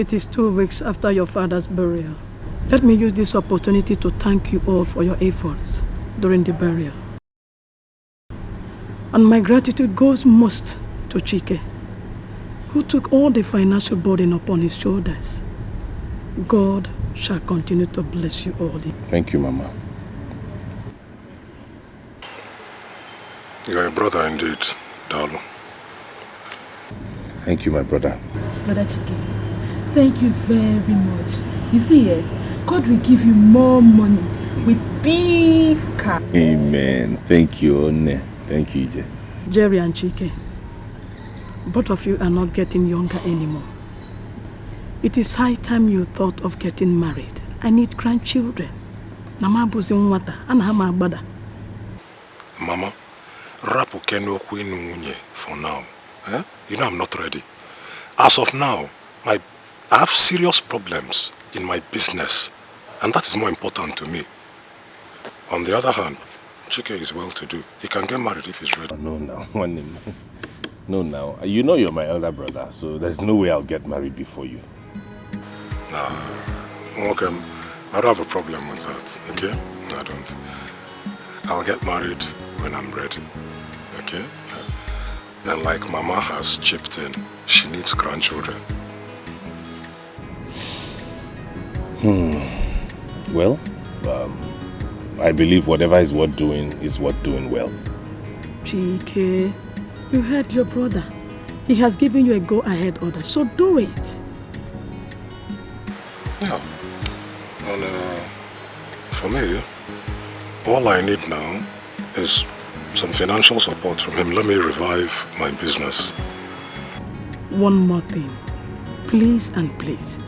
It is 2 weeks after your father's burial. Let me use this opportunity to thank you all for your efforts during the burial. And my gratitude goes most to Chike, who took all the financial burden upon his shoulders. God shall continue to bless you all. Thank you, Mama. You are a brother indeed, Dalu. Thank you, my brother. Brother Chike, thank you very much. You see, God will give you more money with big car. Amen. Thank you, One. Thank you, Ije. Jerry and Chike, both of you are not getting younger anymore. It is high time you thought of getting married. I need grandchildren. Mama buzi nwata, anahama agbada. Mama, rapu keno kwenu munye for now. You know I'm not ready. As of now, I have serious problems in my business, and that is more important to me. On the other hand, Chike is well-to-do. He can get married if he's ready. No, now. No, now. You know you're my elder brother, so there's no way I'll get married before you. Okay. I don't have a problem with that, okay? I don't. I'll get married when I'm ready, okay? And like Mama has chipped in, she needs grandchildren. Well, I believe whatever is worth doing is worth doing well. Chike, you heard your brother. He has given you a go-ahead order, so do it. Yeah. And for me, all I need now is some financial support from him. Let me revive my business. One more thing. Please and please,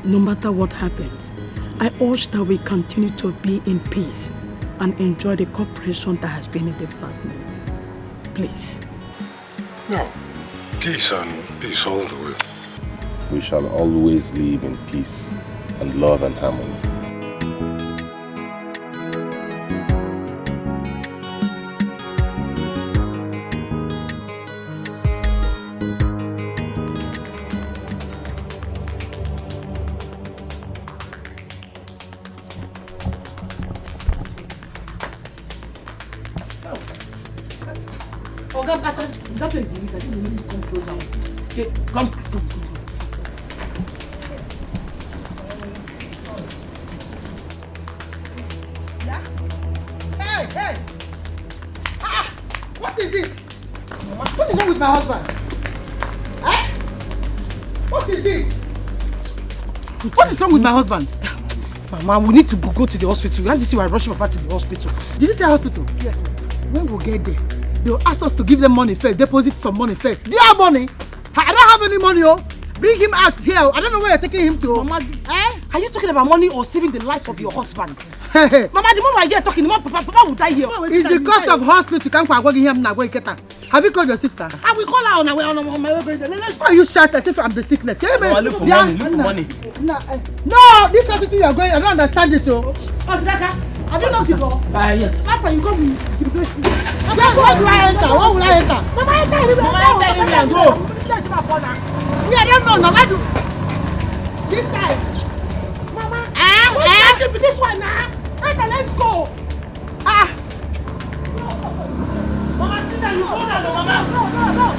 no matter what happens, I urge that we continue to be in peace and enjoy the cooperation that has been in the family. Please. No. Peace and peace all the way. We shall always live in peace and love and harmony. That place is, I think you need to come closer. Okay, come. Yeah? Hey! What is it? What is wrong with my husband? What is it? What is wrong with my husband? Mama, we need to go to the hospital. Can't you see we're rushing Papa to the hospital? Did you say hospital? Yes, ma'am. When we get there, they'll ask us to give them money first, deposit some money first. Do you have money? I don't have any money, oh. Bring him out here. I don't know where you're taking him to. Mama, are you talking about money or saving the life of your husband? Mama, the moment I hear talking, the more Papa will die here. It's the cost of hospital to come for him now. Have you called your sister? I will call her on my way. Why are you shout as if I'm the sickness? No, I look for money. No, this hospital you are going, I don't understand it, oh. Dikeh, have you locked the door? Yes. After you come, where do I enter? Where will I enter? Mama, enter and go. Me, I don't know. Now, why do this side? Mama, this one now. Enter, let's go. Mama, sit down. You go down, Mama. No.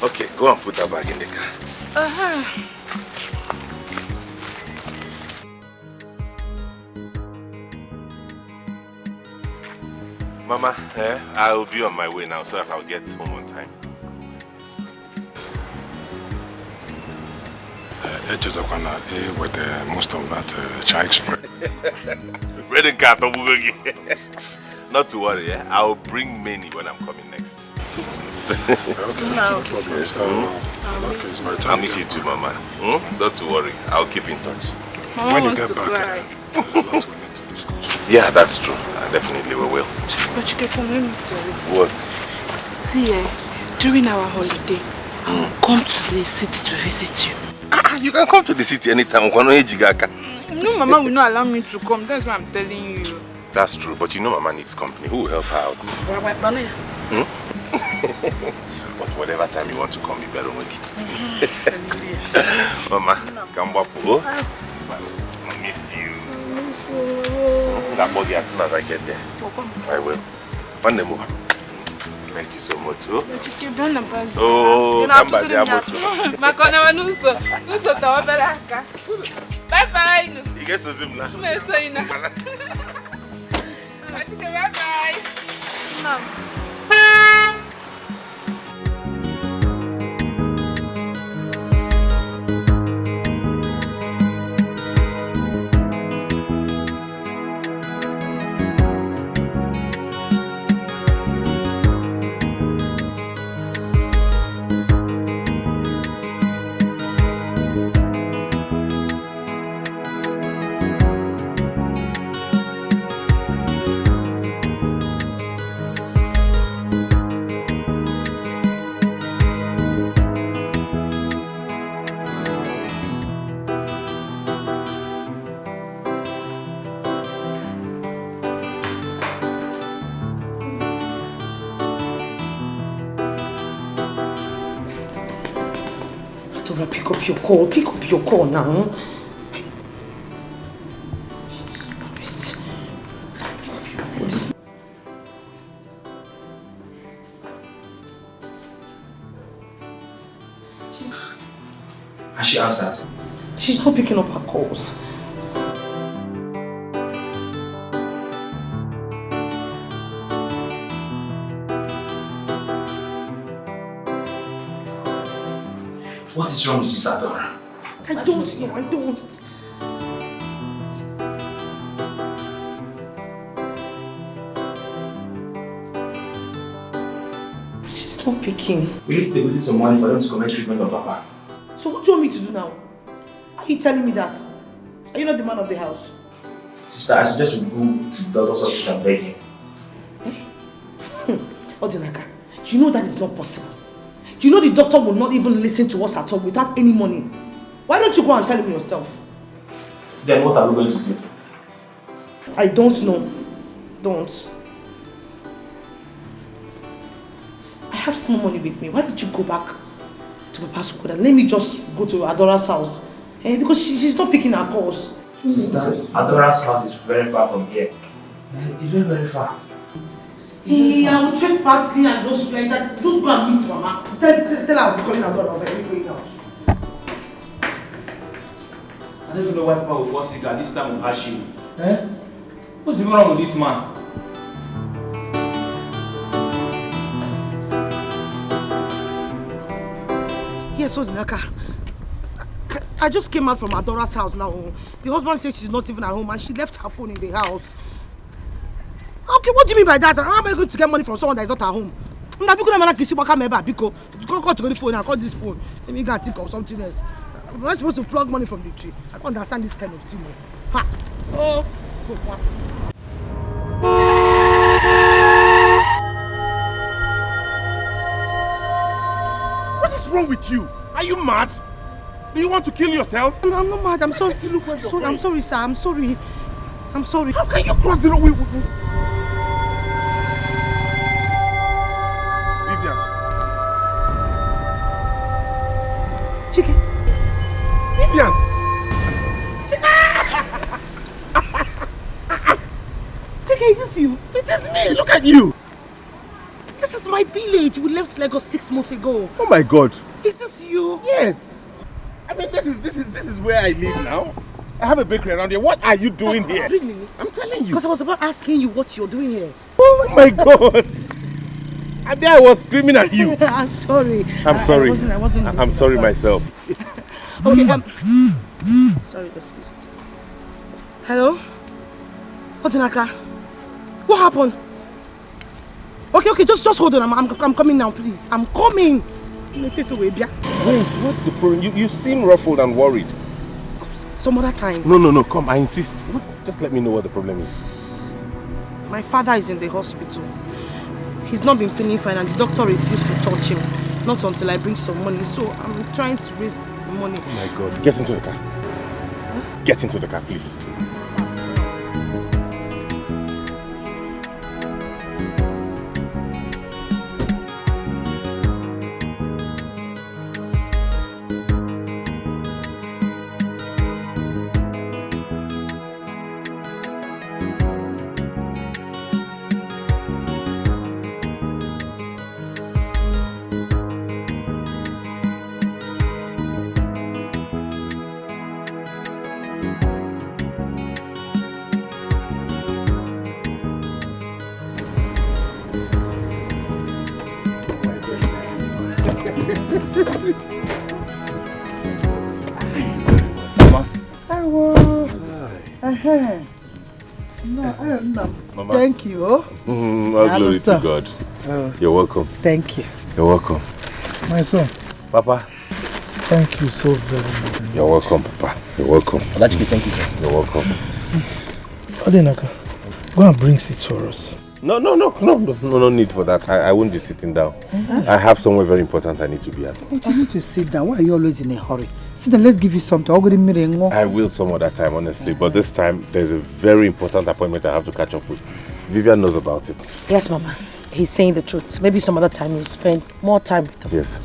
Okay, go and put that bag in the car. Mama, I'll be on my way now so that I'll get home on time. With most of that child spread. Bread and cat, not to worry, I'll bring many when I'm coming next. Okay, no problem. So, I'll miss you too, Mama. Not to worry, I'll keep in touch. When you get back, there's a lot we need to discuss. Yeah, that's true. Definitely we will. But you can let me tell you. What? See, during our holiday, I will come to the city to visit you. You can come to the city anytime. No, Mama will not allow me to come. That's why I'm telling you. That's true, but you know Mama needs company. Who will help her out? But whatever time you want to come, you better wake. Mama, come back. I miss you. That body as soon as I get there. I will. One day more. Thank you so much. Oh, come back there. Bye bye. You get some last. Bye bye. Mom. Pick up your call now. Has she answered? She's not picking up her calls. What is wrong with Sister Dora? I don't know, I don't. She's not picking. We need to deposit some money for them to commence treatment on Papa. So what do you want me to do now? Are you telling me that? Are you not the man of the house? Sister, I suggest we go to the doctor's office and beg him. Odinaka, you know that is not possible. You know the doctor will not even listen to us at all without any money. Why don't you go and tell him yourself? Then what are we going to do? I don't know. Don't. I have small money with me. Why don't you go back to Papa's school and let me just go to Adora's house? Because she's not picking her calls. Sister, Adora's house is very far from here. It's very, very far. I will trek partly and just go and meet Mama. Tell her I'll be calling Adora over every house. I don't even know why Papa will fall sick at this time of hardship. What's even wrong with this man? Yes, Ozinaka. I just came out from Adora's house now. The husband said she's not even at home and she left her phone in the house. Okay, what do you mean by that? How am I going to get money from someone that is not at home? I'm not going to call to the phone and call this phone. Let me go and think of something else. I'm not supposed to plug money from the tree. I can't understand this kind of thing. Ha! Oh! What is wrong with you? Are you mad? Do you want to kill yourself? I'm not mad. I'm sorry. I'm sorry, sir. I'm sorry. I'm sorry. How can you cross the road? Vivian. Chike. Vivian. Chike, is this you? It is me. Look at you. This is my village. We left Lagos 6 months ago. Oh my God. Is this you? Yes. I mean, this is where I live now. I have a bakery around here. What are you doing here? Really? I'm telling you. Because I was about asking you what you're doing here. Oh my God. And there I was screaming at you. I'm sorry. I'm sorry. I wasn't I'm sorry myself. Okay, sorry, excuse me. Hello? Otinaka? What happened? Okay, just hold on. I'm coming now, please. I'm coming. Wait, what's the problem? You seem ruffled and worried. Some other time. No, come, I insist. Just let me know what the problem is. My father is in the hospital. He's not been feeling fine and the doctor refused to touch him. Not until I bring some money. So I'm trying to raise the money. Oh my God. Get into the car. Get into the car, please. Mama. Thank you. All glory to God. You're welcome. Thank you. You're welcome. My son. Papa. Thank you so very much. You're welcome, Papa. You're welcome. Alachiki, thank you, sir. You're welcome. Odinaka, go and bring seats for us. No need for that. I won't be sitting down. I have somewhere very important I need to be at. But you need to sit down. Why are you always in a hurry? Sit down, let's give you something. I will some other time, honestly. But this time, there's a very important appointment I have to catch up with. Vivian knows about it. Yes, Mama. He's saying the truth. Maybe some other time you'll spend more time with him. Yes.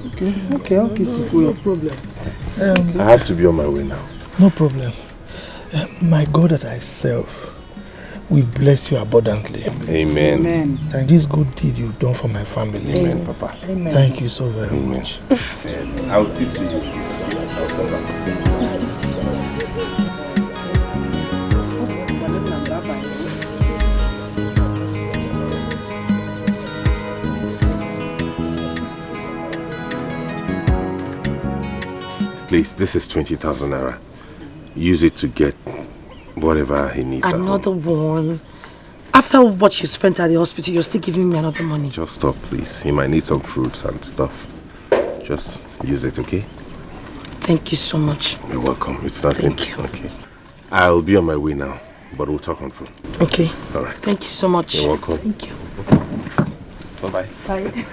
Okay, no problem. I have to be on my way now. No problem. My God that I serve, we bless you abundantly. Amen. Amen. Thank this good deed you've done for my family. Amen, Papa. Amen. Thank you so very much. I will still see you. I'll come back. Please, this is 20,000 naira. Use it to get whatever he needs. Another one? After what you spent at the hospital, you're still giving me another money? Just stop, please. He might need some fruits and stuff. Just use it, okay? Thank you so much. You're welcome. It's nothing. Thank you. Okay. I'll be on my way now, but we'll talk on phone. Okay. All right. Thank you so much. You're welcome. Thank you. Bye-bye. Bye.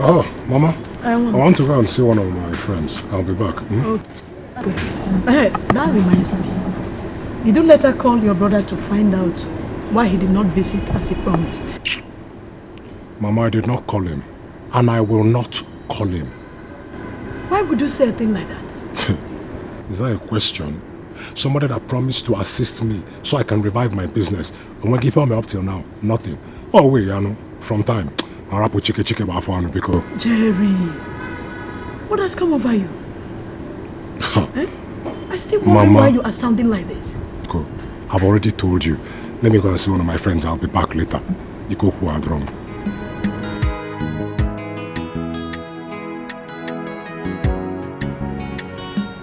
Oh, Mama, I want to go and see one of my friends. I'll be back. Okay. Hey, that reminds me. Did you later call your brother to find out why he did not visit as he promised? Mama, I did not call him. And I will not call him. Why would you say a thing like that? Is that a question? Somebody that promised to assist me so I can revive my business. And when keep on me up till now, nothing. Oh, wait, from time. Jerry, what has come over you? Eh? I still wonder Mama, why you are sounding like this. Go. I've already told you. Let me go and see one of my friends. I'll be back later. You go who are wrong.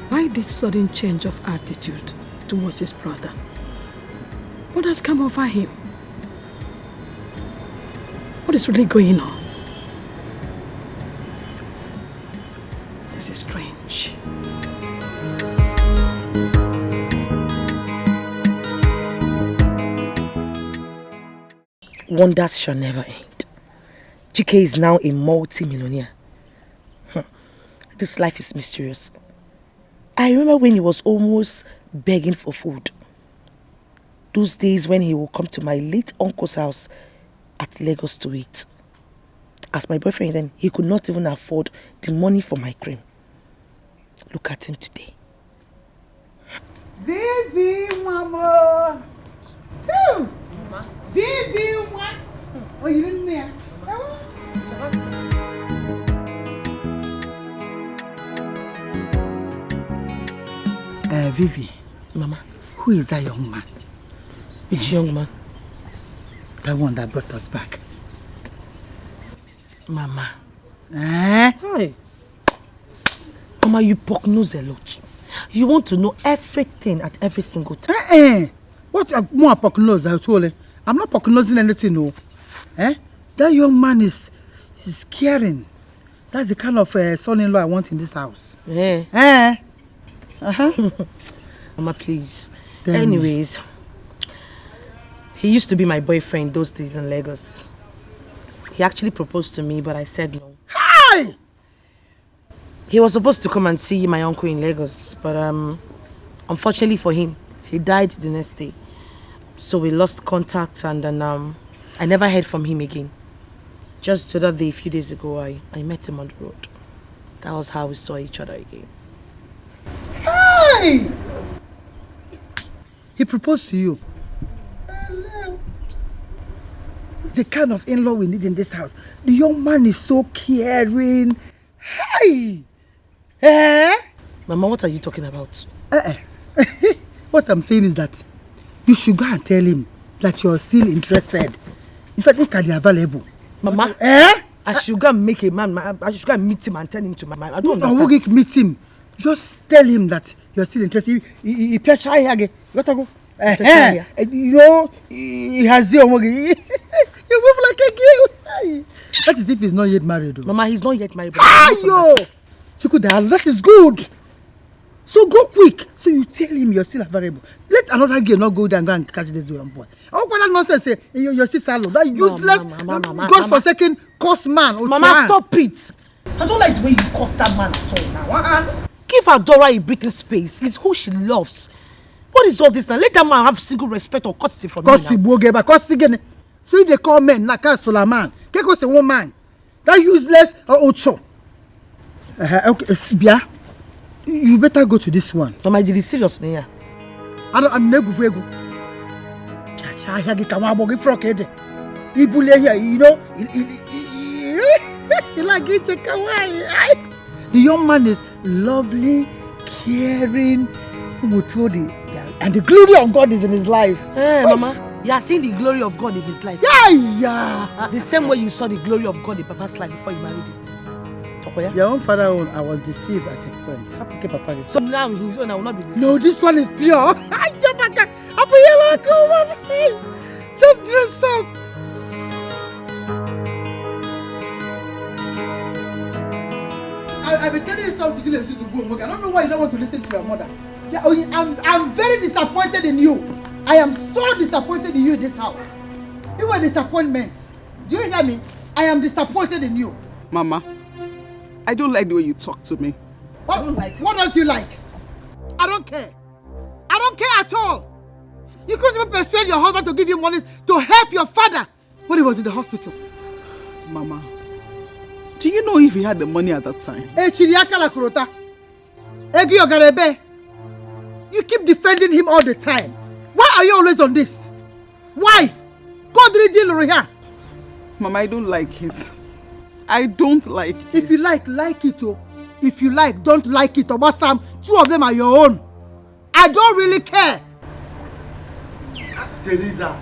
Why this sudden change of attitude towards his brother? What has come over him? What is really going on? This is strange. Wonders shall never end. Dikeh is now a multi-millionaire. This life is mysterious. I remember when he was almost begging for food. Those days when he would come to my late uncle's house at Lagos to eat. As my boyfriend then, he could not even afford the money for my cream. Look at him today. Vivi, mama! Mama. Vivi, what? Oh, you didn't miss. Vivi. Mama. Who is that young man? Which young man? The one that brought us back. Mama. Hi. Mama, you poke nose a lot. You want to know everything at every single time. What more poke nose? I told you. I'm not poke nosing anything, no. That young man is caring. That's the kind of son-in-law I want in this house. Mama, please. Anyways, he used to be my boyfriend those days in Lagos. He actually proposed to me, but I said no. Hi! He was supposed to come and see my uncle in Lagos, but unfortunately for him, he died the next day. So we lost contact, and then I never heard from him again. Just the other day, a few days ago, I met him on the road. That was how we saw each other again. Hi! He proposed to you. It's the kind of in-law we need in this house. The young man is so caring. Hi! Mama, what are you talking about? What I'm saying is that you should go and tell him that you're still interested. In fact, he can be available. Mama, I should go and make a man. I should go and meet him and tell him to my mind. I don't understand. I will meet him. Just tell him that you're still interested. He you gotta go. You know, he has your money. You move like a girl. That is if he's not yet married, though. Mama, he's not yet married. That is good. So go quick. So you tell him you're still available. Let another girl not go there and go and catch this young boy. Oh, what that nonsense say? Your sister-in-law, that useless, God-forsaken cursed man. Mama, stop it. I don't like the way you curse that man at all now. Give Adora a breathing space. It's who she loves. What is all this now? Let that man have single respect or courtesy from me now. So if they call men, Naka Solaman, Keko say woman, that useless Ocho. Okay, Bia, you better go to this one. Mama, did you seriously here? I'm never going to go. You know, he like it, kawaii. The young man is lovely, caring, and the glory of God is in his life. Mama, you are seeing the glory of God in his life. Yeah. The same way you saw the glory of God in Papa's life before you married him. Your own father, I was deceived at a point. So now his own, I will not be deceived. No, this one is pure. Just dress up. I've been telling you something. I don't know why you don't want to listen to your mother. I'm very disappointed in you. I am so disappointed in you in this house. You were disappointments. Do you hear me? I am disappointed in you. Mama, I don't like the way you talk to me. What don't you like? I don't care. I don't care at all. You couldn't even persuade your husband to give you money to help your father when he was in the hospital. Mama, do you know if he had the money at that time? You keep defending him all the time. Why are you always on this? Why? God did deal here. Mama, I don't like it. I don't like it. If you like it. Oh. If you don't like it. About Sam, two of them are your own. I don't really care. Teresa.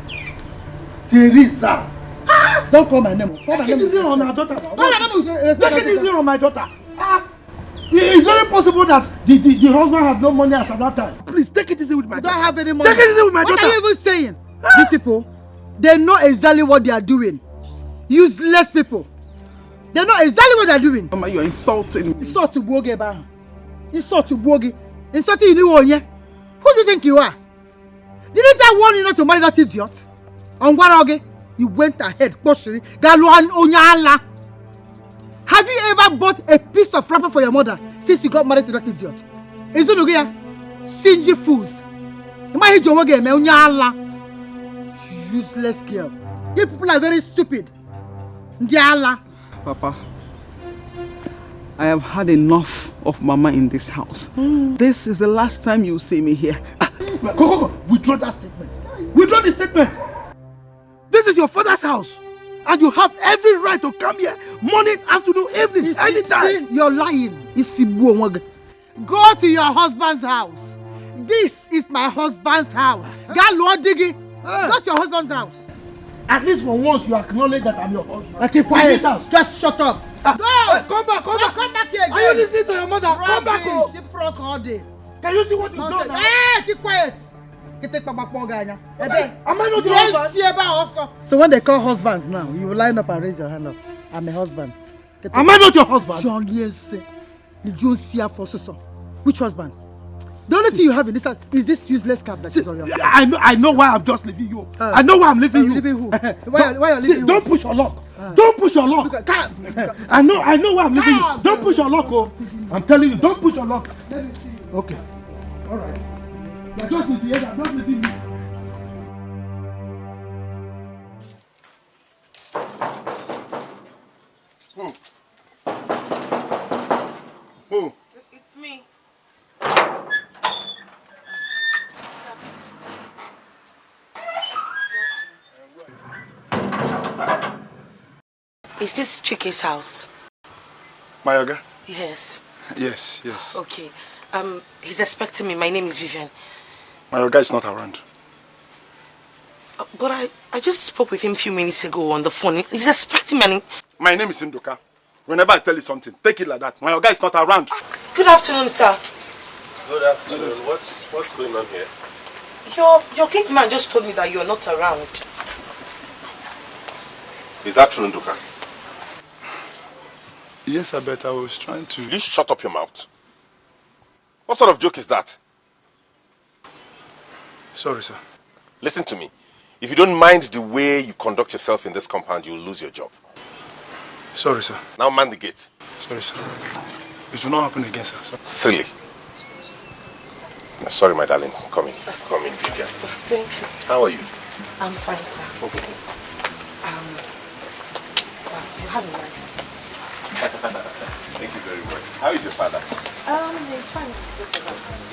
Don't call my name. Take it easy on my daughter. Take it easy on my daughter. It's very possible that the husband had no money as at that time. Please take it easy with my daughter. Don't have any money. Take it easy with my daughter. What are you even saying? These people, they know exactly what they are doing. Useless people. They know exactly what they are doing. Mama, you're insulting me. Insult to Boge, ba. Insult to Boge. Insulting you, Who do you think you are? Didn't I warn you not to marry that idiot? On Waroge, you went ahead, Boshiri, Galuan Onyala. Have you ever bought a piece of wrapper for your mother since you got married to that idiot? Is it okay? Stingy fools. Useless girl. You people are very stupid. Papa, I have had enough of Mama in this house. This is the last time you see me here. Go. Withdraw that statement. Withdraw the statement. This is your father's house. And you have every right to come here morning, afternoon, evening, anytime. You're lying. Go to your husband's house. This is my husband's house. Go to your husband's house. At least for once you acknowledge that I'm your husband. Okay, quiet. Just shut up. Go! Come back here again. Are you listening to your mother? Come back home. She frog all day. Can you see what you've done now? Hey, keep quiet. Am I not your husband? So when they call husbands now, you will line up and raise your hand up. I'm a husband. Am I not your husband? Which husband? The only thing you have in this house is this useless cap that is on your head. I know why I'm just leaving you. I know why I'm leaving you. Leaving who? Why you're leaving who? Don't push your luck. Don't push your luck. I know why I'm leaving you. Don't push your luck, oh. I'm telling you, don't push your luck. Okay. All right. You're just with the edge. I'm not leaving you. Who? It's me. Is this Chike's house? My Oga? Yes. Yes. Okay. He's expecting me. My name is Vivian. My Oga is not around. But I just spoke with him a few minutes ago on the phone. He's expecting me. My name is Ndoka. Whenever I tell you something, take it like that. My Oga is not around. Good afternoon, sir. Good afternoon. What's going on here? Your gate man just told me that you're not around. Is that true, Ndoka? Yes, I bet I was trying to... You shut up your mouth. What sort of joke is that? Sorry, sir. Listen to me. If you don't mind the way you conduct yourself in this compound, you'll lose your job. Sorry, sir. Now man the gate. Sorry, sir. It will not happen again, sir. Silly. Sorry, my darling. Come in, Vivian. Thank you. How are you? I'm fine, sir. Okay. You have a nice day. Thank you very much. How is your father? He's fine.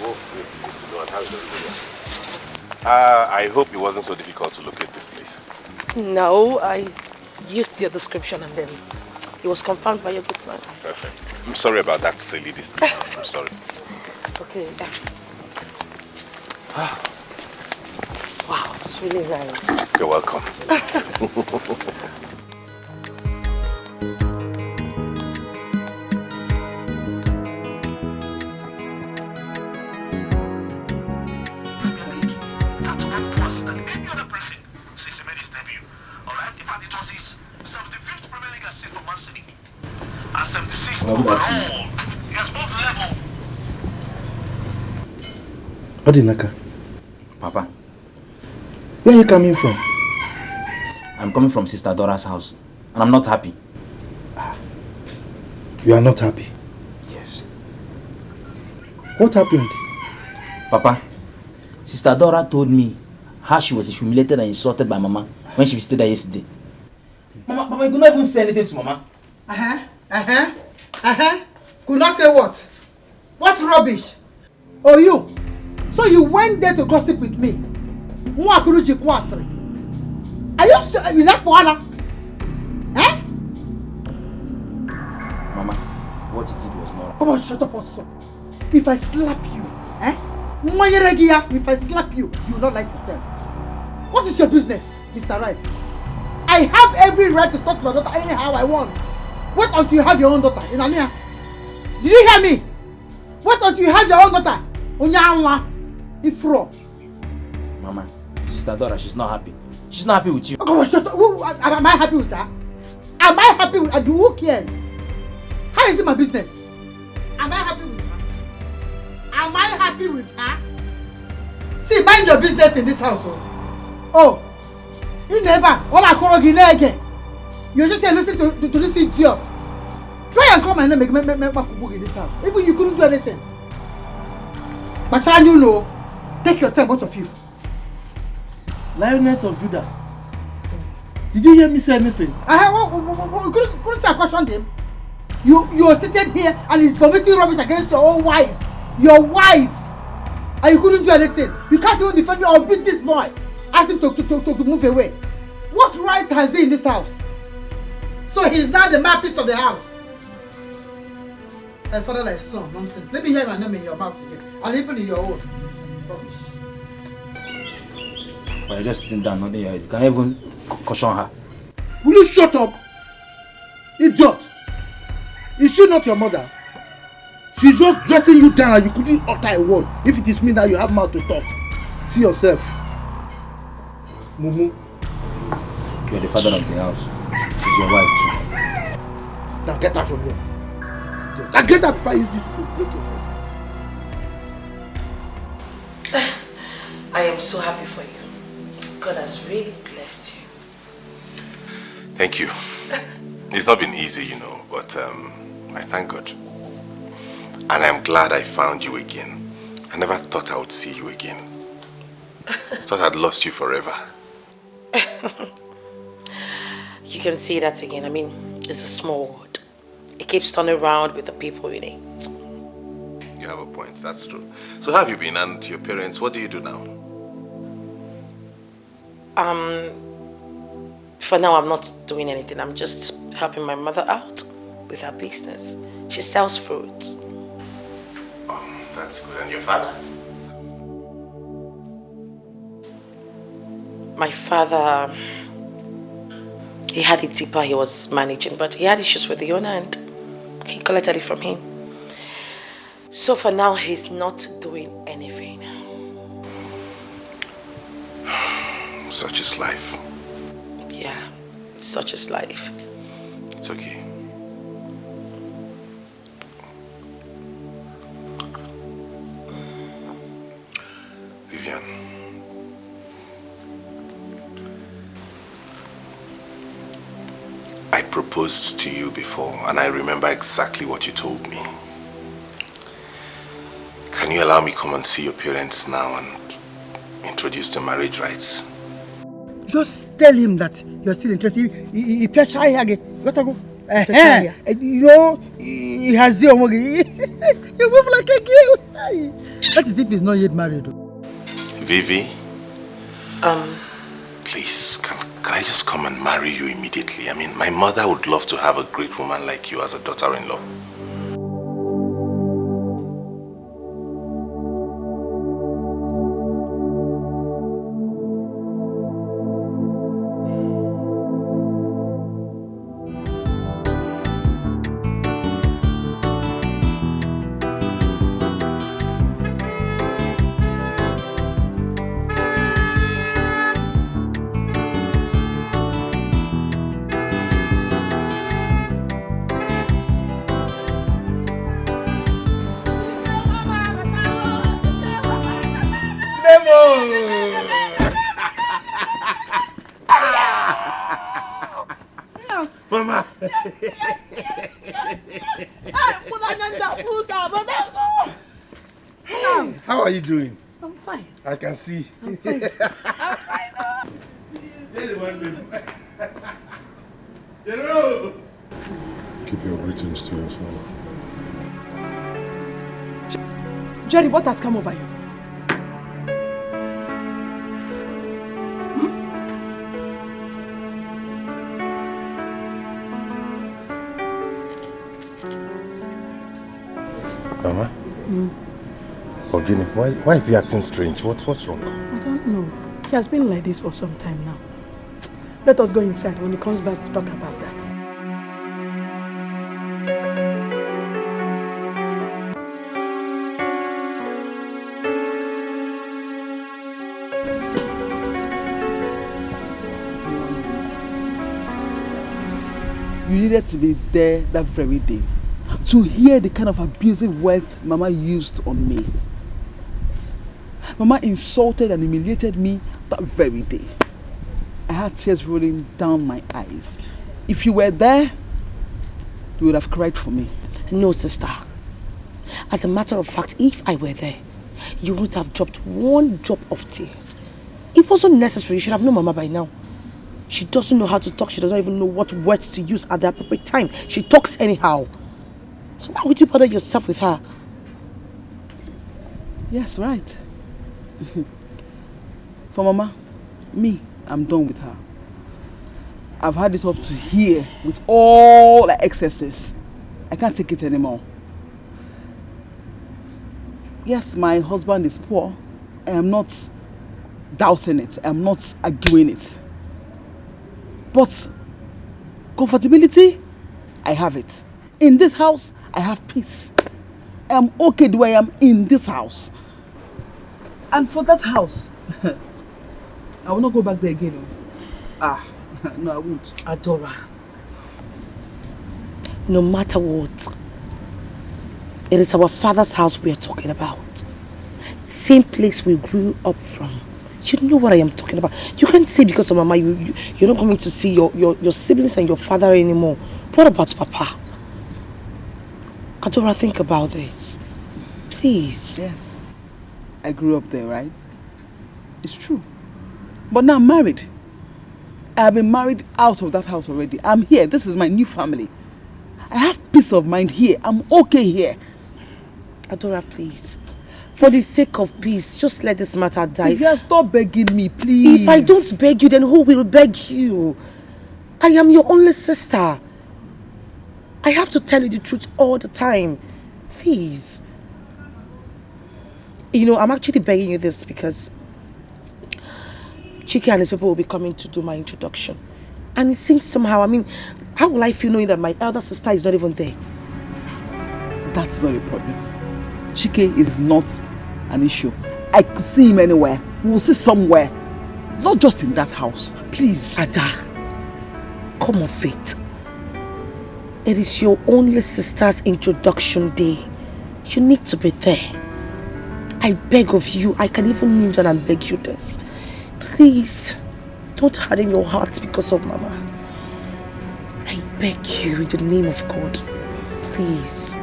Oh, great. Good to know. And how is everybody? I hope it wasn't so difficult to locate this place. No, I used your description and then it was confirmed by your good man. Perfect. I'm sorry about that silly display. I'm sorry. Okay. Wow, it's really nice. You're welcome. Than any other person since he made his debut. Alright? In fact, it was his 75th Premier League assist for Man City. And 76th overall. He has both level. Odinaka. Papa. Where are you coming from? I'm coming from Sister Dora's house. And I'm not happy. You are not happy? Yes. What happened? Papa, Sister Dora told me how she was humiliated and insulted by Mama when she visited her yesterday. Mama, you could not even say anything to Mama. Could not say what? What rubbish? Oh, you? So you went there to gossip with me? Are you still in that one? Mama, what you did was not... Come on, shut up also. If I slap you, if I slap you, you will not like yourself. What is your business, Mr. Right? I have every right to talk to my daughter anyhow I want. Wait until you have your own daughter. Did you hear me? Wait until you have your own daughter. Mama, Sister Dora, she's not happy. She's not happy with you. Come on, shut up. Am I happy with her? Am I happy with her? Who cares? How is it my business? Am I happy with her? Am I happy with her? See, mind your business in this house. Oh, you never. All I call you again. You're just here listening to this idiot. Try and come and make in this house. Even you couldn't do anything. But you know, take your time, both of you. Lioness of Judah. Did you hear me say anything? Couldn't I caution him? You are sitting here and he's committing rubbish against your own wife. Your wife! And you couldn't do anything. You can't even defend me or beat this boy. Ask him to move away. What right has he in this house? So he's now the mouthpiece of the house. And father like son, nonsense. Let me hear my name in your mouth again. And even in your own. Rubbish. But you're just sitting down, nothing. You can even caution her. Will you shut up? Idiot! Is she not your mother? She's just dressing you down and you couldn't utter a word. If it is me now, you have mouth to talk. See yourself. Mumu. You're the father of the house. She's your wife too. Now get her from here. Now get her before I use this to break your head. I am so happy for you. God has really blessed you. Thank you. It's not been easy, you know, but I thank God. And I'm glad I found you again. I never thought I would see you again. I thought I'd lost you forever. You can see that again. I mean, it's a small world. It keeps turning around with the people in it. You have a point, that's true. So how have you been, and your parents, what do you do now? For now, I'm not doing anything. I'm just helping my mother out with her business. She sells fruits. Oh, that's good. And your father? My father, he had a tipper he was managing, but he had issues with the owner and he collected it from him. So for now, he's not doing anything. Such is life. Yeah, such is life. It's okay. Vivian. I proposed to you before, and I remember exactly what you told me. Can you allow me to come and see your parents now and introduce the marriage rights? Just tell him that you're still interested. He again. Got to go. You know, he has your money. You move like a girl. That is if he's not yet married. Vivi? Please, can I just come and marry you immediately? I mean, my mother would love to have a great woman like you as a daughter-in-law. Mama! How are you doing? I'm fine. I can see. I'm fine. Keep your greetings to yourself. Jerry, what has come over you? Mama? Ogini, why is he acting strange? What's wrong? I don't know. He has been like this for some time now. Let us go inside. When he comes back, we'll talk about that. You needed to be there that very day to hear the kind of abusive words Mama used on me. Mama insulted and humiliated me that very day. I had tears rolling down my eyes. If you were there, you would have cried for me. No, sister. As a matter of fact, if I were there, you wouldn't have dropped one drop of tears. It wasn't necessary. You should have known Mama by now. She doesn't know how to talk. She doesn't even know what words to use at the appropriate time. She talks anyhow. So why would you bother yourself with her? Yes, right. For Mama, me, I'm done with her. I've had it up to here with all the excesses. I can't take it anymore. Yes, my husband is poor, I am not doubting it. I am not arguing it. But comfortability, I have it. In this house, I have peace. I am okay the way I am in this house. And for that house, I will not go back there again. No, I won't. Adora, no matter what, it is our father's house we are talking about. Same place we grew up from. You know what I am talking about. You can't say because of Mama you're not coming to see your siblings and your father anymore. What about Papa? Adora, think about this. Please. Yes. I grew up there, right? It's true. But now I'm married. I have been married out of that house already. I'm here. This is my new family. I have peace of mind here. I'm okay here. Adora, please. For the sake of peace, just let this matter die. If you stop begging me, please. If I don't beg you, then who will beg you? I am your only sister. I have to tell you the truth all the time. Please. You know, I'm actually begging you this because Chike and his people will be coming to do my introduction. And it seems somehow, I mean, how will I feel knowing that my elder sister is not even there? That's not a problem. Chike is not an issue. I could see him anywhere. We'll see somewhere. Not just in that house. Please. Ada, come off it. It is your only sister's introduction day. You need to be there. I beg of you, I can even kneel down and beg you this. Please, don't harden your hearts because of Mama. I beg you in the name of God. Please.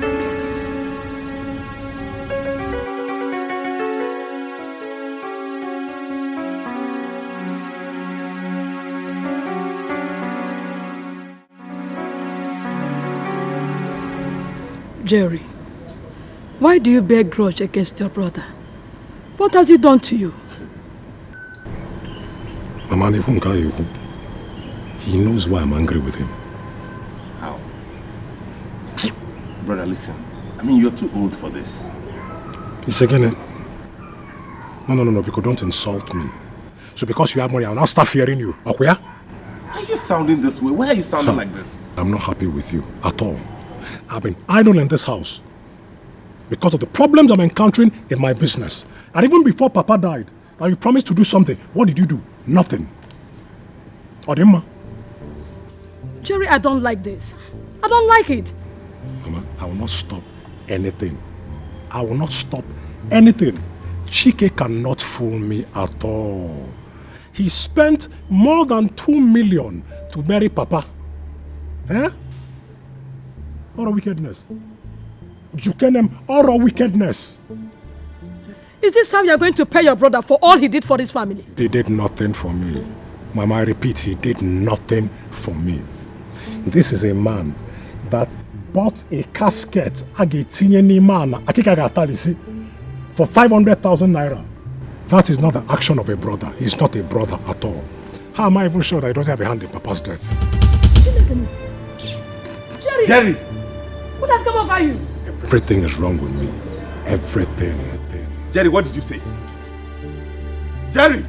Please. Jerry, why do you bear grudge against your brother? What has he done to you? Mama, he knows why I'm angry with him. How? Brother, listen. I mean, you're too old for this. It's again. No, because don't insult me. So because you have money, I'll now start fearing you. Okay? Why are you sounding this way? Why are you sounding like this? I'm not happy with you at all. I've been idle in this house because of the problems I'm encountering in my business. And even before Papa died, now you promised to do something. What did you do? Nothing. Odimma. Jerry, I don't like this. I don't like it. Mama, I will not stop anything. I will not stop anything. Chike cannot fool me at all. He spent more than 2 million to bury Papa. Eh? All wickedness. Jukenem, all wickedness. Is this how you're going to pay your brother for all he did for this family? He did nothing for me. Mama, I repeat, he did nothing for me. This is a man that bought a casket for 500,000 naira. That is not the action of a brother. He's not a brother at all. How am I even sure that he doesn't have a hand in Papa's death? Jerry! What has come over you? Everything is wrong with me. Everything. Jerry, what did you say? Jerry!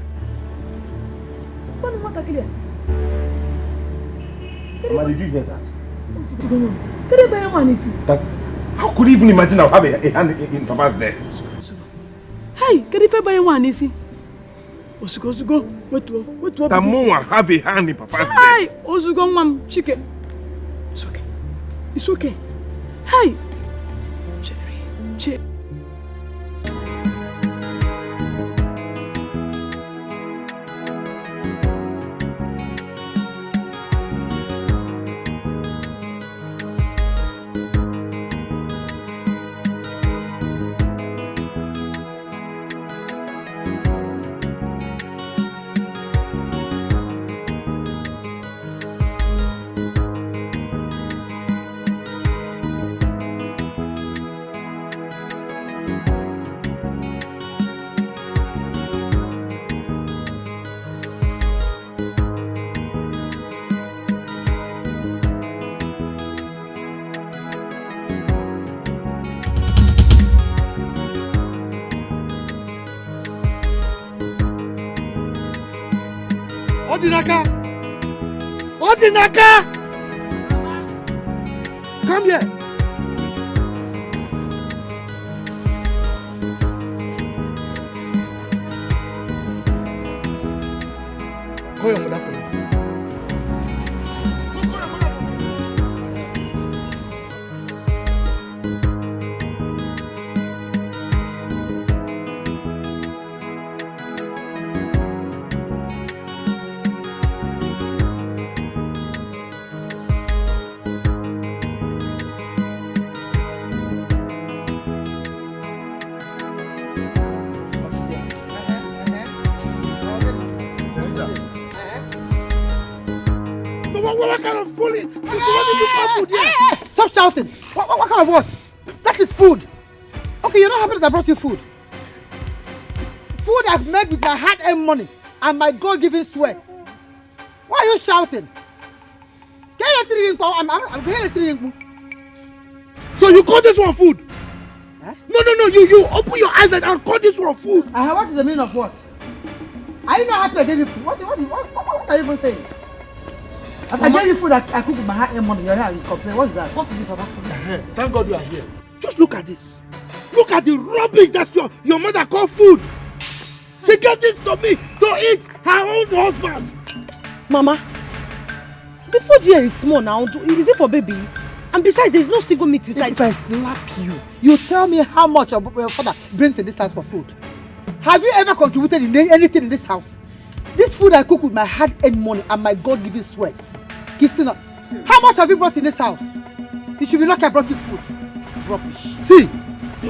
Mama, did you hear that? That how could you even imagine I'll have a hand in Papa's death? Hey, can you buy one easy? Osugo, what? Tamuwa have a hand in Papa's death. Hey, Osugo, mom, Chike. It's okay. It's okay. Hey, Jerry. Odinaka! Odinaka! Come here! Call your mother for me. What kind of bully? What did you call food here? Hey! Stop shouting! What kind of what? That is food. Okay, you're not happy that I brought you food. Food I've made with my hard-earned money and my God-given sweat. Why are you shouting? So you call this one food? Huh? No, you open your eyes and call this one food. What is the meaning of what? Are you not happy I gave you food? What are you even saying? If I gave you food I cook with my hard-earned money, you're here and you complain. What is that? What is it, Papa? Thank God you are here. Just look at this. Look at the rubbish that your mother called food. She gave this to me to eat her own husband. Mama, the food here is small now. Is it for baby? And besides, there is no single meat inside. If I slap you, you tell me how much your father brings in this house for food. Have you ever contributed in anything in this house? This food I cook with my hard-earned money and my God-given sweat. Kisina, how much have you brought in this house? You should be lucky I brought you food. Rubbish. See,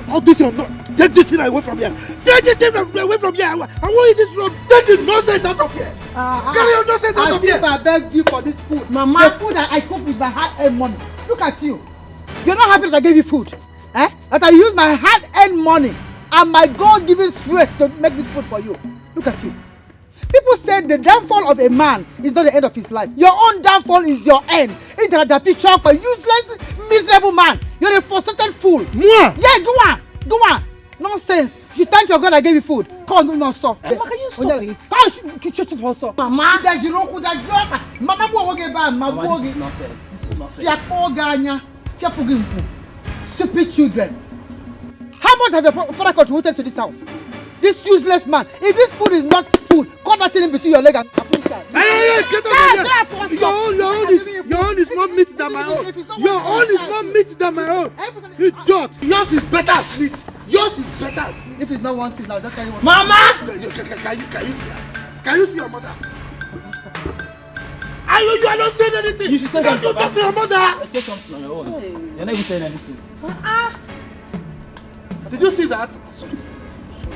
all this is not. Take this thing away from here. Take this thing away from here. I want you this road. Take the nonsense out of here. Carry your nonsense out of here. I begged you for this food. Mama. The food I cook with my hard-earned money. Look at you. You're not happy that I gave you food. That I used my hard-earned money and my God-given sweat to make this food for you. Look at you. People say the downfall of a man is not the end of his life. Your own downfall is your end. Interadapi chalk, a useless, miserable man. You're a frustrated fool. Moi? Yeah, go on. Nonsense. You should thank your God I gave you food. Come on, no, sir. Mama, can you stop it? Mama. Mama, this is not fair. Stupid children. How much have your father contributed to this house? This useless man. If this food is not food, cut that thing in between your leg and put it inside. Hey, get out of here! Your own is more meat than my own. Your own is more meat than my own. You idiot! Yours is better as meat. Yours is better as meat. If it's not one thing now, just carry one. Mama! Can you see your mother? You are not saying anything. You should say something. Talk to your mother. I say something on your own. Hey. You're not even saying anything. Did you see that?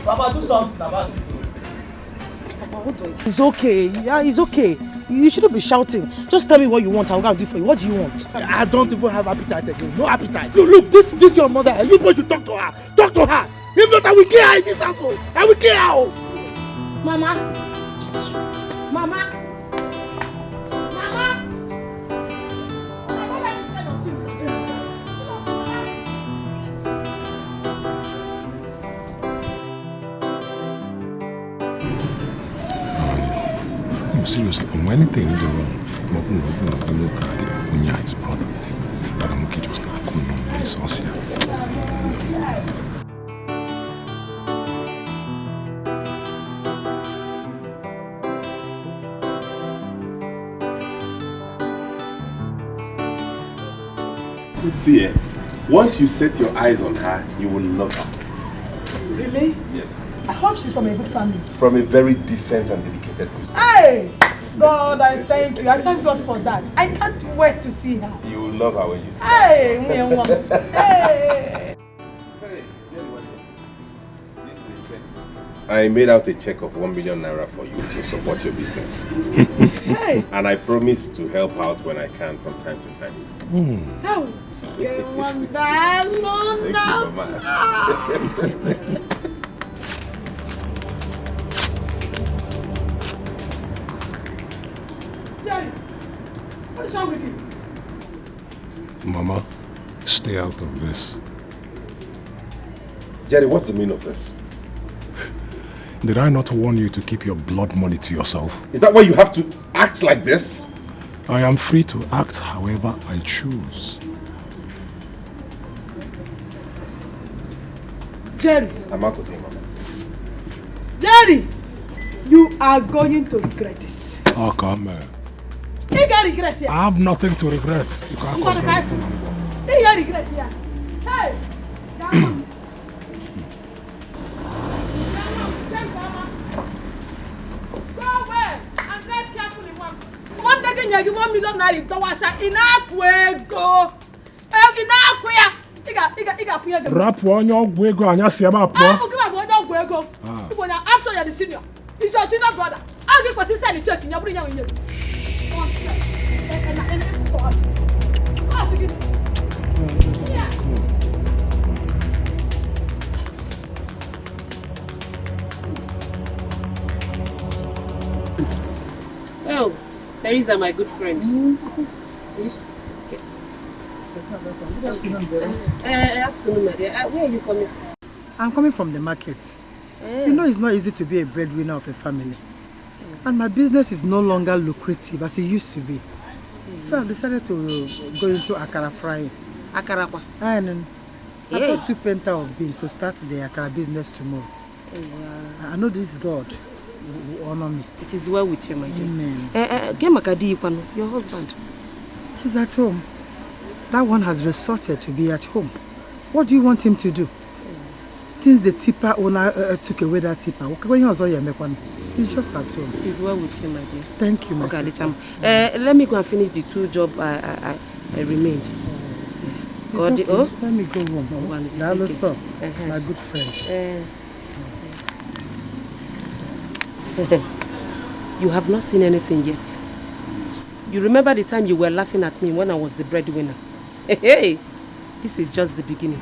Papa, do something about it. It's okay. Yeah, it's okay. You shouldn't be shouting. Just tell me what you want. I'll go and do for you. What do you want? I don't even have appetite again. No appetite. Look, this is your mother. You boys should talk to her. Talk to her. If not, I will kill her in this household. I will kill her. Mama. Mama. No, seriously, when anything went wrong, his brother. But I'm okay, just like he's awesome. See, once you set your eyes on her, you will love her. Really? Yes. I hope she's from a good family. From a very decent and dedicated person. Hey! God, I thank you. I thank God for that. I can't wait to see her. You will love her when you see her. Hey, me and woman. Hey! I made out a check of 1 million naira for you to support your business. Hey! And I promise to help out when I can from time to time. Oh, qué wonderful. Jerry, what is wrong with you? Mama, stay out of this. Jerry, what's the meaning of this? Did I not warn you to keep your blood money to yourself? Is that why you have to act like this? I am free to act however I choose. Jerry. I'm out of here, Mama. Jerry, you are going to regret this. Oh, come on. You can regret here. I have nothing to regret. You can't cause me. You can regret here. Hey! Come on. Go away and drive carefully, Mom. One day you $1 million dollars in Akwego. In Akwea. Rap on your wig on your Siaba. After you're the senior, it's your junior brother. I'll give us a sign check in your bring out in you. Oh, Teresa, my good friend. Afternoon, my dear. Where are you coming from? I'm coming from the market. You know it's not easy to be a breadwinner of a family. And my business is no longer lucrative as it used to be. So I decided to go into akara frying. Akara kwa? And I bought 2 penta of beans to start the akara business tomorrow. I know this God will honor me. It is well with you, my dear. Amen. Your husband? He's at home. That one has resorted to be at home. What do you want him to do? Since the tipper owner took away that tipper, he's just at home. It is well with you, my dear. Thank you, my sister. Let me go and finish the 2 jobs I remained. Okay. Let me go home. My good friend. You have not seen anything yet. You remember the time you were laughing at me when I was the breadwinner? Hey, this is just the beginning.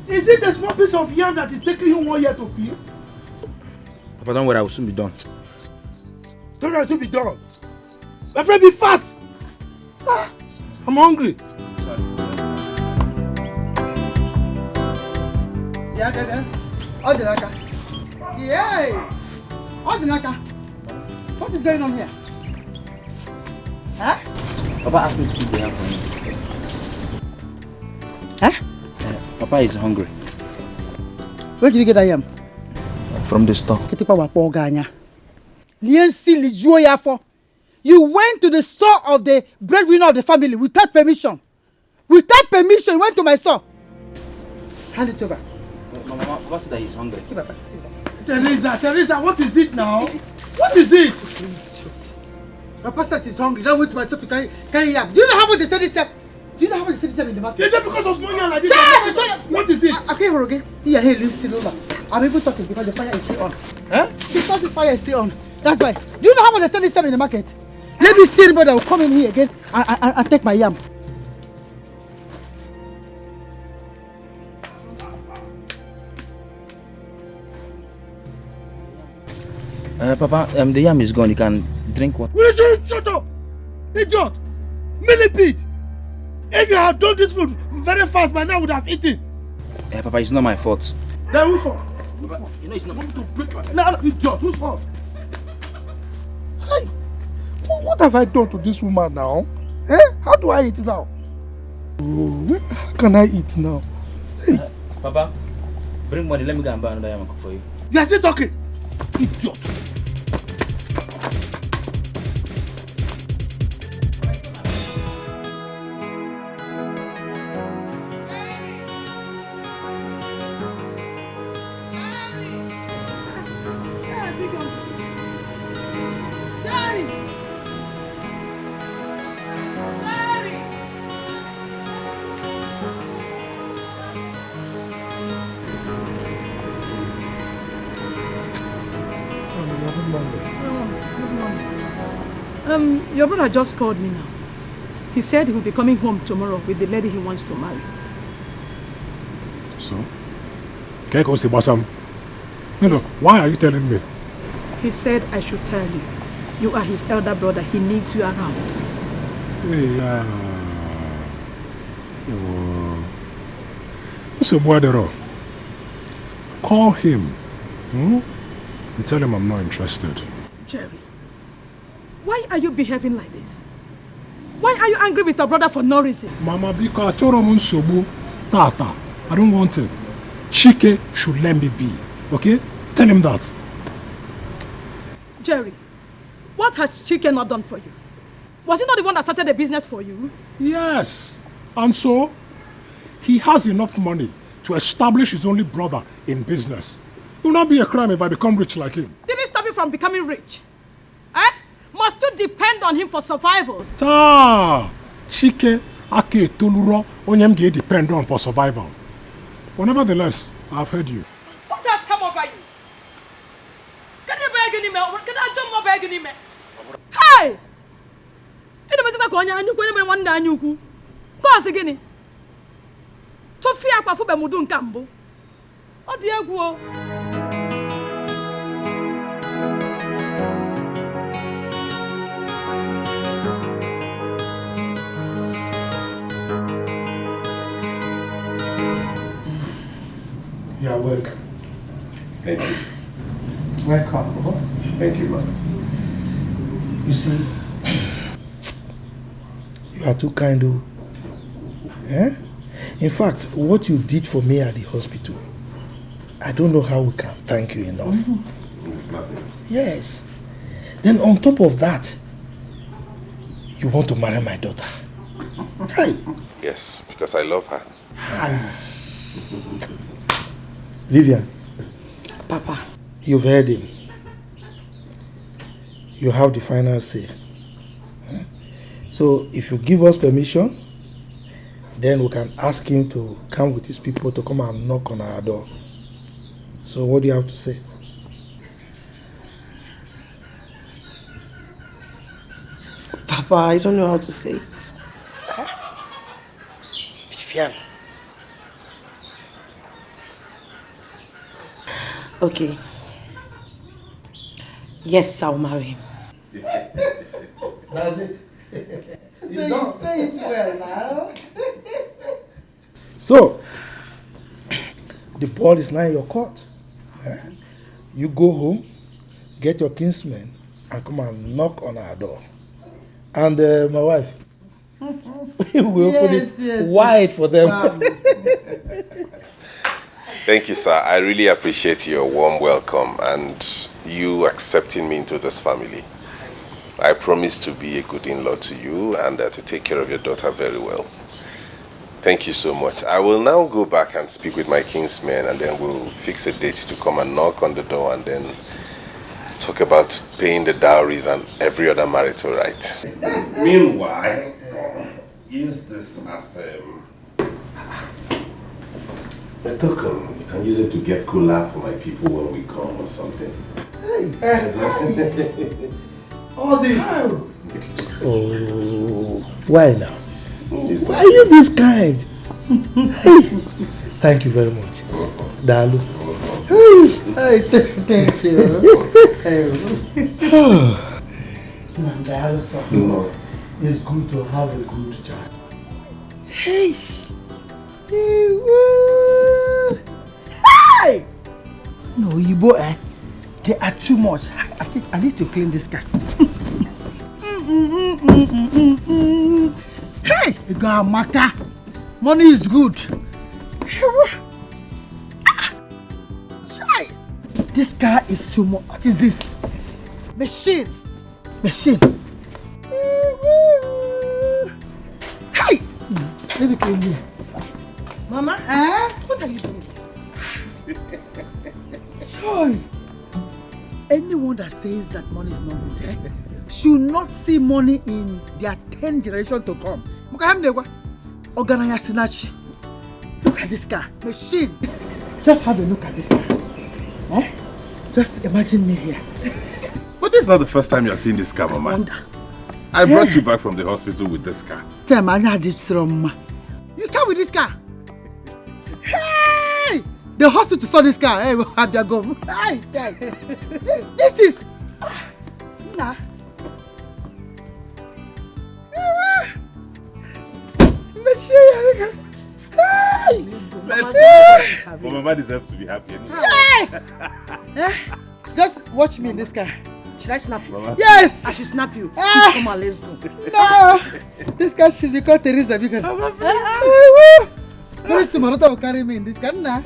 Is it a small piece of yam that is taking you 1 year to peel? Papa, don't worry, I will soon be done. Don't worry, soon be done. My friend, be fast. I'm hungry. Yeah. Odinaka. Yay! Odinaka. What is going on here? Huh? Papa asked me to keep the yam for him. Huh? Papa is hungry. Where did you get that yam? From the store. You went to the store of the breadwinner of the family without permission. Without permission, you went to my store. Hand it over. Mama, Papa said that he's hungry. Teresa, what is it now? What is it? Papa said he's hungry. Now went to my store to carry yam. Do you know how much they said this yam? Do you know how much they said this in the market? Is it because of small yam like this? What is it? Okay, okay. Here, listen over. I'm even talking because the fire is still on. Huh? Because the fire is still on. That's why. Do you know how much they sell this yam in the market? Let me see anybody that will come in here again and take my yam. Papa, the yam is gone. You can drink water. Will you shut up? Idiot! Millipede! If you had done this food very fast, by now I would have eaten. Papa, it's not my fault. Then whose fault? Papa, you know it's not. No, idiot, whose fault? Hey, what have I done to this woman now? Eh? How do I eat now? Oh, how can I eat now? Hey. Papa, bring money. Let me go and buy another yam for you. You are still talking? Idiot. Your brother just called me now. He said he will be coming home tomorrow with the lady he wants to marry. So? Can you go see Basam? No, why are you telling me? He said I should tell you. You are his elder brother. He needs you around. Hey, what's a boy? Call him. And tell him I'm not interested. Jerry, why are you behaving like this? Why are you angry with your brother for no reason? Mama, because Tata, I don't want it. Chike should let me be. Okay? Tell him that. Jerry, what has Chike not done for you? Was he not the one that started the business for you? Yes. And so, he has enough money to establish his only brother in business. It will not be a crime if I become rich like him. Did it stop you from becoming rich? Eh? Must you depend on him for survival? Chike ake toluro onyem ge depend on for survival. But nevertheless, I've heard you. What has come over you? Can you beg any more? Can I jump more beg any more? Hey! Ina mezika konya anyu ko ina wanda anyu ku. Ko asegini. To fi akwa fu be mudu nkambo. O di egwu o. You are welcome. Thank you. Welcome. Thank you, man. You see, you are too kind, oh. Eh? In fact, what you did for me at the hospital, I don't know how we can thank you enough. It's nothing. Yes. Then on top of that, you want to marry my daughter. Hey. Yes, because I love her. Hi. Vivian. Papa. You've heard him. You have the final say. So if you give us permission, then we can ask him to come with his people to come and knock on our door. So what do you have to say? Papa, I don't know how to say it. Vivian. Okay. Yes, I'll marry him. That's it. Say it well now. So, the ball is now in your court. You go home, get your kinsmen, and come and knock on our door. And my wife, we will open it wide for them. Wow. Thank you, sir. I really appreciate your warm welcome and you accepting me into this family. I promise to be a good in-law to you and to take care of your daughter very well. Thank you so much. I will now go back and speak with my kinsmen and then we'll fix a date to come and knock on the door and then talk about paying the dowries and every other marital right. Meanwhile, use this as a token. You can use it to get cooler for my people when we come or something. Hey. All this. Oh, why now? Why are you this kind? Hey. Thank you very much. Dalu. Hey, thank you. No. It's good to have a good child. Hey. Hey! No, you boy, they are too much. I think I need to clean this car. Hey, Maka, money is good. This car is too much. What is this? Machine. Hey, let me clean here. Mama, what are you doing? Sorry. Anyone that says that money is not good, should not see money in their 10th generation to come. Look at this car, machine. Just have a look at this car. Just imagine me here. But this is not the first time you are seeing this car, Mama. I brought you back from the hospital with this car. Tell me, you come with this car? Hey! The hospital saw this car. Hey, have you go? Hey, this is... Nah. Mama deserves to be happy anyway. Yes! Just watch me in this car. Should I snap you? Mama. Yes! I should snap you. Come on, let's go. No! This car should be called Teresa because... Very soon, Marota will carry me in this car. Nah.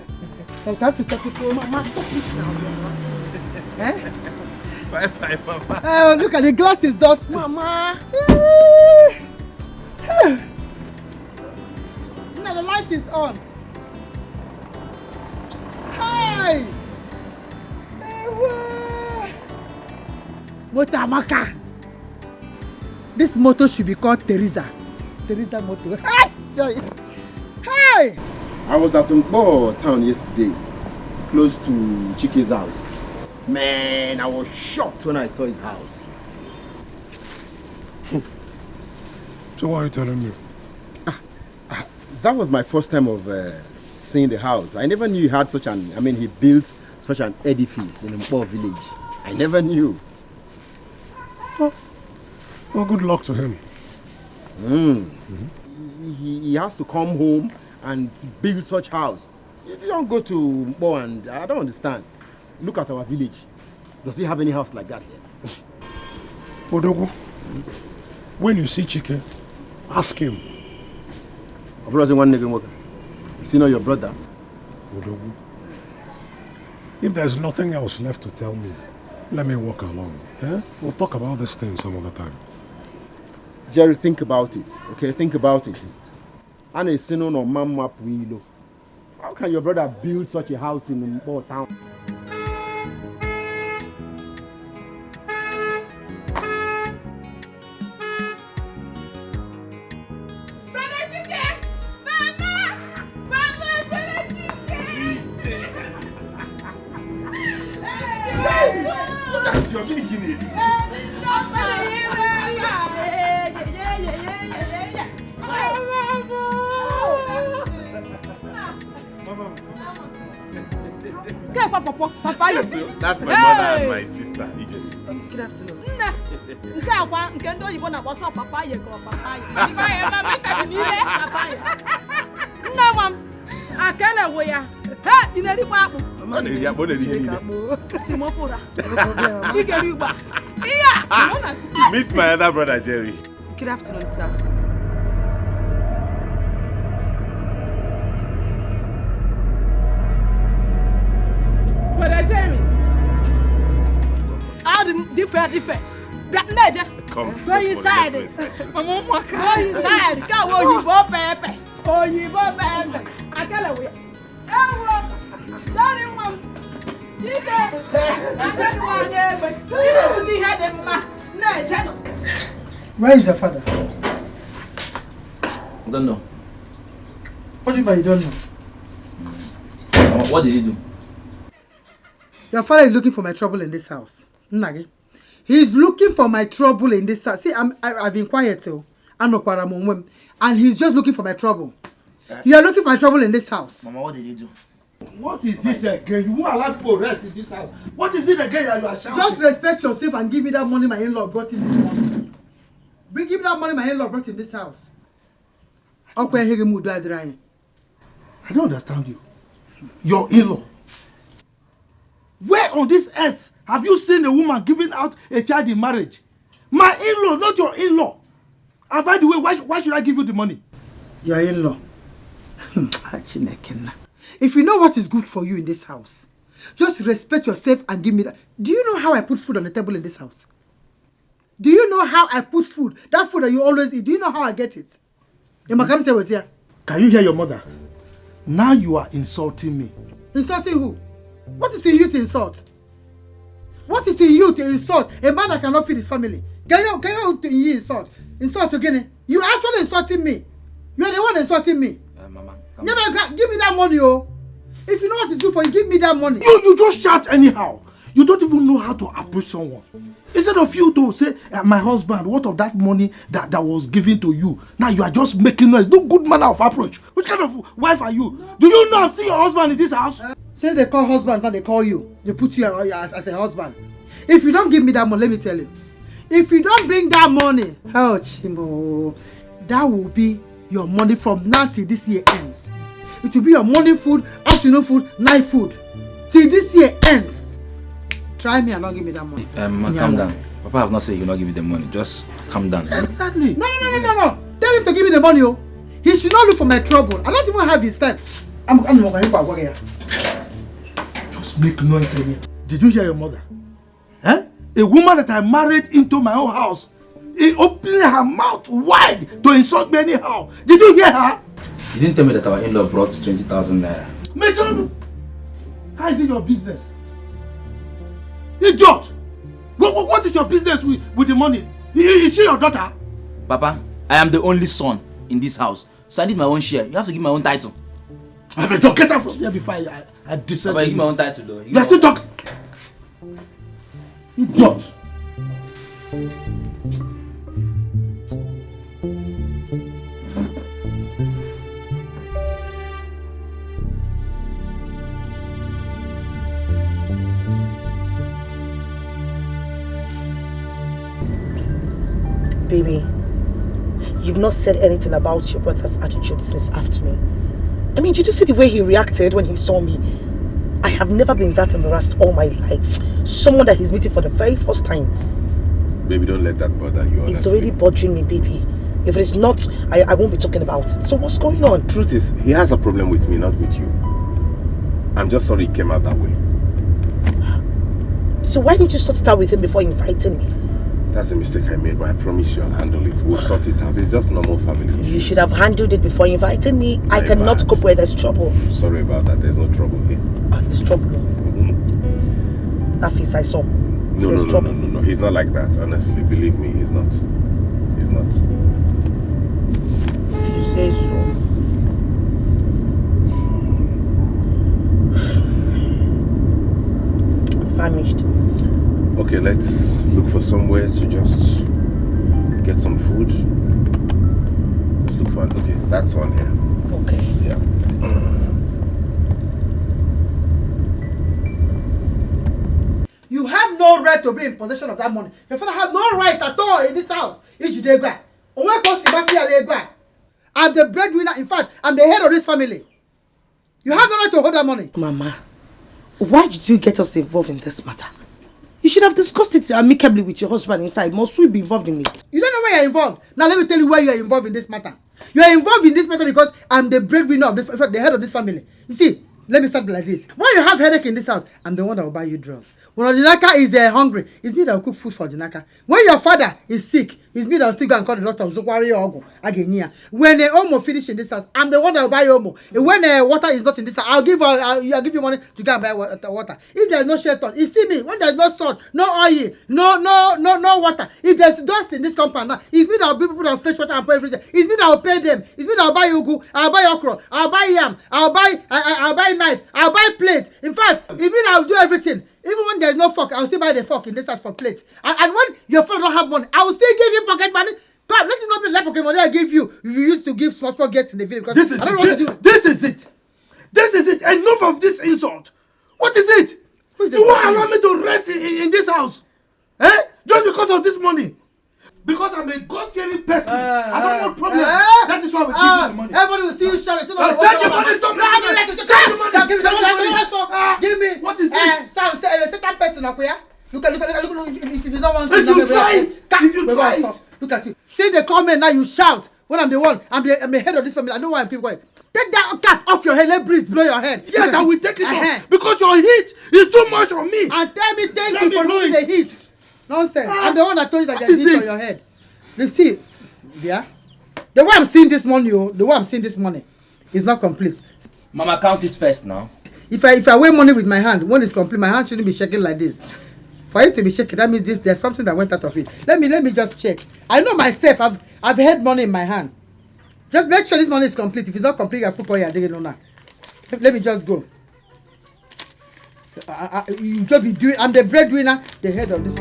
I have to talk to you. Mama, stop it now. Eh? Bye, Mama. Oh, look at the glass is dusty. Mama! Now the light is on. Hi! Motamaka. This motor should be called Teresa. Teresa motor. Hi! Hi! I was at Mpo town yesterday, close to Chike's house. Man, I was shocked when I saw his house. So why are you telling me? That was my first time of seeing the house. I never knew he had such an, he built such an edifice in Mpo village. I never knew. Well, good luck to him. He has to come home and build such house. You don't go to Mpo and I don't understand. Look at our village. Does he have any house like that here? Odogu, when you see Chike, ask him. My brother one nigga worker. You see not your brother. Odogu, if there's nothing else left to tell me, let me walk along. Yeah? We'll talk about this thing some other time. Jerry, think about it. Okay, think about it. And a sino no mama puilo. How can your brother build such a house in Mpo town? Papa, you see? That's my mother and my sister, Ije. Good afternoon. Meet my other brother, Jerry. Good afternoon, sir. Brother Jerry. Different. Come. Go inside. Go inside. Go Oyibo Pepe. Oyibo Pepe. Akelewe. Ewo. Daddy mom. Where is your father? I don't know. What do you mean you don't know? What did he do? Your father is looking for my trouble in this house. Nage. He's looking for my trouble in this house. See, I've been quiet too. And he's just looking for my trouble. You are looking for my trouble in this house. Mama, what did he do? What is it again? You won't allow people rest in this house. What is it again that you are shouting? Just respect yourself and give me that money my in-law brought in this morning. Give me that money my in-law brought in this house. I don't understand you. Your in-law. Where on this earth have you seen a woman giving out a child in marriage? My in-law, not your in-law. And by the way, why should I give you the money? Your in-law. If you know what is good for you in this house, just respect yourself and give me that. Do you know how I put food on the table in this house? Do you know how I put food? That food that you always eat, do you know how I get it? Can you hear your mother? Now you are insulting me. Insulting who? What is the you to insult? What is the you to insult? A man that cannot feed his family. Can you insult? Insult again? You actually insulting me. You are the one insulting me. Mama, give me that money, oh. If you know what to do for you, give me that money. You just shout anyhow. You don't even know how to approach someone. Instead of you to say, my husband, what of that money that was given to you? Now you are just making noise. No good manner of approach. Which kind of wife are you? Do you know I've seen your husband in this house? Say they call husbands, now they call you. They put you as a husband. If you don't give me that money, let me tell you. If you don't bring that money, oh Chimo, that will be your money from now till this year ends. It will be your morning food, afternoon food, night food. Till this year ends. Try me and not give me that money. Calm down. Papa have not said he will not give you the money. Just calm down. Exactly. No. Tell him to give me the money, oh. He should not look for my trouble. I don't even have his time. I'm not going to here. Just make noise here. Did you hear your mother? Huh? A woman that I married into my own house, opening her mouth wide to insult me anyhow. Did you hear her? You didn't tell me that our in-law brought 20,000 naira. Major, how is it your business? Idiot! What is your business with the money? Is she your daughter? Papa, I am the only son in this house, so I need my own share. You have to give my own title. Don't get out from there before I descend. Papa, you give my own title though. You are still talking. Idiot! Baby, you've not said anything about your brother's attitude since afternoon. I mean, did you see the way he reacted when he saw me? I have never been that embarrassed all my life. Someone that he's meeting for the very first time. Baby, don't let that bother you, honestly. It's already bothering me, baby. If it's not, I won't be talking about it. So what's going on? Truth is, he has a problem with me, not with you. I'm just sorry it came out that way. So why didn't you sort it out with him before inviting me? That's a mistake I made, but I promise you I'll handle it. We'll sort it out. It's just normal family issues. You should have handled it before inviting me. I cannot cope where there's trouble. Sorry about that. There's no trouble here. There's trouble. That face I saw. No. He's not like that. Honestly, believe me, he's not. He's not. If you say so. I'm famished. Okay, let's look for somewhere to just get some food. Let's look for okay, that's one here. Okay. Yeah. You have no right to be in possession of that money. Your father had no right at all in this house. I'm the breadwinner. In fact, I'm the head of this family. You have no right to hold that money. Mama, why did you get us involved in this matter? You should have discussed it amicably with your husband inside. Must we be involved in it? You don't know where you're involved. Now let me tell you why you're involved in this matter. You're involved in this matter because I'm the breadwinner of this, the head of this family. You see, let me start like this. When you have headache in this house, I'm the one that will buy you drugs. When Odinaka is hungry, it's me that will cook food for Odinaka. When your father is sick, it's me that will still go and call the doctor. When Omo finish in this house, I'm the one that will buy Omo. When water is not in this house, I'll give you money to go and buy water. If there's no shelter, you see me. When there's no salt, no oil, no water. If there's dust in this compound now, it's me that will bring people that fetch water and put everything. It's me that will pay them. It's me that will buy ugu, I'll buy okra, I'll buy yam, I'll buy knife, I'll buy plates. In fact, it means I'll do everything. Even when there's no fork, I'll still buy the fork in this house for plates. And when your father don't have money, I will still give you pocket money. God, let it not be like pocket money I give you. You used to give small guests in the village. Because I don't know what to do. This is it. This is it. Enough of this insult. What is it? You won't allow me to rest in this house. Eh? Just because of this money. Because I'm a God-fearing person. I don't want problems. That is why we give you the money. Everybody will see you shout. Take your money. Stop listening. Take your money. Give me. What is it? So a certain person up here. Look. If you don't want to. If you try it. If you try it. Look at you. See the comment now. You shout when I'm the one. I'm the head of this family. I know why I'm keeping quiet. Take that cap off your head. Let breeze blow your head. Yes, I will take it off. Because your heat is too much on me. And tell me thank you for removing the heat. Nonsense. I'm the one that told you that there's heat on your head. You see, yeah? The way I'm seeing this money, is not complete. Mama, count it first now. If I weigh money with my hand, when it's complete, my hand shouldn't be shaking like this. For it to be shaking, that means there's something that went out of it. Let me just check. I know myself. I've had money in my hand. Just make sure this money is complete. If it's not complete, I put on your digging on that. Let me just go. You just be doing. I'm the breadwinner, the head of this.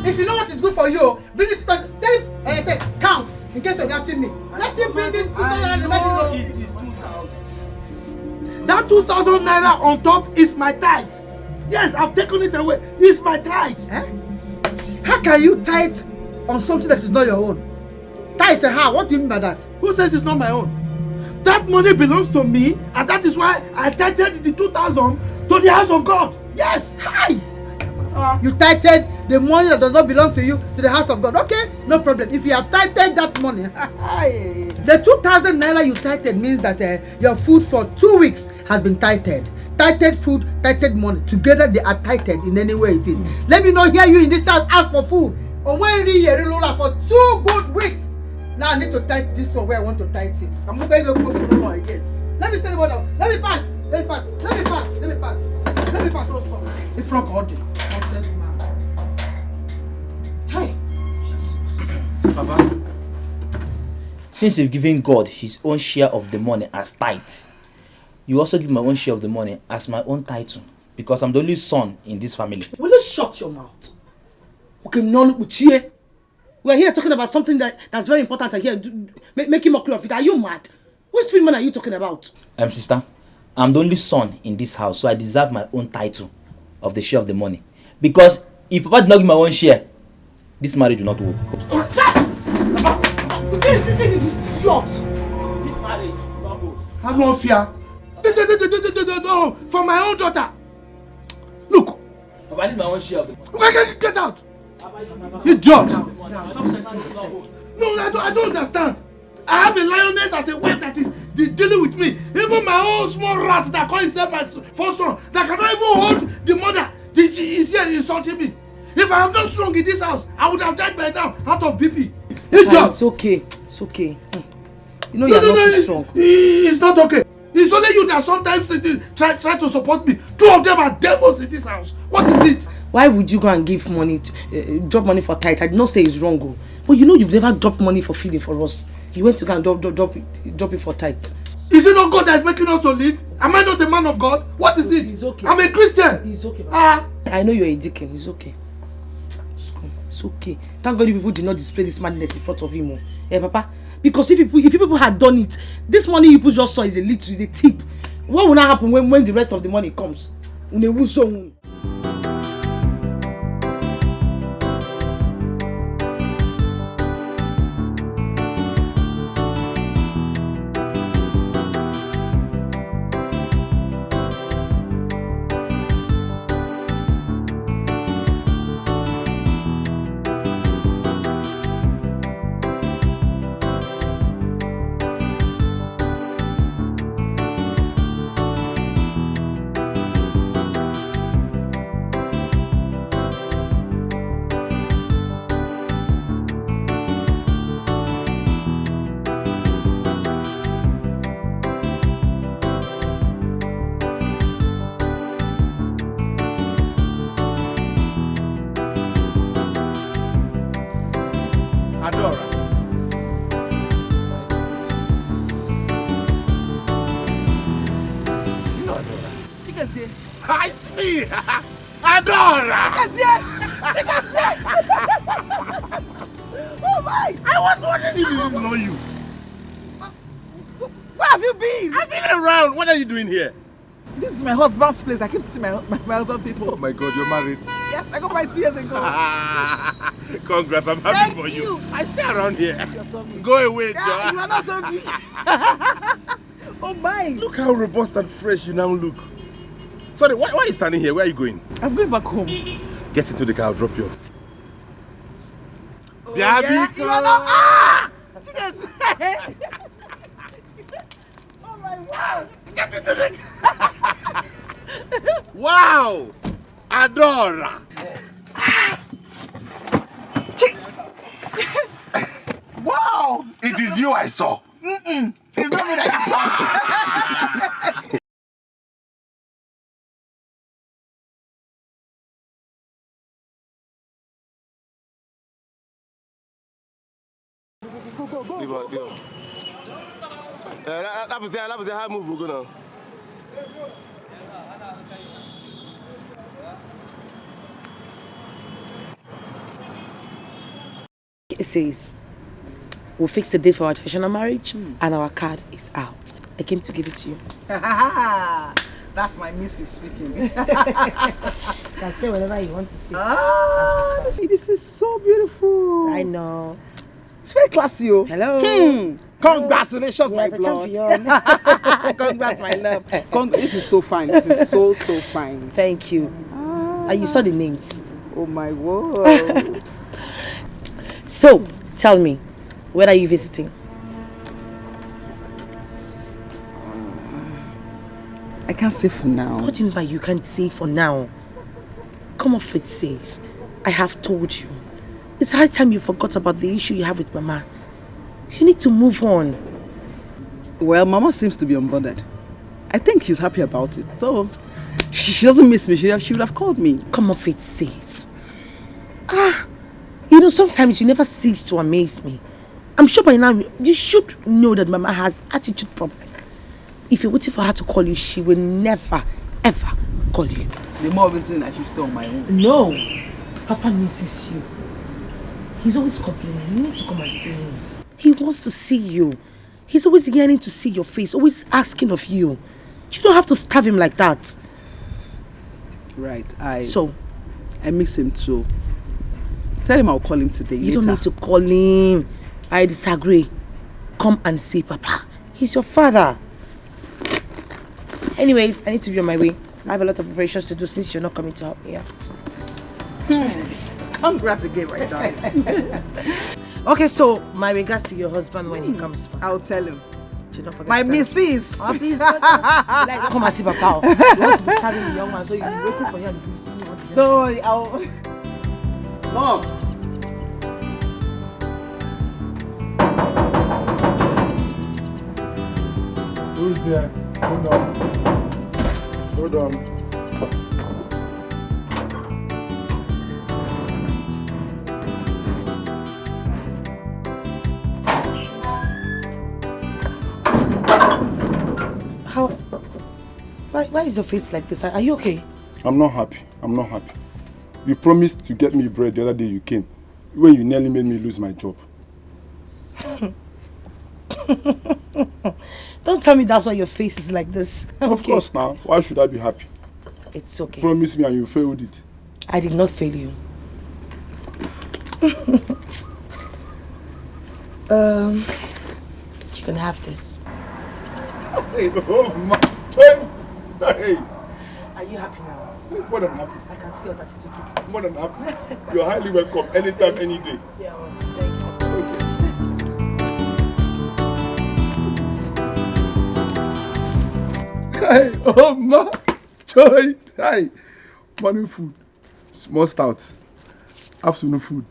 If you know what is good for you, bring it to us. Count in case you're doubting me. Let him bring this 2,000 naira. It is 2,000. That 2,000 naira on top is my tithe. Yes, I've taken it away. It's my tithe. How can you tithe on something that is not your own? Tithe how? What do you mean by that? Who says it's not my own? That money belongs to me, and that is why I tithed the 2,000 to the house of God. Yes. Hi. You tithed the money that does not belong to you to the house of God. Okay, no problem. If you have tithed that money, the 2,000 naira you tithed means that your food for 2 weeks has been tithed. Tithed food, tithed money. Together they are tithed in any way it is. Let me not hear you in this house ask for food. On when for 2 good weeks. Now I need to tithe this one where I want to tithe it. I'm not going to go for no more again. Let me say the word out. Let me pass. Let me pass. Let me pass. Let me pass. Let me pass also. It's from God. Hey. Papa. Since you've given God his own share of the money as tithe, you also give my own share of the money as my own title, because I'm the only son in this family. Will you shut your mouth? Okay, we're here talking about something that's very important here. Making mockery of it. Are you mad? Which stupid man are you talking about? Sister, I'm the only son in this house, so I deserve my own title of the share of the money. Because if Papa did not give my own share, this marriage will not work. This marriage will not work. I'm not fear. No, for my own daughter. Look. Papa, I need my own share of the money. Get out. Idiot. No, I don't understand. I have a lioness as a wife that is dealing with me. Even my own small rat that calls himself my first son, that cannot even hold the mother, is here insulting me. If I am not strong in this house, I would have died by now out of BP. It's okay. It's okay. You know you're not strong. It's not okay. It's only you that sometimes try to support me. 2 of them are devils in this house. What is it? Why would you go and give money, drop money for tithe? I did not say it's wrong, oh. But you know you've never dropped money for feeding for us. You went to go and drop it for tithe. Is it not God that is making us to live? Am I not a man of God? What is it? It's okay. I'm a Christian. It's okay. I know you're a deacon. It's okay. It's okay. Thank God you people did not display this madness in front of him. Yeah, Papa. Because if you people had done it, this money you people just saw is a tip. What will not happen when the rest of the money comes? It's me! Adora! Oh my! I was wondering if this is not you. Where have you been? I've been around. What are you doing here? This is my husband's place. I keep seeing my husband people. Oh my God, you're married? Yes, I got married 2 years ago. Congrats, I'm happy for you. I stay around here. Go away, yeah, you are not so big. Oh my! Look how robust and fresh you now look. Sorry, why are you standing here? Where are you going? I'm going back home. Get into the car, I'll drop you off. Oh, yeah? You are not... Chickens! Oh my wow! Get into the car! Wow! Adora! Wow! It is you I saw. It's not me that you saw. That was a high move we're gonna. It says we'll fix the date for our traditional marriage and our card is out. I came to give it to you. That's my missus speaking. You can say whatever you want to say. This is so beautiful. I know. It's very classy. Hello. Congratulations, my blood. Congrats, my love. This is so fine. This is so fine. Thank you. And you saw the names. Oh my word. So, tell me, where are you visiting? I can't say for now. What do you mean by you can't say for now? Come off it, says. I have told you. It's high time you forgot about the issue you have with Mama. You need to move on. Well, Mama seems to be unbothered. I think she's happy about it. So, she doesn't miss me. She would have called me. Come off it, says. You know, sometimes you never cease to amaze me. I'm sure by now you should know that Mama has attitude problem. If you're waiting for her to call you, she will never, ever call you. The more reason I should stay on my own. No. Papa misses you. He's always complaining. You need to come and see him. He wants to see you. He's always yearning to see your face, always asking of you. You don't have to starve him like that. Right. I miss him too. Tell him I'll call him today. You don't need to call him. I disagree. Come and see Papa. He's your father. Anyways, I need to be on my way. I have a lot of preparations to do since you're not coming to help me out. Congrats again, my darling. Okay, so my regards to your husband when he comes back. I'll tell him. Don't forget My missus. Oh, please, don't come and see Papa. You want to be starving the young man, so you'll be waiting for him. Don't worry, I'll... Mom! Who's there? Hold on. Hold on. Why is your face like this? Are you okay? I'm not happy. I'm not happy. You promised to get me bread the other day you came, when you nearly made me lose my job. Don't tell me that's why your face is like this. Okay. Of course now. Why should I be happy? It's okay. Promise me and you failed it. I did not fail you. You can have this. Hey, oh my. Hey. Are you happy now? More than happy. I can see your attitude. More than happy. You're highly welcome anytime, any day. Yeah, well, thank you. Hey, oh my. Joy. Hey. Morning food. Small stout. Afternoon food.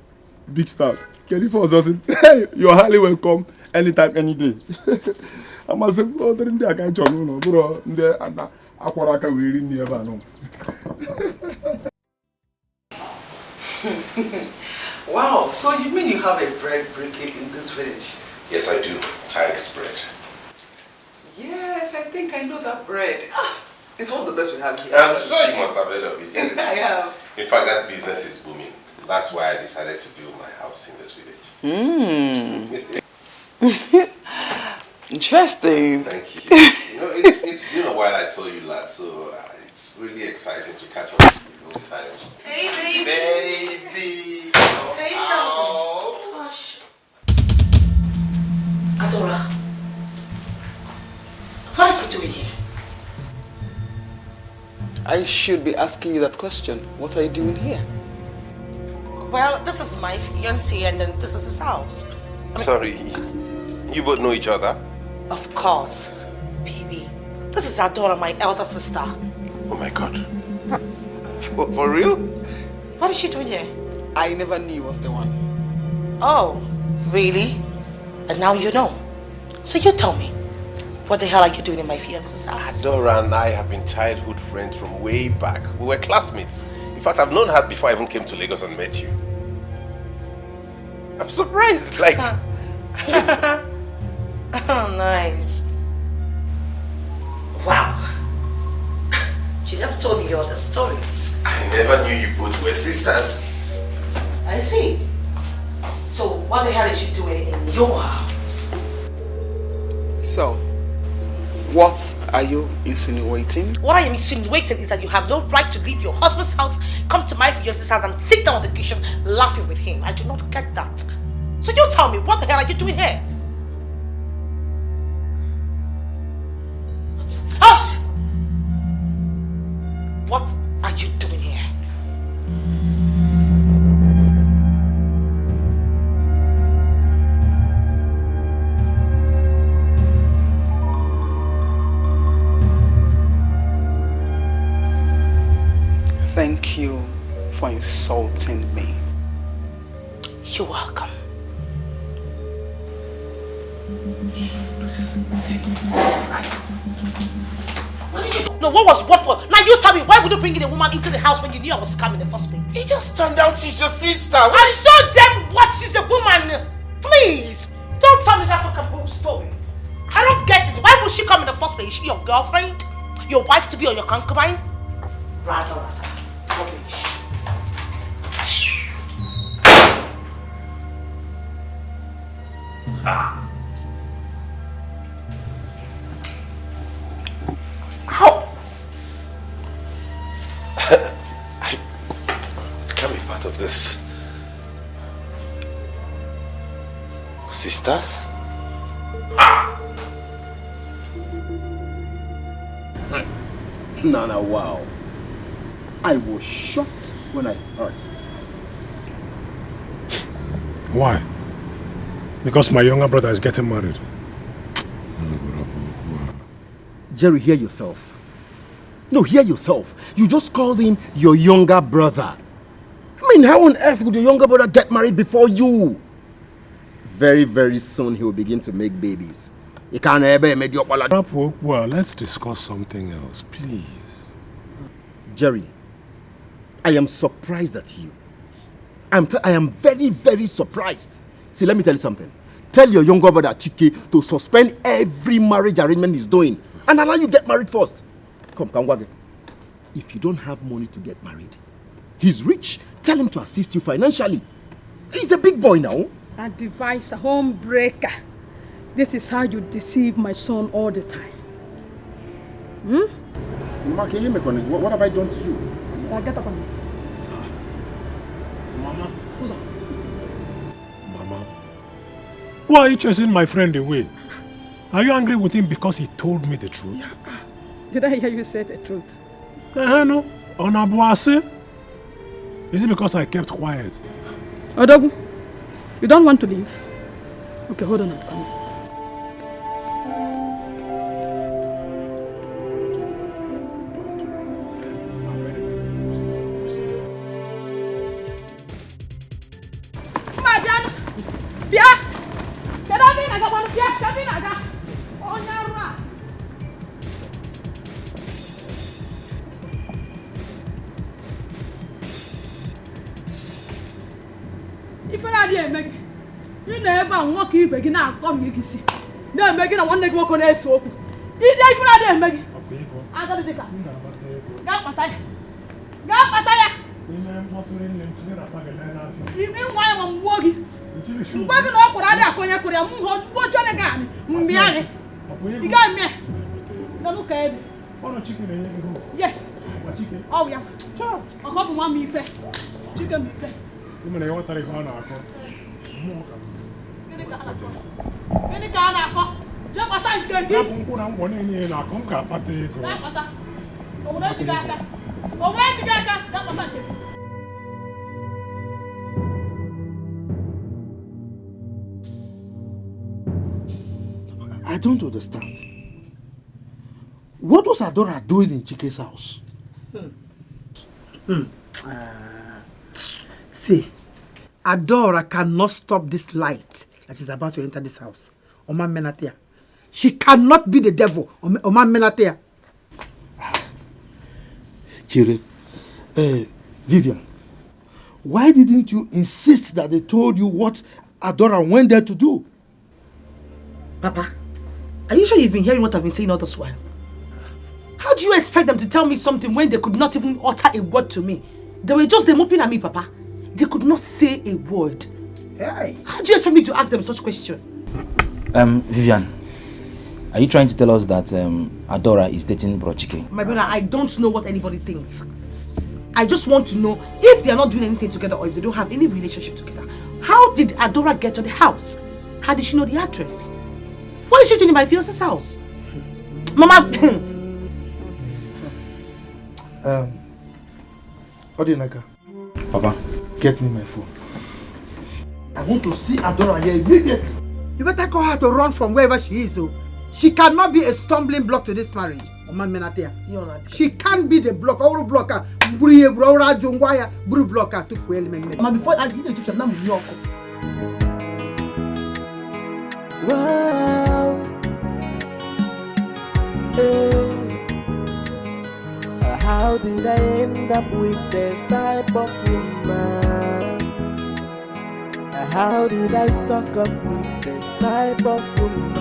Big stout. Can you force us in? Hey, you're highly welcome anytime, any day. I must say, oh, I can't tell you, bro. Wow, so you mean you have a bread brigade in this village? Yes, I do. Dikeh's bread. Yes, I think I know that bread. It's one of the best we have here. I'm sure you must have heard of it. Yes, I have. In fact, that business is booming. That's why I decided to build my house in this village. Interesting. Thank you. You know, it's been a while I saw you last, so it's really exciting to catch up with the old times. Hey, baby. Baby. Hey, oh. Gosh. Adora. What are you doing here? I should be asking you that question. What are you doing here? Well, this is my fiancé and then this is his house. Sorry, you both know each other? Of course. Baby, this is Adora, my elder sister. Oh my God. For real? What is she doing here? I never knew he was the one. Oh, really? And now you know. So you tell me, what the hell are you doing in my fiancé's house? Adora and I have been childhood friends from way back. We were classmates. In fact, I've known her before I even came to Lagos and met you. I'm surprised. Like, Oh, nice. Wow. You never told me your other stories. I never knew you both were sisters. I see. So what the hell is she doing in your house? So, what are you insinuating? What I am insinuating is that you have no right to leave your husband's house, come to my fiance's house and sit down on the kitchen laughing with him. I do not get that. So you tell me, what the hell are you doing here? Hush! What are you doing here? Thank you for insulting me. You're welcome. What did you do? No, what was what for? Now you tell me, why would you bring in a woman into the house when you knew I was coming in the first place? It just turned out she's your sister. I showed them what, she's a woman. Please, don't tell me that fucking story. I don't get it. Why would she come in the first place? Is she your girlfriend? Your wife to be or your concubine? Rata. Rubbish. How? I can't be part of this. Sisters? Nana, wow. I was shocked when I heard it. Why? Because my younger brother is getting married. Jerry, hear yourself. No, hear yourself. You just called him your younger brother. I mean, how on earth would your younger brother get married before you? Very, very soon he will begin to make babies. He can't ever make your... Well, let's discuss something else, please. Jerry, I am surprised at you. I am very, very surprised. See, let me tell you something. Tell your younger brother Chike to suspend every marriage arrangement he's doing and allow you get married first. Come, Wage. If you don't have money to get married, he's rich. Tell him to assist you financially. He's a big boy now. A device, a home breaker. This is how you deceive my son all the time. Mama, can you make one? What have I done to you? Get up on me. Mama. Who's up? Mama. Why are you chasing my friend away? Are you angry with him because he told me the truth? Yeah. Did I hear you say the truth? No. On Abuase. Is it because I kept quiet? Odogu, you don't want to leave? Okay, hold on, I'm coming. Yes. Oh yeah. A couple more me fair. Chicken me fair. You mean what are you going to I don't understand. What was Adora doing in Chike's house? See, Adora cannot stop this light that is about to enter this house. Oma Menatea. She cannot be the devil. Oma Menatea. Chire, Vivian, why didn't you insist that they told you what Adora went there to do? Papa, are you sure you've been hearing what I've been saying all this while? How do you expect them to tell me something when they could not even utter a word to me? They were just moping at me, Papa. They could not say a word. Hey. How do you expect me to ask them such question? Vivian, are you trying to tell us that Adora is dating Bro Chike? My brother, I don't know what anybody thinks. I just want to know if they are not doing anything together or if they don't have any relationship together. How did Adora get to the house? How did she know the address? What is she doing in my fiance's house? Mama! Odinaka. Papa. Get me my phone. I want to see Adora here immediately. You better call her to run from wherever she is. Oh. She cannot be a stumbling block to this marriage. She can't be the block. Our blocker. Blocker to fuel me. Before I see the two of them, wow. How did I end up with this type of woman? How did I stock up with this type of woman?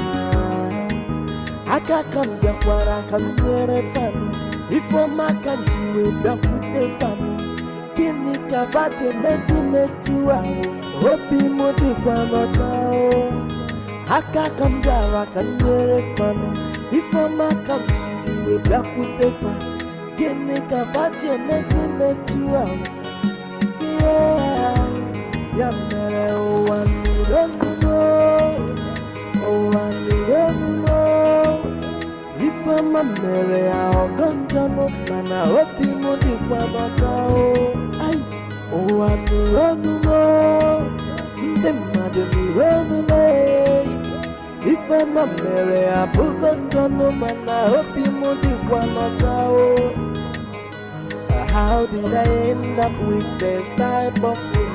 I can't come back where I come near a fan. If my country will back with the fan. Kini kavate mezi metua. Hopi modi kwa mochao. I can't come back where I come near a fan. If my country will back with the fan. Kini kavate mezi metua. Yeah. Yamere oh one don't know. Oh one don't know. If I'm a mere I'll gonjano, man I hope you know the one oh one don't know. The mother run away. If I'm a mere I'll gonjano, man I hope you know the one how did I end up with this type of woman?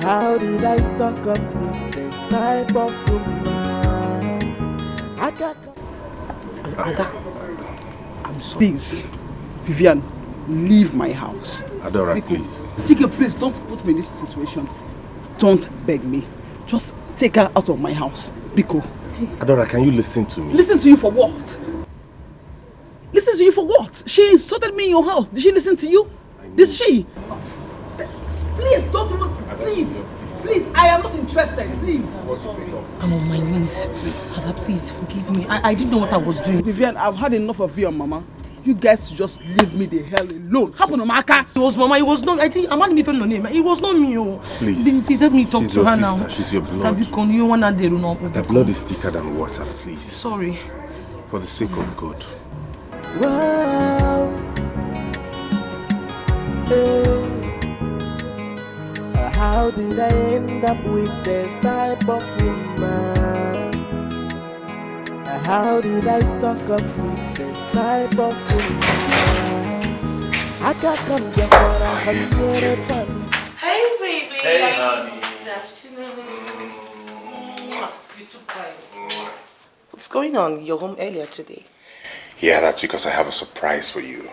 How did I stock up with this type of woman? I got. I'm sorry. Please, Vivian, leave my house. Adora, please. Dikeh, please don't put me in this situation. Don't beg me. Just take her out of my house. Biko. Adora, can you listen to me? Listen to you for what? Listen to you for what? She insulted me in your house. Did she listen to you? Did she? Please, don't even... Please. Please, I am not interested. Please. I'm on my knees. Father, please forgive me. I didn't know what I was doing. Vivian, I've had enough of you and Mama. You guys just leave me the hell alone. Happen to Maka. It was Mama. It was not... I think... I'm not even no name. It was not me. Oh. Please help me talk to her now. She's your blood. The blood is thicker than water, please. Sorry. For the sake of God. Wow. How did I end up with this type of woman? How did I stock up with this type of woman? I can't come back when I can get it fun. Hey, baby. Hey, honey. Good afternoon. You took time. What's going on? You're home earlier today. Yeah, that's because I have a surprise for you.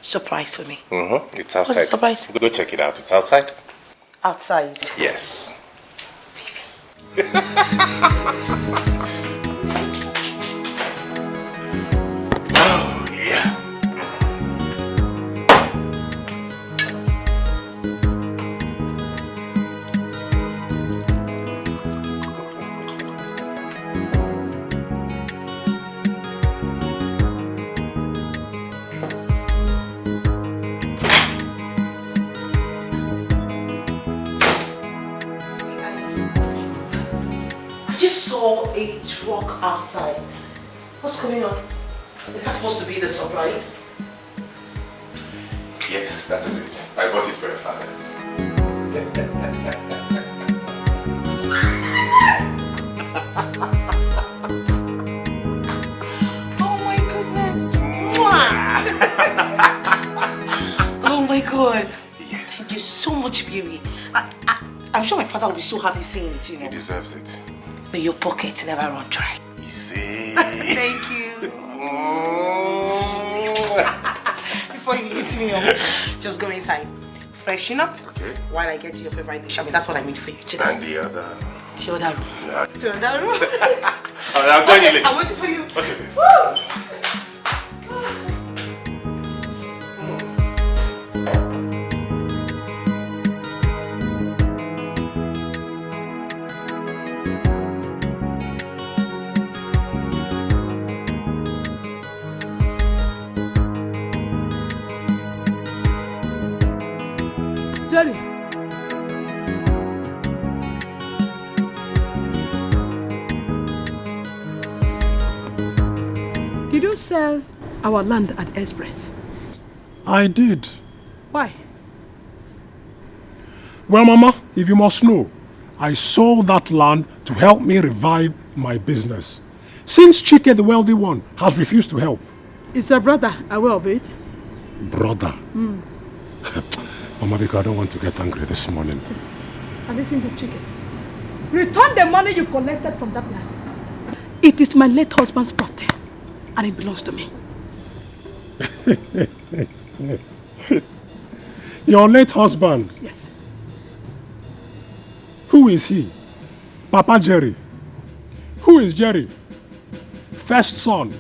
Surprise for me? Mm-hmm. It's outside. What's a surprise? Go check it out. It's outside. Outside? Yes. Oh, yeah. Saw a truck outside. What's going on? Is that supposed to be the surprise? Yes, that is it. I bought it for your father. Oh my goodness! Oh my God! Yes. Thank you so much, baby. I'm sure my father will be so happy seeing it, you know. He deserves it. May your pocket never run dry. Easy. Thank you. Before you hit me up, just go inside. Freshen up. Okay. While I get to your favorite dish. I mean, that's what I made for you today. And the other. the other room. Yeah. The other room. I'll join you later. I'm waiting for you. Okay. Jerry. Did you sell our land at Express? I did. Why? Well, Mama, if you must know, I sold that land to help me revive my business. Since Chike, the wealthy one, has refused to help. Is your brother aware of it? Brother. Mama, because I don't want to get angry this morning. And listen to Chike. Return the money you collected from that land. It is my late husband's property, and it belongs to me. Your late husband? Yes. Who is he? Papa Jerry. Who is Jerry? First son.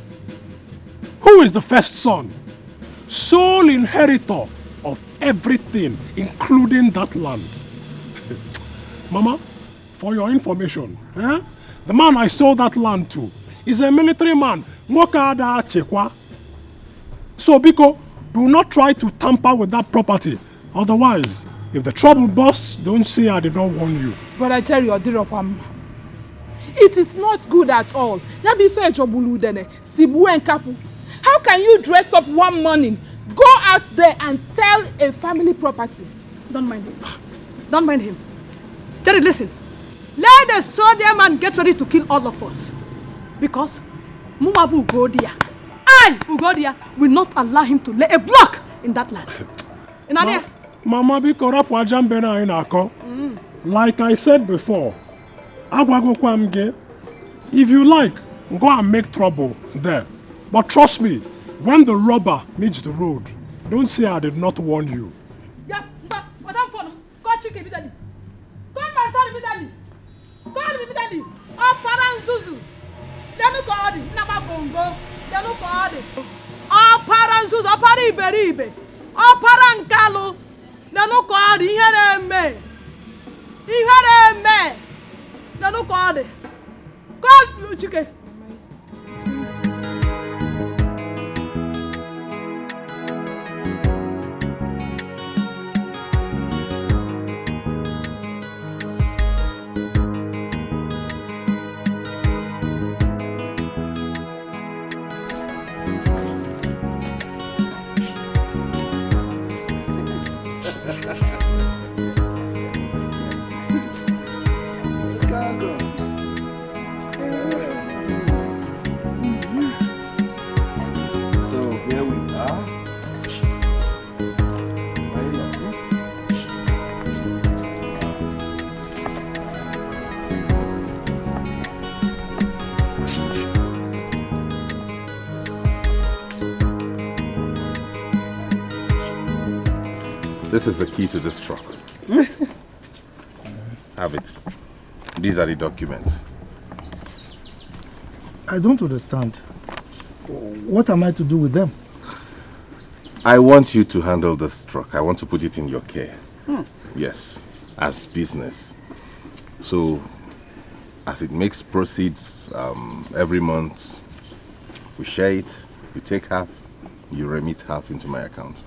Who is the first son? Sole inheritor of everything, including that land. Mama, for your information, the man I sold that land to is a military man. So, Biko, do not try to tamper with that property. Otherwise, if the trouble bursts, don't say I did not warn you. Brother Jerry Odirokwam, it is not good at all. How can you dress up one morning, go out there and sell a family property? Don't mind him. Don't mind him. Jerry, listen. Let the soldier man get ready to kill all of us. Because Mumabu Ugodia, Ugodia, will not allow him to lay a block in that land. Mama, like I said before, if you like, go and make trouble there. But trust me, when the rubber meets the road, don't say I did not warn you. Yeah, but Madam Fono, go check immediately. Go my son immediately. Go immediately. Oh, Paranzuzu. Denu Kodi, Nama Bongo, Denu Kodi. Oh, Paranzuzu, oh, Pariberibe. Oh, Parankalo. Denu Kodi, here me. Here me. Denu Kodi. Go, Chike. This is the key to this truck. Have it. These are the documents. I don't understand. What am I to do with them? I want you to handle this truck. I want to put it in your care. Yes, as business. So, as it makes proceeds every month, we share it, we take half, you remit half into my account.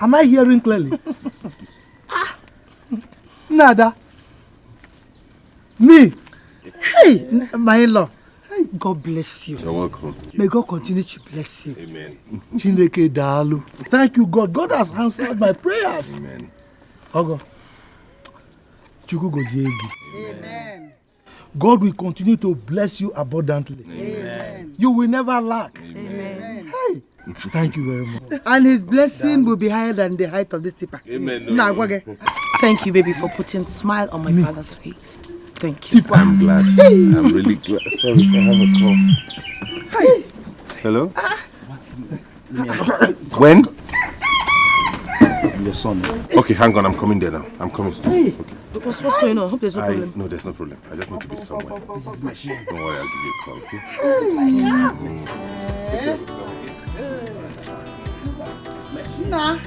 Am I hearing clearly? Nada. Me. Hey, my in-law. God bless you. You're welcome. May God continue to bless you. Amen. Chineke Dalu. Thank you, God. God has answered my prayers. Amen. Ogo. Chuku goziegi. Amen. God will continue to bless you abundantly. Amen. You will never lack. Amen. Hey. Thank you very much. And his blessing will be higher than the height of this tipper. Amen. Thank you, baby, for putting a smile on my father's face. Thank you. I'm glad. I'm really glad. Sorry, I have a call. Hey. Hello? When? your son. Okay, hang on. I'm coming there now. I'm coming. Hey, okay. what's going on? I hope there's no problem. No, there's no problem. I just need to be somewhere. Don't worry, I'll give you a call, okay? Nah.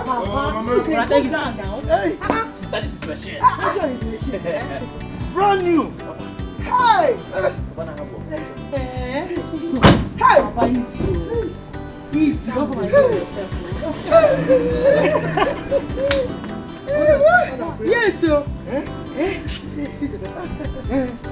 Papa, you say go down now. Hey. Sister, this is machine. This is machine. Brand new. Hey. Hey. Papa, easy. Easy. Go for yourself. Yes, sir. This is the best.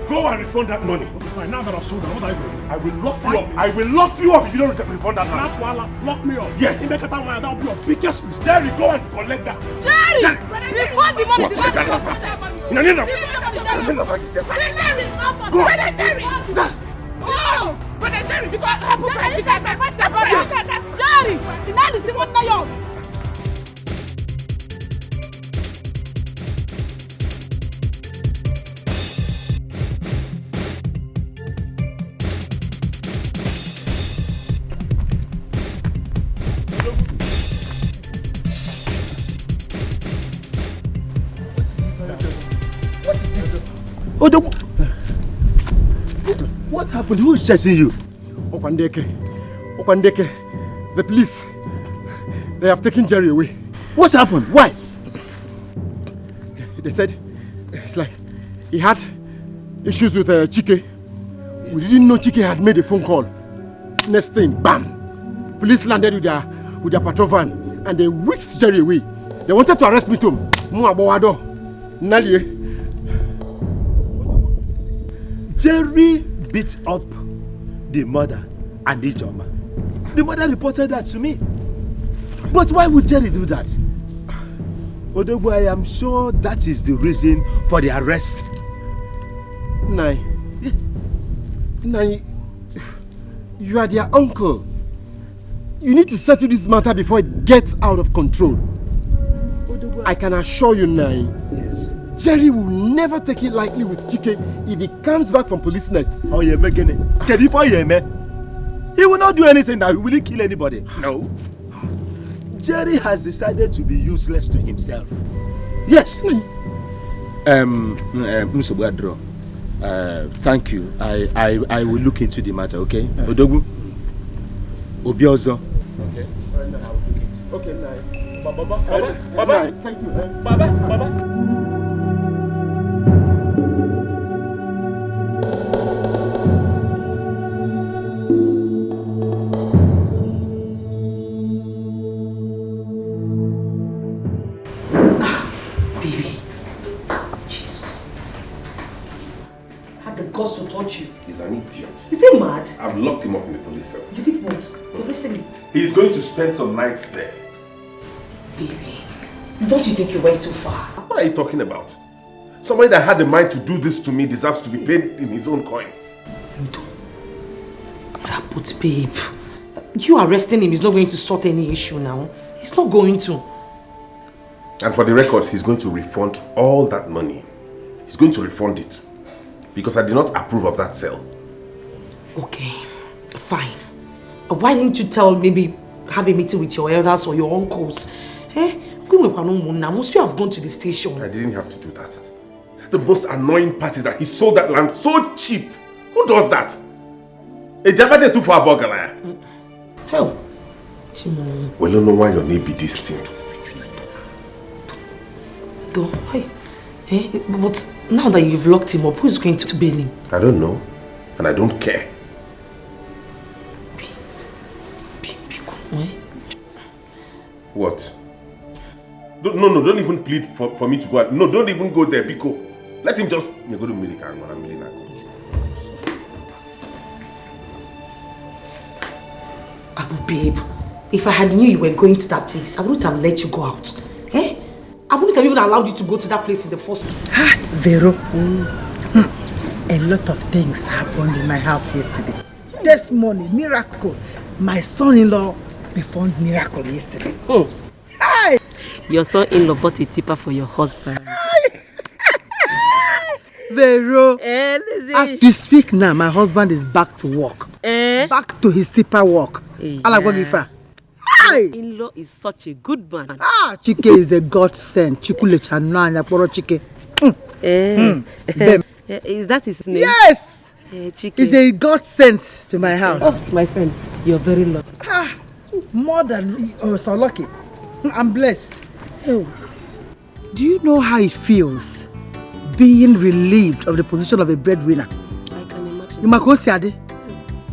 Go and refund that money. Okay, fine. Now that I've sold them, what are you going to do? I will lock you up. I will lock you up if you don't refund that money. Lock me up. Yes. That will be your biggest mistake. Jerry, go and collect that. Jerry! Refund the money. What? No. Brother Jerry! Oh! Brother Jerry, because I put my chicken at the front. Jerry! The man is the one now. What happened? Who is chasing you? Okwandeke, the police. They have taken Jerry away. What happened? Why? They said it's like he had issues with Chike. We didn't know Chike had made a phone call. Next thing, bam! Police landed with their patrol van and they whisked Jerry away. They wanted to arrest me too. Jerry beat up the mother and the Ijoma. The mother reported that to me. But why would Jerry do that? Odogwu, I am sure that is the reason for the arrest. Nai, you are their uncle. You need to settle this matter before it gets out of control. Odogwu, I can assure you, Nai. Yes. Jerry will never take it lightly with Chike if he comes back from police net. Oh, you're making it. He will not do anything that will really kill anybody. No. Jerry has decided to be useless to himself. Yes. Mr. Bwadro, thank you. I will look into the matter, okay? Odogwu, Obiozo. Okay. I will look into it. Okay, Nai. Baba. Thank you. Baba. He's an idiot. Is he mad? I've locked him up in the police cell. You did what? You arrested him? He's going to spend some nights there. Baby, don't you think you went too far? What are you talking about? Somebody that had the mind to do this to me deserves to be paid in his own coin. But babe, you arresting him is not going to sort any issue now. He's not going to. And for the records, he's going to refund all that money. He's going to refund it. Because I did not approve of that sale. Okay, fine. Why didn't you maybe have a meeting with your elders or your uncles? Must you have gone to the station? I didn't have to do that. The most annoying part is that he sold that land so cheap. Who does that? A Jabate too far burger. Hell. Well, I don't know why your name be this thing. But now that you've locked him up, who is going to bail him? I don't know. And I don't care. What? No, don't even plead for me to go out. No, don't even go there, Biko. Let him just go to Milika. Abu, babe, if I had knew you were going to that place, I wouldn't have let you go out. Eh? I wouldn't have even allowed you to go to that place in the first place. Vero, a lot of things happened in my house yesterday. This morning, miracles. My son-in-law performed miracle yesterday. Hi! Your son-in-law bought a tipper for your husband. Vero, as we speak now, my husband is back to work. Back to his tipper work. Your in-law is such a good man. Chike is the God sent. Chikulechananya poro Chike. Is that his name? Yes! Chike. He's a God sent to my house. Oh, my friend, you're very lucky. More than so lucky. I'm blessed. Do you know how it feels being relieved of the position of a breadwinner? I can imagine. You must go.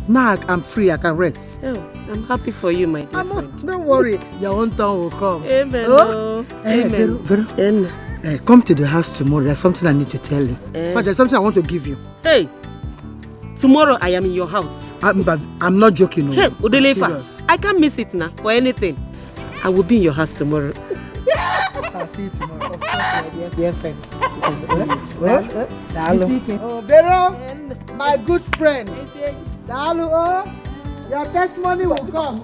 Now I'm free, I can rest. I'm happy for you, my dear friend. Don't worry, your own turn will come. Amen. Amen. Vero, come to the house tomorrow. There's something I need to tell you. In fact, there's something I want to give you. Hey, tomorrow I am in your house. But I'm not joking. Hey, Udelefa, I can't miss it now for anything. I will be in your house tomorrow. I'll see you tomorrow. Of course, my dear friend. Oh, Vero, my good friend. Dalu, your testimony will come.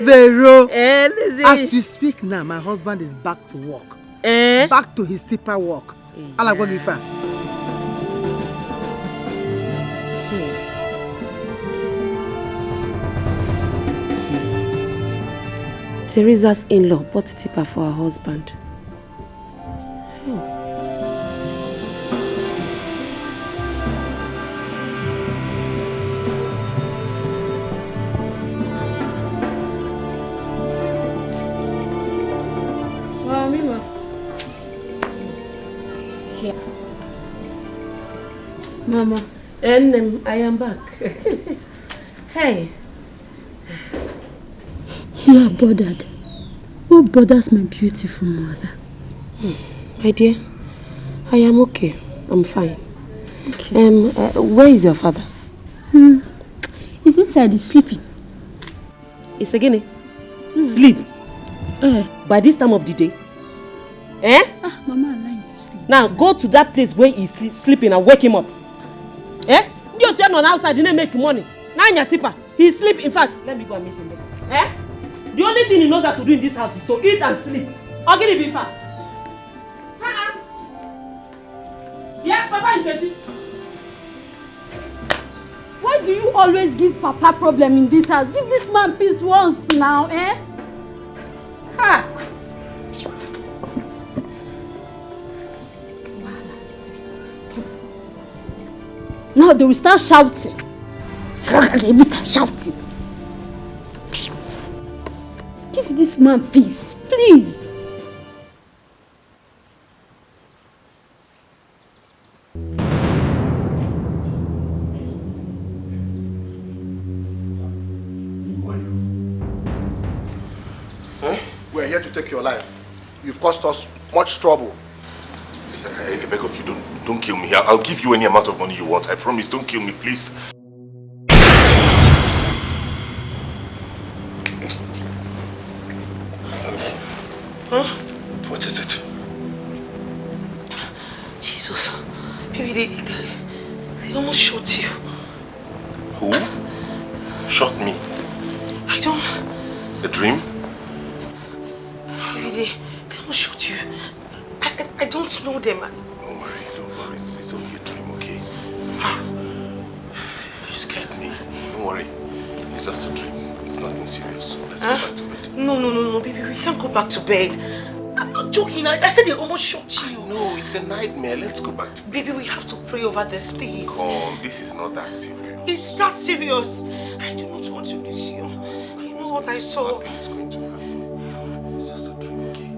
Vero, as we speak now, my husband is back to work. Back to his tipper work. Teresa's in-law bought tipper for her husband. Mama. And I am back. Hey. You are bothered. What bothers my beautiful mother? My dear, I am okay. I'm fine. Okay. Where is your father? He's inside. He's sleeping. It's again. Sleep. By this time of the day. Mama, I'm lying to sleep. Now go to that place where he's sleeping and wake him up. You turn on outside, didn't make money. Now in your tipper, he's sleeping. In fact, let me go and meet him there. The only thing he knows how to do in this house is to eat and sleep. I'll get it before. Yeah, Papa in Kechi. Why do you always give Papa problem in this house? Give this man peace once now, Now they will start shouting. Every time shouting. Give this man peace, please. We're here to take your life. You've caused us much trouble. Listen, I beg of you, don't kill me. I'll give you any amount of money you want. I promise, don't kill me, please. What is it? Jesus. Baby, they almost shot you. Who? Shot me? I don't... A dream? Baby, they almost shot you. I don't know them. Don't worry. It's only a dream, okay? You scared me. Don't worry. It's just a dream. It's nothing serious. Let's go back to bed. No, baby, we can't go back to bed. I'm not joking. I said they almost shot you. No, it's a nightmare. Let's go back to bed. Baby, we have to pray over this, please. Come on, this is not that serious. It's that serious. I do not want to lose you. I know what I saw. Nothing is going to happen. It's just a dream, okay?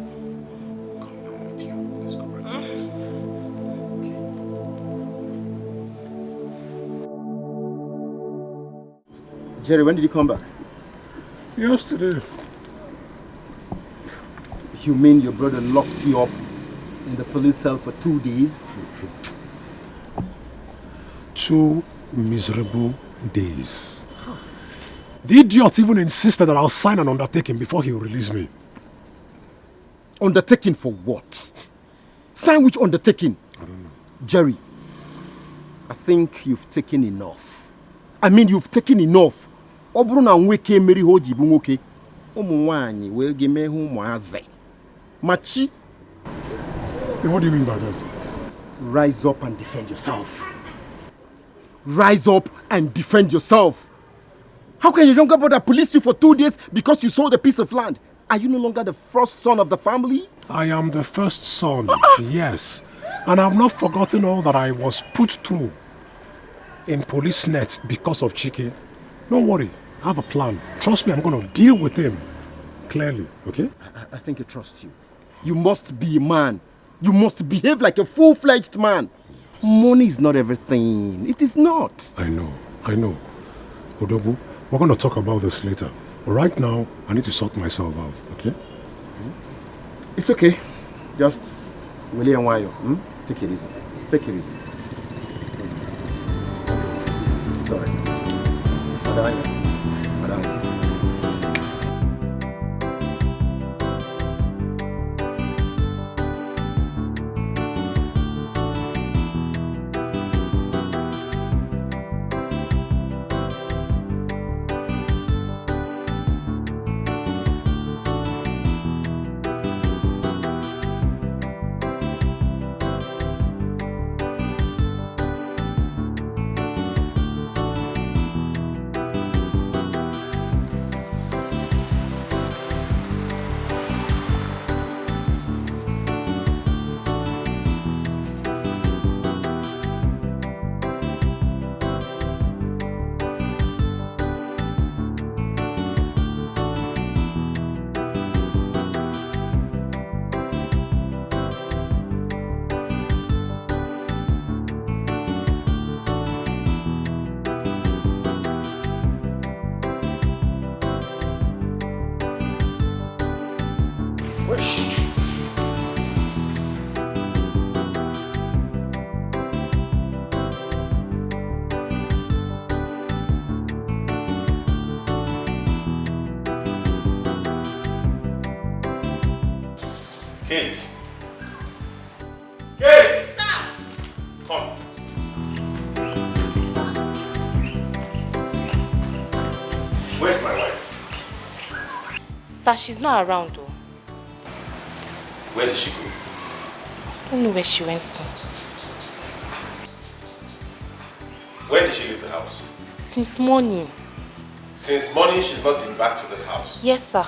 Come, I'm with you. Let's go back to bed. Jerry, when did you come back? Yesterday. You mean your brother locked you up in the police cell for 2 days? 2 miserable days. The idiot even insisted that I'll sign an undertaking before he'll release me. Undertaking for what? Sign which undertaking? I don't know. Jerry, I think you've taken enough. I mean, you've taken enough. Obruna nweke meri hoji bu nwoke. Umu nwanyi we geme hu muaze. Machi. What do you mean by that? Rise up and defend yourself. Rise up and defend yourself. How can your younger brother police you for 2 days because you sold a piece of land? Are you no longer the first son of the family? I am the first son, yes. And I've not forgotten all that I was put through in police net because of Chike. Don't worry, I have a plan. Trust me, I'm going to deal with him clearly, okay? I think I trust you. You must be a man. You must behave like a full-fledged man. Yes. Money is not everything. It is not. I know. Odogu, we're going to talk about this later. But right now, I need to sort myself out, okay? It's okay. Just Willie and Wayo. Take it easy. Just take it easy. It's all right. Madam. Kate! Kate! Sir! Come. Where's my wife? Sir, she's not around though. Where did she go? I don't know where she went to. When did she leave the house? Since morning. Since morning, she's not been back to this house? Yes, sir.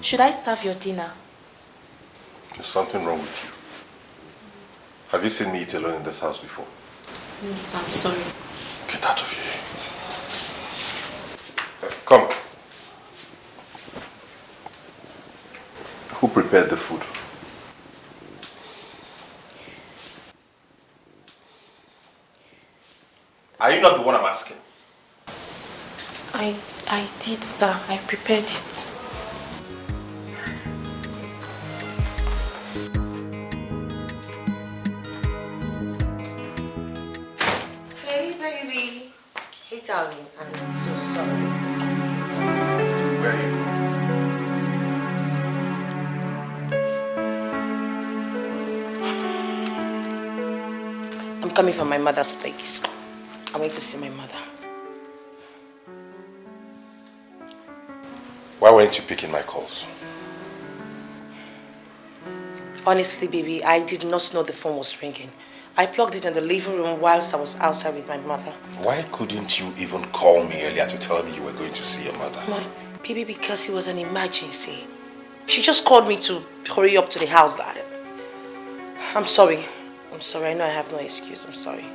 Should I serve your dinner? There's something wrong with you. Have you seen me eat alone in this house before? No, sir, I'm sorry. Get out of here. Come. Who prepared the food? Are you not the one I'm asking? I did, sir. I prepared it. Darling, I'm so sorry. Where are you? I'm coming from my mother's place. I went to see my mother. Why weren't you picking my calls? Honestly, baby, I did not know the phone was ringing. I plugged it in the living room whilst I was outside with my mother. Why couldn't you even call me earlier to tell me you were going to see your mother? Baby, because it was an emergency. She just called me to hurry up to the house. I'm sorry. I know I have no excuse. I'm sorry.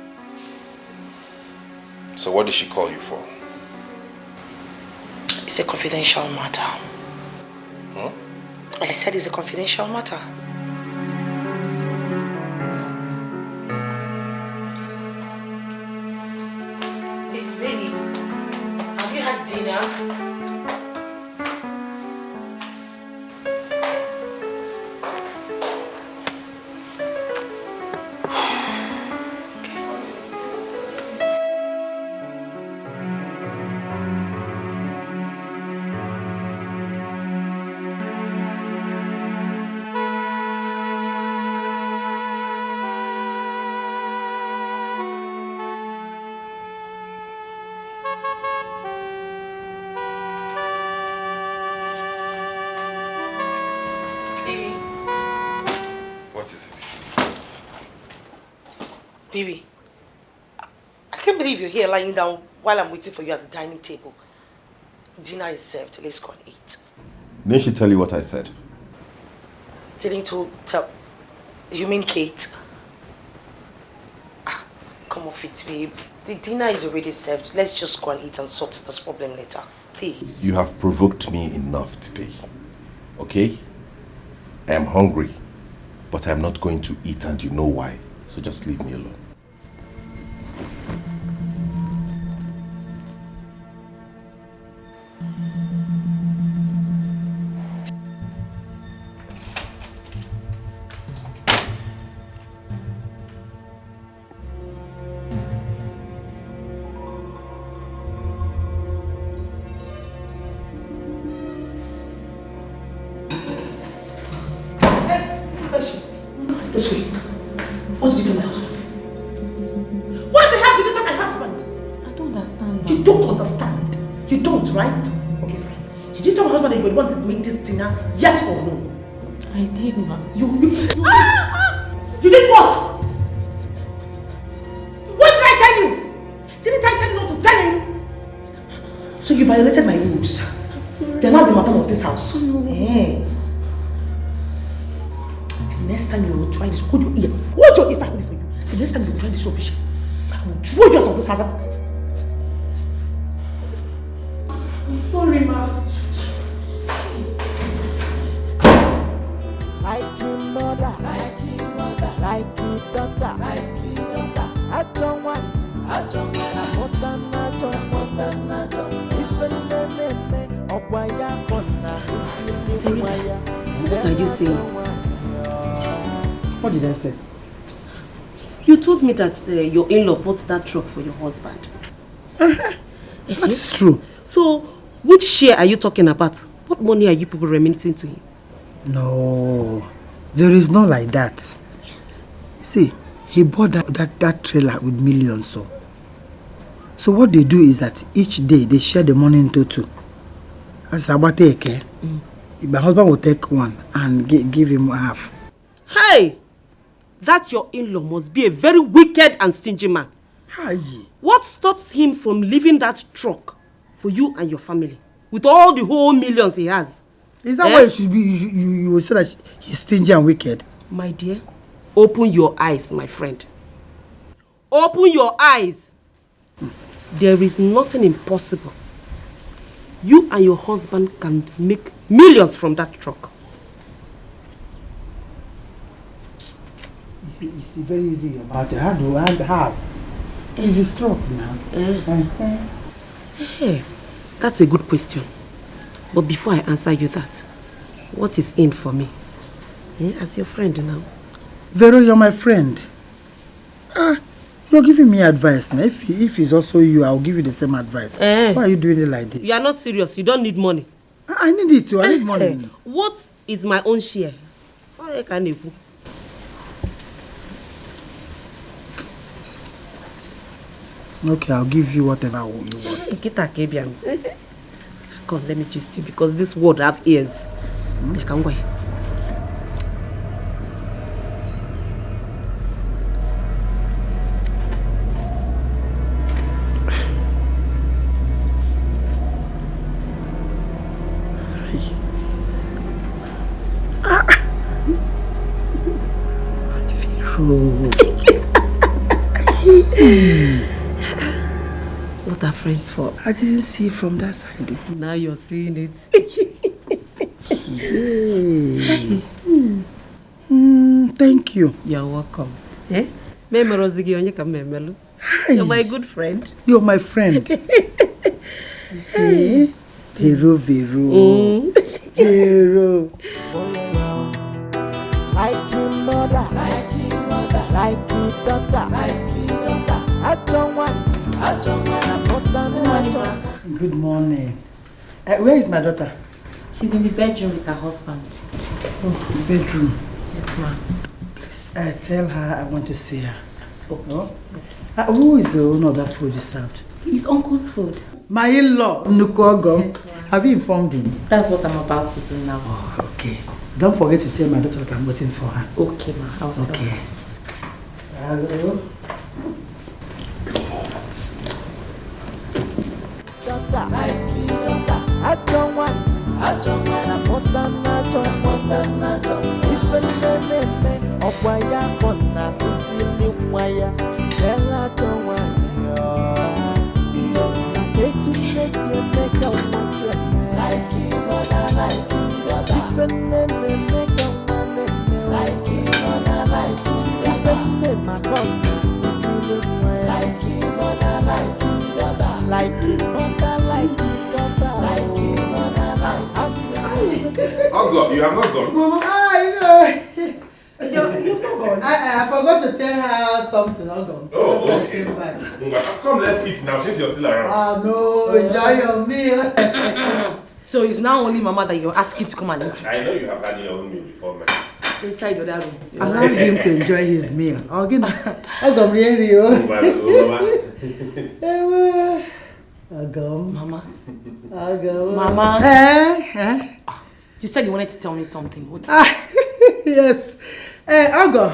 So what did she call you for? It's a confidential matter. Huh? I said it's a confidential matter. Hey, baby, have you had dinner? Baby, I can't believe you're here lying down while I'm waiting for you at the dining table. Dinner is served. Let's go and eat. Didn't she tell you what I said? Telling to tell. You mean Kate? Ah, come off it, babe. The dinner is already served. Let's just go and eat and sort this problem later. Please. You have provoked me enough today. Okay? I am hungry, but I'm not going to eat, and you know why. So just leave me alone. This way. What did you tell my husband? What the hell did you tell my husband? I don't understand. You don't understand. You don't, right? Okay, fine. Did you tell my husband that you would want to make this dinner? Yes or no? I did, ma. You did what? What did I tell you? Didn't I tell you not to tell him? So you violated my rules. I'm sorry. You're not the madam of this house. No. Hey. Next time you will try this, hold your ear. Hold your ear if I hold it for you. The next time you will try this rubbish, I will throw you out of this house. I'm sorry, ma. Like your mother, like your daughter, I don't want, more than I don't. Even the Teresa, what are you saying? What did I say? You told me that your in-law bought that truck for your husband. That is true. So, which share are you talking about? What money are you people remitting to him? No, there is no like that. See, he bought that trailer with millions. So what they do is that each day they share the money into two. As about take, my husband will take one and give him half. Hey! That your in-law must be a very wicked and stingy man. Hi. What stops him from leaving that truck for you and your family with all the whole millions he has? Is that why it should be? You will say that he's stingy and wicked? My dear, open your eyes, my friend. Open your eyes. There is nothing impossible. You and your husband can make millions from that truck. You see, very easy about it. How? Easy stroke now. Hey, that's a good question. But before I answer you that, what is in for me? As your friend now. Vero, you're my friend. You're giving me advice now. If it's also you, I'll give you the same advice. Why are you doing it like this? You are not serious. You don't need money. I need it too. I need money. What is my own share? Okay, I'll give you whatever you want. Come on, let me just you because this word have ears. I can't wait. What are friends for? I didn't see it from that side. Now you're seeing it. Thank you. You're welcome. Eh? You're my good friend. You're my friend. Vero. Like your mother, like your daughter, I don't want. Good morning. Where is my daughter? She's in the bedroom with her husband. Oh, bedroom. Yes, ma'am. Please tell her I want to see her. Okay. Who is the owner of that food you served? His uncle's food. My in-law, Nukogo. Yes, have you informed him? That's what I'm about to do now. Oh, okay. Don't forget to tell my daughter that I'm waiting for her. Okay, ma. I'll tell her. Hello. I don't want. Oh God, you have not gone. Mama, you're not gone. I forgot to tell her something. I'm gone. Oh, okay. Come, let's eat now since you're still around. Oh no, enjoy your meal. So it's now only Mama that you're asking to come and eat. I know you have had your own meal before, man. Inside your other room. Allow him to enjoy his meal. Again, Mama. Mama. You said you wanted to tell me something. What is it? Yes. Ogo.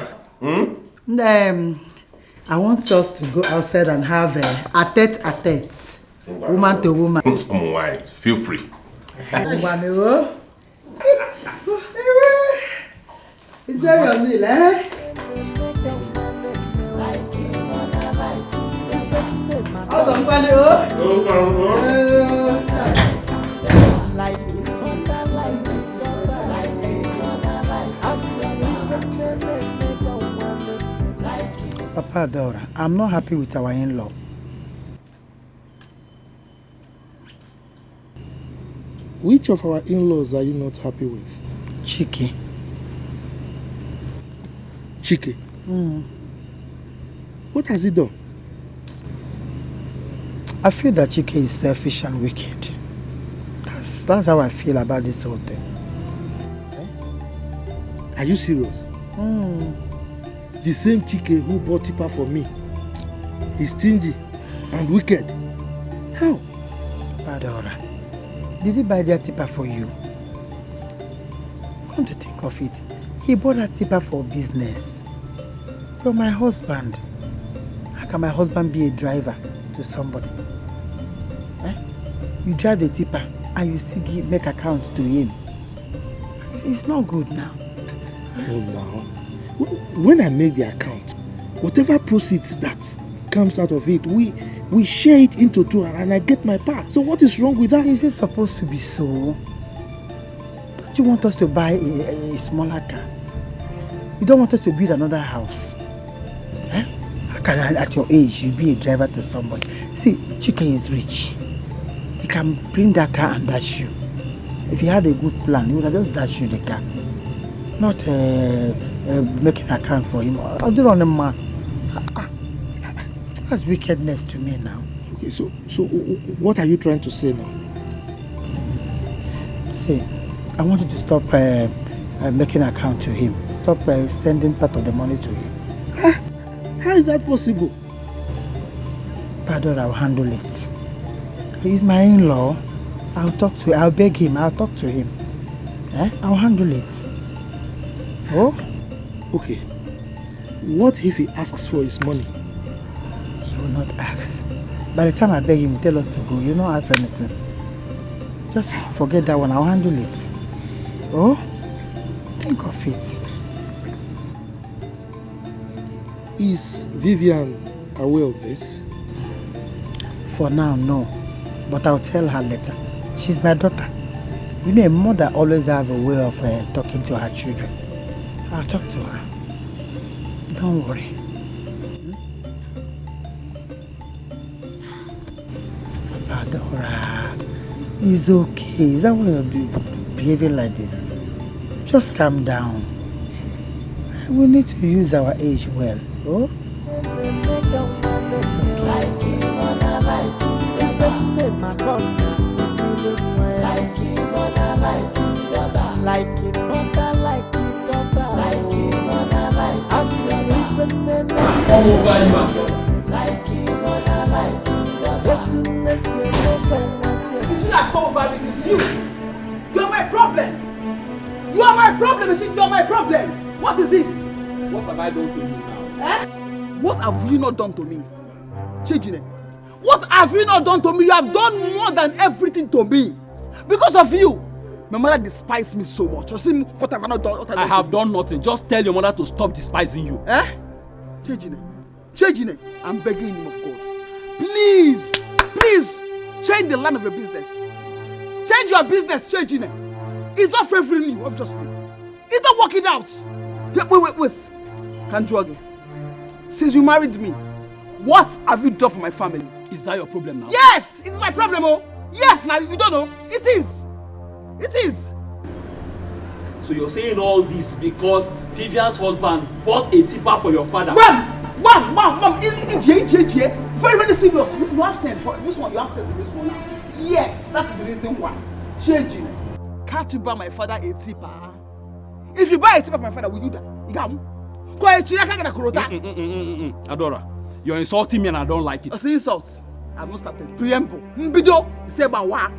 I want us to go outside and have a tete-a-tete. Woman to woman. Why? Feel free. Enjoy your meal, eh? Papa Adora, I'm not happy with our in-law. Which of our in-laws are you not happy with? Chike. Chike? What has he done? I feel that Chike is selfish and wicked. That's how I feel about this whole thing. Are you serious? The same Chike who bought Tipa for me. He's stingy and wicked. How? Adora, did he buy that Tipa for you? Come to think of it, he bought that Tipa for business. You're my husband. How can my husband be a driver to somebody? You drive a Tipa and you still make accounts to him. It's not good now. Oh, now. When I make the account, whatever proceeds that comes out of it, we share it into two and I get my part. So what is wrong with that? Is it supposed to be so? Don't you want us to buy a smaller car? You don't want us to build another house? How can I, at your age, you be a driver to somebody? See, Chike is rich. He can bring that car and dash you. If he had a good plan, he would have just dashed you the car. Not making an account for him. I'll do it on a man. That's wickedness to me now. Okay, so what are you trying to say now? See, I want you to stop making an account to him. Stop sending part of the money to him. How is that possible? Pardon, I'll handle it. He's my in-law. I'll beg him, I'll talk to him. I'll handle it. Oh? Okay. What if he asks for his money? He will not ask. By the time I beg him, tell us to go, you don't ask anything. Just forget that one, I'll handle it. Oh? Think of it. Is Vivian aware of this? For now, no. But I'll tell her later. She's my daughter. You know, a mother always have a way of talking to her children. I'll talk to her. Don't worry. Adora, it's okay. Is that why you're behaving like this? Just calm down. We need to use our age well. Oh? It's It is you. You're my problem. You are my problem. You're my problem. What is it? What have I done to you now? Eh? What have you not done to me? Chijine, what have you not done to me? You have done more than everything to me. Because of you, my mother despises me so much. You see, what have I not done? I have done nothing. Just tell your mother to stop despising you. Eh? Chijine, I'm begging you of God. Please, change the line of your business. Change your business, Chijine. It's not favoring you, obviously. It's not working out. Wait. Kanjuage, since you married me, what have you done for my family? Is that your problem now? Yes, it's my problem, oh. Yes, now you don't know. It is. So you're saying all this because Vivian's husband bought a tipper for your father? Mom! Very, very serious. You have sense for this one. You have sense in this one now. Yes, that is the reason why. Changing. Can't you buy my father a tipper? If you buy a tipper for my father, will you die? You got him? Adora, you're insulting me and I don't like it. It's an insult. I have not started. Preamble. Mbido, say about what?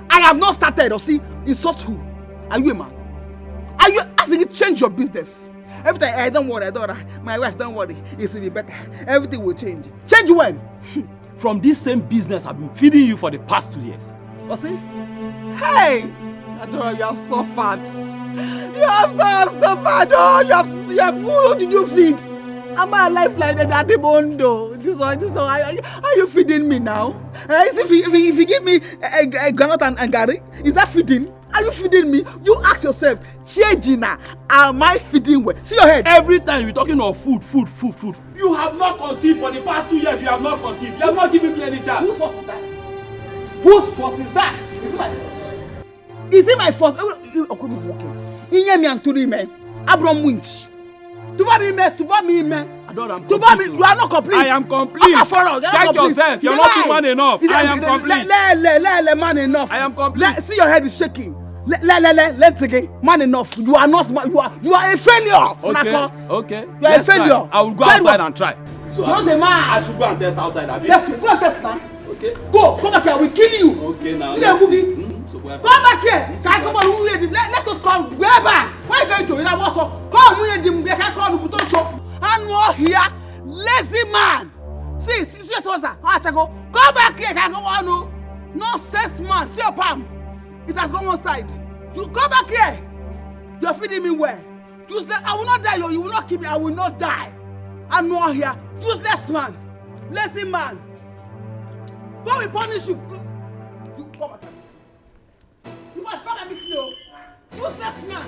I have not started. Or see, insult who? Are you a man? Are you asking you to change your business? Every time, I don't worry, Adora. My wife, don't worry. It will be better. Everything will change. Change when? From this same business I've been feeding you for the past 2 years. Oh, see? Hey! Adora, you have suffered. You have suffered. Oh, you have. Who did you feed? Am I alive like that at the Bondo? This one. Are you feeding me now? If you give me a granite and Gary, is that feeding? Are you feeding me? You ask yourself, Chejina, am I feeding well? See your head. Every time you're talking of food. You have not conceived for the past 2 years. You have not conceived. You have not given me any chance. Whose fault is that? Whose fault is that? Is it my fault? Is it my fault? Inyemi anturi me. Abram winch. Tuba me. Adora, I'm complete. You are not complete. I am complete. Check yourself. You're not man enough. I am complete. Man enough. I am complete. See your head is shaking. Let's again. Man enough. You are not smart. You are a failure. Okay. You are a failure. I will go outside and try. So not the man. I should go and test outside. Test me. Go and test now. Okay. Go. Come back here. I will kill you. Okay now. Come back here. Come on. Let us come. Where back? Where are you going to? You know what's up? Come. We need them. They can't call you. Don't show. And more here. Lazy man. See your trouser. Come back here. Come on. Nonsense man. See your palm. It has gone one side. You come back here. You're feeding me well. Useless. I will not die. You will not kill me. I will not die. And more here. Useless man. Lazy man. God will punish you. You come back. You must come and meet me. Useless man.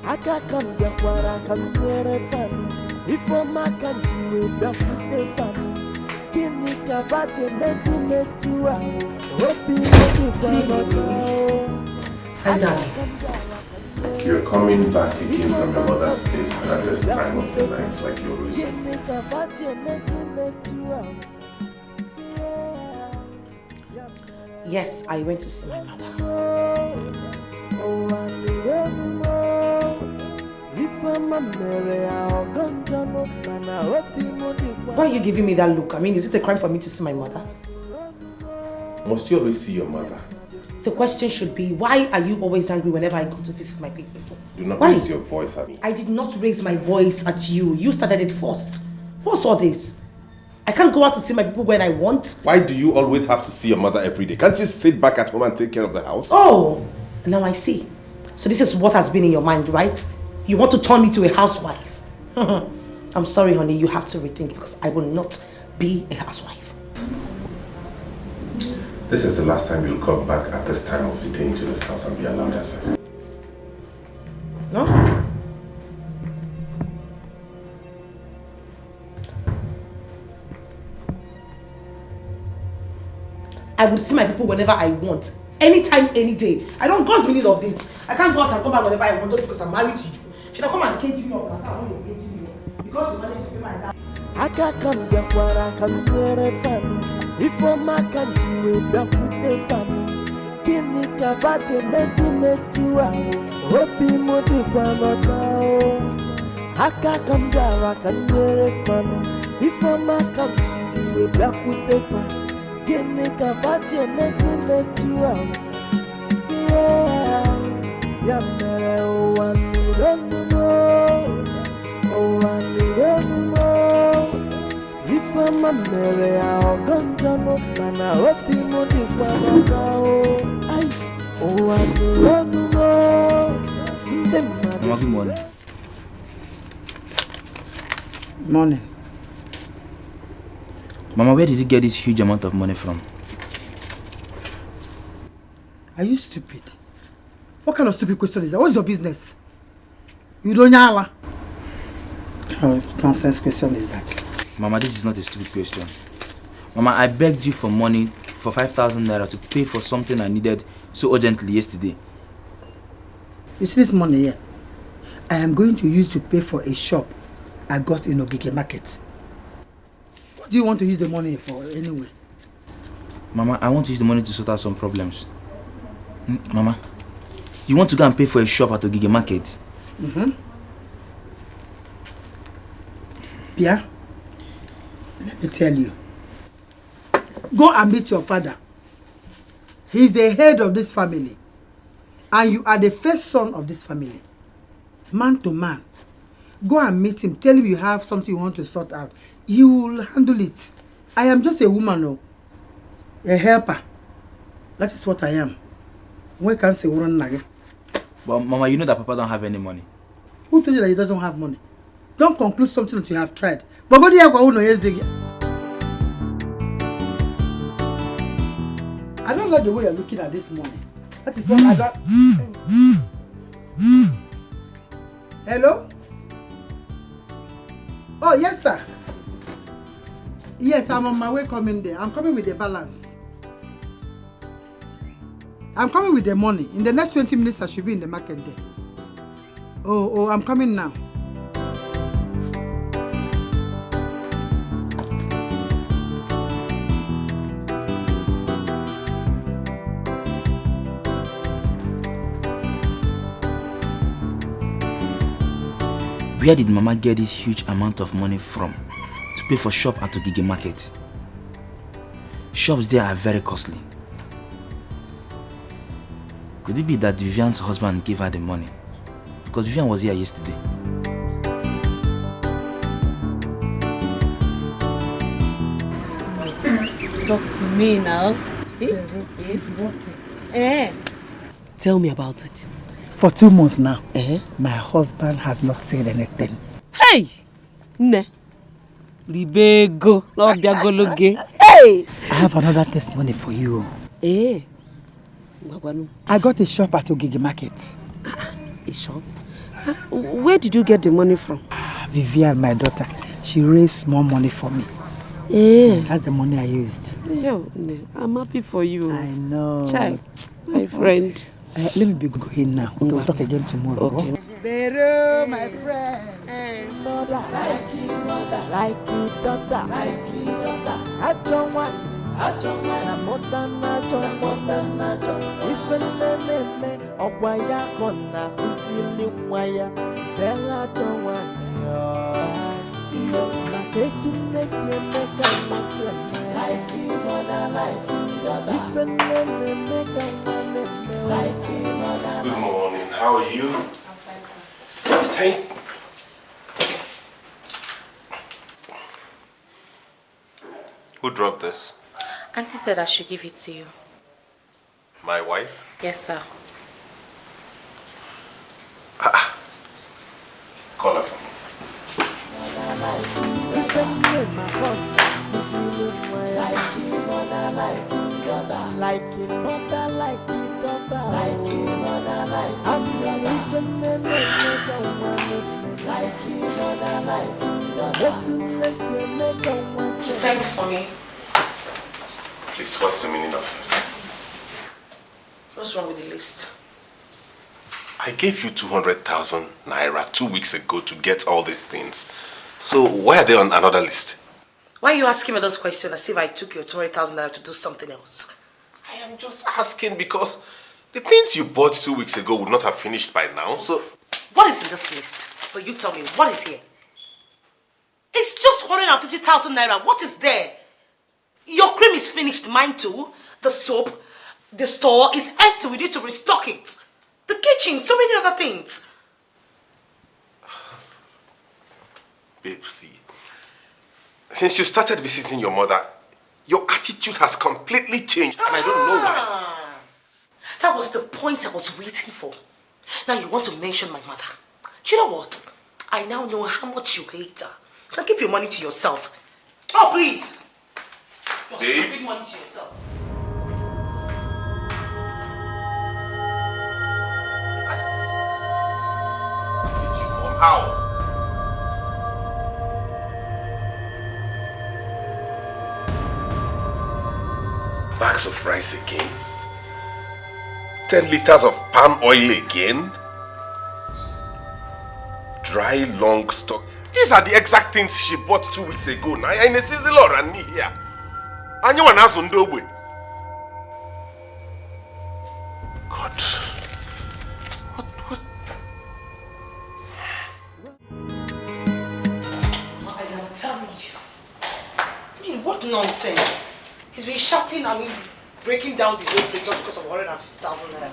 Aka come ya kwara kamere fan. Ifo makanti we dokute fan. Kini kavaje mezi metua. Hopi hopi Hi, darling. You're coming back again from your mother's place at this time of the night, like you always do. Yes, I went to see my mother. Why are you giving me that look? I mean, is it a crime for me to see my mother? Must you always see your mother? The question should be, why are you always angry whenever I go to visit my people? Do not raise your voice at me. I did not raise my voice at you. You started it first. What's all this? I can't go out to see my people when I want. Why do you always have to see your mother every day? Can't you sit back at home and take care of the house? Oh, now I see. So this is what has been in your mind, right? You want to turn me to a housewife. I'm sorry, honey, you have to rethink because I will not be a housewife. This is the last time you'll come back at this time of the day into this house and be allowed access. No? I would see my people whenever I want. Anytime, any day. I don't cause meaning of this. I can't go out and come back whenever I want just because I'm married to you. Should I come and cage you up? That's how I want to cage you up. Because you managed to be my dad. I can't come back where I come near a family. If I'm a country, we're back with the family. Kini kavate mezi metua. Hopi modi kwa nochao. I can't come back where I come near a family. If I'm a country, we're back with the family. Kini kavate mezi metua. Yeah, mere o wanu no. Oh, I don't know if I'm a mere or gunjano, and I hope you know the one. Oh, I don't know. Mama, good morning. Morning. Mama, where did you get this huge amount of money from? Are you stupid? What kind of stupid question is that? What's your business? You don't know. What kind of nonsense question is that? Mama, this is not a stupid question. Mama, I begged you for money for 5,000 naira to pay for something I needed so urgently yesterday. You see this money here? I am going to use to pay for a shop I got in Dikeh market. What do you want to use the money for anyway? Mama, I want to use the money to sort out some problems. Mama, you want to go and pay for a shop at Dikeh market? Mm-hmm. Pia, let me tell you. Go and meet your father. He's the head of this family. And you are the first son of this family. Man to man. Go and meet him. Tell him you have something you want to sort out. He will handle it. I am just a woman, no. A helper. That is what I am. Why can't say woman nage? But Mama, you know that Papa don't have any money. Who told you that he doesn't have money? Don't conclude something that you have tried. But go there, go no yezegi. I don't like the way you're looking at this money. That is what I got. Hello? Oh, yes, sir. Yes, I'm on my way coming there. I'm coming with the balance. I'm coming with the money. In the next 20 minutes, I should be in the market there. Oh, I'm coming now. Where did Mama get this huge amount of money from to pay for shop at Dikeh market? Shops there are very costly. Could it be that Vivian's husband gave her the money? Because Vivian was here yesterday. Talk to me now. It's working. Tell me about it. For 2 months now, my husband has not said anything. Hey! Ne. Libego. Hey! I have another testimony for you. I got a shop at Dikeh market. A shop? Where did you get the money from? Vivian, my daughter, she raised more money for me. That's the money I used. Yo, I'm happy for you. I know. Chai, my friend. Let me be going now. Okay, we'll talk again tomorrow. Okay. Vero, my friend. Mother, like you, daughter, like you, daughter. I don't want. If me okwaya kona kusili mwaya zela don't want yo na ketiness ye make like you mother like you daughter. If me make like you mother. Good morning. How are you? I'm fine, sir. Hey. Who dropped this? Auntie said I should give it to you. My wife? Yes, sir. Call her for me. like it mother, like it daughter, like it mother, like it like it mother, like it Sent for me. Please, what's the meaning of this? What's wrong with the list? I gave you 200,000 naira 2 weeks ago to get all these things. So why are they on another list? Why are you asking me those questions as if I took your 200,000 naira to do something else? I am just asking because the things you bought 2 weeks ago would not have finished by now, so... What is in this list? But you tell me, what is here? It's just 150,000 naira. What is there? Your cream is finished, mine too. The soap, the store is empty. We need to restock it. The kitchen, so many other things. Babe, see. Since you started visiting your mother, your attitude has completely changed and I don't know why. That was the point I was waiting for. Now you want to mention my mother. You know what? I now know how much you hate her. Now give your money to yourself. Oh, please. Just give money to yourself. How? Bags of rice again? 10 liters of palm oil again? Dry long stock. These are the exact things she bought 2 weeks ago. Now in a sizzle or an here. And you want us on double. God. I'm telling you. I mean, what nonsense. He's been shouting at me, breaking down the whole place just because of 150,000 naira.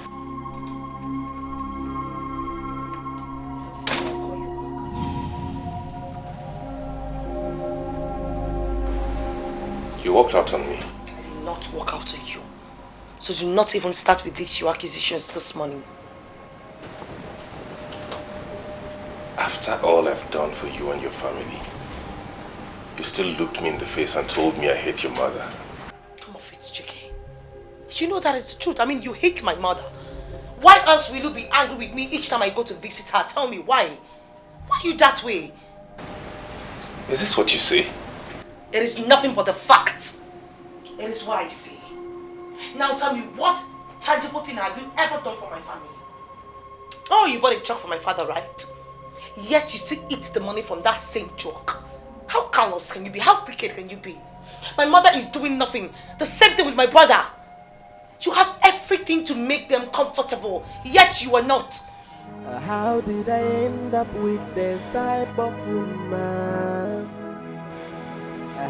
You walked out on me. I did not walk out on you. So do not even start with these your accusations this morning. After all I've done for you and your family, you still looked me in the face and told me I hate your mother. Come off it, Dikeh. You know that is the truth. I mean, you hate my mother. Why else will you be angry with me each time I go to visit her? Tell me why. Why are you that way? Is this what you say? It is nothing but the fact. It is what I say. Now tell me, what tangible thing have you ever done for my family? Oh, you bought a truck for my father, right? Yet you still eat the money from that same truck. How callous can you be? How wicked can you be? My mother is doing nothing. The same thing with my brother. You have everything to make them comfortable, yet you are not. How did I end up with this type of woman?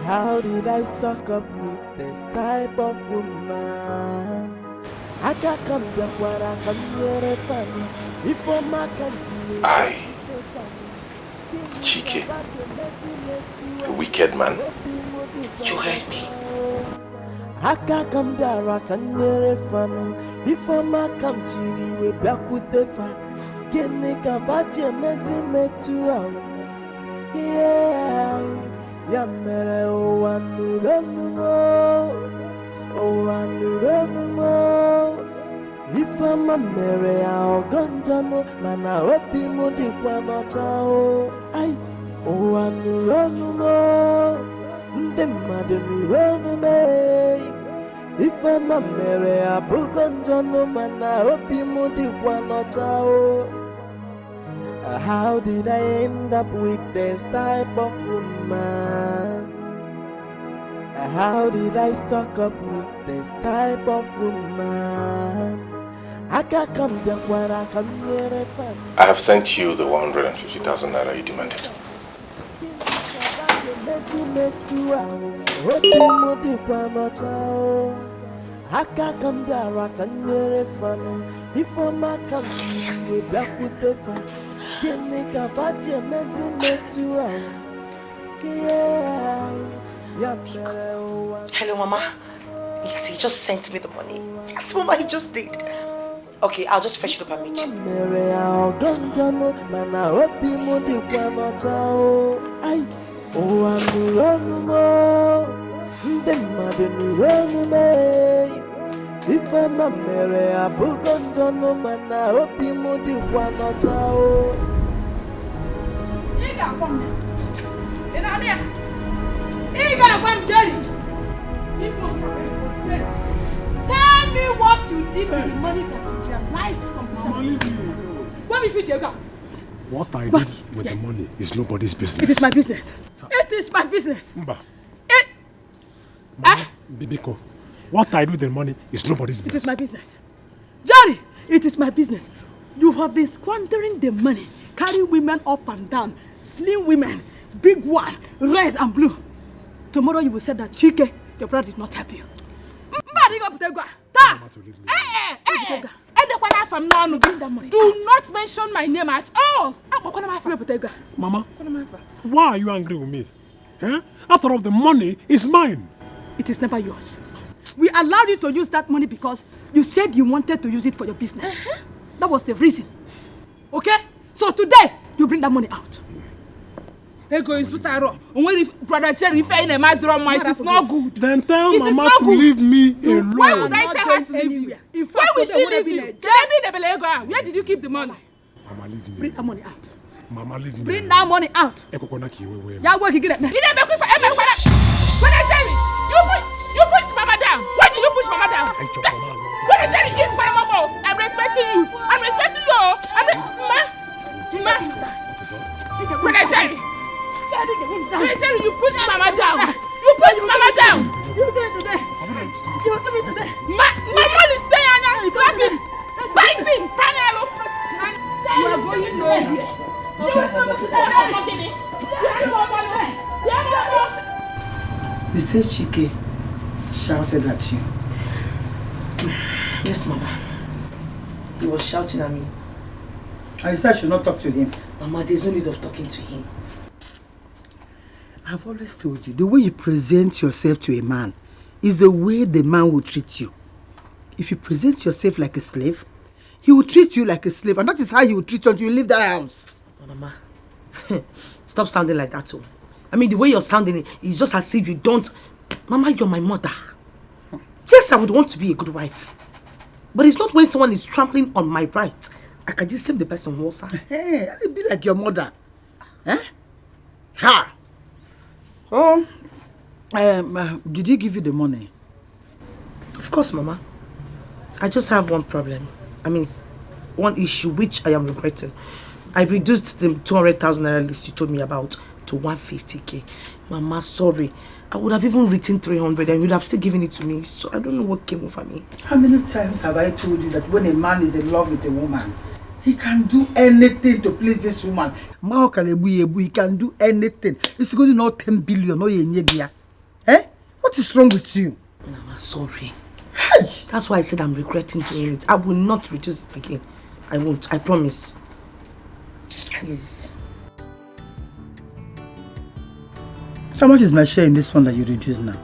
How did I stuck up with this type of woman? I can't come back where I come here a family before my country. Dikeh, the wicked man. You heard me. I can't come there, I can hear a family before my country. We back with the fire. Get me cavache, messy me too out. Yeah. Yamere o anuronumo Ifama mere ya ogonjano mana obi mu dikwa nocha o ai o anuronumo nde mmadu nuronume Ifama mere ya bugonjano mana obi mu dikwa nocha o. How did I end up with this type of woman? How did I stock up with this type of woman? I can't come back where I come here a family. I have sent you the 150,000 naira you demanded. I can't come there, I can hear a family before my country. We back with the fire. Hello, Mama. Yes, he just sent me the money. Yes, Mama, he just did. Okay, I'll just fetch it up and meet you. Yes, Ife mamere abugo njono mana obi mu dikwa n'ọcha o. Ị ga-agwa m. Ị na-anị ya? Ị ga-agwa m, Jerry. Tell me what you did with the money that you realized from the sale. What if you did? What I did with the money is nobody's business. It is my business. It is my business. Mba. Bibiko, what I do with the money is nobody's business. It is my business. Jerry, it is my business. You have been squandering the money, carrying women up and down, slim women, big one, red and blue. Tomorrow you will say that Chike, your brother, did not help you. Do not mention my name at all. Mama, why are you angry with me? Eh? After all, the money is mine. It is never yours. We allowed you to use that money because you said you wanted to use it for your business. That was the reason. Okay? So today, you bring that money out. Ego is Sutaro. When brother Cherry fell in my drum, it is not good. Then tell Mama to leave me alone. Why would I tell her to leave you? Why would she leave you? Where did you keep the money? Mama, leave me. Bring that money out. Mama, leave me. Bring that money out. Yeah, work again. You pushed Mama down. Why did you push Mama down? Brother Cherry is my mama. I'm respecting you. I'm respecting you. Brother Cherry. Brother Cherry, you pushed Mama down. You pushed Mama down. You do it today. You do it today. My mom is saying I'm slapping, biting, Tanyalo. You are going nowhere. You say Chike shouted at you? Yes, Mama. He was shouting at me. And you said I should not talk to him? Mama, there's no need of talking to him. I've always told you, the way you present yourself to a man is the way the man will treat you. If you present yourself like a slave, he will treat you like a slave, and that is how he will treat you until you leave that house. Mama, stop sounding like that too. I mean, the way you're sounding is just as if you don't... Mama, you're my mother. Yes, I would want to be a good wife. But it's not when someone is trampling on my right. I can just save the person who also. Hey, I'll be like your mother. Huh? Ha! Oh, did he give you the money? Of course, Mama. I just have one problem. I mean, one issue which I am regretting. I reduced the 200,000 naira list you told me about to 150k. Mama, sorry. I would have even written 300 and you'd have still given it to me. So I don't know what came over me. How many times have I told you that when a man is in love with a woman, he can do anything to please this woman? He can do anything. It's going to not 10 billion. Eh? What is wrong with you? Mama, sorry. Hey. That's why I said I'm regretting doing it. I will not reduce it again. I won't. I promise. Please. How much is my share in this one that you reduce now?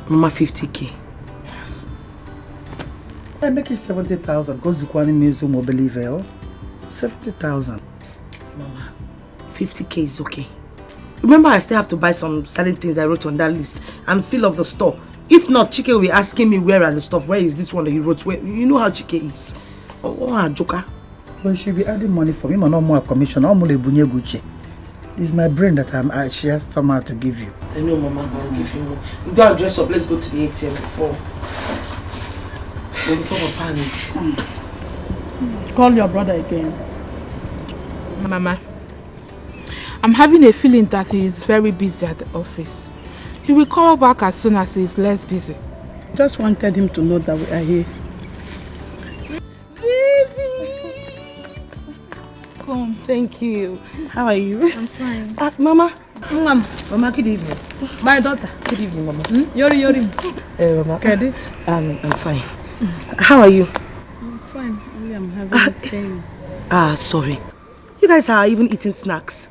Mama, 50k. I make it 70,000 because Zukwani means you believe it. 70,000. Mama, 50k is okay. Remember, I still have to buy some certain things I wrote on that list and fill up the store. If not, Chike will be asking me where are the stuff. Where is this one that you wrote? Where, you know how Chike is. Oh, a joker. Well, she'll be adding money for me. I'm not more a commission. I'm only bunye gucci. It's my brain that she has somehow to give you. I know, Mama. I'll give you more. You go and dress up. Let's go to the ATM before Papa needs. Call your brother again. Mama, I'm having a feeling that he is very busy at the office. He will call back as soon as he is less busy. Just wanted him to know that we are here. Come. Thank you. How are you? I'm fine. Mama. Mama, good evening. My daughter. Good evening, Mama. Yori. Mama. Kedi? I'm fine. How are you? I'm fine. I'm having a pain. Sorry. You guys are even eating snacks.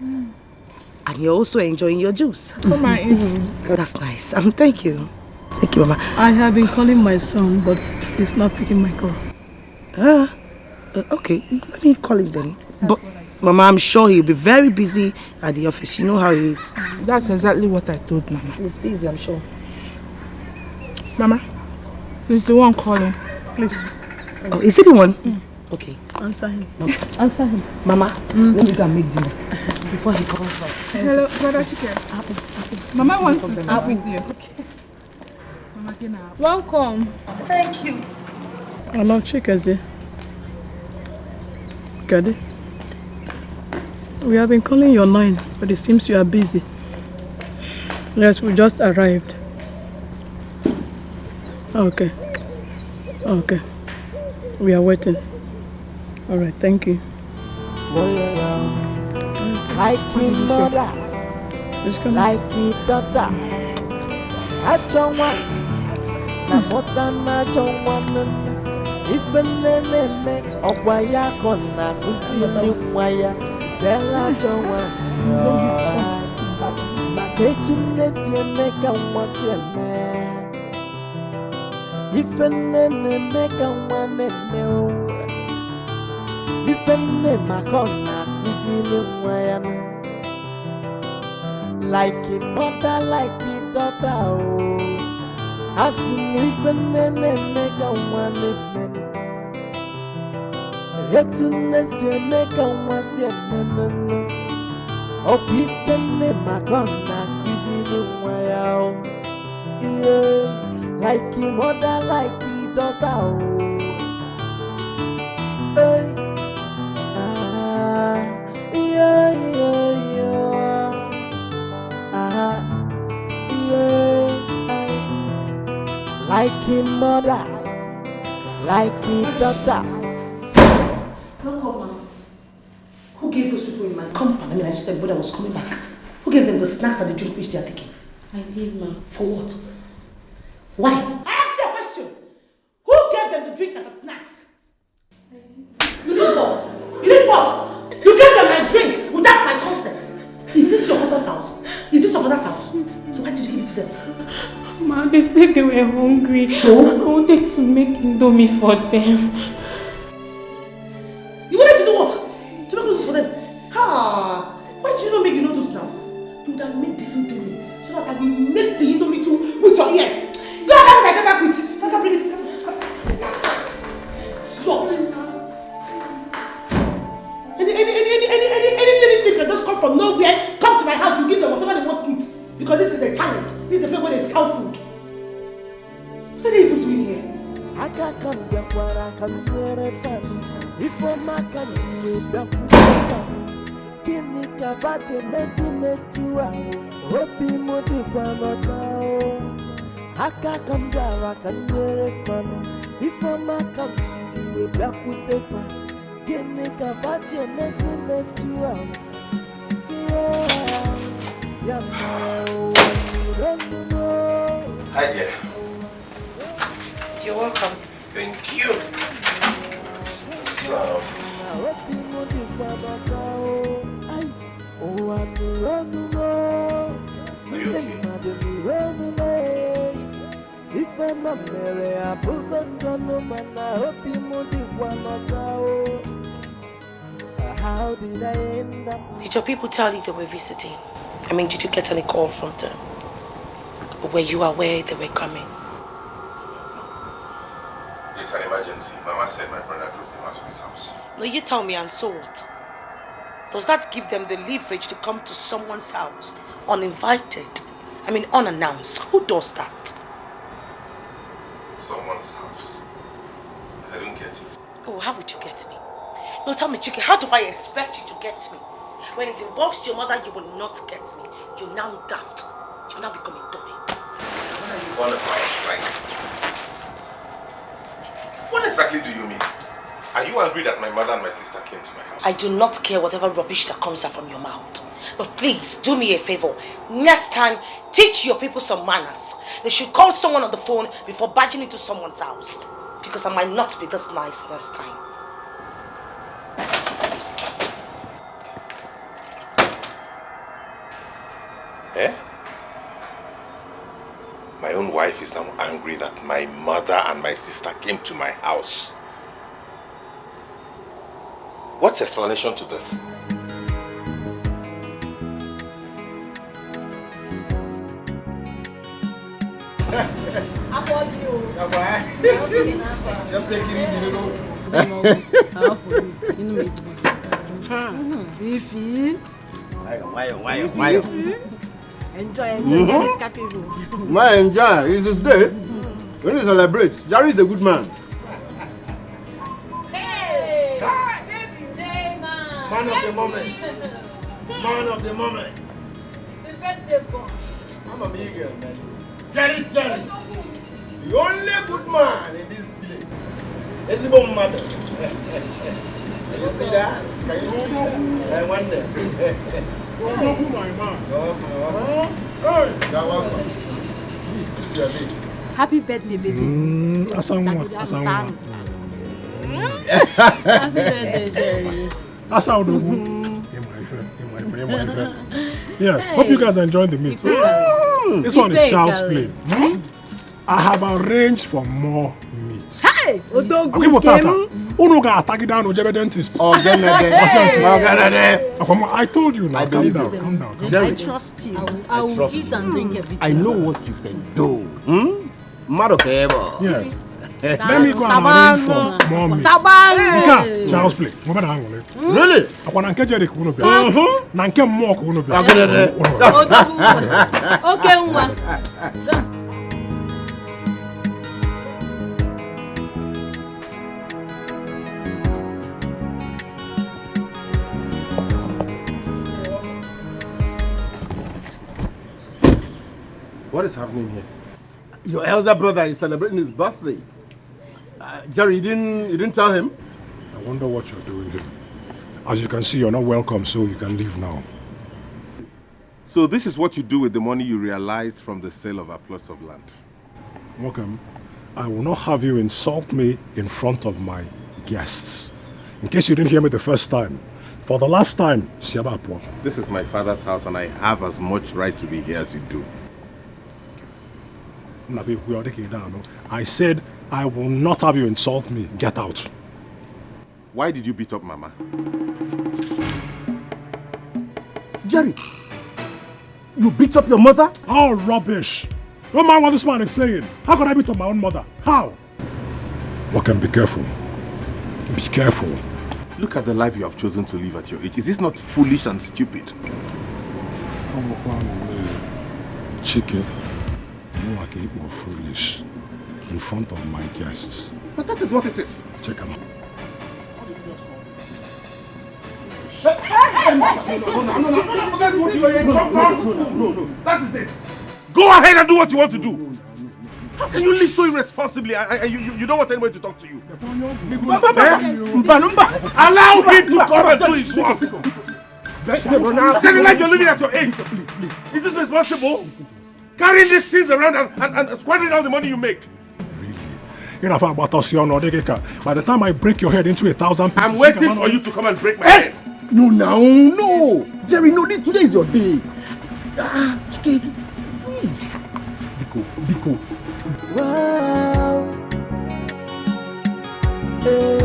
And you're also enjoying your juice. Come and eat. That's nice. Thank you. Thank you, Mama. I have been calling my son, but he's not picking my call. Okay. Let me call him then. But, Mama, I'm sure he'll be very busy at the office. You know how he is. That's exactly what I told Mama. He's busy, I'm sure. Mama, He's the one calling. Please. Oh, is he the one? Okay. Answer him. Answer him. Mama, let me go and make dinner before he comes back. Hello, brother Chicken. Mama wants to speak with you. Okay. Mama, welcome. Thank you. Hello, CHEZ. Gade. We have been calling your line, but it seems you are busy. Yes, we just arrived. Okay. Okay. We are waiting. All right, thank you. Like his mother, like his daughter. I don't want, I don't want. If a name of Waya Kona, Waya, Zella don't want. My greatness, you make a was a man. If a name make a one, if a name I call. Like a mother, like a daughter, oh. I see me and make a one yet to make a once a minute. Oh, people, name my gonna cuisine while. Yeah, like a mother, like a daughter, oh. Hey. Like a mother, like a daughter. No problem. Who gave those people in my compound? I mean, I saw them when I was coming back. Who gave them the snacks and the drink which they are taking? I did, ma'am. For what? Why? I asked you a question. Who gave them the drink and the snacks? You did what? You did what? You gave them my drink without my consent. Is this your husband's house? Is this your father's house? So why did you give it to them? Ma, they said they were hungry. So? I wanted to make Indomie for them. You wanted to do what? To make noodles for them? Ha! Why did you not make the noodles now? You would have made the Indomie so that I will make the Indomie too with your ears. Go ahead and get back with it. I can bring it. Slut. Any living thing can just come from nowhere, come to my house, you give them whatever they want to eat. Because this is a challenge. This is a place where they sell food. What are they even doing here? I can't come back where I can hear a family. If I'm not coming back with the family. Kini kavate mezi metua. Hopi modi kwa motao. I can't come back, I can hear a family. If I'm not coming back with the family. Kini kavate mezi metua. Yeah. Hi there. You're welcome. Thank you. So, are you okay? How did I end up? Did your people tell you they were visiting? I mean, did you get any call from them? Or were you aware they were coming? It's an emergency. Mama said my brother drove them out of his house. No, you tell me, and so what? Does that give them the leverage to come to someone's house uninvited? I mean, unannounced. Who does that? Someone's house. I don't get it. Oh, how would you get me? No, tell me, Chike, how do I expect you to get me? When it involves your mother, you will not get me. You're now daft. You've now become a dummy. What are you on about, like? What exactly do you mean? Are you angry that my mother and my sister came to my house? I do not care whatever rubbish that comes out from your mouth. But please, do me a favor. Next time, teach your people some manners. They should call someone on the phone before barging into someone's house. Because I might not be this nice next time. Eh? My own wife is now angry that my mother and my sister came to my house. What's the explanation to this? I forgive you. Just take it easy, you know. Ify. Why? Enjoy this cafe. My enjoy. It's his day. When he celebrates, Jerry is a good man. Hey! Man of the moment. Man of the moment. The birthday boy. I'm a big girl, man. Jerry. The only good man in this village. It's a bomb mother. Can you see that? Can you see that? I wonder. Oh, my man. Happy birthday, baby. Asangwa. Happy birthday, Jerry. Asaudogu. Yes, hope you guys are enjoying the meat. This one is child's play. I have arranged for more meat. Hey! Odogu Uno ga attack down Ojebe dentist. I told you now. Calm down. I trust you. I will eat and drink everything. I know what you can do. Yeah. Let me go and arrange for more meat. Nka, child's play. Really? Akwana nke Jerry kuno bia. Na nke mo kuno bia. Okay, nwa. What is happening here? Your elder brother is celebrating his birthday. Jerry, you didn't tell him? I wonder what you're doing here. As you can see, you're not welcome, so you can leave now. So this is what you do with the money you realized from the sale of our plots of land. Welcome. I will not have you insult me in front of my guests. In case you didn't hear me the first time, for the last time, Siabapo. This is my father's house and I have as much right to be here as you do. I said I will not have you insult me. Get out. Why did you beat up Mama? Jerry, you beat up your mother? Oh, rubbish. Don't mind what this man is saying. How could I beat up my own mother? How? Welcome, be careful. Be careful. Look at the life you have chosen to live at your age. Is this not foolish and stupid? Chike, you are foolish in front of my guests. But that is what it is. Check them out. No, that is it. Go ahead and do what you want to do. How can you live so irresponsibly? You don't want anybody to talk to you. Allow him to come and do his work. Tell me like you're living at your age. Is this responsible? Carrying these things around and squandering all the money you make. By the time I break your head into 1,000 pieces... I'm waiting for you to come and break my head. No. Jerry, no, today is your day. Chike, please. Biko. Wow. Hey.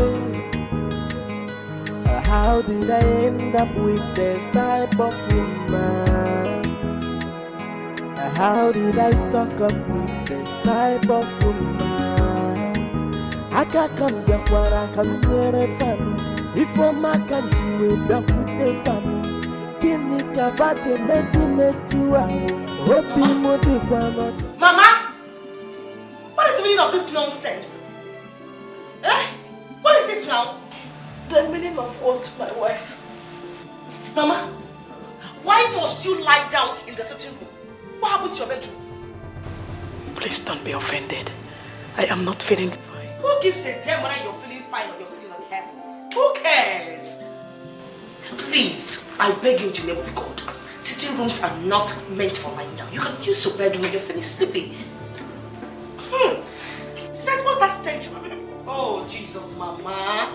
How did I end up with this type of woman? How did I stuck up with this type of woman? I can't come back where I come near a family. If I'm a country, we back with the family. Kini kavate mezi metua. Hopi modi kwano. Mama, what is the meaning of this nonsense? What is this now? The meaning of what, my wife? Mama, why must you lie down in the sitting room? What happened to your bedroom? Please don't be offended. I am not feeling fine. Who gives a damn whether you're feeling fine or you're feeling unhappy? Who cares? Please, I beg you in the name of God. Sitting rooms are not meant for lying down. You can use your bedroom when you're feeling sleepy. Besides, what's that stench? Oh, Jesus, Mama.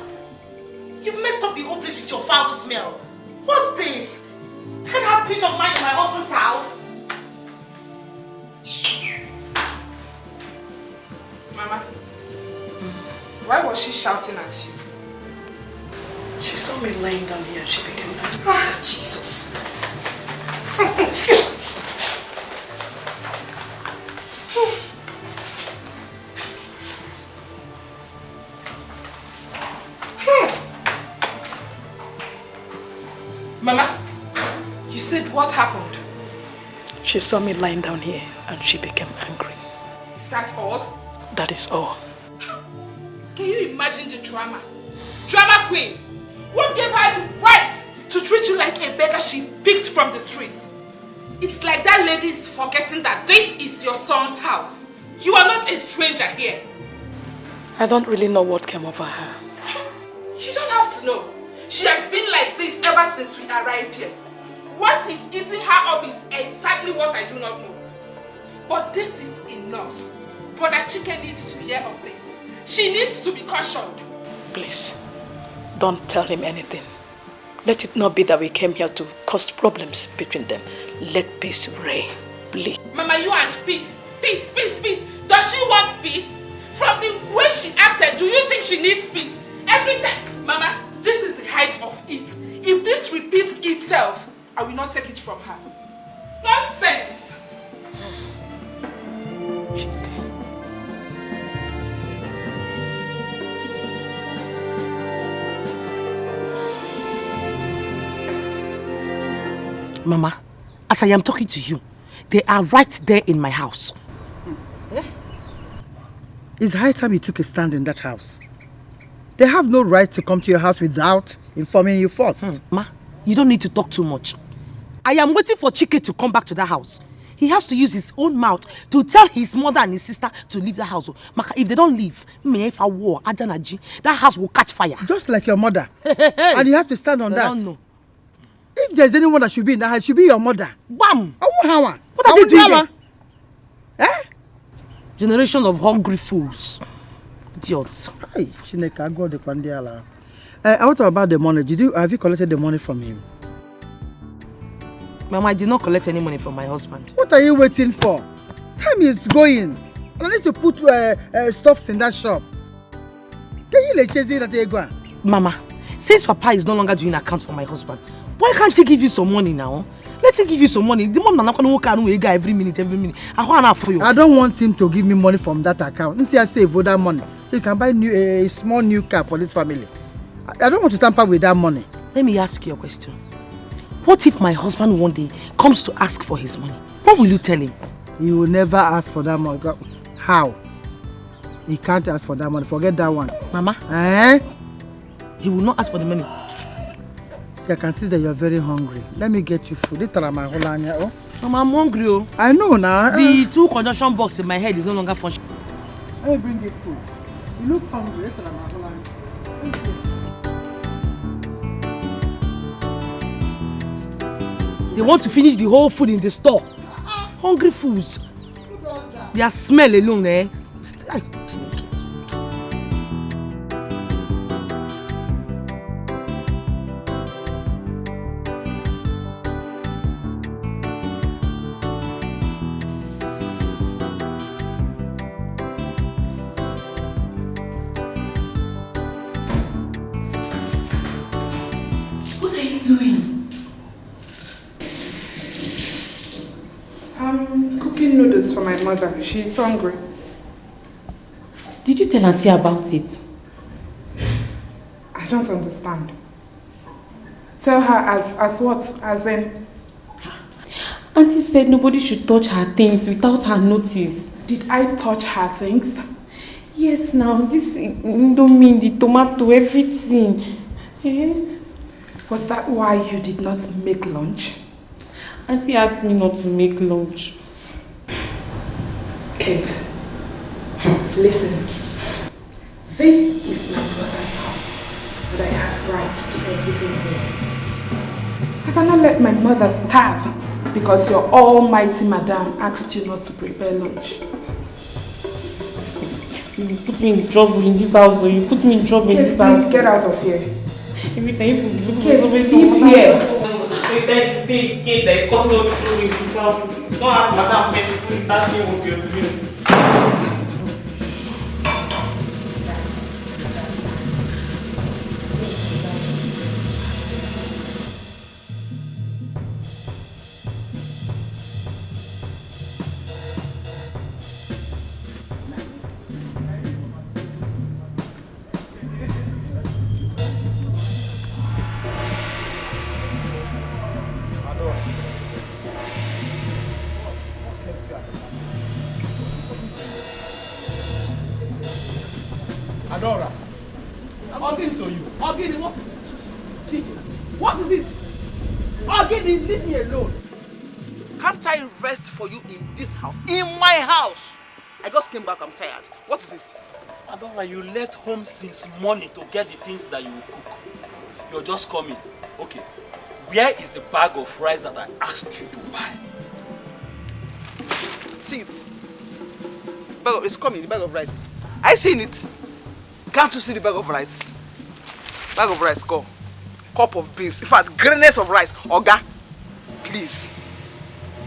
You've messed up the whole place with your foul smell. What's this? I can't have peace of mind in my husband's house. Mama, why was she shouting at you? She saw me laying down here and she became angry. Ah, Jesus. Excuse me. Mama, you said what happened? She saw me lying down here and she became angry. Is that all? That is all. Can you imagine the drama? Drama queen! What gave her the right to treat you like a beggar she picked from the streets? It's like that lady is forgetting that this is your son's house. You are not a stranger here. I don't really know what came over her. You don't have to know. She has been like this ever since we arrived here. What is eating her up is exactly what I do not know. But this is enough. Brother Chike needs to hear of this. She needs to be cautioned. Please, don't tell him anything. Let it not be that we came here to cause problems between them. Let peace reign, please. Mama, you and peace. Peace, peace, peace. Does she want peace? From the way she acted, do you think she needs peace? Every time. Mama, this is the height of it. If this repeats itself, I will not take it from her. Nonsense! Mama, as I am talking to you, they are right there in my house. It's high time you took a stand in that house. They have no right to come to your house without informing you first. Ma, you don't need to talk too much. I am waiting for Chike to come back to that house. He has to use his own mouth to tell his mother and his sister to leave the house. Maka, if they don't leave, that house will catch fire. Just like your mother. And you have to stand on They that. don't know. If there's anyone that should be in that house, it should be your mother. Bam! What are they doing here? Generation of hungry fools. Idiots. Hey, Chineka, God the Pandiala. What about the money? Have you collected the money from him? Mama, I did not collect any money from my husband. What are you waiting for? Time is going. I need to put stuffs in that shop. Can you let CHEZ that they go? Mama, since Papa is no longer doing accounts for my husband, why can't he give you some money now? Let him give you some money. The mom not going to work every minute. I want enough for you. I don't want him to give me money from that account. Since I save that money, so you can buy a small new car for this family. I don't want to tamper with that money. Let me ask you a question. What if my husband one day comes to ask for his money? What will you tell him? He will never ask for that money. How? He can't ask for that money. Forget that one. Mama? He will not ask for the money. See, I can see that you're very hungry. Let me get you food. Mama, I'm hungry. Oh. I know now. The two conjunction box in my head is no longer functioning. Let me bring you food. You look hungry. They want to finish the whole food in the store. Hungry fools. Their smell alone, eh? What are you doing? I'm cooking noodles for my mother. She's hungry. Did you tell Auntie about it? I don't understand. Tell her as what? As in? Auntie said nobody should touch her things without her notice. Did I touch her things? Yes, now this indomie, the tomato, everything. Was that why you did not make lunch? Auntie asked me not to make lunch. Kate, listen. This is my brother's house, but I have right to everything here. I cannot let my mother starve because your almighty madam asked you not to prepare lunch. You put me in trouble in this house, or you put me in trouble in this house. Please get out of here. Every time you look Kate, for leave here. Every time you say it's Kate that is causing all the trouble in this house, don't ask madam if that's what you're doing. Adora, I'm talking to you. Ogini, what is it? Chicken, what is it? Ogini, leave me alone. Can't I rest for you in this house? In my house! I just came back, I'm tired. What is it? Adora, you left home since morning to get the things that you will cook. You're just coming. Okay, where is the bag of rice that I asked you to buy? See it. It's coming, the bag of rice. I seen it. Can't you see the bag of rice? Bag of rice, go. Cup of beans. In fact, grains of rice. Oga, please.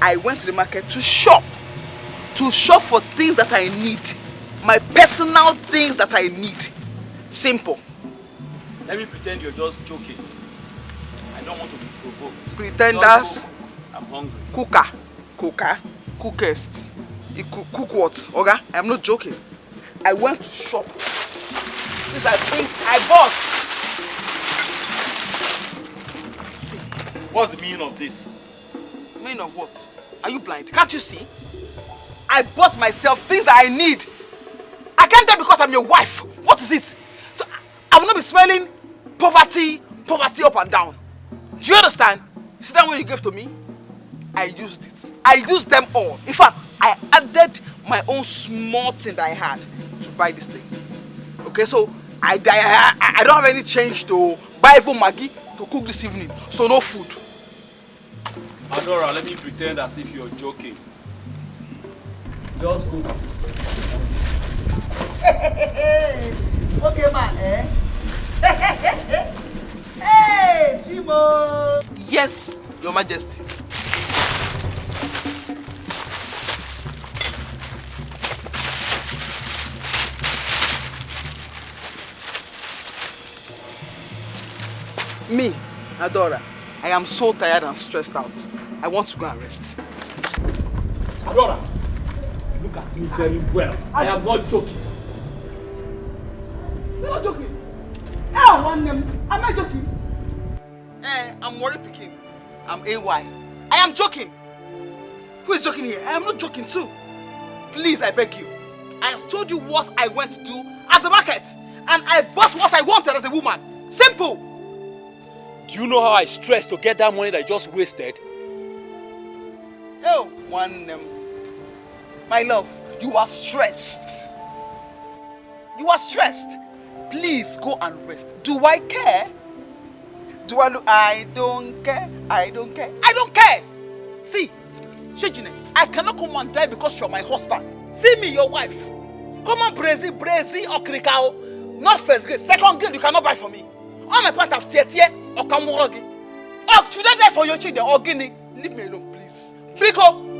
I went to the market to shop. To shop for things that I need. My personal things that I need. Simple. Let me pretend you're just joking. I don't want to be provoked. Pretenders. I'm hungry. Cooker. Cookest. You cook what? Oga, I'm not joking. I went to shop. These are things I bought. See. What's the meaning of this? Meaning of what? Are you blind? Can't you see? I bought myself things that I need. I can't die because I'm your wife. What is it? So I will not be smelling poverty up and down. Do you understand? You see that one you gave to me? I used it. I used them all. In fact, I added my own small thing that I had to buy this thing. Okay, so I don't have any change to buy even Maggi to cook this evening. So no food. Adora, let me pretend as if you're joking. Just go. Okay, man, eh? Hey, Timo! Yes, Your Majesty. Me, Adora, I am so tired and stressed out. I want to go and rest. Adora, look at me very well. I am not joking. You're not joking. Am I joking? I'm worried picking. I'm AY. I am joking. Who is joking here? I am not joking too. Please, I beg you. I have told you what I went to do at the market. And I bought what I wanted as a woman. Simple. Do you know how I stressed to get that money that I just wasted? Oh, my love, you are stressed. You are stressed. Please go and rest. Do I care? Do I look? I don't care. I don't care. I don't care. See, Shejine, I cannot come and die because you're my husband. See me, your wife. Come on, Brazy, Okrikao. Not first grade, second grade, you cannot buy for me. All my part of Tietie or Kamorogi. Oh, should I die for your children or Guinea? Leave me alone, please. Biko!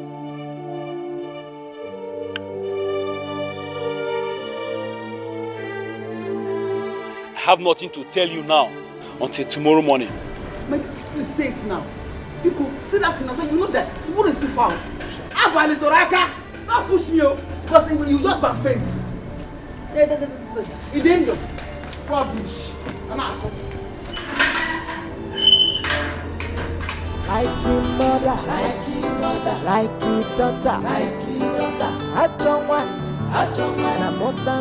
I have nothing to tell you now until tomorrow morning. Please say it now. Biko, say that thing. You know that tomorrow is too far. Abali Toraka, don't push me, because you just got faint. It's dangerous. Rubbish. Like your mother, like your mother, like your daughter, like your daughter. I don't want, na moda.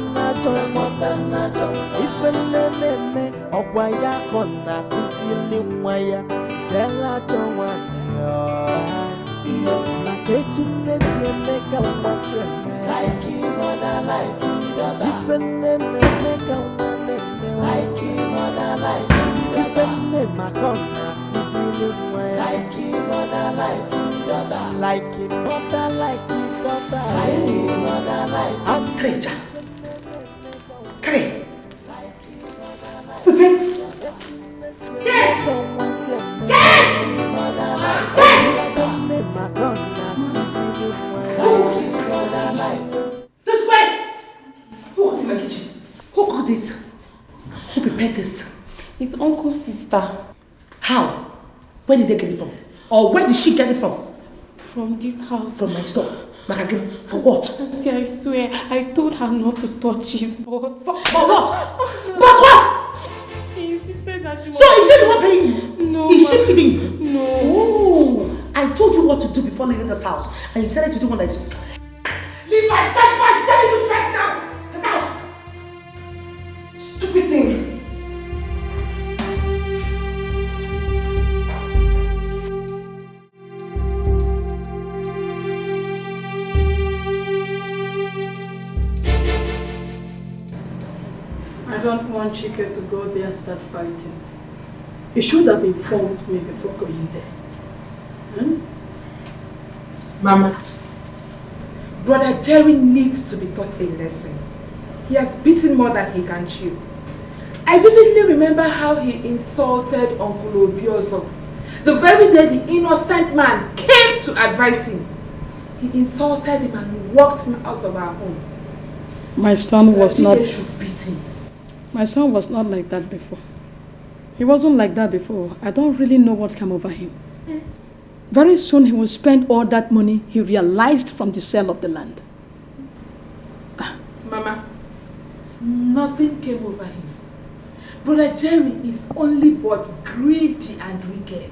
If a nene, okwaya kona, kusili mwaya, zela don't want yo. Na ketine meka waseme, like your mother, like your daughter. If a nene meka wane, like your mother, like your daughter. If a nene makona. Like your mother, like your daughter. Like your mother, like your daughter. Like your mother, like your daughter. Kare. Pepe. Get. This way. Who was in my kitchen? Who cooked this? Who prepared this? His uncle's sister. How? Where did they get it from? Or where did she get it from? From this house. From my store. Makagin, for what? Auntie, I swear, I told her not to touch it, but... For what? But what? She insisted that she was... So is she the one paying you? No. Is she feeding you? No. Oh, I told you what to do before leaving this house. And you decided to do one that is... Leave my son, I'm telling you straight now! Get out! want Chike to go there and start fighting? He should have informed me before going there. Mama, Brother Jerry needs to be taught a lesson. He has beaten more than he can chew. I vividly remember how he insulted Uncle Obiozo. The very day the innocent man came to advise him, he insulted him and walked him out of our home. My son was not... should beat him. My son was not like that before. He wasn't like that before. I don't really know what came over him. Very soon he will spend all that money he realized from the sale of the land. Mama, nothing came over him. Brother Jerry is only but greedy and wicked.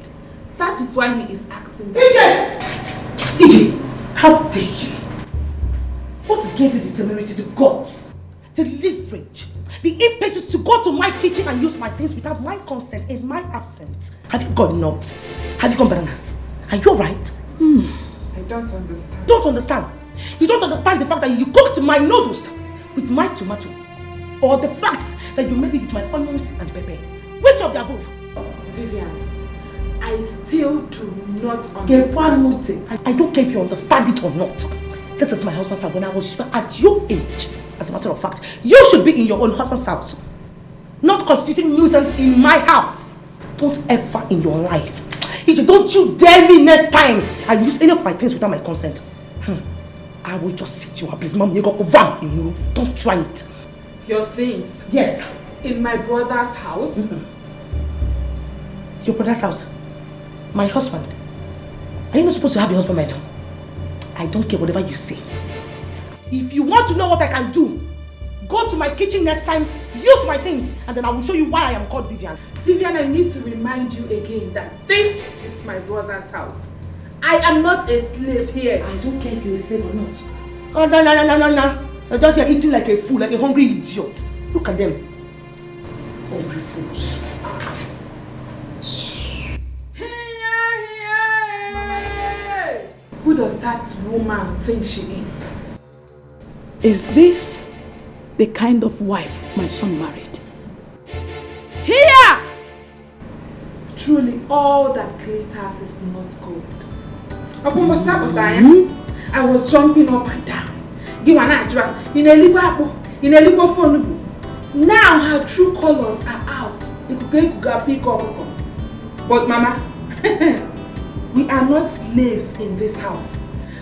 That is why he is acting that way. EJ, how dare you? What gave you the temerity, the guts, the leverage, the impetus to go to my kitchen and use my things without my consent in my absence? Have you gone nuts? Have you gone bananas? Are you alright? I don't understand. Don't understand? You don't understand the fact that you cooked my noodles with my tomato, or the fact that you made it with my onions and pepper. Which of the above? Vivian, I still do not understand. Get one more thing. I don't care if you understand it or not. This is my husband's house when I was at your age. As a matter of fact, you should be in your own husband's house, not constituting nuisance in my house. Don't ever in your life. Don't you dare me next time and use any of my things without my consent. I will just sit you up, please. Mom, you go over in you. Don't try it. Your things? Yes. In my brother's house? Your brother's house? My husband? Are you not supposed to have a husband by now? I don't care whatever you say. If you want to know what I can do, go to my kitchen next time, use my things, and then I will show you why I am called Vivian. Vivian, I need to remind you again that this is my brother's house. I am not a slave here. I don't care if you're a slave or not. Oh, no. You're just here eating like a fool, like a hungry idiot. Look at them. Hungry fools. Who does that woman think she is? Is this the kind of wife my son married? Here! Truly, all that glitters is not gold. I was jumping up and down. Now her true colors are out. But Mama, we are not slaves in this house.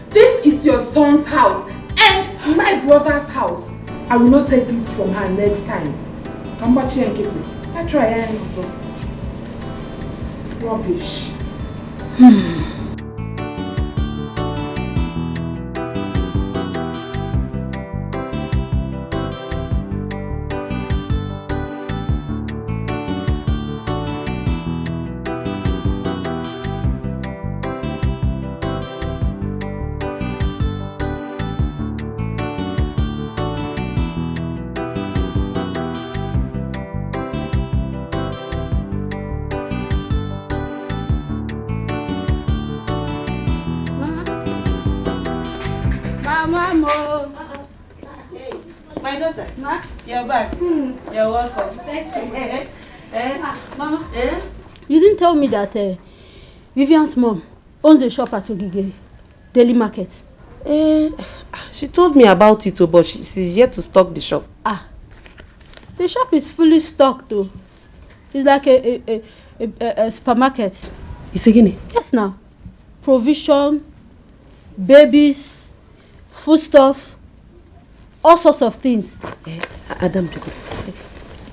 This is your son's house and my brother's house. I will not take this from her next time. Kambachi and Kitty. I try and also. Rubbish. My daughter, you're back. You're welcome. Thank you. Mama, you didn't tell me that Vivian's mom owns a shop at Ogige Daily Market. She told me about it, but she's yet to stock the shop. The shop is fully stocked though. It's like a supermarket. It's a guinea? Yes, now. Provision, babies, foodstuff, all sorts of things. Adam,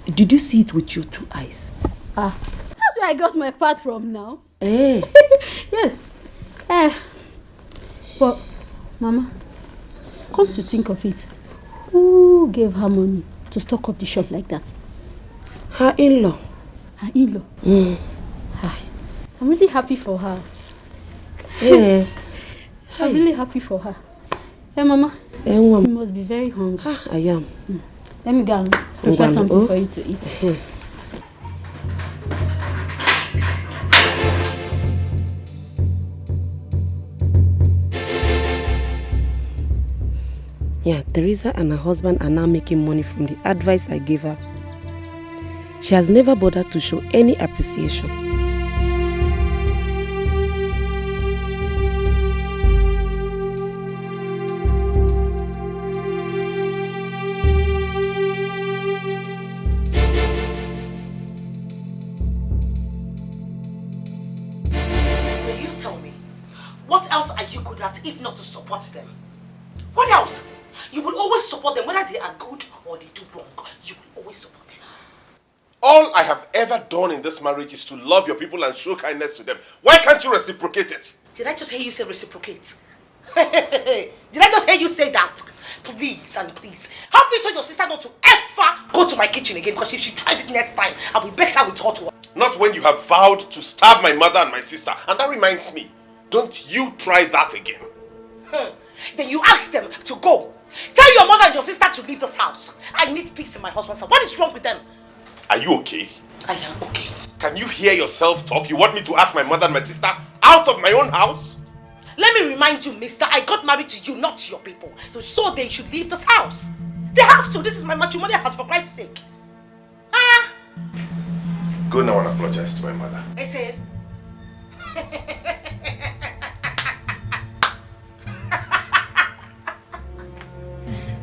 did you see it with your two eyes? That's where I got my part from now. Yes. But, Mama, come to think of it, who gave her money to stock up the shop like that? Her in-law. Her in-law? I'm really happy for her. I'm really happy for her. Hey, Mama. You must be very hungry. I am. Let me go and prepare something for you to eat. Yeah, Teresa and her husband are now making money from the advice I gave her She has never bothered to show any appreciation. Will you tell me, what else are you good at if not to support them? What else? You will always support them whether they are good or they do wrong. You will always support them. All I have ever done in this marriage is to love your people and show kindness to them. Why can't you reciprocate it? Did I just hear you say reciprocate? Did I just hear you say that? Please and please, help me tell your sister not to ever go to my kitchen again, because if she tries it next time, I'll be better with her to her. Not when you have vowed to stab my mother and my sister. And that reminds me, don't you try that again. Then you ask them to go. Tell your mother and your sister to leave this house. I need peace in my husband's house. What is wrong with them? Are you okay? I am okay. Can you hear yourself talk? You want me to ask my mother and my sister out of my own house? Let me remind you, mister, I got married to you, not to your people. So they should leave this house. They have to. This is my matrimonial house, for Christ's sake. Go now and apologize to my mother. I say.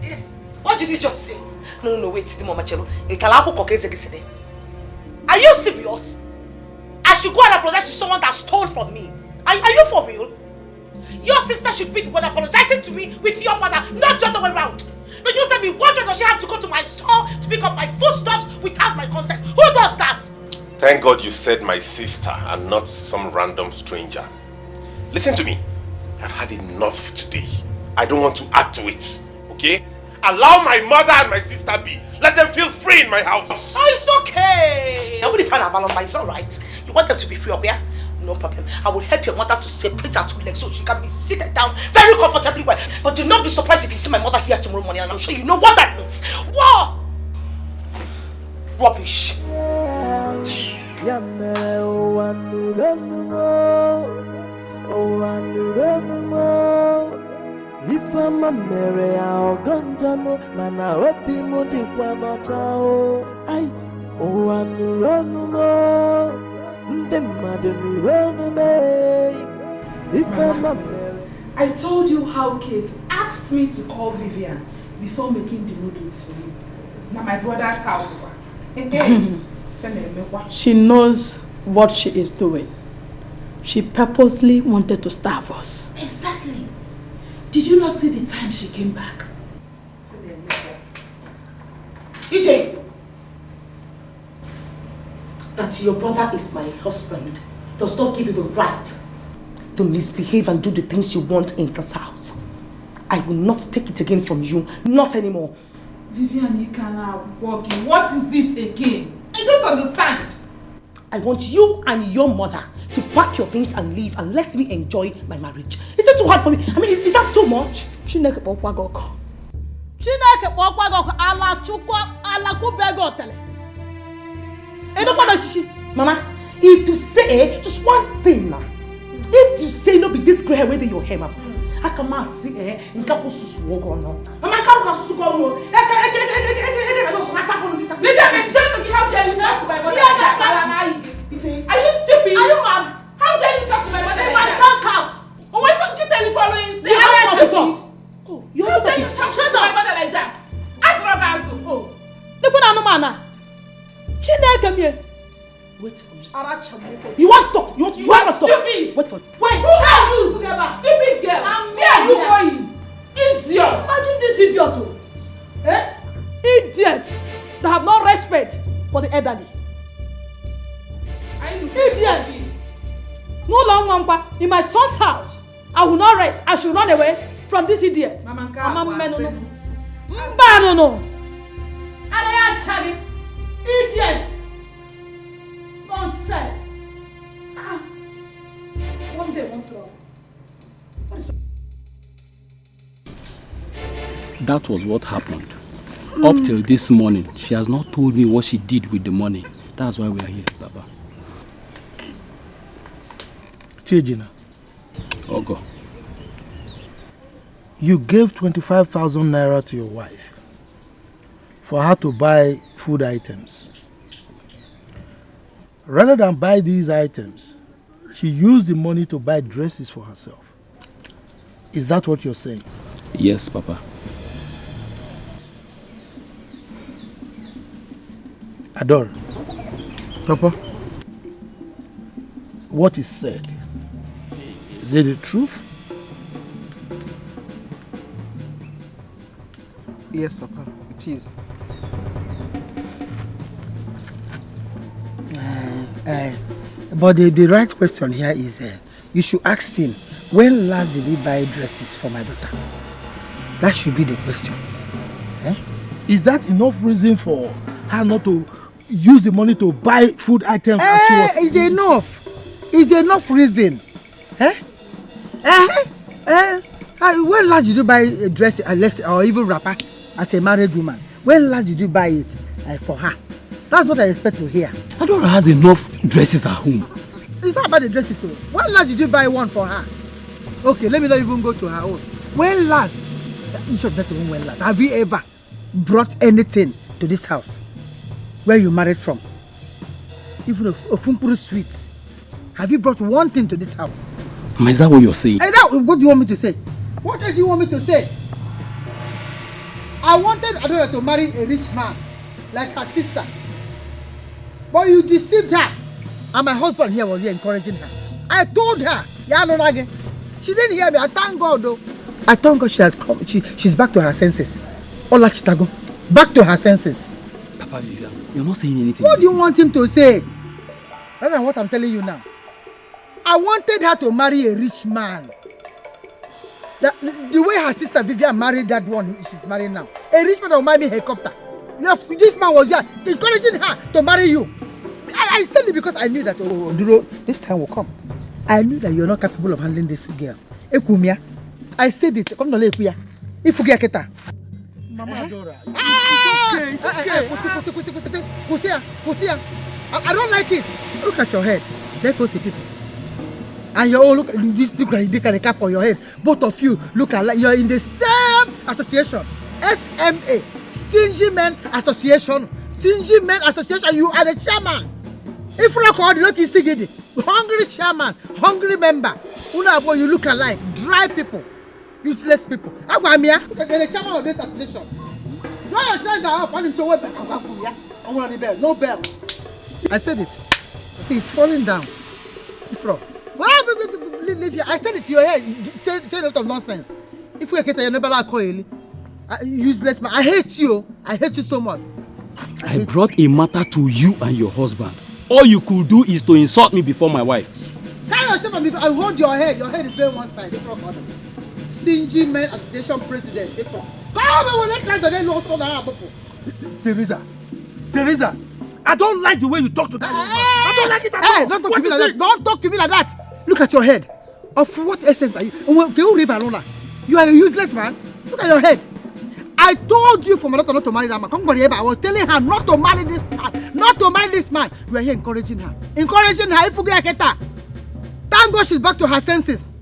Yes. What did you just say? No, wait, Mama Chelo. Are you serious? I should go and apologize to someone that stole from me. Are you for real? Your sister should be the one apologizing to me with your mother, not the other way around. No, you tell me, what does she have to go to my store to pick up my foodstuffs without my consent? Who does that? Thank God you said my sister and not some random stranger. Listen to me. I've had enough today. I don't want to add to it. Okay? Allow my mother and my sister be. Let them feel free in my house. Oh, it's okay. I will find out about it's alright. You want them to be free up here? No problem. I will help your mother to separate her 2 legs so she can be seated down very comfortably well. But do not be surprised if you see my mother here tomorrow morning, and I'm sure you know what that means. What? Rubbish. If I'm a Mary, I'll gunjano, man, I hope you mood the Quamachao. I, oh, I'm no run more. The mother run away. If I'm a Mary. I told you how Kate asked me to call Vivian before making the noodles for you. Now my brother's house. She knows what she is doing. She purposely wanted to starve us. Exactly. Did you not see the time she came back? EJ! That your brother is my husband does not give you the right to misbehave and do the things you want in this house. I will not take it again from you, not anymore. Vivian, you cannot walk in. What is it again? I don't understand. I want you and your mother to pack your things and leave and let me enjoy my marriage. Is it too hard for me? I mean, is that too much? Chineke pokwago. Chineke pokwago ala chukwa ala kubego tele. Mama, if you say just one thing now, if you say no be this gray hair where your hair, mama, I can see in Kapu Susugo no. Mama, Kapu Susugo no. How dare you talk to my mother? Are you stupid? Are you mad? How dare you talk to my mother in my son's house? Oh, why fucking telephone? You have to talk. Oh, you how dare you talk to my mother like that? Ask Rogazu. Oh, the one Anumana. Chineke me. Wait for me. You want to talk? You want to talk? Stupid. Wait for me. Wait. Who has you together? Stupid girl. Where are you going? Idiot. Imagine this idiot. Idiot that have no respect for the elderly. Idiot. No longer in my son's house. I will not rest. I should run away from this idiot. Mama, no. Idiot. Nonsense. One day, one problem. That was what happened. Up till this morning, she has not told me what she did with the money. That's why we are here, Baba. Chejina. Ogo. You gave 25,000 naira to your wife for her to buy food items. Rather than buy these items, she used the money to buy dresses for herself. Is that what you're saying? Yes, Papa. Adore. Papa, what is said? Is it the truth? Yes, Papa, it is. But the right question here is, you should ask him, when last did he buy dresses for my daughter? That should be the question. Is that enough reason for her not to use the money to buy food items as she was? It's enough. It's enough reason. When last did you buy a dress or even wrapper as a married woman? When last did you buy it for her? That's what I expect to hear. Adora has enough dresses at home. It's not about the dresses. So. When last did you buy one for her? Okay, let me not even go to her own. When last? You should not even when last. Have you ever brought anything to this house where you married from? Even a Fumpuru sweet. Have you brought one thing to this house? Ma, is that what you're saying? What do you want me to say? What else do you want me to say? I wanted Adora to marry a rich man like her sister. But you deceived her. And my husband here was here encouraging her. I told her. She didn't hear me. I thank God though. I thank God she has come. She's back to her senses. Ola Chitago. Back to her senses. Papa, you're not saying anything. What do you want him to say? Rather than what I'm telling you now. I wanted her to marry a rich man. The way her sister Vivian married that one she's marrying now. A rich man will marry me helicopter. This man was here encouraging her to marry you. I said it because I knew that Duro, this time will come. I knew that you're not capable of handling this girl. Ekumia. I said it. Come to Lekuya. Ifugia Keta. Mama Adora. It's okay. I don't like it. Look at your head. There goes the people. And you all look like the cap on your head. Both of you look alike. You're in the same association. SMA. Stingy Men Association. Stingy Men Association. You are the chairman. If you call the hungry chairman, hungry member. You look alike. Dry people. Useless people. You're the chairman of this association. Dry your trousers up and show up. No bell. I said it. See, it's falling down. I said it to your head. Say a lot of nonsense. If we get a never like useless man. I hate you. I hate you so much. I brought a matter to you and your husband. All you could do is to insult me before my wife. Carry yourself and I hold your head. Your head is going one side. Stingy Men Association President. Teresa, I don't like the way you talk to that woman. I don't like it at all. Don't talk to me like that. Don't talk to me like that. Look at your head. Of what essence are you? You are a useless man. Look at your head. I told you for my daughter not to marry that man. I was telling her not to marry this man. Not to marry this man. You are here encouraging her. Encouraging her. Thank God she's back to her senses.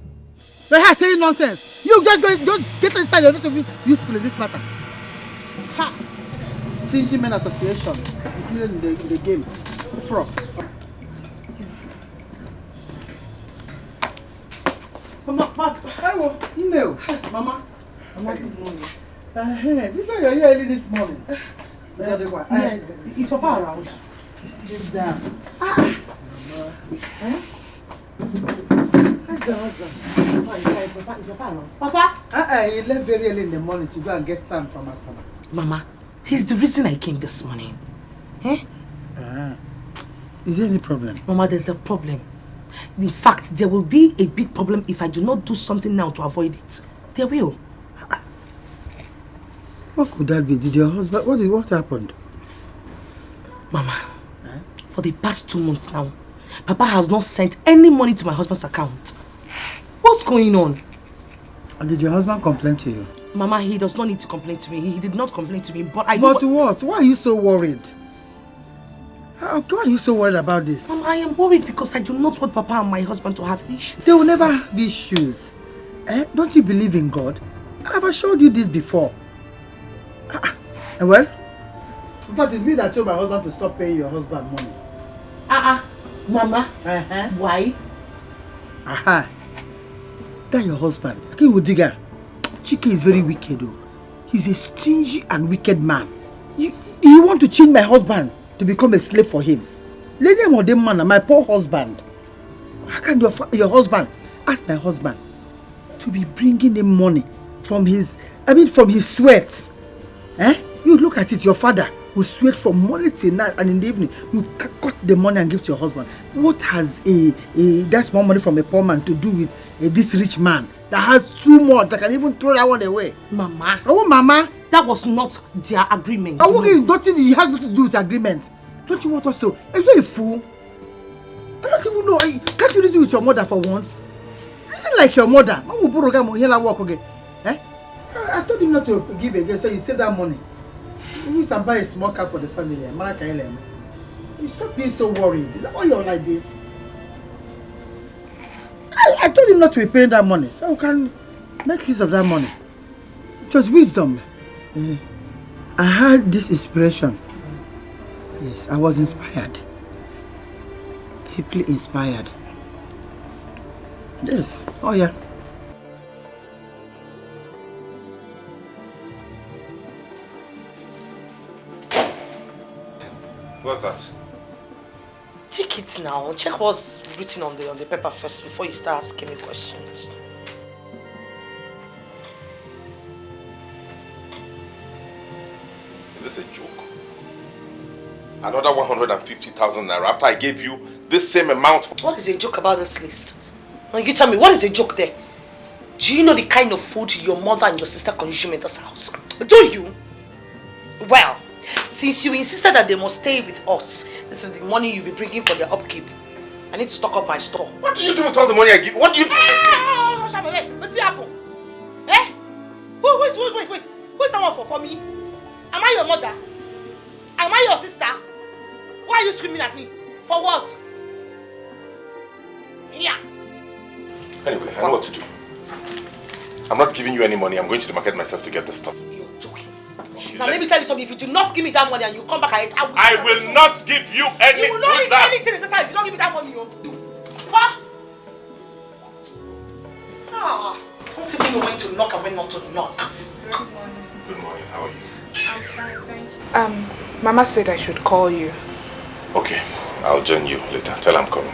You're here saying nonsense. You just get inside. You're not even useful in this matter. Ha! Stingy Men Association. Including the game. Frog. Mama, no. Mama, good morning. This is why you're here early this morning. Yes, is Papa around? Sit down. How's your husband? Is Papa around? Papa? He left very early in the morning to go and get Sam from Asaba. Mama, he's the reason I came this morning. Is there any problem? Mama, there's a problem. In fact, there will be a big problem if I do not do something now to avoid it. There will. What could that be? Did your husband... What happened? Mama, for the past 2 months now, Papa has not sent any money to my husband's account. What's going on? And did your husband complain to you? Mama, he does not need to complain to me. He did not complain to me, but I know... But what? Why are you so worried? Why are you so worried about this? Mama, I am worried because I do not want Papa and my husband to have issues. They will never have issues. Don't you believe in God? I have assured you this before. Well, in fact, it's me that told my husband to stop paying your husband money. Mama, why? Aha. That your husband. Okay, Dikeh. Chike is very wicked though. He's a stingy and wicked man. You want to change my husband to become a slave for him? Lady man, my poor husband. How can your husband ask my husband to be bringing him money from his sweat? You look at it, your father who sweat from morning till night and in the evening, you cut the money and give to your husband. What has that small money from a poor man to do with this rich man that has too much that can even throw that one away? Mama. Oh, Mama. That was not their agreement. Oh, okay, nothing he has nothing to do with agreement. Don't you want us to? Are you a fool? I don't even know. Can't you reason with your mother for once? Reason like your mother. I told him not to give again, so you save that money. You need to buy a small car for the family. You stop being so worried. Is that why you're like this? I told him not to be paying that money, so we can make use of that money. It was wisdom. I had this inspiration. Yes, I was inspired. Deeply inspired. Yes. Oh yeah. What's that? Take it now. Check what's written on the paper first before you start asking me questions. Is this a joke? Another 150,000 naira after I gave you this same amount. What is a joke about this list? Now you tell me, what is a joke there? Do you know the kind of food your mother and your sister consume in this house? Do you? Well, since you insisted that they must stay with us, this is the money you'll be bringing for their upkeep. I need to stock up my store. What do you do with all the money I give? What do you do? What's happened? Eh? Wait. Who is someone for me? Am I your mother? Am I your sister? Why are you screaming at me? For what? Here. Anyway, I know what to do. I'm not giving you any money. I'm going to the market myself to get the stuff. You're joking. Now let me tell you something. If you do not give me that money and you come back and I will not give you any. You will not eat anything in this house if you don't give me that money. What? Don't even know when to knock and when not to knock. Good morning. How are you? I'm fine, thank you. Mama said I should call you. Okay, I'll join you later. Tell her I'm coming.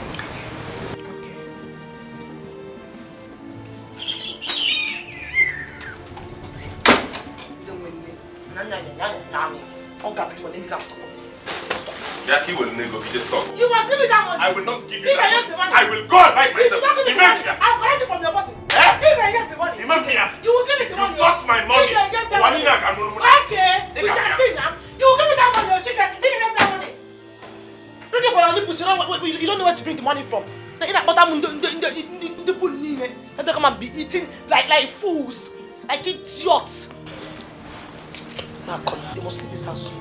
Jackie will nego, he just talk. You must give me that money. I will not give you that money. I will go and buy it myself. If you don't give me the money, I'll collect it from your body. If I get the money, you will give me the money. You got my money. Okay, we shall see now. You will give me that money, chicken. If you get that money. Looking for your nipples, you don't know where to bring the money from. They come and be eating like fools, like idiots. Now come, they must leave this house.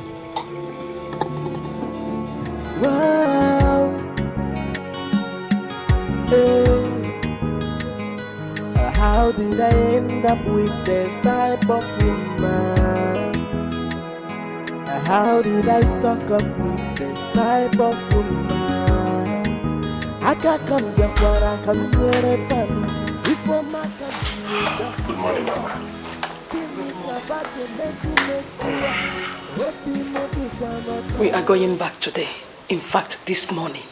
Wow. Hey. How did I end up with this type of woman? How did I stock up with this type of woman? I can't come here for I come here before my Good morning, Mama. We are going back today. In fact, this morning.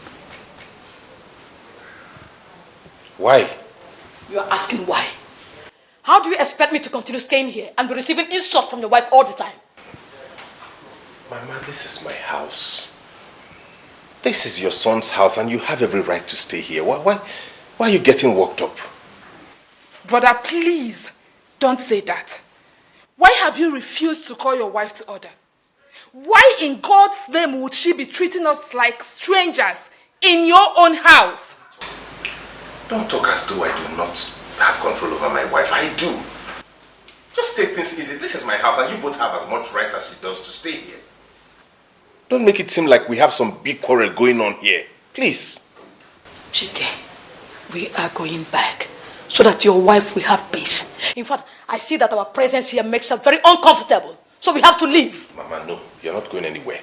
Why? You are asking why? How do you expect me to continue staying here and be receiving insults from your wife all the time? Mama, this is my house. This is your son's house and you have every right to stay here. Why are you getting worked up? Brother, please, don't say that. Why have you refused to call your wife to order? Why in God's name would she be treating us like strangers in your own house? Don't talk as though I do not have control over my wife. I do. Just take things easy. This is my house and you both have as much right as she does to stay here. Don't make it seem like we have some big quarrel going on here. Please. Chike, we are going back so that your wife will have peace. In fact, I see that our presence here makes her very uncomfortable. So we have to leave. Mama, no. You're not going anywhere.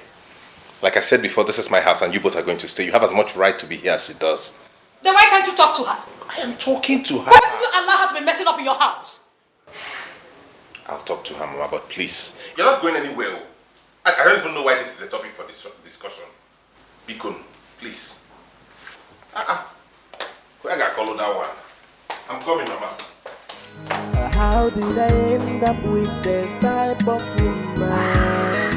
Like I said before, this is my house and you both are going to stay. You have as much right to be here as she does. Then why can't you talk to her? I am talking to her. Why did you allow her to be messing up in your house? I'll talk to her, Mama, but please. You're not going anywhere. I don't even know why this is a topic for this discussion. Bikun, please. Where I got call that one? I'm coming, Mama. How did I end up with this type of woman?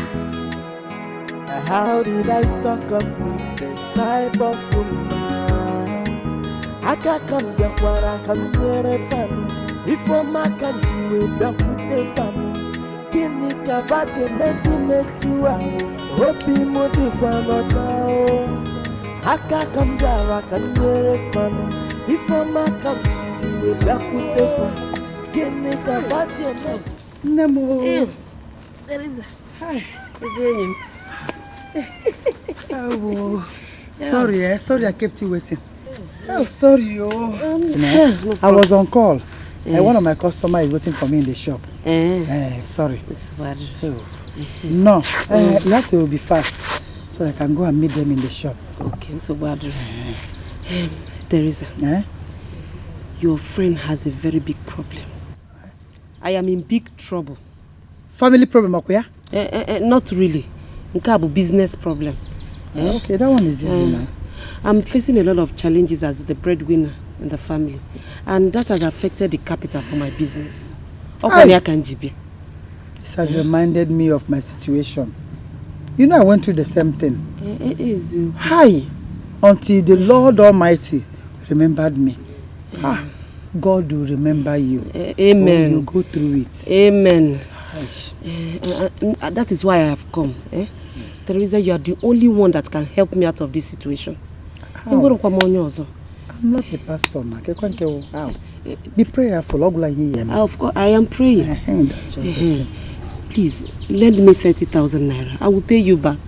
How did I stuck up with this type of woman? I can't come back where I come near a family. If I'm a country, we back with the family. Kini kavate mesi metua. Hopi modi kwa mochao. Haka come down, I come near a family. If I'm a country, we back with the family. Kini kavate mesi. Nemo. There is. Hi. Is it Oh, sorry, sorry I kept you waiting. Oh, sorry, I was on call. One of my customers is waiting for me in the shop. Sorry. It's bad. No, you have to be fast so I can go and meet them in the shop. Okay, so bad. Teresa, your friend has a very big problem. I am in big trouble. Family problem, okay? Not really. Business problem. Okay, that one is easy now. I'm facing a lot of challenges as the breadwinner in the family, and that has affected the capital for my business. This has reminded me of my situation. You know, I went through the same thing. Hi, until the Lord Almighty remembered me. God will remember you. Amen. You go through it. Amen. That is why I have come. Teresa, you are the only one that can help me out of this situation. I'm not a pastor, ma. Be prayerful. Of course, I am praying. Please, lend me 30,000 naira. I will pay you back.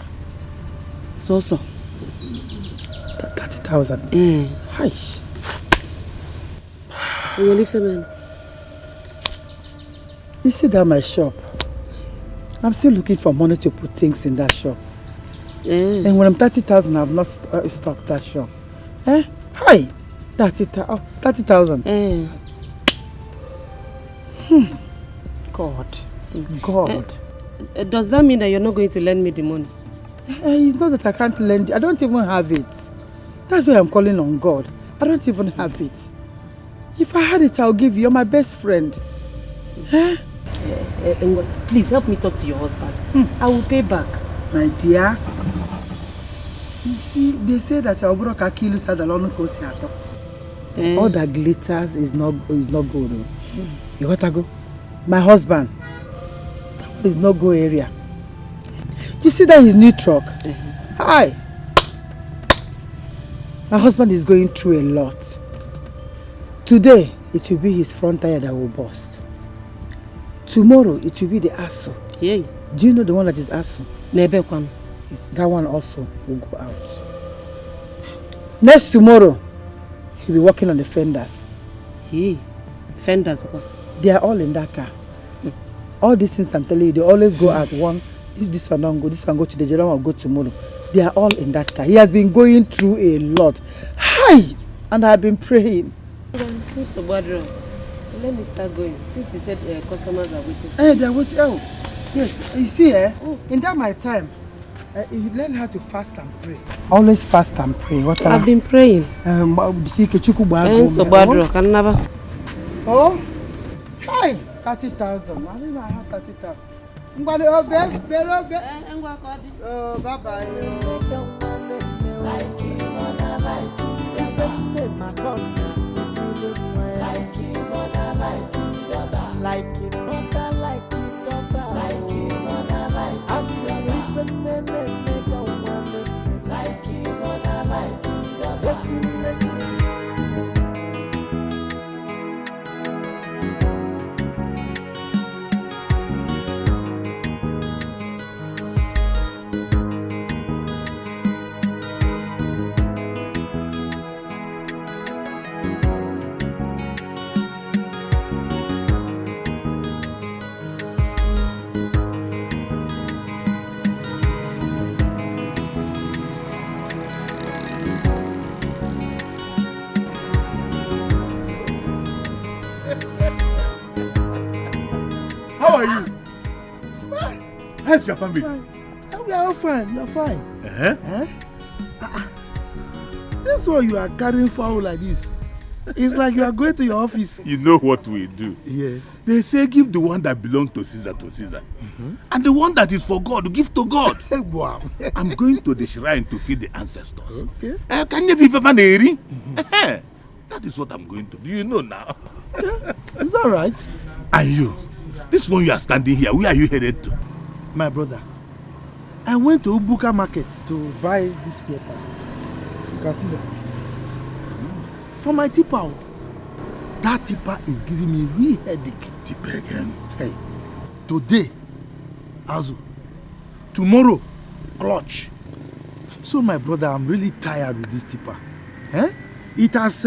So. 30,000? Hi. You see that my shop? I'm still looking for money to put things in that shop. And when I'm 30,000, I've not stocked that shop. Hi! 30,000. God. Does that mean that you're not going to lend me the money? It's not that I can't lend it. I don't even have it. That's why I'm calling on God. I don't even have it. If I had it, I'll give you. You're my best friend. Please help me talk to your husband. I will pay back. My dear, you see, they say that all that glitters is not good. You gotta go. My husband, that is no go area. You see that his new truck? Hi. My husband is going through a lot. Today, it will be his front tire that will burst. Tomorrow, it will be the axle. Yeah. Do you know the one that is axle? Nebekwan. That one also will go out. Next tomorrow, he'll be working on the fenders. Hey, fenders? They are all in that car. All these things I'm telling you, they always go out. One, this one don't go, this one go today, the other one will go tomorrow. They are all in that car. He has been going through a lot. Hi! And I've been praying. Let me start going. Since you said customers are waiting. They're waiting. Oh, yes. You see, in that my time, you learn how to fast and pray. Always fast and pray. I've been praying. Oh, hi, 30,000. I don't know I have 30,000. Oh, bye-bye. Like it, mother, like it, daughter. Like it, mother, like it, daughter. Like it, mother, like it, daughter. How are you? How's your family? We are all fine. You are fine. This one you are carrying fowl like this. It's like you are going to your office. You know what we do? Yes. They say give the one that belongs to Caesar. And the one that is for God, give to God. Wow. I'm going to the shrine to feed the ancestors. Okay. Can you vive an eri? That is what I'm going to do. You know now. It's all right. And you, this one you are standing here, where are you headed to? My brother, I went to Ubuka market to buy this paper. You can see that. For my tipper. That tipper is giving me real headache. Tipper again? Hey, today, Azu. Tomorrow, clutch. So my brother, I'm really tired with this tipper. It has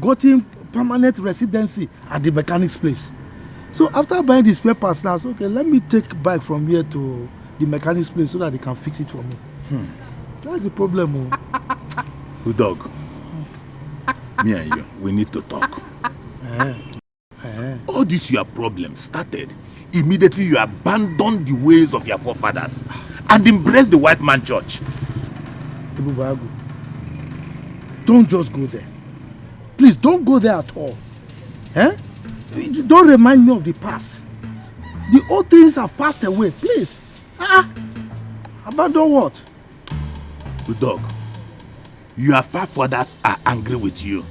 gotten permanent residency at the mechanic's place. So after buying these papers now, so, okay, let me take bike from here to the mechanic's place so that they can fix it for me. That's the problem. Good dog. Me and you, we need to talk. All these your problems started immediately you abandoned the ways of your forefathers and embraced the white man church. Ibubagu, don't just go there. Please don't go there at all. Don't remind me of the past. The old things have passed away. Please. Abandon what? Good dog. Your forefathers are angry with you.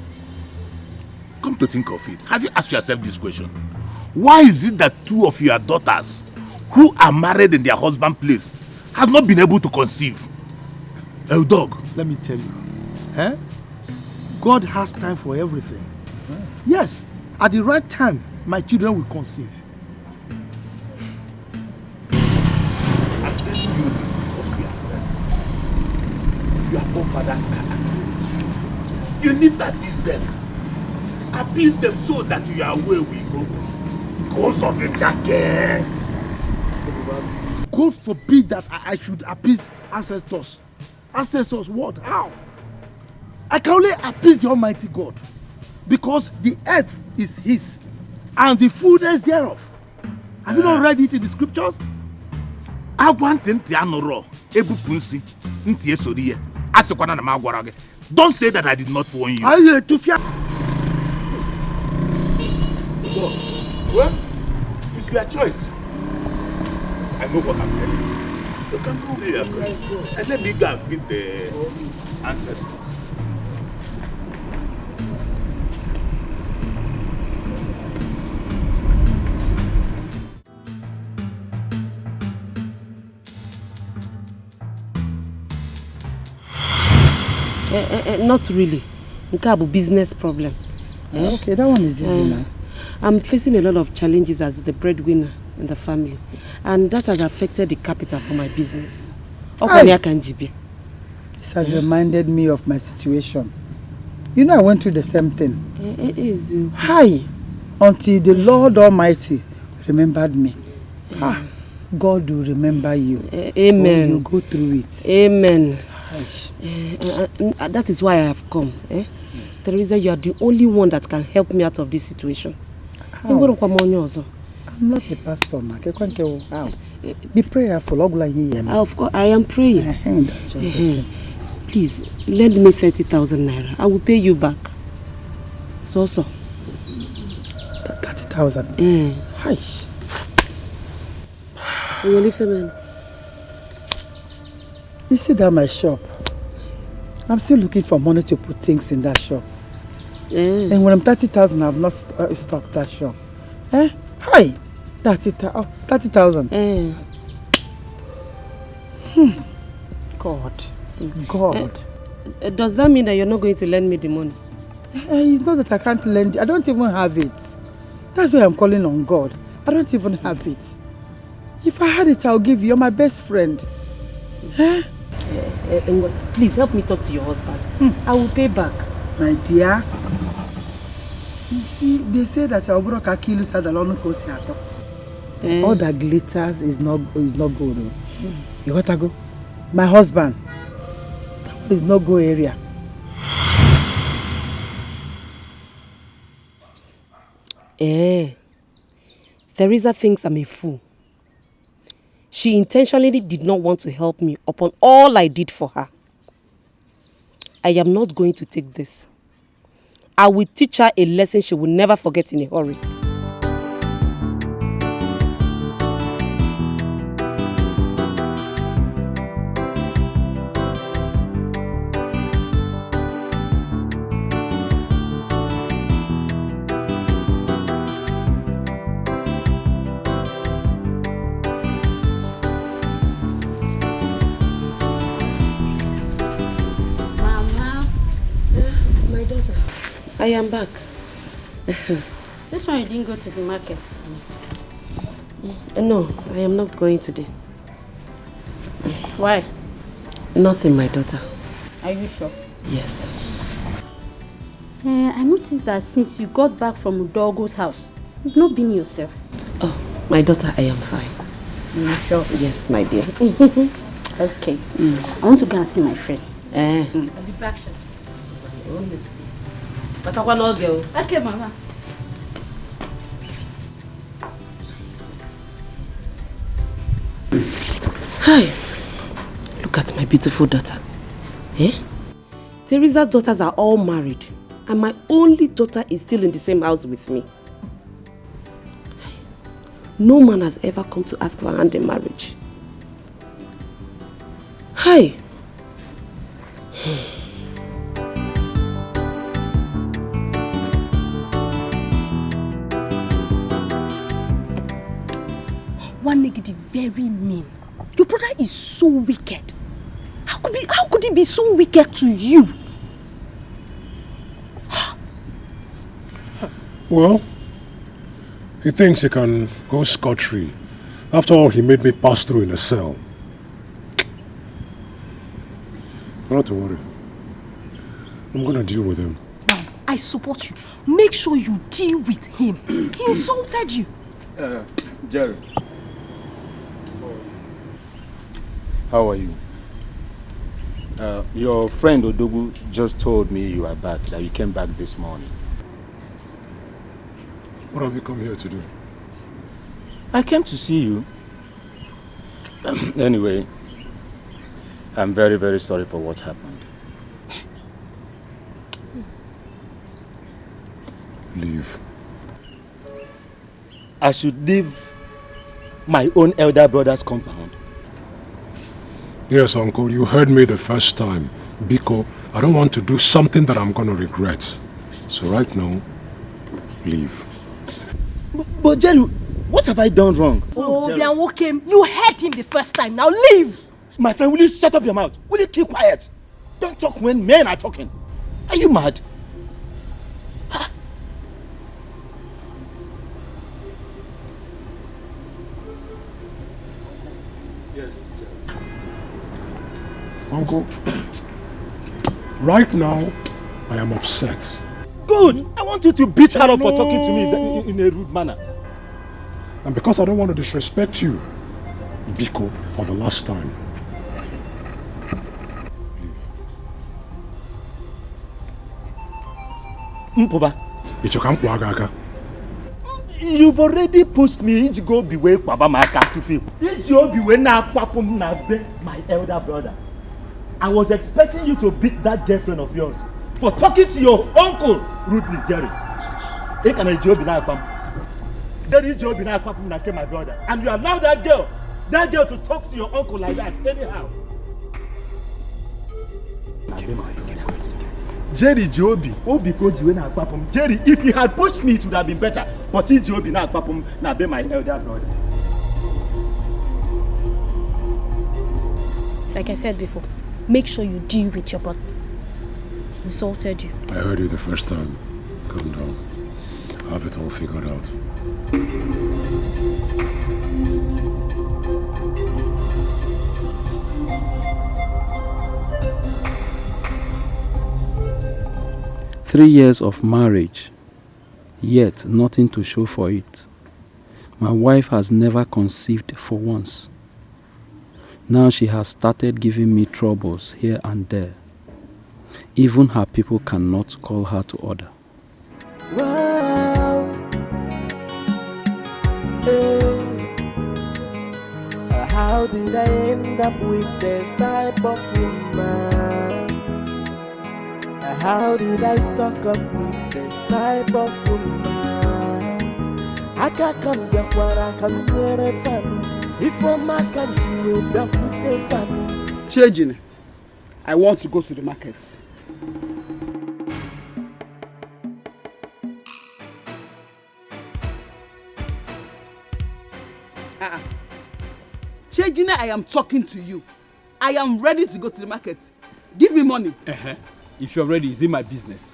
Come to think of it, have you asked yourself this question? Why is it that two of your daughters who are married in their husband's place have not been able to conceive? Oh dog, let me tell you. God has time for everything. Yes, at the right time, my children will conceive. I'm telling you this because we are friends. Your forefathers are angry with you. You need to appease them. Appease them so that you are where we go. Goes on the jacket. God forbid that I should appease ancestors. Ancestors what? How? I can only appease the Almighty God because the earth is His and the fullness thereof. Have you not read it in the scriptures? Don't say that I did not warn you. Well, it's your choice. I know what I'm telling you. You can go here, and let me go and feed the ancestors. Not really. It's a business problem. Okay, that one is easy now. I'm facing a lot of challenges as the breadwinner in the family, and that has affected the capital for my business. This has reminded me of my situation. You know, I went through the same thing. Hi, until the Lord Almighty remembered me. God will remember you. Amen. You go through it. Amen. That is why I have come. Teresa, you are the only one that can help me out of this situation. I'm not a pastor, ma. Be prayerful. Of course, I am praying. Please, lend me 30,000 naira. I will pay you back. So. 30,000? Hi. You see that my shop? I'm still looking for money to put things in that shop. And when I'm 30,000, I've not stocked that shop. Hi! 30,000. God. Does that mean that you're not going to lend me the money? It's not that I can't lend it. I don't even have it. That's why I'm calling on God. I don't even have it. If I had it, I'll give you. You're my best friend. Please help me talk to your husband. I will pay back. My dear, you see, they say that all that glitters is not good. You gotta go. My husband, that is no go area. Teresa thinks I'm a fool. She intentionally did not want to help me upon all I did for her. I am not going to take this. I will teach her a lesson she will never forget in a hurry. I am back. This one you didn't go to the market? No, I am not going today. Why? Nothing, my daughter. Are you sure? Yes. I noticed that since you got back from Udogo's house, you've not been yourself. Oh, my daughter, I am fine. You sure? Yes, my dear. Okay. I want to go and see my friend. I'll be back. Okay, Mama. Hi. Look at my beautiful daughter. Teresa's daughters are all married, and my only daughter is still in the same house with me. No man has ever come to ask for her hand in marriage. Hi. One negative, very mean. Your brother is so wicked. How could he be so wicked to you? Well, he thinks he can go scot-free. After all, he made me pass through in a cell. Not to worry. I'm gonna deal with him. Now, I support you. Make sure you deal with him. He insulted you. Jerry. How are you? Your friend Odogu just told me you are back, that you came back this morning. What have you come here to do? I came to see you. Anyway, I'm very, very sorry for what happened. Leave. I should leave my own elder brother's compound. Yes, Uncle, you heard me the first time. Biko, I don't want to do something that I'm going to regret. So right now, leave. But Jerry, what have I done wrong? Oh, Bianwo came. You heard him the first time. Now leave. My friend, will you shut up your mouth? Will you keep quiet? Don't talk when men are talking. Are you mad? Yes, Uncle, right now, I am upset. Good! I want you to beat her up for talking to me in a rude manner. And because I don't want to disrespect you, Biko, for the last time. Mpoba. Ichokampu. You've already pushed me to go beway Kwabamaka to people. My elder brother. I was expecting you to beat that girlfriend of yours for talking to your uncle rudely, Jerry. My brother. And you allow that girl to talk to your uncle like that anyhow. Jerry Jobi, Jerry, if he had pushed me, it would have been better. But he Jobi now papum na be my elder brother. Like I said before, make sure you deal with your brother. He insulted you. I heard you the first time. Calm down. I have it all figured out. Three years of marriage, yet nothing to show for it. My wife has never conceived for once. Now she has started giving me troubles here and there. Even her people cannot call her to order. Wow, How did I end up with this type of woman? How did I stuck up with this type of woman? I can't come back where I come near a family. If I'm not coming to back with the family. CHEZ, I want to go to the market. CHEZ, I am talking to you. I am ready to go to the market. Give me money. If you're ready, is it my business?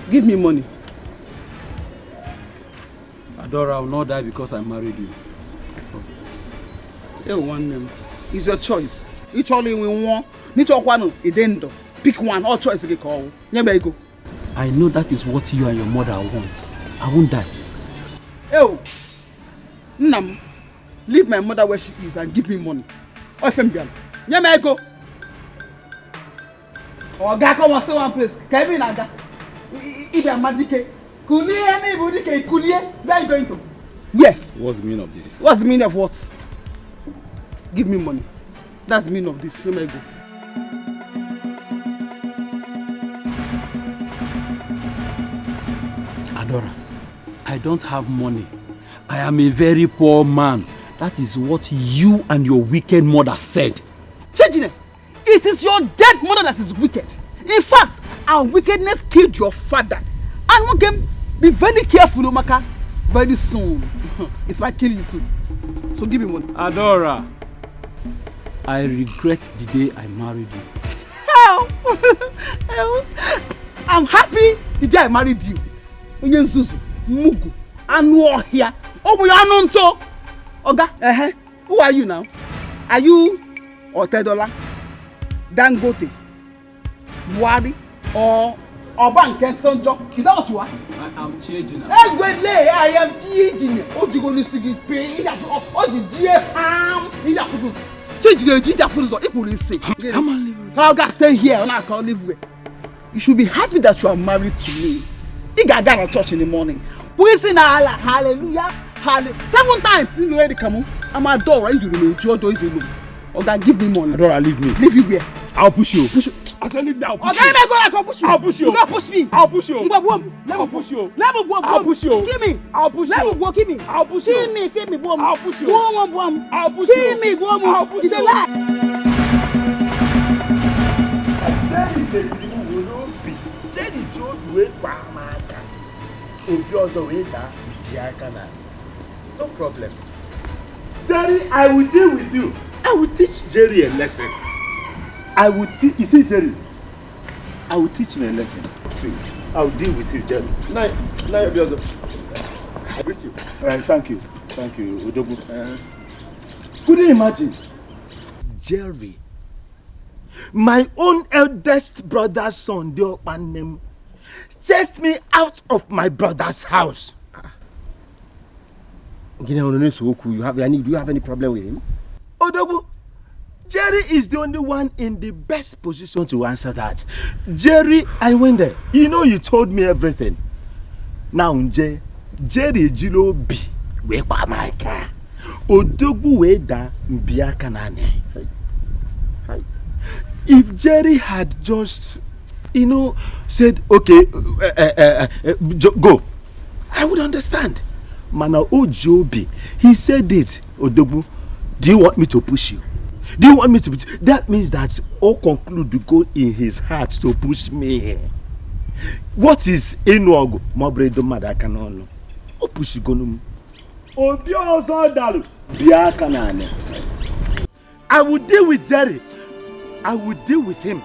Give me money. Adora, I will not die because I married you. It's your choice. Each only we want. Each one is end. Pick one. All choice you call. Go. I know that is what you and your mother want. I won't die. Oh, Nam, leave my mother where she is and give me money. Oh, Fembian. Go. Oh, God, come on, stay one place. Can you be if you're magic, where are you going to? Where? What's the meaning of this? What's the meaning of what? Give me money. That's the meaning of this. Let me go. Adora, I don't have money. I am a very poor man. That is what you and your wicked mother said. CHEZ, it is your dead mother that is wicked. In fact, our wickedness killed your father. And we can be very careful, Omaka. Very soon, it might kill you too. So give me money. Adora, I regret the day I married you. Hell! I'm happy the day I married you. Onyenzuzu, Mugu, Anu here. Oh, we are known to. Oga, who are you now? Are you Otedola, Dangote, Buhari, or Oban Kensonjo? Is that what you are? I am CHEZ now. I am CHEZ. Oh, you going to see it pay? Oh, the GFM. I'll stay here and I can't live with. You should be happy that you are married to me. You got down on church in the morning. We sing hallelujah, hallelujah. 7 times. Still you ready come on? I'm a door right to the your door is alone. Okay, give me money. Adora, leave me. Leave you where? I'll push you. Push you. I said leave me. I'll push you. Okay, let me go. I can push you. I'll push you. You can't push me. I'll push you. Let me push you. Let me go. I'll push you. Give me. I'll push you. Let me go. Give me. I'll push you. Give me. Boom. I'll push you. Boom. I'll push you. Give me. Boom. I'll push you. It's a lie. No problem. Jerry, I will deal with you. I will teach Jerry a lesson. I will teach. You see, Jerry, I will teach him a lesson. I will deal with you, Jerry. Now, I greet you. Thank you, Odogu. Could you imagine, Jerry, my own eldest brother's son, the man name, chased me out of my brother's house. Do you have any problem with him? Odogu, Jerry is the only one in the best position to answer that. Jerry, I went there. You know, you told me everything. Now, Jerry Jilo B. Wake up my car. Odogu Weda Mbiakanane. If Jerry had just, said, okay, go, I would understand. Mana Ojobi, he said it. Odogu, do you want me to push you? Do you want me to push you? That means that all conclude to go in his heart to push me. What is Enuogo? Mobredo Madakanono. O push gonum. I will deal with Jerry. I will deal with him.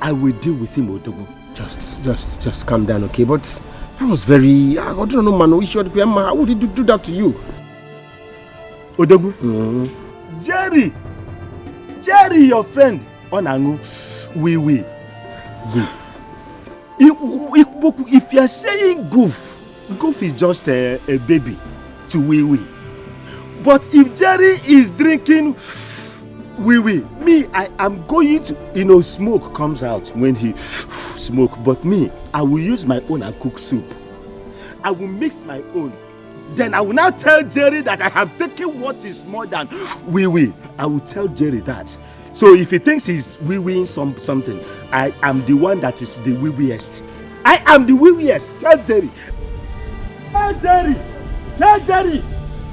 Odogu. Just calm down, okay? But I was very. I don't know, man. How would he do that to you? Odogu. Jerry, your friend. Onangu. We. Goof. If you are saying goof is just a baby to we. But if Jerry is drinking me, I am going to, smoke comes out when he smoke. But me, I will use my own and cook soup. I will mix my own, then I will now tell Jerry that I have taken what is more than wee-wee. I will tell Jerry that. So if he thinks he's wee-weeing something, I am the one that is the wee-weeest. I am the wee-weeest. Tell Jerry. Tell Jerry. Tell Jerry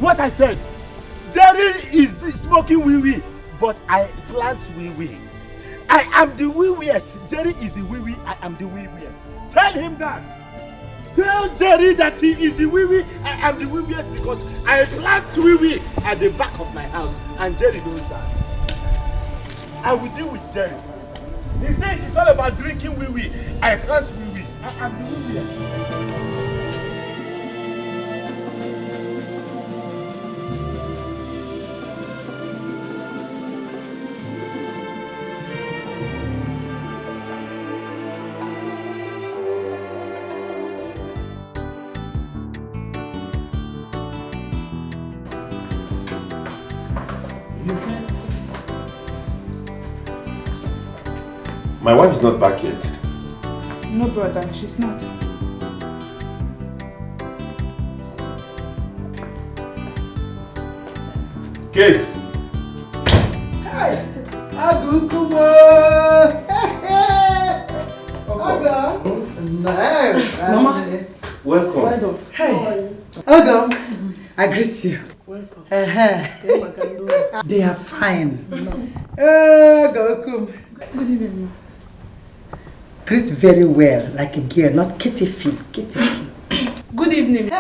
what I said. Jerry is smoking wee-wee, but I plant wee-wee. I am the wee-weeest. Jerry is the wee-wee. I am the wee-weeest. Tell him that. Tell Jerry that he is the wee-wee. I am the wee-weeest because I plant wee-wee at the back of my house, and Jerry knows that. I will deal with Jerry. He thinks it's all about drinking wee-wee. I plant wee-wee. I am the wee-weeest. My wife is not back yet. No, brother, she's not. Kate! Hey! Agukumo! Oga! No! Mama! Welcome. Well done. Hey! Oga! I greet you. Welcome. They are fine. Oga, Good evening, ma. Greet very well, like a girl, not kitty feet. Kitty feet. Good evening.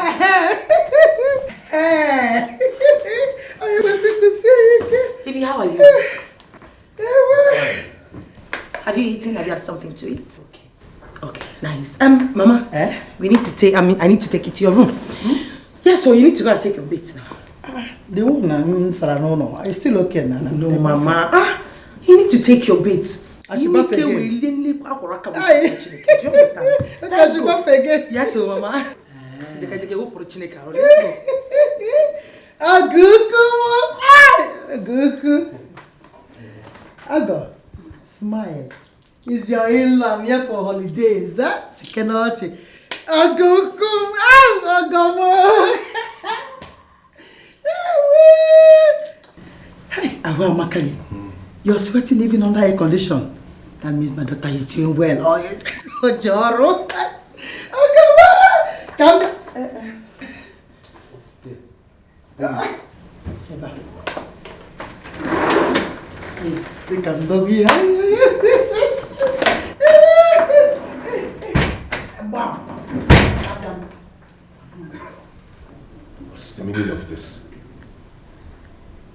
Baby, how are you? Have you eaten? Have you had something to eat? Okay, nice. Mama, we need to take. I need to take you to your room. Yeah, so you need to go and take your bath now. The one, Sarah, no, it's still okay now. No, Mama. You need to take your bath. I should bath again. Do you understand? I should bath again. Yes, so Mama. Let's go. Aguku. Ago, smile. Is your in-law here for holidays? Chicken Aguku. Agomo. Hey, Awa Makani. You're sweating even under air condition. That means my daughter is doing well. Oh, yes. Oh, Joro. Oh, come on. Come doggy. What's the meaning of this?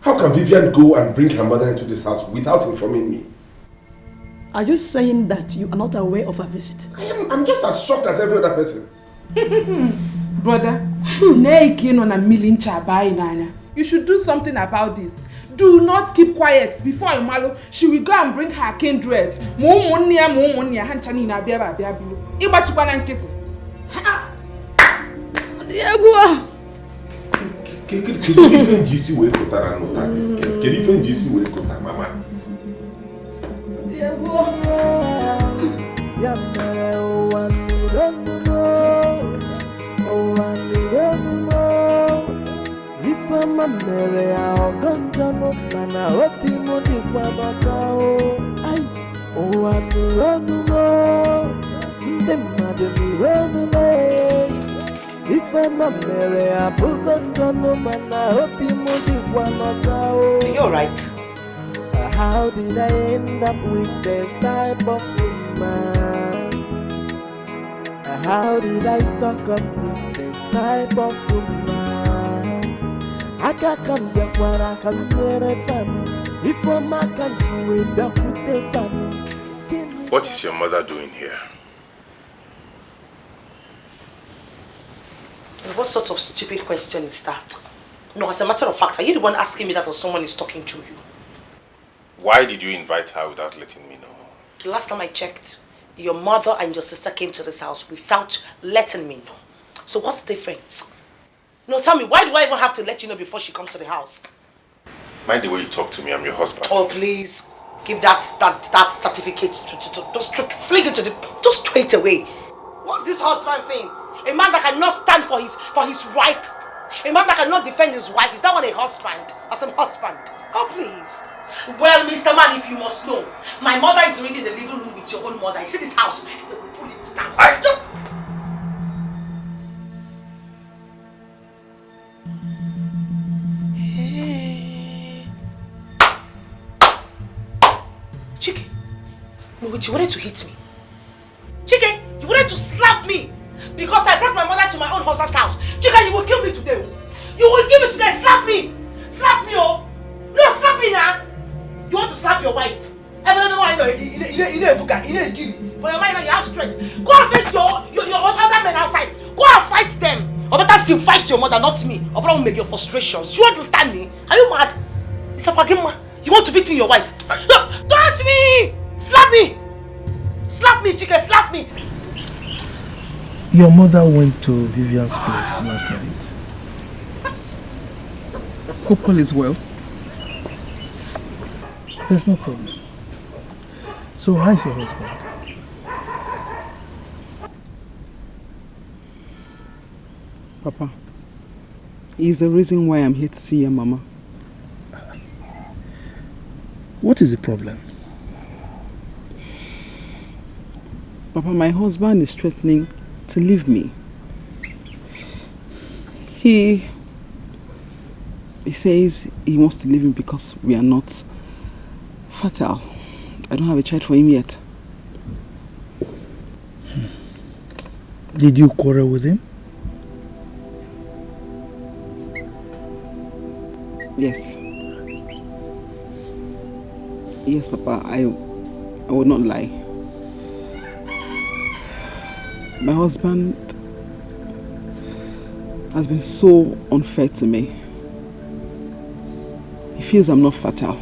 How can Vivian go and bring her mother into this house without informing me? Are you saying that you are not aware of her visit? I'm just as shocked as every other person. Brother, you should do something about this. Do not keep quiet before Imalo. She will go and bring her kindred. Mama mere aogonjano mana obi mo di kwabata o ai o anu mo nde made mi renu le ife mama mere aogonjano mana obi mo di kwabata o. You're right. How did I end up with this type of woman? How did I stuck up with this type of woman? I can't come back when I come near a family. Before my country, we back with the family. What is your mother doing here? What sort of stupid question is that? No, as a matter of fact, are you the one asking me that or someone is talking to you? Why did you invite her without letting me know? The last time I checked, your mother and your sister came to this house without letting me know. So what's the difference? No, tell me, why do I even have to let you know before she comes to the house? Mind the way you talk to me, I'm your husband. Oh, please. Give that certificate just fling it to the... Just throw it away. What's this husband thing? A man that cannot stand for his right. A man that cannot defend his wife, is that one a husband? As a husband? Oh, please. Well, Mr. Man, if you must know, my mother is already in the living room with your own mother. You see this house? They will pull it down. Chike, no, wait, you wanted to hit me. Chike, you wanted to slap me because I brought my mother to my own husband's house. Chike, you will kill me today. You will kill me today. Slap me. Slap me, oh. No, slap me now. You want to slap your wife. For your mind, you have strength. Go and face your other men outside. Go and fight them. Or better still, fight your mother, not me. Or probably make your frustrations. You understand me? Are you mad? You want to beat me, your wife? No, touch me! Slap me! Slap me, Chike, slap me! Your mother went to Vivian's place last night. Hope all is well. There's no problem. So how's your husband? Papa, he's the reason why I'm here to see your mama. What is the problem? Papa, my husband is threatening to leave me. He says he wants to leave me because we are not fertile. I don't have a child for him yet. Did you quarrel with him? Yes. Yes, Papa, I would not lie. My husband has been so unfair to me. He feels I'm not fertile.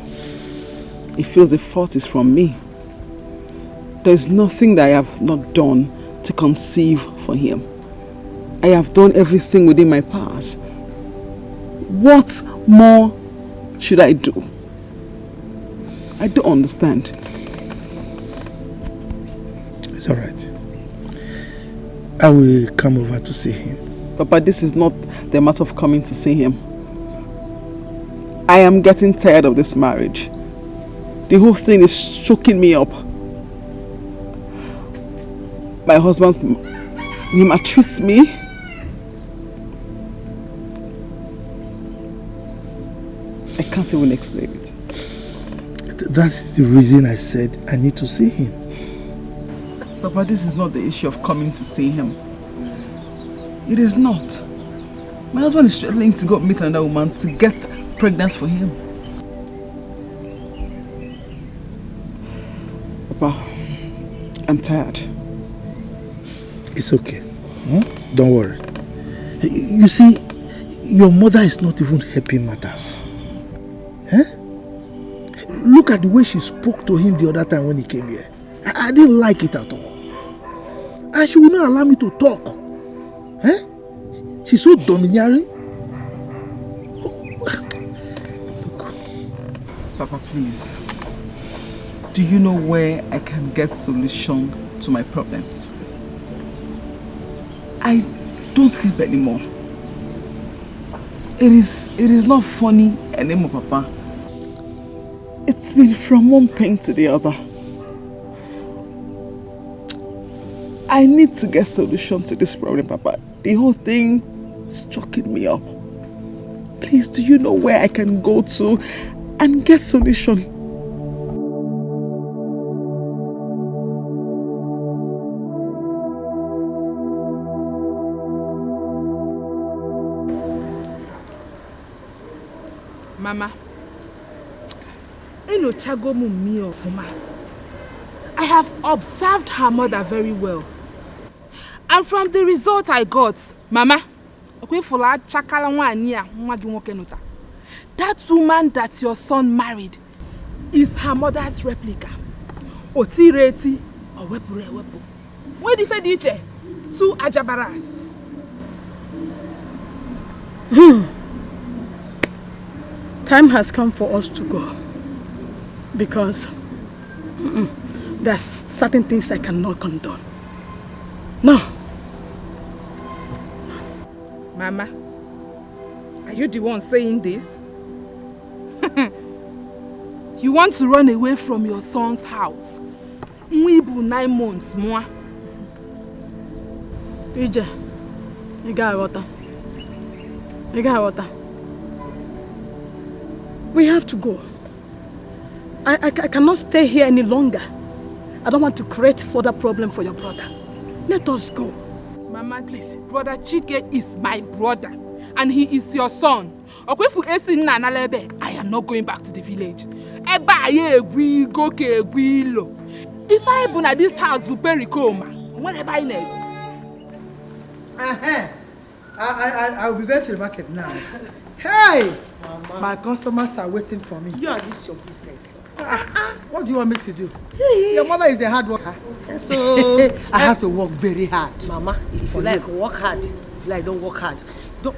He feels the fault is from me. There's nothing that I have not done to conceive for him. I have done everything within my powers. What more should I do? I don't understand. It's all right. I will come over to see him. Papa, this is not the matter of coming to see him. I am getting tired of this marriage. The whole thing is choking me up. My husband, he maltreats me. I can't even explain it. That's the reason I said I need to see him. Papa, this is not the issue of coming to see him. It is not. My husband is struggling to go meet another woman to get pregnant for him. Papa, I'm tired. It's okay. Don't worry. You see, your mother is not even helping matters. Look at the way she spoke to him the other time when he came here. I didn't like it at all. And she would not allow me to talk. She's so domineering. Look, Papa, please. Do you know where I can get solution to my problems? I don't sleep anymore. It is not funny anymore, Papa. It's been from one pain to the other. I need to get solution to this problem, Papa. The whole thing is choking me up. Please, do you know where I can go to and get solution? Mama, I have observed her mother very well. And from the result I got, Mama, that woman that your son married is her mother's replica. Otireti or wepu. Where the Fediche? 2 Ajabaras. Time has come for us to go. Because there's certain things I cannot condone. No. Mama, you the one saying this? You want to run away from your son's house? Mwibu 9 months more. Ije, you got water. You got water. We have to go. I cannot stay here any longer. I don't want to create further problem for your brother. Let us go. Mama, please. Brother Chike is my brother. And he is your son. I am not going back to the village. If I open at this house, will pay coma. Whatever I know. I will be going to the market now. Hey! Mama. My customers are waiting for me. You are this your business. What do you want me to do? Your mother is a hard worker. So I have to work very hard. Mama, if you like, work hard. If you like, don't work hard. Don't.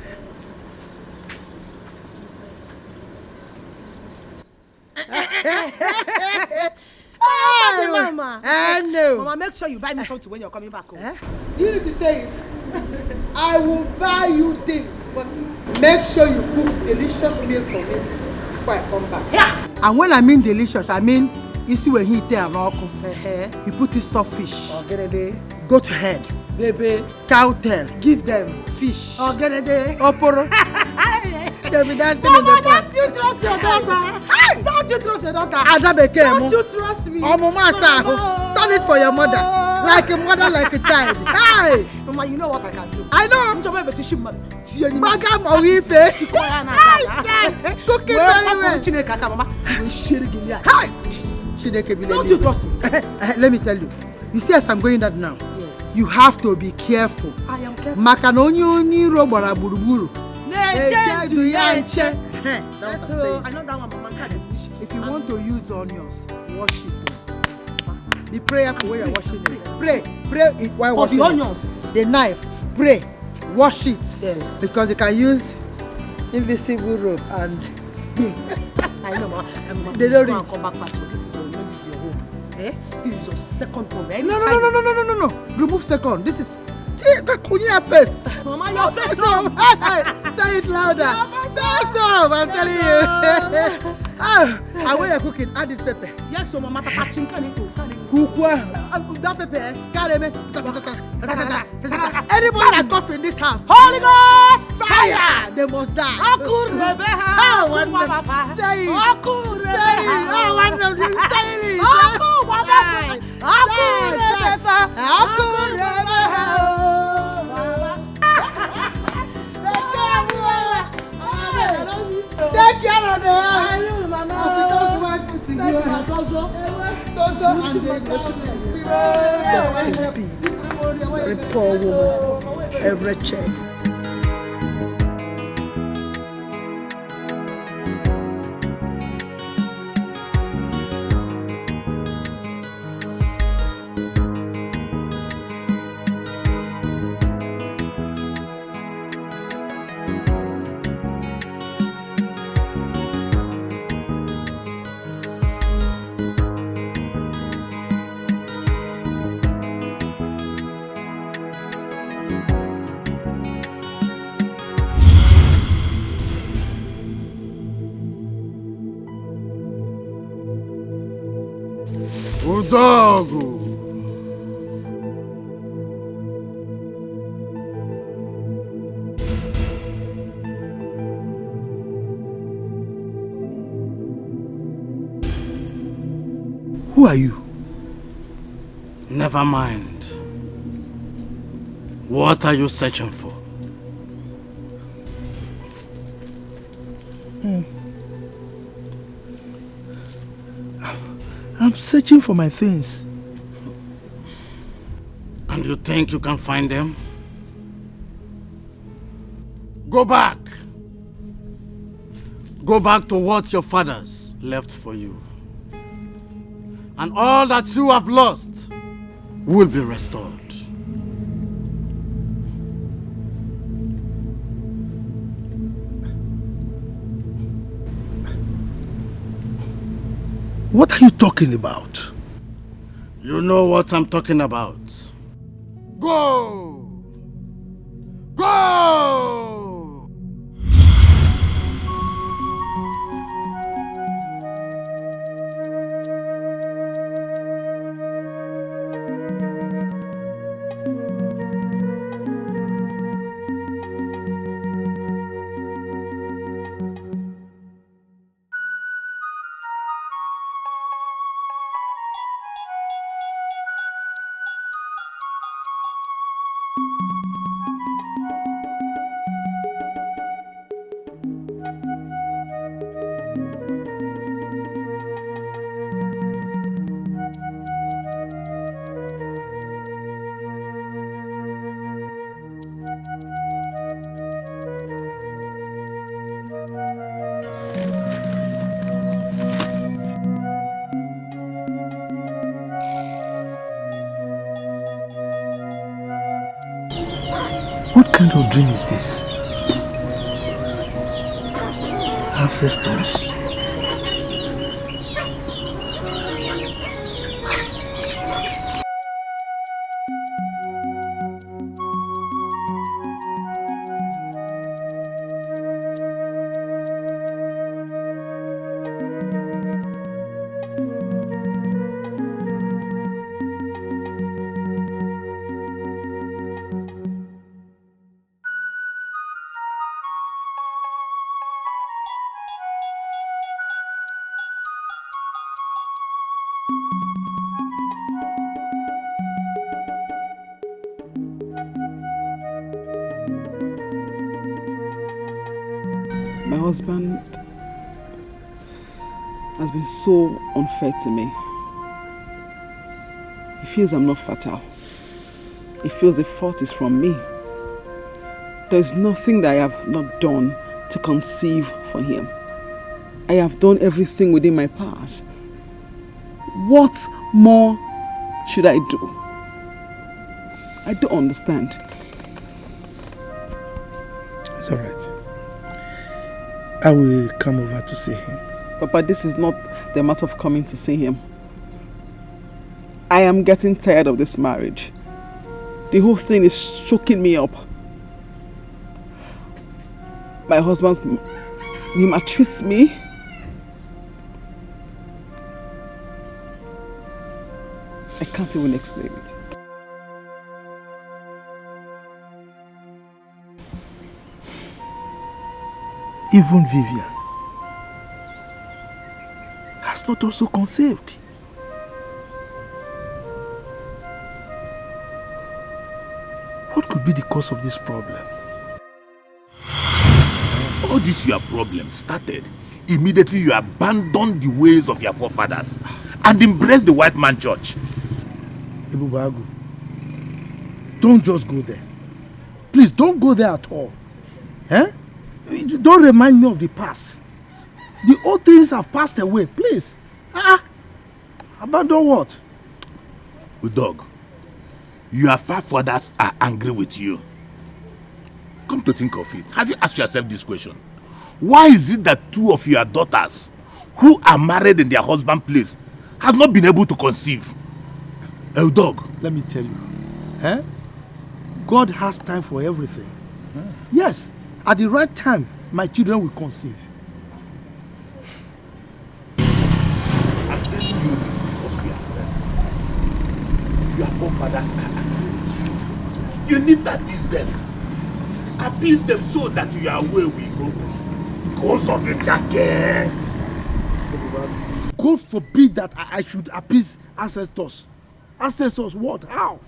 Mama. No. Mama, make sure you buy me something when you're coming back home. You need to say it. I will buy you things, but make sure you cook delicious meal for me before I come back. Yeah. And when I mean delicious, I mean you see when he eat and you put this stuffed fish. Goat head. Baby. Cow tail. Give them fish. Oporo. They'll be dancing in the park. Don't you trust your daughter? Don't you trust your daughter? Don't you trust me? Turn it for your mother. Like a mother, like a child. Hey! Mama, you know what I can do. I know. I'm talking about the ship, man. Bagam Oife. Cooking very well. Don't you trust me? Let me tell you. You see, as I'm going that now, yes. You have to be careful. I am careful. Makanoni robara buruburu. So I know that one, Mama. If you want to use onions, wash it. Be prayerful when you're washing it. Pray while for washing the onions. The knife. Pray. Wash it. Yes. Because you can use invisible rope and. I know, Mama. They don't reach. Come back fast. So this is your home. Eh? This is your second home. No. Remove second. This is. First. Mama, your first home. Say it louder. First home, I'm telling you. And when you're cooking, add this pepper. Yes, so Mama, Papa Chinkani. That pepper, carry me. Anybody that cough in this house, Holy Ghost, fire! They must die. Say it. Take care of them. I know, Mama. Very poor woman, a wretched. Udogo. Who are you? Never mind. What are you searching for? I'm searching for my things. And you think you can find them? Go back. Go back to what your fathers left for you. And all that you have lost will be restored. What are you talking about? You know what I'm talking about. Go! Go! What kind of dream is this? Ancestors. My husband has been so unfair to me. He feels I'm not fertile. He feels the fault is from me. There's nothing that I have not done to conceive for him. I have done everything within my powers. What more should I do? I don't understand. It's all right. I will come over to see him. Papa, this is not the matter of coming to see him. I am getting tired of this marriage. The whole thing is choking me up. My husband, he maltreats me. I can't even explain it. Even Vivian has not also conceived. What could be the cause of this problem? All this your problem started immediately you abandoned the ways of your forefathers and embraced the white man church. Ibubagu, don't just go there. Please don't go there at all. Eh? Don't remind me of the past. The old things have passed away, please. Abandon what? Udog, your forefathers are angry with you. Come to think of it, have you asked yourself this question? Why is it that two of your daughters who are married in their husband's place have not been able to conceive? Udog, let me tell you, God has time for everything. Yes, at the right time, my children will conceive. I'm telling you this because we are friends. Your forefathers are angry with you. You need to appease them. Appease them so that your way will goes on the jacket. God forbid that I should appease ancestors. Ancestors what? How?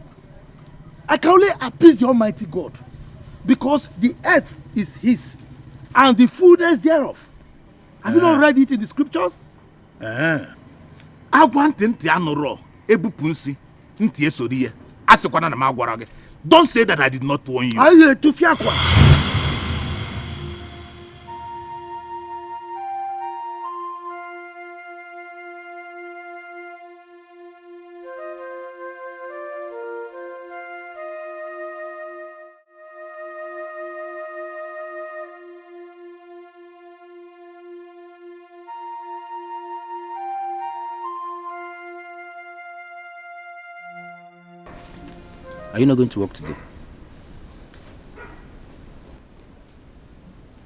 I can only appease the Almighty God because the earth is His and the fullness thereof. Have you not read it in the scriptures? Don't say that I did not warn you. Are you not going to work today?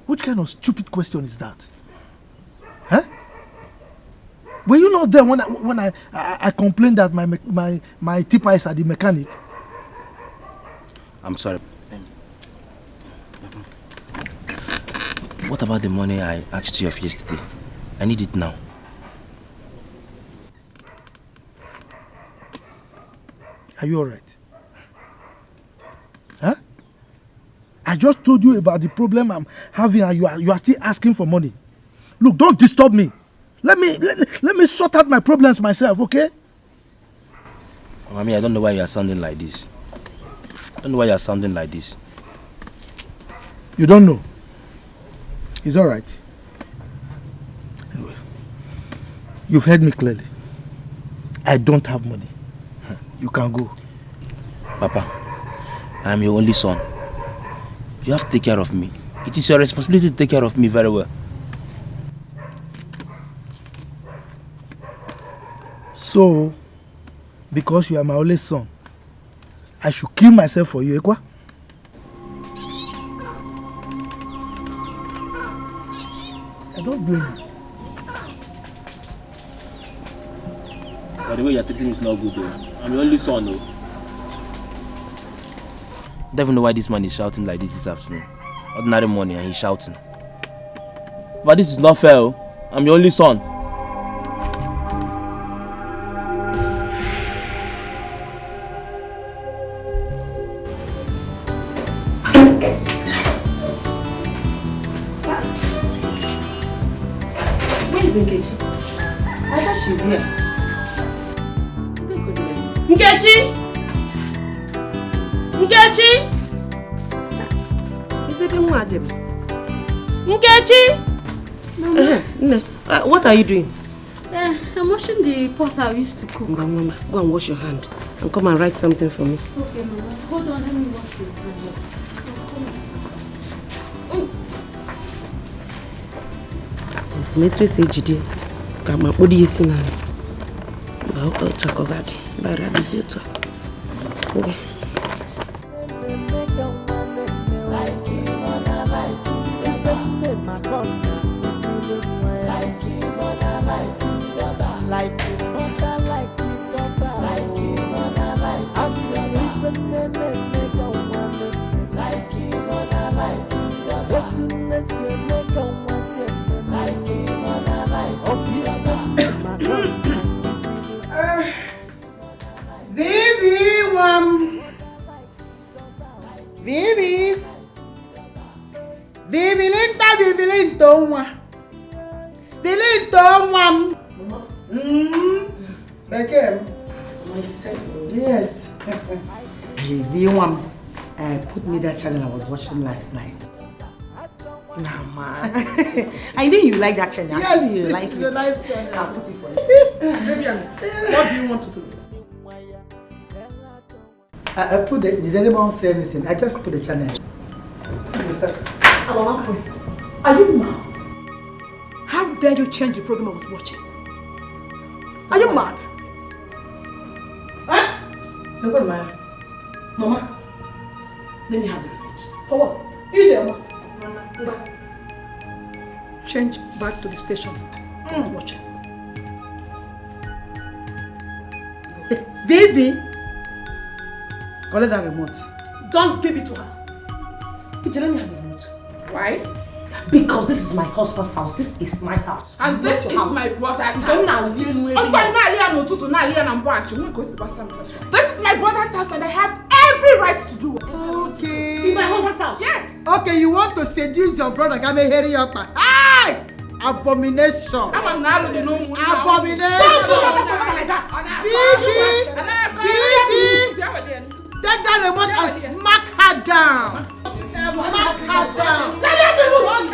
What kind of stupid question is that? Huh? Were you not there when I complained that my tipper is at the mechanic? I'm sorry. What about the money I asked you of yesterday? I need it now. Are you alright? Huh? I just told you about the problem I'm having and you are still asking for money. Look, don't disturb me. Let me sort out my problems myself, okay? Mommy, I don't know why you are sounding like this. I don't know why you are sounding like this. You don't know? It's alright. Anyway, you've heard me clearly. I don't have money. You can go. Papa, I am your only son. You have to take care of me. It is your responsibility to take care of me very well. So, because you are my only son, I should kill myself for you, Ekwa? I don't blame you. But the way you're treating me is not good though. I'm your only son though. I don't even know why this man is shouting like this afternoon. Ordinary morning and he's shouting. But this is not fair. Oh. I'm your only son. Where is Nkechi? I thought she's here. Nkechi! Nkechi! Is it Nkechi? What are you doing? I'm washing the pot I used to cook. Go and wash your hand and come and write something for me. Okay, Mama. Hold on, let me wash your hand. Tomato CHEZ. Kama body is in hand. Go out to Kogadi. Bara bisito. Okay. Yes. Put me that channel I was watching last night. Nah, man. I knew you like that channel. Yes, you like it's it. a nice channel. I'll put it for you. Vivian, what do you want to do? I put the, did anyone say anything? I just put the channel. Are you mad? How dare you change the program I was watching? Are you mad? Huh? No, what, man? Mama, let me have the remote. For what? You there, Mama? Change back to the station I was watching. Vivi! Collect that remote. Don't give it to her. Let me have the remote. Why? Because this is my husband's house. This is my house. And this is my brother's house. This is my brother's house and I have every right to do it. Okay. In my husband's house? Yes. Okay, you want to seduce your brother? Come and hurry up. Aye! Abomination. Abomination. Don't do that like that. Vivi! Take that remote and smack her down. Smack her down. Let me have the remote.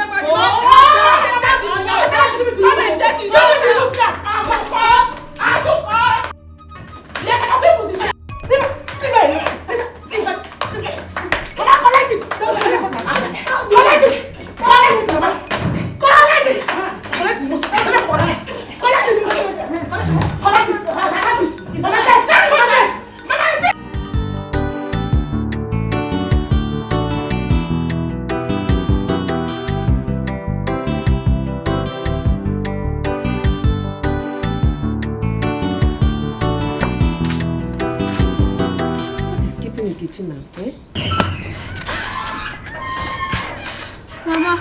Mama,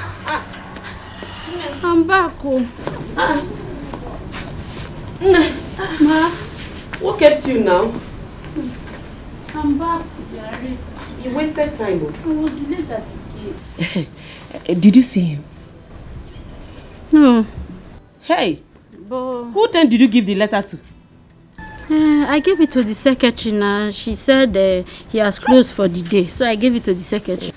I'm back. Ma, what kept you now? I'm back, Jerry. You wasted time. I was delayed at the gate. Did you see him? No. Hey, But who then did you give the letter to? I gave it to the secretary now. She said he has closed for the day, so I gave it to the secretary.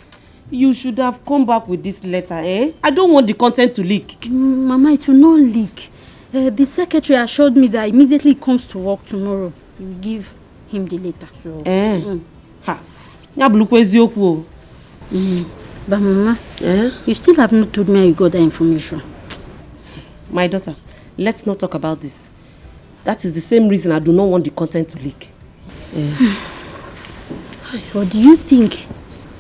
You should have come back with this letter, eh? I don't want the content to leak. Mama, it will not leak. The secretary assured me that immediately he comes to work tomorrow, he will give him the letter. So, Ha. But Mama, you still have not told me how you got that information. My daughter, let's not talk about this. That is the same reason I do not want the content to leak. But do you think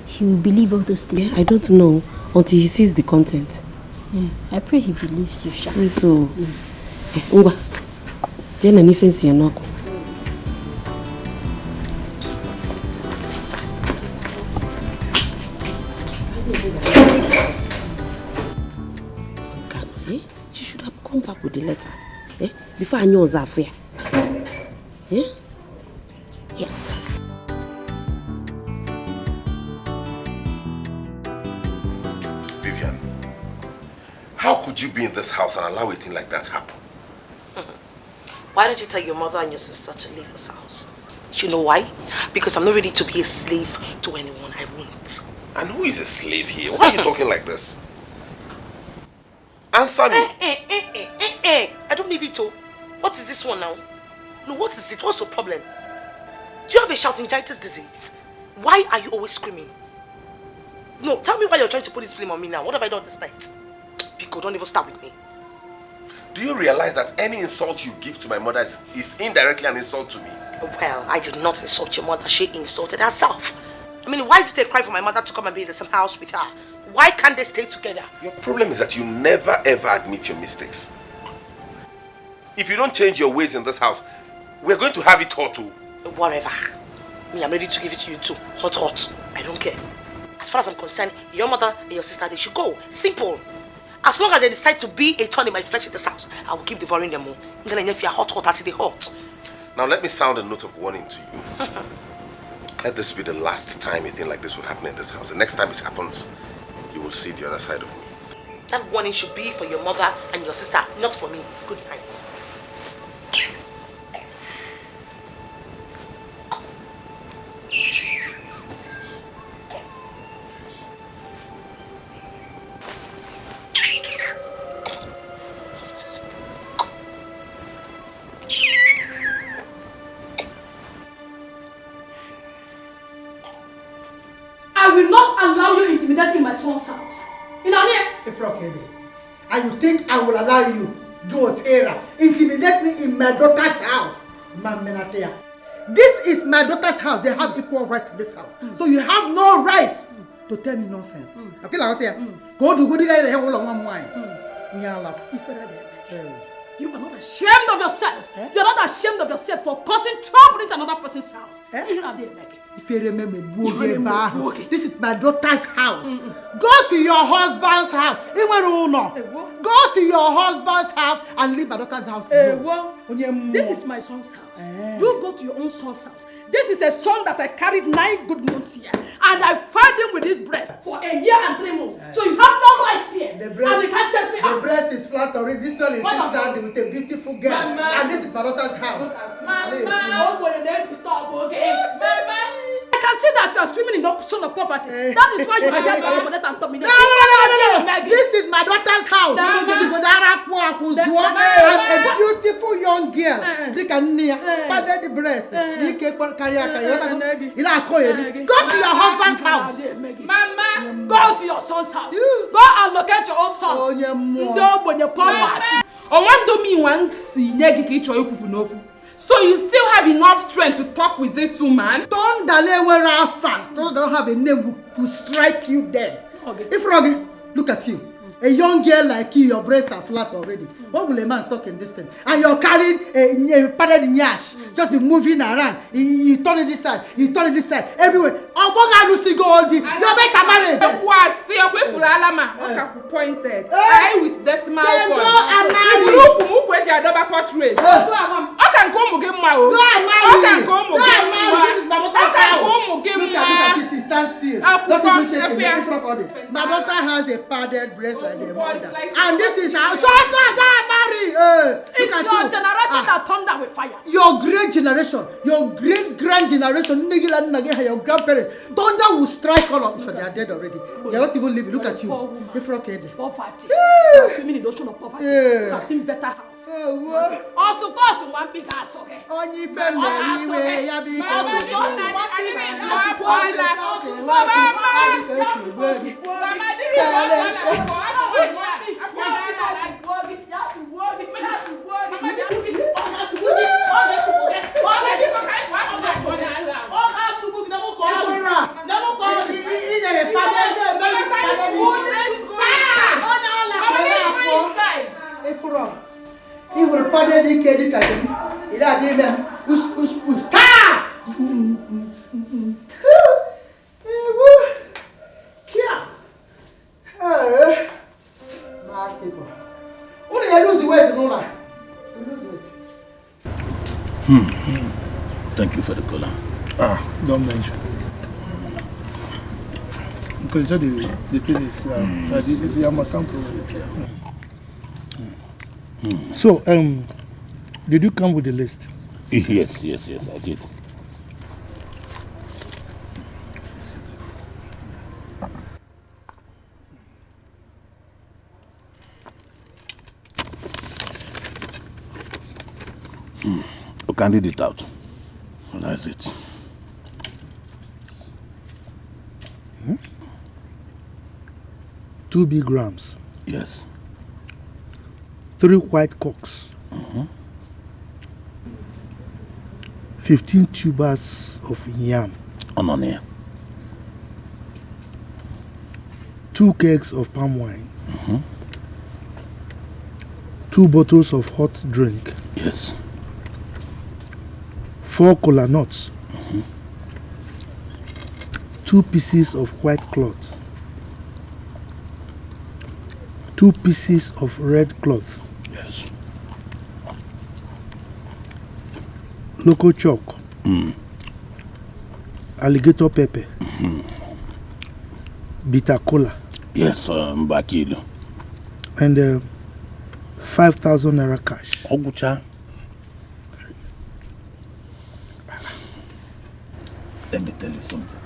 he will believe all those things? I don't know until he sees the content. I pray he believes you, Sha. So, Ngwa, Jane and Ifensi and Noko. She should have come back with the letter. Before I knew it was affair. Yeah. Vivian, how could you be in this house and allow a thing like that happen? Why don't you tell your mother and your sister to leave this house? You know why? Because I'm not ready to be a slave to anyone I won't. And who is a slave here? Why are you talking like this? Answer me. I don't need it to. What is this one now? No, what is it? What's your problem? Do you have a shoutingitis disease? Why are you always screaming? No, tell me why you're trying to put this blame on me now. What have I done this night? Pico, don't even start with me. Do you realize that any insult you give to my mother is indirectly an insult to me? Well, I did not insult your mother. She insulted herself. I mean, why did it cry for my mother to come and be in the same house with her? Why can't they stay together? Your problem is that you never ever admit your mistakes. If you don't change your ways in this house, we're going to have it hot too. Whatever. Me, I'm ready to give it to you too. Hot, hot. I don't care. As far as I'm concerned, your mother and your sister, they should go. Simple. As long as they decide to be a thorn in my flesh in this house, I will keep devouring them all. I'm gonna if you're hot, hot, I see the hot. Now let me sound a note of warning to you. Let this be the last time anything like this will happen in this house. The next time it happens, you will see the other side of me. That warning should be for your mother and your sister, not for me. Good night. I will not allow you intimidate me in my son's house. You know what I mean? And you think I will allow you go here, intimidate me in my daughter's house? This is my daughter's house. They have equal right to this house. So you have no right to tell me nonsense. Okay, like go to good guy. You are not ashamed of yourself. You are not ashamed of yourself for causing trouble into another person's house. You know there, Maggie. If you remember, this is my daughter's house. Go to your husband's house. Go to your husband's house and leave my daughter's house. This is my son's house. You go to your own son's house. This is a son that I carried 9 good months here. And I fed him with his breast for a year and 3 months. So you have no right here. The breast, and you can't chase me out. The breast is flat already. This one is standing with a beautiful girl. Mama. And this is my daughter's house. I can see that you are swimming in the ocean of poverty. That is why you are here to accommodate and dominate. No. This is my daughter's house. And a beautiful young girl. They can paddle the breast. Go to your husband's house. Mama, go to your son's house. Go and locate your own son. No, when you're poverty. So you still have enough strength to talk with this woman? Don't have a name who strike you dead. If Rogi, look at you. A young girl like you, your breasts are flat already. What will a man suck in this thing? And you're carrying a padded nyash. Just be moving around. You turn it this side, you turn it this side, everywhere. You're better married. Pointed. I with decimal point. Go and marry. Portrait. Go and marry. This is my daughter's house. Look at it, stand still. Don't even shake it in front of it. My daughter has a padded breast like their mother. And this is how marry. It's your generation that turned that with fire. Your great generation, your great-grand generation, your grandparents, thunder will strike all of you. They are dead already. They are not even living. Look at you. Poverty. You are swimming in the ocean of poverty. You have seen better house. Also, one big house, okay? He will pardon Dikeh. He will give them push. Car! Bad people. Only you lose the weight, no lie. You lose the weight. Thank you for the color. Don't mention. Because the thing is, this is the Amazon program. So, did you come with the list? Yes, I did. You can read it out. That's it. 2 big rams. Yes. 3 white cocks. 15 tubers of yam. On here. 2 kegs of palm wine. 2 bottles of hot drink. Yes. 4 kola nuts. 2 pieces of white cloth. 2 pieces of red cloth. Yes. Local chalk. Alligator pepper. Bitter cola. Yes, Mbakilo. And 5,000 naira cash. Ogucha. Let me tell you something.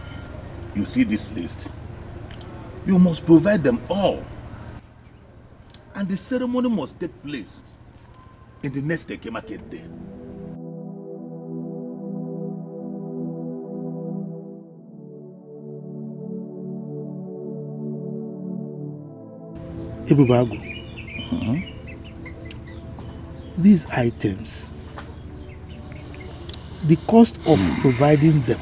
You see this list? You must provide them all. And the ceremony must take place in the next Dikeh market day. Ibubagu. These items, the cost of providing them,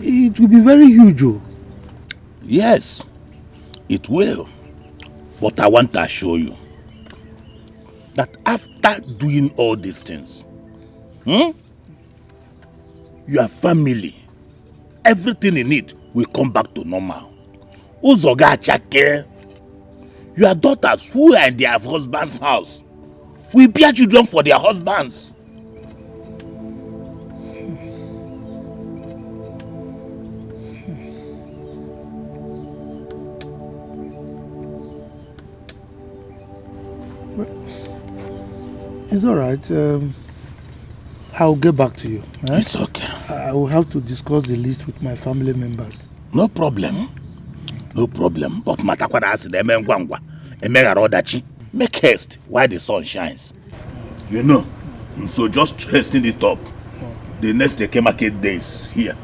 it will be very huge. Yes, it will. But I want to assure you that after doing all these things, your family, everything in it will come back to normal. Uzoga Chake, your daughters who are in their husband's house will bear children for their husbands. It's all right. I'll get back to you. It's okay. I will have to discuss the list with my family members. No problem. No problem. But make haste while the sun shines. You know, so just hasten it up. The next Dikeh market days here.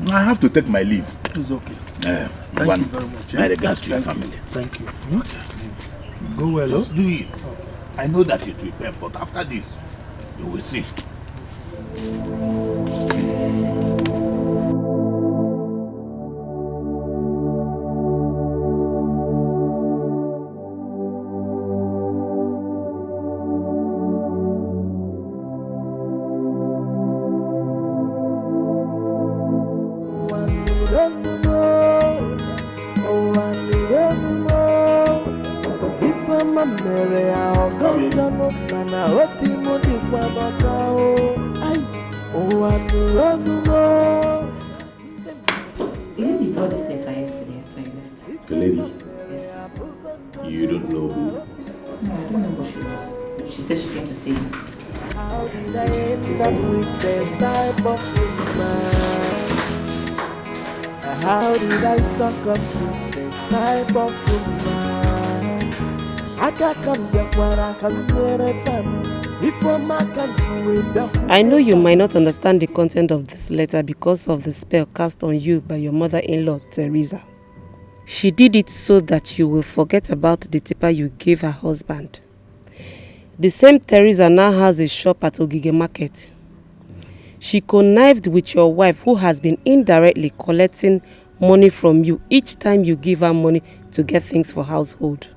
I have to take my leave. It's okay. Thank you very much. My regards to your family. Thank you. Okay. Go well. Just do it. Okay. I know that it will pay, but after this, you will see. The lady brought this letter yesterday after you left. The lady? Yes. You don't know who? No, I don't know who she was. She said she came to see you. How did I end up with this type of woman? How did I stuck up with this type of woman? I can't come back when I come near a family. I know you might not understand the content of this letter because of the spell cast on you by your mother-in-law, Teresa. She did it so that you will forget about the tipper you gave her husband. The same Teresa now has a shop at Ogige Market. She connived with your wife, who has been indirectly collecting money from you each time you give her money to get things for household.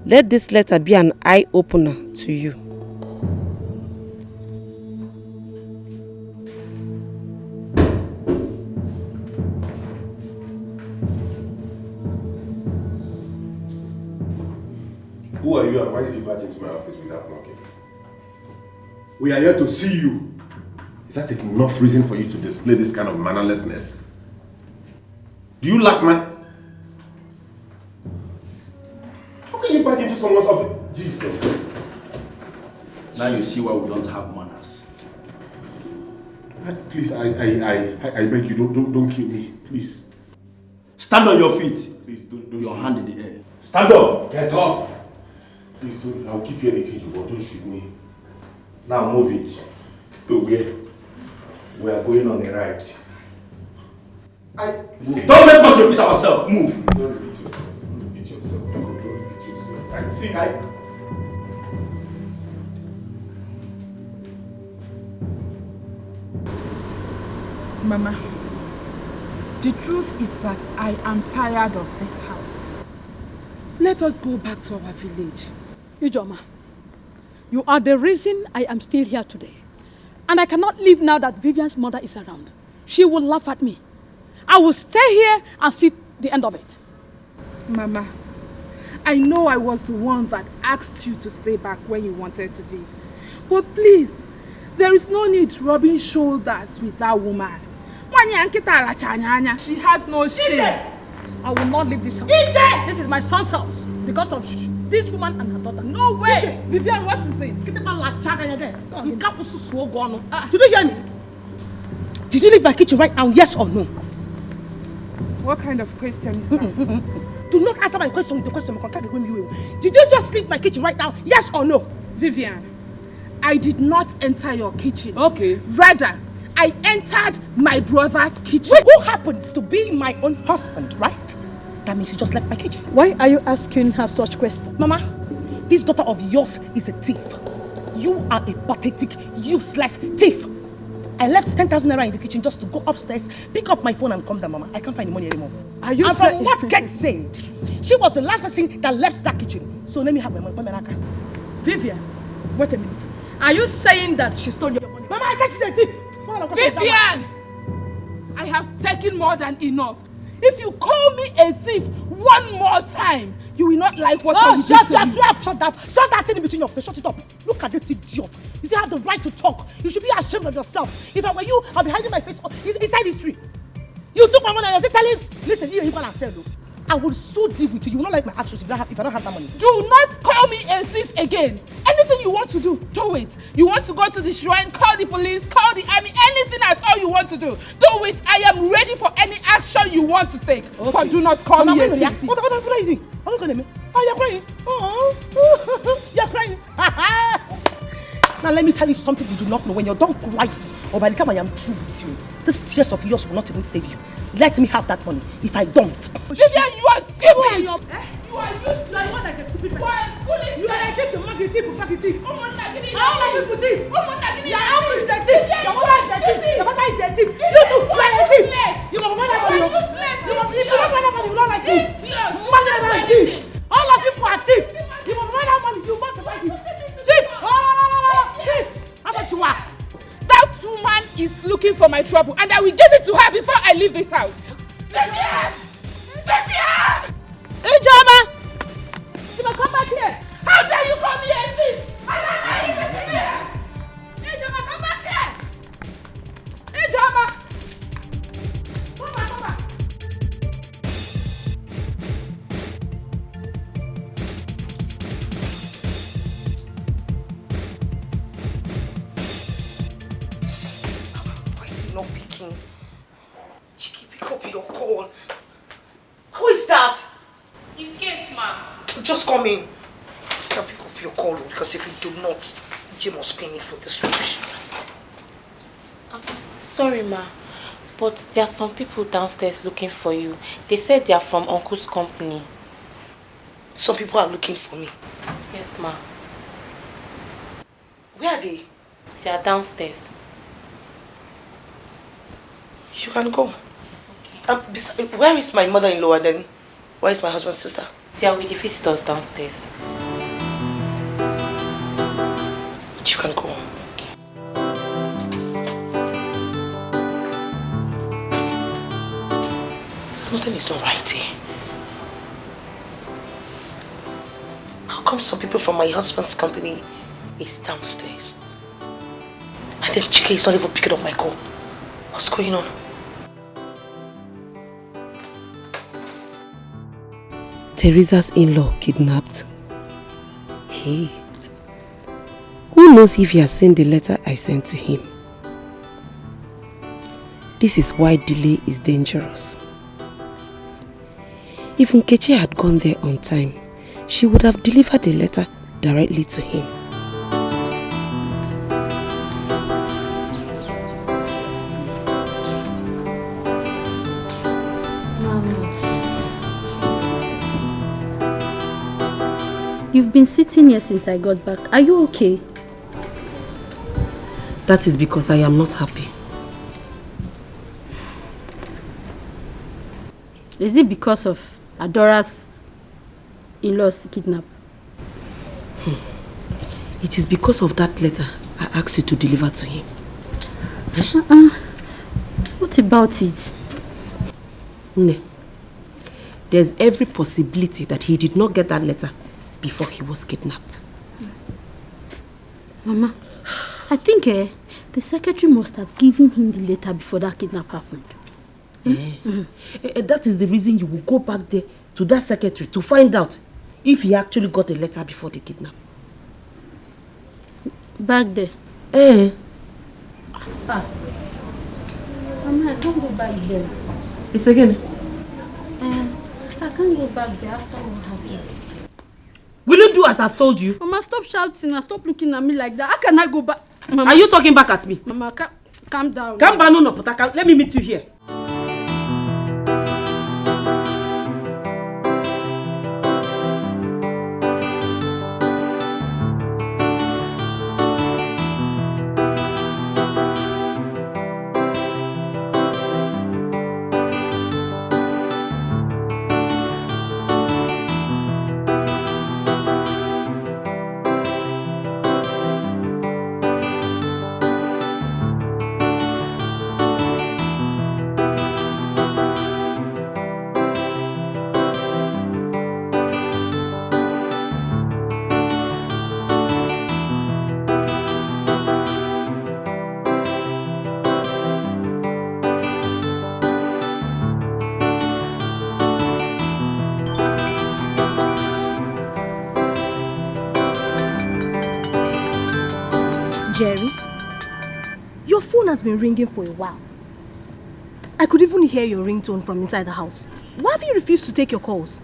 Let this letter be an eye-opener to you. Who are you and why did you barge into my office without knocking? We are here to see you. Is that enough reason for you to display this kind of mannerlessness? Do you lack man? How can you barge into someone's office? Jesus. Now you see why we don't have manners. Please, I beg you, don't kill me, please. Stand on your feet. Please, don't your hand in the air. Stand up! Get up! Please, don't, I'll give you anything you want, don't shoot me. Now move it. To where? We are going on a ride. Don't let us repeat ourselves. Move. Don't repeat yourself. Don't repeat yourself. Don't repeat yourself. Mama, the truth is that I am tired of this house. Let us go back to our village. Ijoma, you are the reason I am still here today. And I cannot leave now that Vivian's mother is around. She will laugh at me. I will stay here and see the end of it. Mama, I know I was the one that asked you to stay back when you wanted to leave. But please, there is no need rubbing shoulders with that woman. She has no shame. I will not leave this house. This is my son's house because of this woman and her daughter. No way! Vivian, what is it? Did you hear me? Did you leave my kitchen right now, yes or no? What kind of question is that? Do not answer my question with the question. Did you just leave my kitchen right now, yes or no? Vivian, I did not enter your kitchen. Okay. Rather, I entered my brother's kitchen. Wait, who happens to be my own husband, right? That means you just left my kitchen. Why are you asking her such questions? Mama, this daughter of yours is a thief. You are a pathetic, useless thief. I left 10,000 naira in the kitchen just to go upstairs, pick up my phone and come down, Mama. I can't find the money anymore. Are you and from what gets said, she was the last person that left that kitchen. So let me have my money. Vivian, wait a minute. Are you saying that she stole your money? Mama, I said she's a thief. Vivian! I have taken more than enough. If you call me a thief one more time, you will not like what I will do to you. Shut that thing in between your face. Shut it up. Look at this idiot. You still have the right to talk. You should be ashamed of yourself. If I were you, I'll be hiding my face inside this tree. You took my money and you're still telling, listen, you can sell. I will so deal with you. You will not like my actions if I don't have that money. Do not call me a thief again. Anything you want to do it. You want to go to the shrine, call the police, call the army, anything at all you want to do it. I am ready for any action you want to take. Okay. But do not call me a thief. What are you doing? Are you going to me? Oh, you're crying. Oh, you're crying. Now let me tell you something you do not know. When you're done crying, or by the time I am through with you, these tears of yours will not even save you. Let me have that money. If I don't. Vivian, you are stupid! You are useless! You are one like a stupid person. You are a foolish. You are a thief, you are a thief, you are a thief. How much are you thief? Your uncle is a thief. Your mother is a thief. Your mother is a thief. You too, you are a thief. You are a money. You are money, you don't like me. Money is a thief. All of you are thieves. You are money, you want to buy it. Thief! Thief! That's what you are. That woman is looking for my trouble, and I will give it to her before I leave this house. Vivian! Vivian! Ijoma! Come back here! How dare you call me a thief? I don't know you, Vivian! Ijoma, come back here! Ijoma! Come back. Not picking. Chiki, pick up your call. Who is that? It's Kate, ma'am. Just come in. can't pick up your call because if you do not, Jim must pay me for this rubbish. I'm sorry, ma, but there are some people downstairs looking for you. They said they are from Uncle's company. Some people are looking for me? Yes, ma. Where are they? They are downstairs. You can go. Okay. Where is my mother-in-law and then where is my husband's sister? They are with the visitors downstairs. You can go. Something is not right here. How come some people from my husband's company is downstairs? And then Chike is not even picking up my call. What's going on? Teresa's in-law kidnapped. Hey. Who knows if he has seen the letter I sent to him? This is why delay is dangerous. If Nkechi had gone there on time, she would have delivered the letter directly to him. You've been sitting here since I got back. Are you okay? That is because I am not happy. Is it because of Adora's in-law's kidnap? It is because of that letter I asked you to deliver to him. What about it? Ne. There's every possibility that he did not get that letter before he was kidnapped. Mama, I think the secretary must have given him the letter before that kidnap happened. That is the reason you will go back there to that secretary to find out if he actually got the letter before the kidnap. Back there? Mama, I can't go back there. It's again? I can't go back there after what happened. Will you do as I've told you? Mama, stop shouting and stop looking at me like that. How can I go back? Mama. Are you talking back at me? Mama, calm down. Calm down, no, Potaka. Let me meet you here. Jerry, your phone has been ringing for a while. I could even hear your ringtone from inside the house. Why have you refused to take your calls?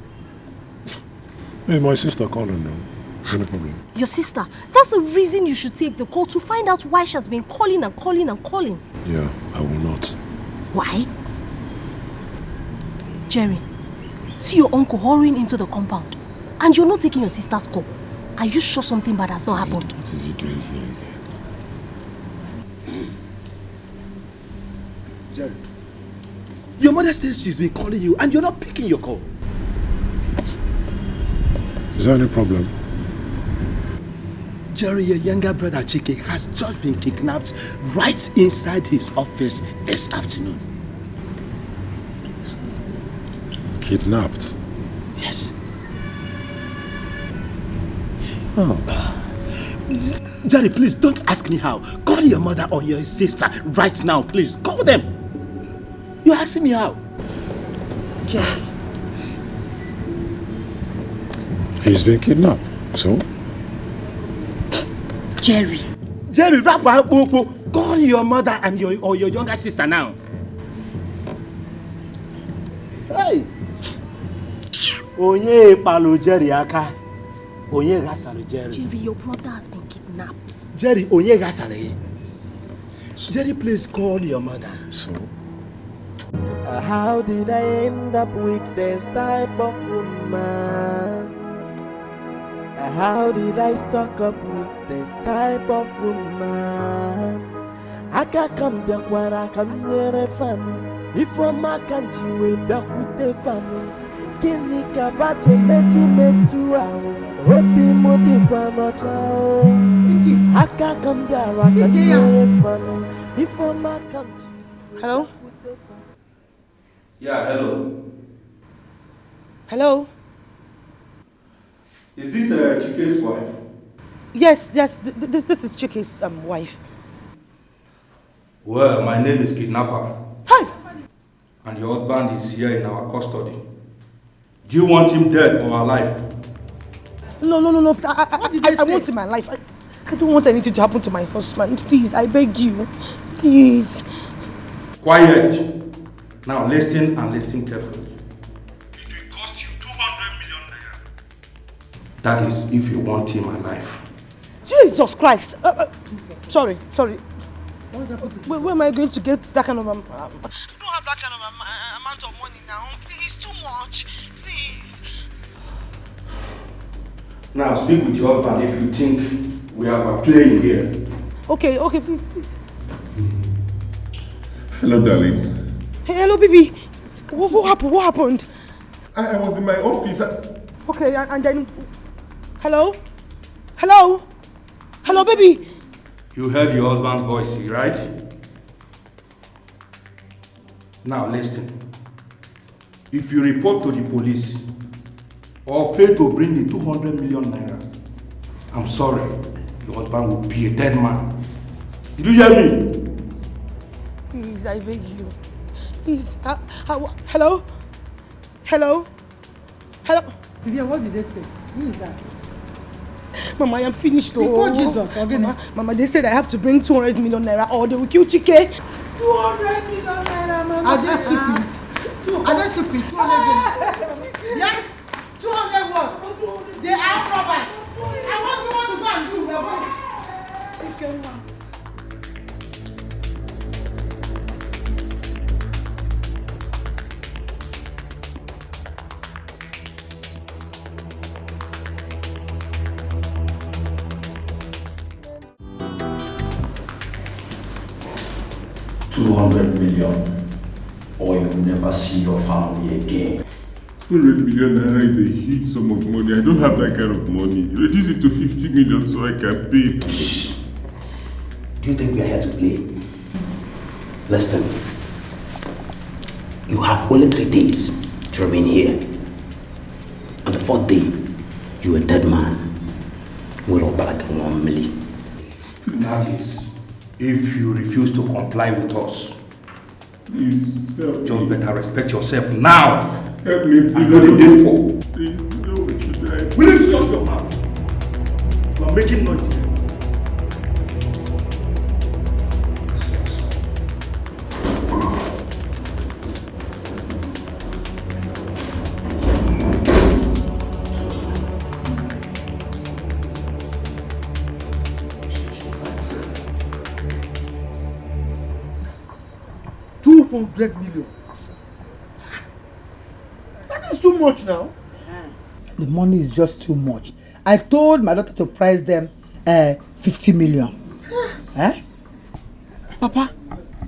Hey, my sister calling now. No problem. Your sister? That's the reason you should take the call, to find out why she has been calling and calling and calling. Yeah, I will not. Why? Jerry, see your uncle hurrying into the compound and you're not taking your sister's call. Are you sure something bad has not happened? What is he doing here again? Jerry, your mother says she's been calling you and you're not picking your call. Is there any problem? Jerry, your younger brother Chike has just been kidnapped right inside his office this afternoon. Kidnapped? Yes. Oh. Jerry, please don't ask me how. Call your mother or your sister right now, please. Call them. You're asking me how. Jerry. He's been kidnapped, so? Jerry. Jerry, wrap up. Call your mother and your younger sister now. Hey. Onye palo Jerry aka. Onye gasare Jerry. Jerry, your brother has been kidnapped. Jerry, onye gasare. Jerry, please call your mother. So? How did I end up with this type of woman? How did I stuck up with this type of woman? I can't come back where I come near a family. If I'm a country way back with the family. Kini kavaje mesi metu ao. Obi modi kwa nocha. I can't come back where I come near a family. If I'm a country. Hello? Yeah, hello. Hello? Is this Chike's wife? Yes, this is Chike's wife. Well, my name is Kidnapper. Hi! And your husband is here in our custody. Do you want him dead or alive? No. I want him alive. I don't want anything to happen to my husband. Please, I beg you. Please. Quiet. Now listen and listen carefully. It will cost you 200 million naira. That is if you want him alive. Jesus Christ. Sorry. Where am I going to get that kind of... I don't have that kind of amount of money now. Please, too much. Please. Now speak with your husband if you think we are playing here. Okay, please. Hello, darling. Hey, hello, baby. What happened? I was in my office. Okay, and then... Hello, baby. You heard your husband's voice, right? Now listen. If you report to the police or fail to bring the 200 million naira, I'm sorry, your husband will be a dead man. Did you hear me? Please, I beg you. Please, hello? Vivian, what did they say? Who is that? Mama, I am finished. Because Jesus, again. Mama, they said I have to bring 200 million naira or they will kill Chike. 200 million naira, Mama. Are they stupid? 200 million. Yeah? 200 what? They are robbers. And what you want to go and do? We are going. Chicken, Mama. $200 million, or you will never see your family again. 200 million naira is a huge sum of money. I don't have that kind of money. Reduce it to 50 million so I can pay. Do you think we are here to play? Listen, you have only 3 days to remain here. On the 4th day, you are a dead man. We're all back in 1 million. That is, if you refuse to comply with us. Please, help just me. better respect yourself now. Help me, please. What are you for? Please, no, what you did. Will you shut your mouth? You are making noise. $200 million. That is too much now. The money is just too much. I told my daughter to price them 50 million. Eh? Papa,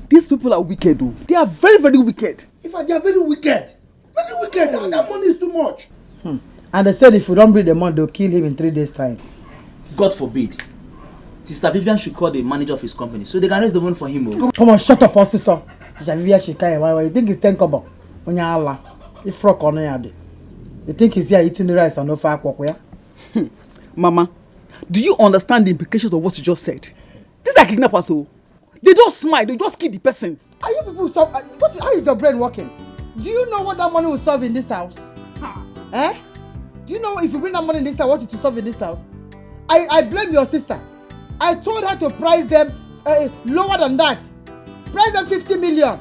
these people are wicked though. They are very, very wicked. In fact, they are very wicked. Very wicked. That money is too much. And they said if we don't bring the money, they'll kill him in 3 days' time. God forbid. Sister Vivian should call the manager of his company so they can raise the money for him. Come on, shut up, sister. Sister Vivian Shikai, why you think it's 10 kobo? On your Allah. If frog on your day. You think he's here eating the rice and no fire cook, yeah? Mama, do you understand the implications of what you just said? These are kidnappers, so they don't smile, they just kill the person. Are you people how is your brain working? Do you know what that money will solve in this house? Eh? Do you know if you bring that money in this house, what it will solve in this house? I blame your sister. I told her to price them lower than that. Price them 50 million.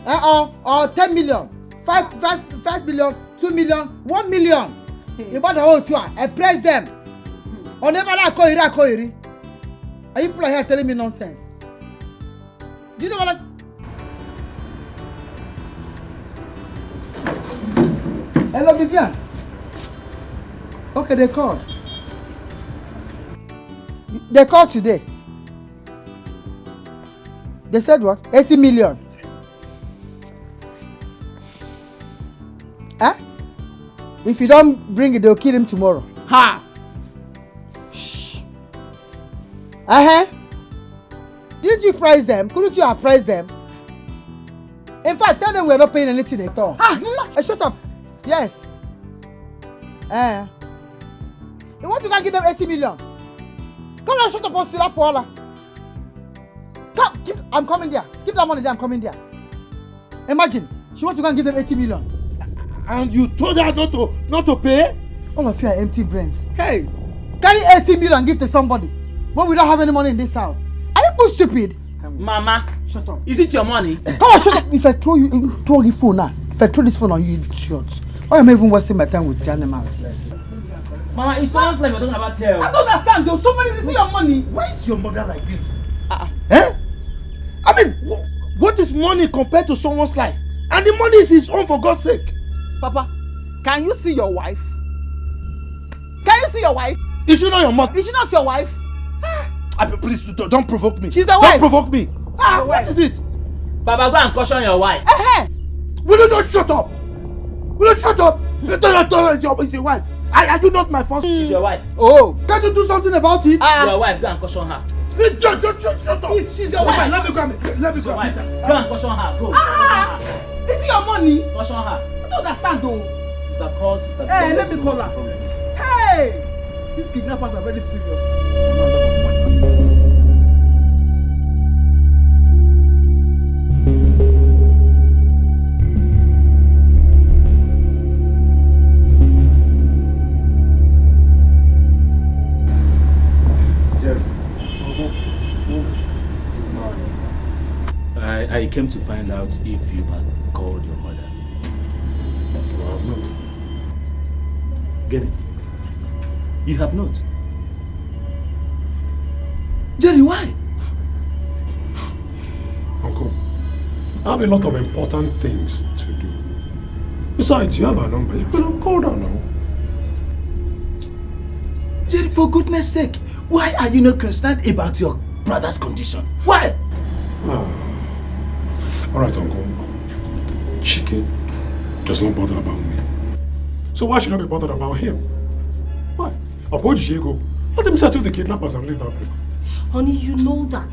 Or 10 million. 5 million, 2 million, 1 million. About the whole tour, I press them. On never Koiri. Are you people here telling me nonsense? Do you know what Hello, Vivian. Okay, they called. They called today. They said what? 80 million. Huh? If you don't bring it, they'll kill him tomorrow. Ha! Shh. Didn't you price them? Couldn't you have priced them? In fact, tell them we're not paying anything at all. Shut up. Yes. You want to go give them 80 million? Come on, shut up, Ostila Paula. Come, I'm coming there. Keep that money there, I'm coming there. Imagine, she wants to go and give them 80 million. And you told her not to pay? All of you are empty brains. Hey, carry 80 million and give to somebody. But we don't have any money in this house. Are you stupid? Mama, shut up. Is it your money? Come on, shut up. If I throw your phone now, if I throw this phone on you, idiot. Why am I even wasting my time with the animals? Mama, it sounds like we're talking about hell. I don't understand. There's so many. Is it your money? Why is your mother like this? I mean, what is money compared to someone's life? And the money is his own, for God's sake. Papa, can you see your wife? Can you see your wife? Is she not your mother? Is she not your wife? Please don't provoke me. She's the wife. Don't provoke me. What is it? Baba, go and caution your wife. Will you not shut up? Will you shut up? You told her it's your wife. Are you not my first? She's your wife. Oh, can't you do something about it? Your wife, go and caution her. Shut up. She's your wife. Let me come. Let me come. Go and caution her. Go. Is it your money? Caution her. I don't understand though. Sister call, sister. Hey, let me call her. Hey, these kidnappers are very serious. I came to find out if you had called your mother. You have not. Get it? You have not. Jerry, why? Uncle, I have a lot of important things to do. Besides, you have her number. You could have called her now. Jerry, for goodness sake, why are you not concerned about your brother's condition? Why? Alright, Uncle. Chike does not bother about me. So why should I be bothered about him? Why? Where did she go? Let him settle the kidnappers and leave her place. Honey, you know that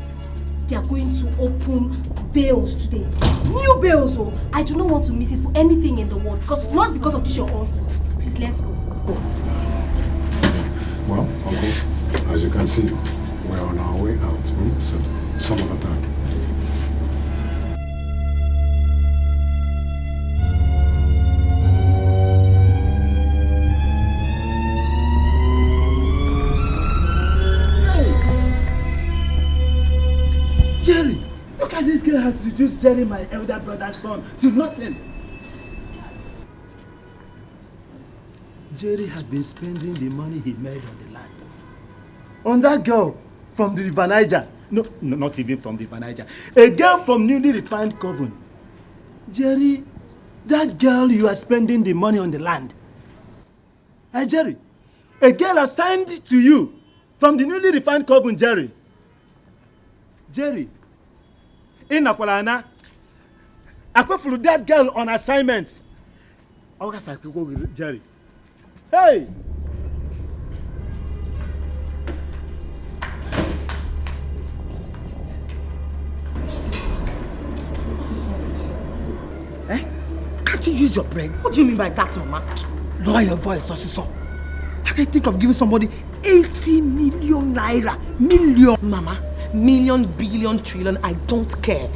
they are going to open bails today. New bails, oh. I do not want to miss it for anything in the world. Not because of this your uncle. Please, let's go. Well, Uncle, as you can see, we're on our way out. So, some other time. Jerry, look at this girl has reduced Jerry, my elder brother's son, to nothing. Jerry has been spending the money he made on the land. On that girl from the River Niger. No, not even from the River Niger. A girl from newly refined Coven. Jerry, that girl you are spending the money on the land. Hey, Jerry, a girl assigned to you from the newly refined Coven, Jerry. Jerry, in Aqualana, I flew that girl on assignment. Jerry. Hey! Can't you use your brain? What do you mean by that, Mama? Lower your voice, Tosiso. I can think of giving somebody 80 million naira. Million. Mama, million, billion, trillion, I don't care.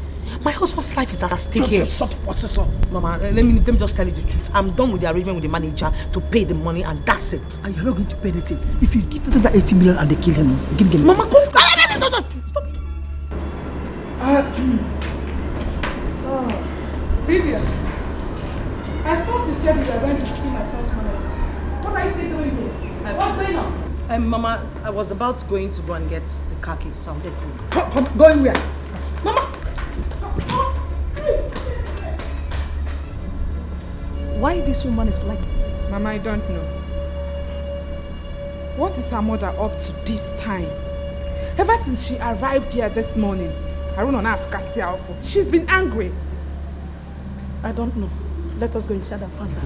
My husband's life is at stake here. Shut up, Tosiso. Mama, let me just tell you the truth. I'm done with the arrangement with the manager to pay the money and that's it. And you're not going to pay anything. If you give them that 80 million and they kill him, give him. Mama, go. Stop. Vivian, I thought you said you were going to steal my son's money. What What are you still doing here? What's going on? Mama, I was about to go and get the car key, so I'm dead. Come, going where? Why this woman is like... Mama, I don't know. What is her mother up to this time? Ever since she arrived here this morning, she's been angry. I don't know. Let us go inside and find out.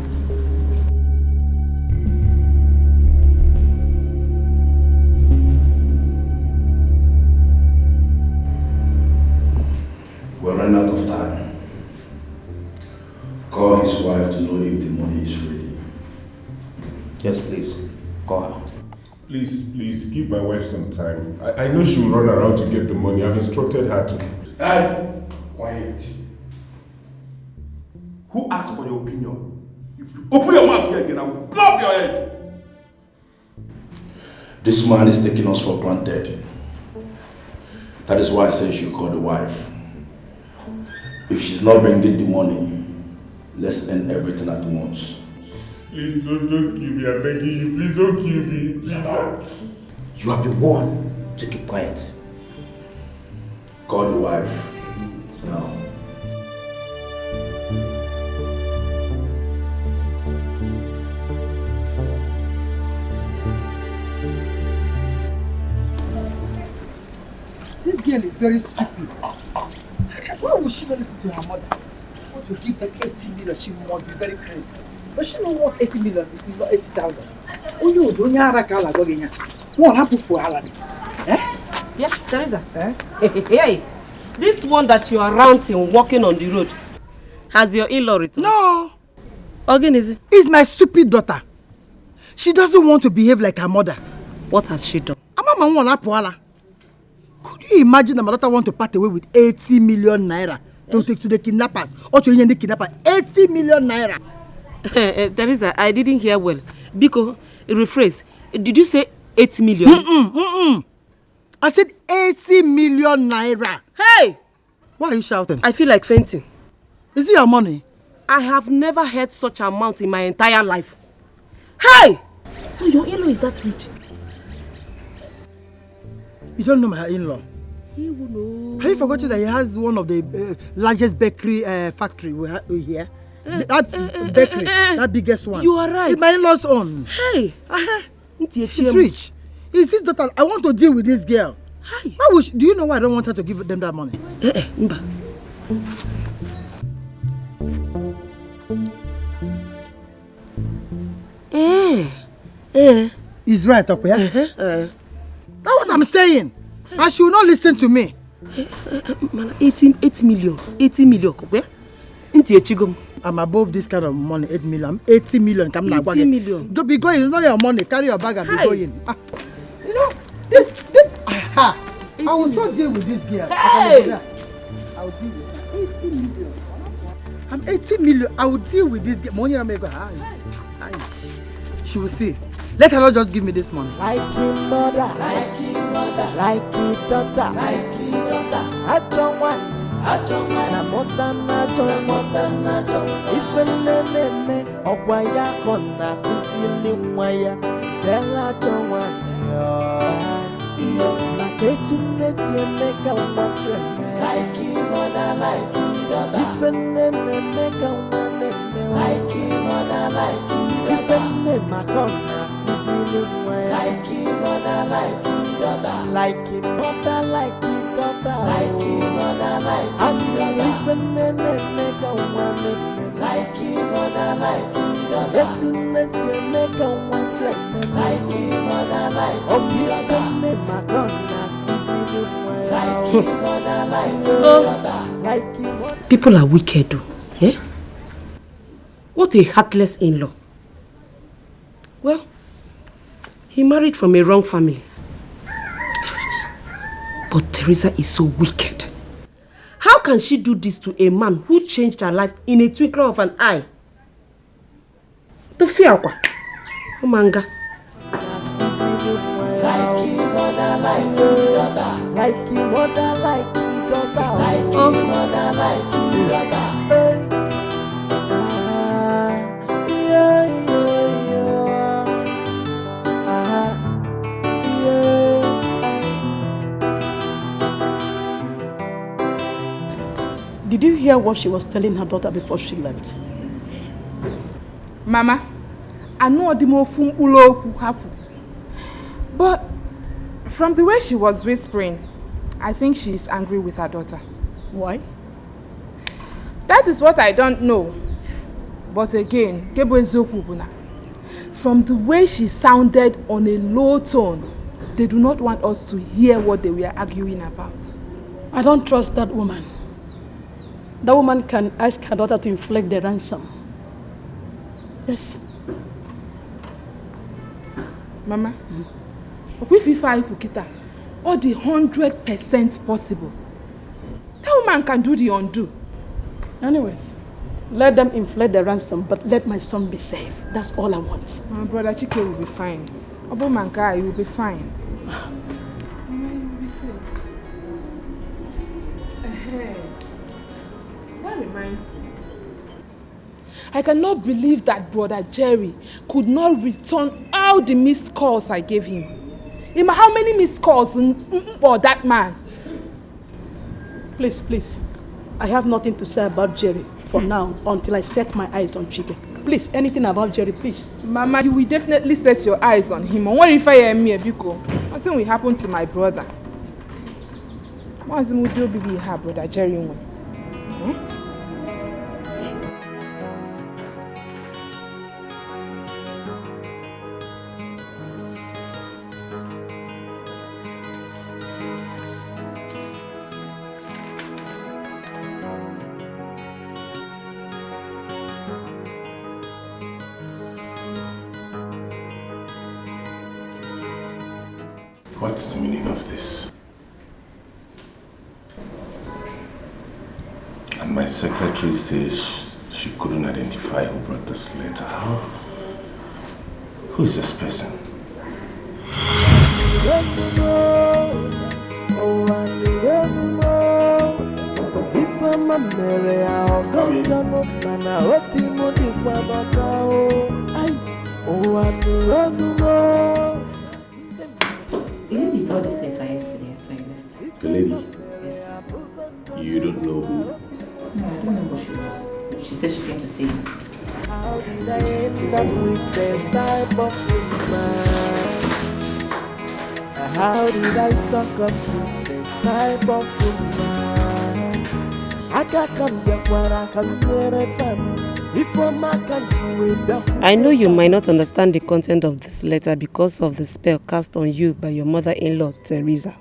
We're running out of time. Call his wife to know if the money is ready. Yes, please. Call her. Please, give my wife some time. I know she will run around to get the money. I've instructed her to. Hey! Quiet. Who asked for your opinion? If you open your mouth here again, I will blow up your head! This man is taking us for granted. That is why I say you should call the wife. If she's not bringing the money, let's end everything at once. Please don't kill me, I'm begging you. Please don't kill me. Please. You have been warned to keep quiet. Call the wife now. This girl is very stupid. Why would she not listen to her mother? Want to give them 80 million, she must be very crazy. But she don't want 80 million, it's not 80,000. Oh no, don't you have a car like what happened for her? Yeah, Teresa. Hey, this one that you are ranting, walking on the road, has your in-law returned? No. Again, is it? It's my stupid daughter. She doesn't want to behave like her mother. What has she done? Could you imagine that my daughter want to part away with 80 million naira to take to the kidnappers? Or to the kidnapper? 80 million naira. Teresa, I didn't hear well. Biko, rephrase. Did you say 80 million? I said 80 million naira. Hey! Why are you shouting? I feel like fainting. Is it your money? I have never heard such amount in my entire life. Hey! So your in-law is that rich? You don't know my in-law? He will know. Have you forgotten that he has one of the largest bakery factory we here? That bakery, that biggest one. You are right. It's my in-law's own. Hey! She's rich. Is this daughter? I want to deal with this girl. Hi. Why would do you know why I don't want her to give them that money? He's right up here. That's what I'm saying. And she will not listen to me. 80 million. 80 million. I'm above this kind of money. 8 million. 80 million. 80 million. Don't be going. It's not your money. Carry your bag and be going. You know, this. I will so deal with this girl. Hey! I will deal with 80 million. I'm 80 million. I will deal with this girl. Money I'm going to go. She will see. Let her not just give me this money. Like your mother, like your mother, like your daughter, like your daughter. I don't want. Na mother. If a name, Okwaya kona, Kusili Mwaya, Zella don't want. Na ketiness, you make a muscle. Like your mother, like your daughter. If a name, make a one, like your mother, like your daughter. If a name, Makona. Like your mother, like your daughter. Like your mother, like your daughter. Like your mother, like your daughter. Make a one. Like your mother, like your daughter. Let you make a one slap. Like your mother, like your daughter. Like your mother, like your daughter. Like your mother. People are wicked, though. Eh? What a heartless in-law. Well, he married from a wrong family. But Teresa is so wicked. How can she do this to a man who changed her life in a twinkling of an eye? To fear what? Manga. Like your mother, like your daughter. Like your mother, like your daughter. Like your mother, like your daughter. hear what she was telling her daughter before she left. Mama, I know the more fumbulo happen. But from the way she was whispering, I think she is angry with her daughter. Why? That is what I don't know. But again, from the way she sounded on a low tone, they do not want us to hear what they were arguing about. I don't trust that woman. That woman can ask her daughter to inflict the ransom. Yes. Mama, if I could all the 100% possible, that woman can do the undo. Anyways, let them inflate the ransom, but let my son be safe. That's all I want. My brother Chike will be fine. Obo Manka, you will be fine. Mama, you will be safe. That reminds me. I cannot believe that brother Jerry could not return all the missed calls I gave him. How many missed calls for that man? Please, please. I have nothing to say about Jerry for now until I set my eyes on Chike. Please, anything about Jerry, please. Mama, you will definitely set your eyes on him. What if I am here, Biko? Nothing will happen to my brother. What's the mood be her brother Jerry? What's the meaning of this? And my secretary says she couldn't identify who brought this letter. Who is this person? If I'm a Mary, I'll go to no man. I hope you know the The lady brought this letter yesterday after you left. The lady? Yes. You don't know who? No, I don't know who she was. She said she came to see you. How did I end up with this type of woman? How did I stuck up with this type of woman? I can't come back where I come near a family. I know you might not understand the content of this letter because of the spell cast on you by your mother-in-law, Teresa.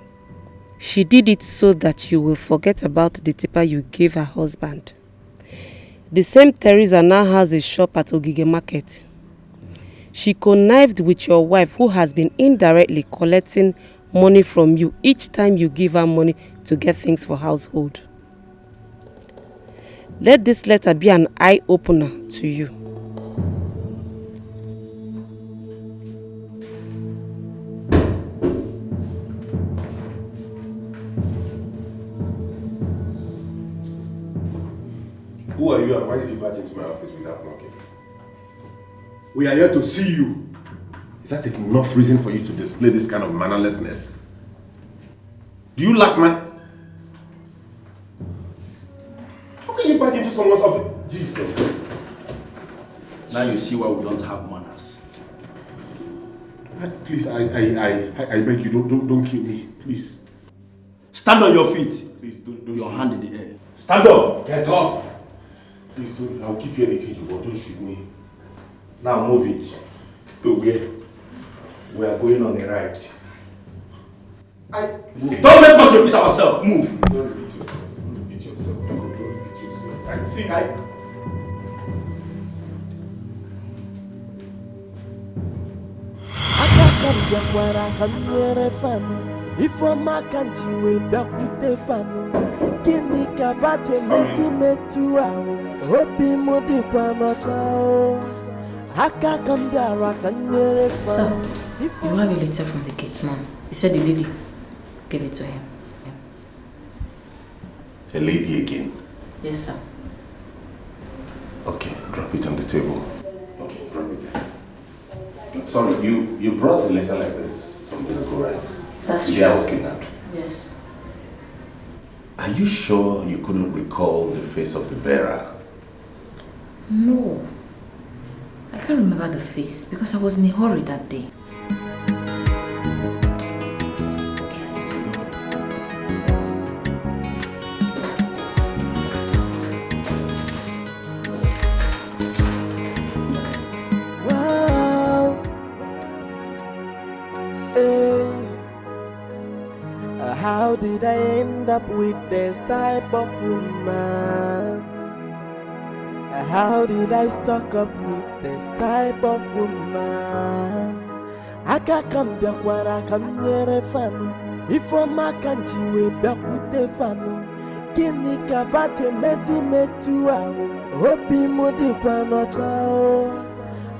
She did it so that you will forget about the tipper you gave her husband. The same Teresa now has a shop at Ogige Market. She connived with your wife, who has been indirectly collecting money from you each time you give her money to get things for household. Let this letter be an eye-opener to you. Who are you and why did you barge into my office without knocking? We are here to see you. Is that enough reason for you to display this kind of mannerlessness? Do you lack man? How can you barge into someone's office? Jesus. Now you see why we don't have manners. Please, I beg you, don't kill me, please. Stand on your feet. Please, don't your hand in the air. Stand up! Get up! Please, I'll give you anything you want, don't shoot me. Now move it. To where? We are going on a ride. Don't let us repeat ourselves. Move. Don't repeat yourself. Don't repeat yourself. Don't repeat yourself. I can't come back where I come near a family. If I'm a country way back with the family. Kini kavate mesi metua. Hopi modi kwa nocha. Haka kambara kanyere family. So, you have a letter from the gate man. He said the lady gave it to him. A lady again? Yes, sir. Okay, drop it on the table. Okay, drop it there. I'm sorry, you brought a letter like this some days ago, right? That's the true. day I was kidnapped. Yes. Are you sure you couldn't recall the face of the bearer? No. I can't remember the face because I was in a hurry that day. How did I end up with this type of woman? How did I stuck up with this type of woman? Aka come back where I come near a fan. If I'm a country way back with the fan. Kini kavache mezi metua. Hopi modi kwa no chao.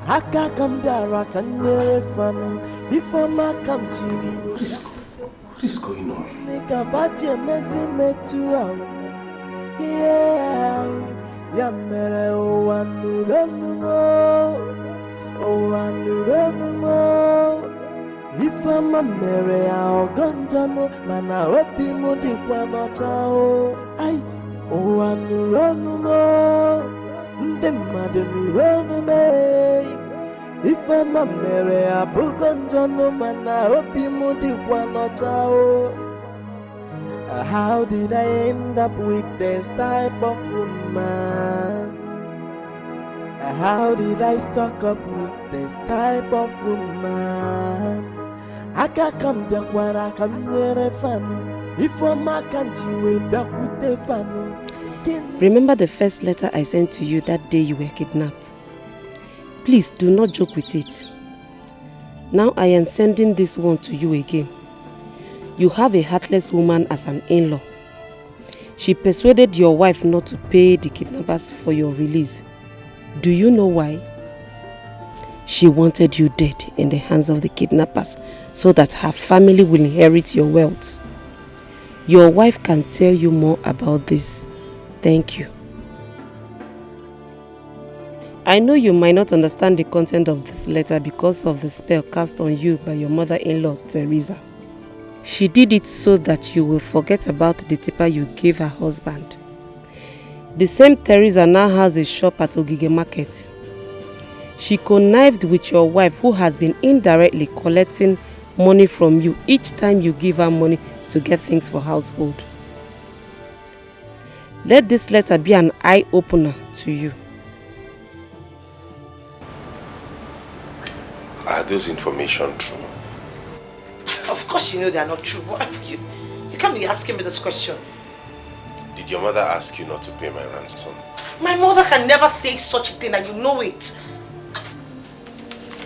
Aka come back I come near a fan. If I'm a country. What is going on? Kavache mezi metua. Yeah. Yamere o anuronumo If I'm a mere a gonjano mana opi mudi kwa nochao Ay o anuronumo Nde madunuronume If I'm a mere a bugonjano mana opi mudi kwa nochao How did I end up with this type of woman? How did I stuck up with this type of woman? I can't come back where I come near a fan. If I'm a country way back with the fan. Remember the first letter I sent to you that day you were kidnapped? Please do not joke with it. Now I am sending this one to you again. You have a heartless woman as an in-law. She persuaded your wife not to pay the kidnappers for your release. Do you know why? She wanted you dead in the hands of the kidnappers so that her family will inherit your wealth. Your wife can tell you more about this. Thank you. I know you might not understand the content of this letter because of the spell cast on you by your mother-in-law, Teresa. She did it so that you will forget about the tipper you gave her husband. The same Teresa now has a shop at Ogige Market. She connived with your wife who has been indirectly collecting money from you each time you give her money to get things for household. Let this letter be an eye-opener to you. Are those information true? Of course you know they are not true. You can't be asking me this question. Did your mother ask you not to pay my ransom? My mother can never say such a thing and you know it.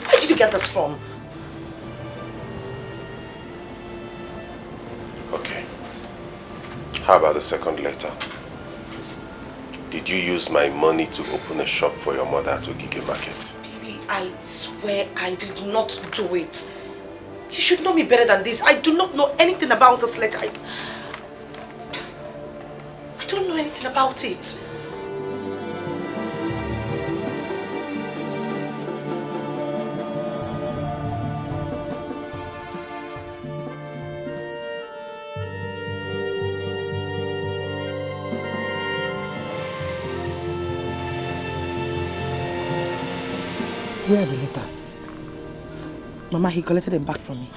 Where did you get this from? Okay. How about the second letter? Did you use my money to open a shop for your mother at Ogige Market? Baby, I swear I did not do it. You should know me better than this. I do not know anything about this letter. I don't know anything about it. Where are the letters? Mama, he collected them back from me.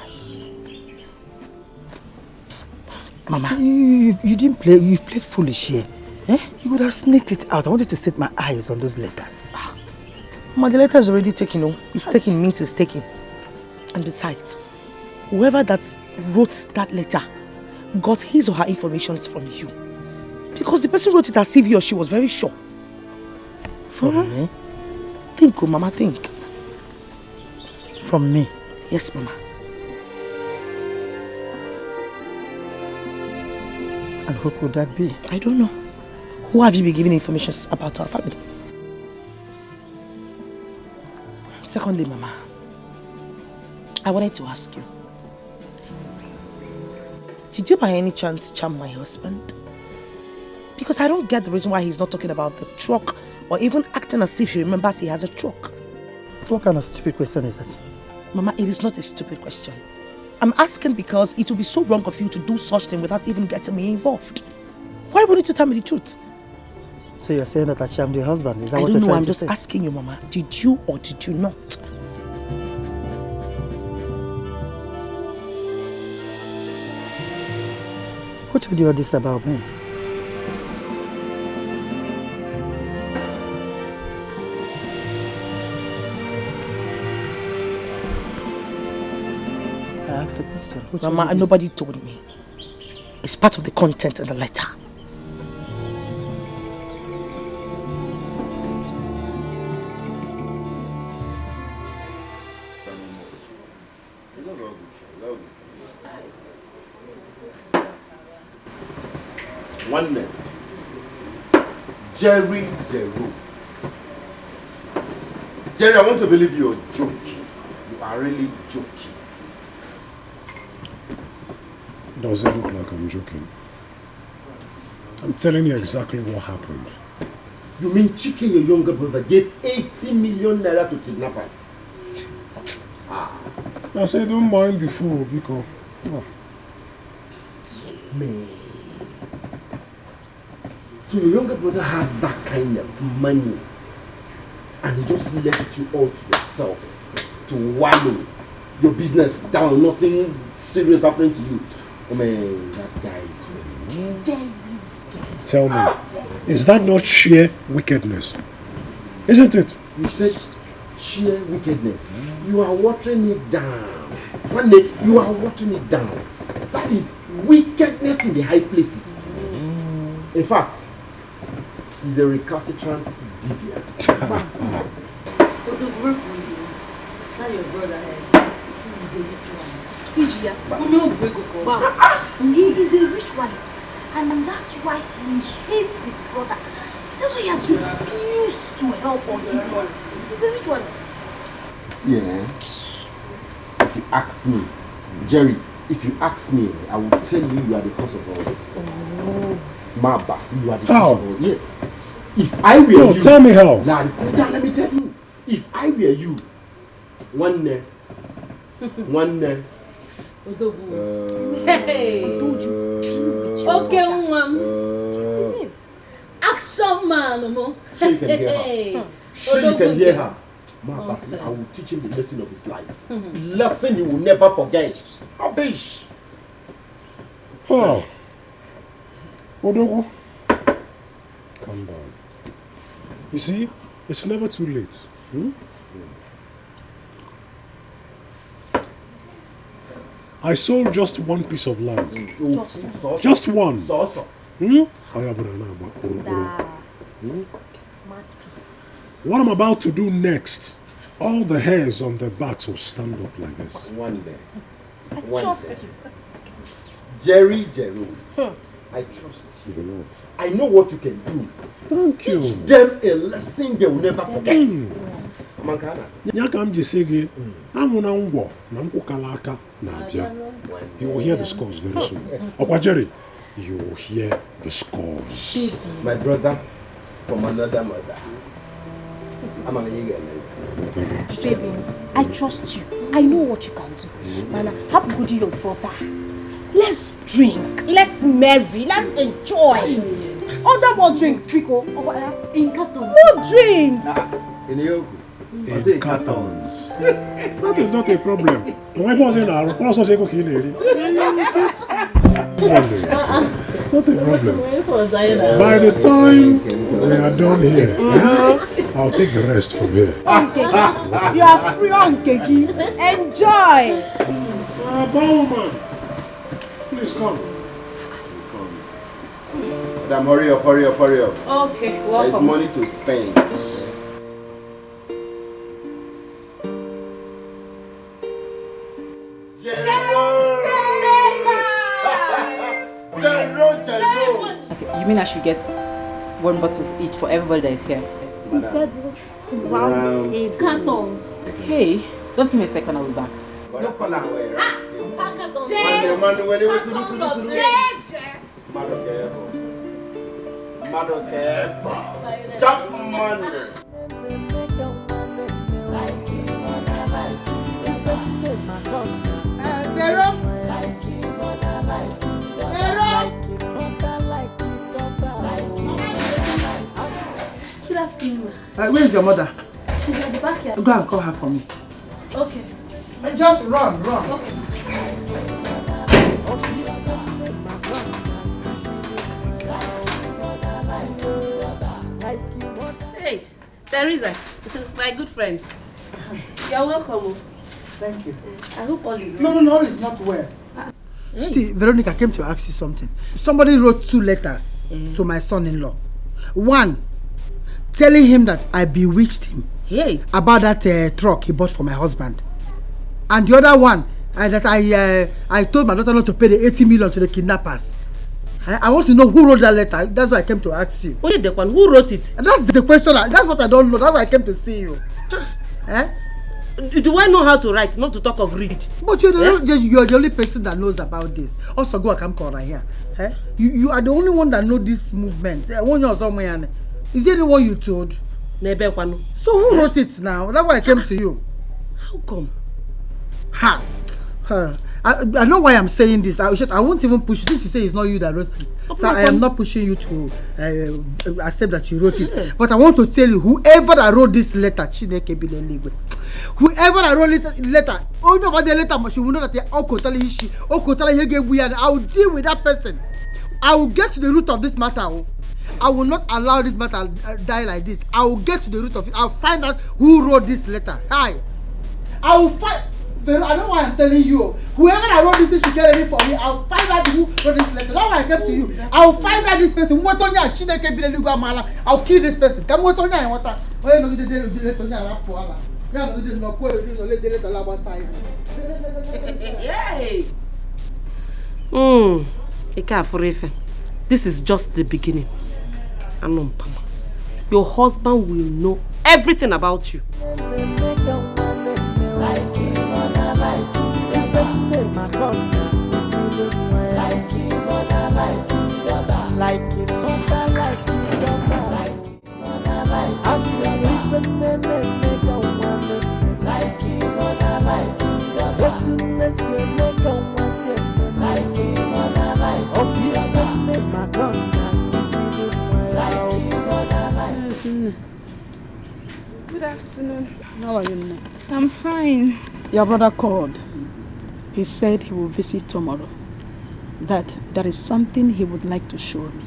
Mama, you didn't play, you played foolish here. Eh? You would have sneaked it out. I wanted to set my eyes on those letters. Mama, the letter is already taken. Oh. It's taken means it's taken. And besides, whoever that wrote that letter got his or her information from you. Because the person wrote it as if he or she was very sure. From me? Think, oh, Mama, think. From me? Yes, Mama. And who could that be? I don't know. Who have you been giving information about our family? Secondly, Mama, I wanted to ask you, did you by any chance charm my husband? Because I don't get the reason why he's not talking about the truck or even acting as if he remembers he has a truck. What kind of stupid question is that? Mama, it is not a stupid question. I'm asking because it would be so wrong of you to do such thing without even getting me involved. Why wouldn't you tell me the truth? So you're saying that I charmed your husband? Is that I what don't you're know. trying I'm to just say? asking you, Mama. Did you or did you not? Who told you all this about me? I asked the question. Who told Mama, you this? nobody told me. It's part of the content in the letter. One name. Jerry Jeru. Jerry, I want to believe you're joking. You are really joking. Does it look like I'm joking? I'm telling you exactly what happened. You mean Chike, your younger brother, gave 80 million naira to kidnappers? I say don't mind the fool because... Oh. Man. So your younger brother has that kind of money and he just left you all to yourself to wallow your business down, nothing serious happening to you. Oh man, that guy is really... Tell me, is that not sheer wickedness? Isn't it? You said sheer wickedness. You are watering it down. One day, you are watering it down. That is wickedness in the high places. In fact, he's a recalcitrant deviant. But the work we do, that your brother is a ritualist. He is a ritualist. And that's why he hates his brother. That's why he has refused to help or give money. He's a ritualist. See, if you ask me, Jerry, if you ask me, I will tell you are the cause of all this. Ma Basi, you are the cause of all this. Yes. If I were you... tell me how. Let me tell you. If I were you, one day, Hey! I told you. Okay, mom. Action man, no? So you can hear her. So you can hear her. Ma Basi, I will teach him the lesson of his life. Lesson he will never forget. Abish. Oh. Odogu. Calm down. You see, it's never too late. I sold just one piece of land. Just one. What I'm about to do next, all the hairs on their backs will stand up like this. One day. I trust you. Jerry Jeru. I trust you. know. I know what you can do. Thank you. Teach them a lesson they will never forget. Mankana. Nyakam Jesege, Amuna Ngwo, Namkukalaka, Nabia. You will hear the scores very soon. Okwa Jerry, you will hear the scores. My brother from another mother. I'm an Igbo. Baby, I trust you. I know what you can do. Man, happy good to your brother. Let's drink. Let's marry. Let's enjoy. Other more drinks, Pico. In cartons. More drinks. In cartons. That is not a problem. My boss in our also say go kill it. Not a problem. By the time we are done here, I'll take the rest from here. You are free on Keki. Enjoy. Bowman, please come. Madam, hurry up. Okay, welcome. There's money to spend. Okay, you mean I should get one bottle of each for everybody that is here? He said round table. Cartons. Okay, just give me a second, I'll be back. Where is your mother? She's at the backyard. Go and call her for me. Okay. Just run. Okay. Hey, Teresa, my good friend. You're welcome. Thank you. I hope all is well. No, all is not well. Hey. See, Veronica, I came to ask you something. Somebody wrote 2 letters to my son-in-law. One, telling him that I bewitched him about that truck he bought for my husband. And the other one, that I told my daughter not to pay the 80 million to the kidnappers. I want to know who wrote that letter. That's why I came to ask you. Wait, the one who wrote it? That's the question. That's what I don't know. That's why I came to see you. Do I know how to write, not to talk of read? But you're the only person that knows about this. Also, go and come right here. You are the only one that knows this movement. Is it the one you told? So who wrote it now? That's why I came to you. How come? I know why I'm saying this. I won't even push you. Since you say it's not you that wrote it. So I am not pushing you to accept that you wrote it. But I want to tell you, whoever that wrote this letter, whoever that wrote this letter, only about the letter, she will know that they all I will deal with that person. I will get to the root of this matter. I will not allow this matter die like this. I will get to the root of it. I'll find out who wrote this letter. I will find. I know why I'm telling you. Whoever I wrote this thing should get ready for me. I'll find out who wrote this letter. That's why I came to you. I'll find out this person. I'll kill this person. Come what on ya water. Why no dey Yay. This is just the beginning. Your husband will know everything about you. Good afternoon. How are you now? I'm fine. Your brother called. He said he will visit tomorrow. That there is something he would like to show me.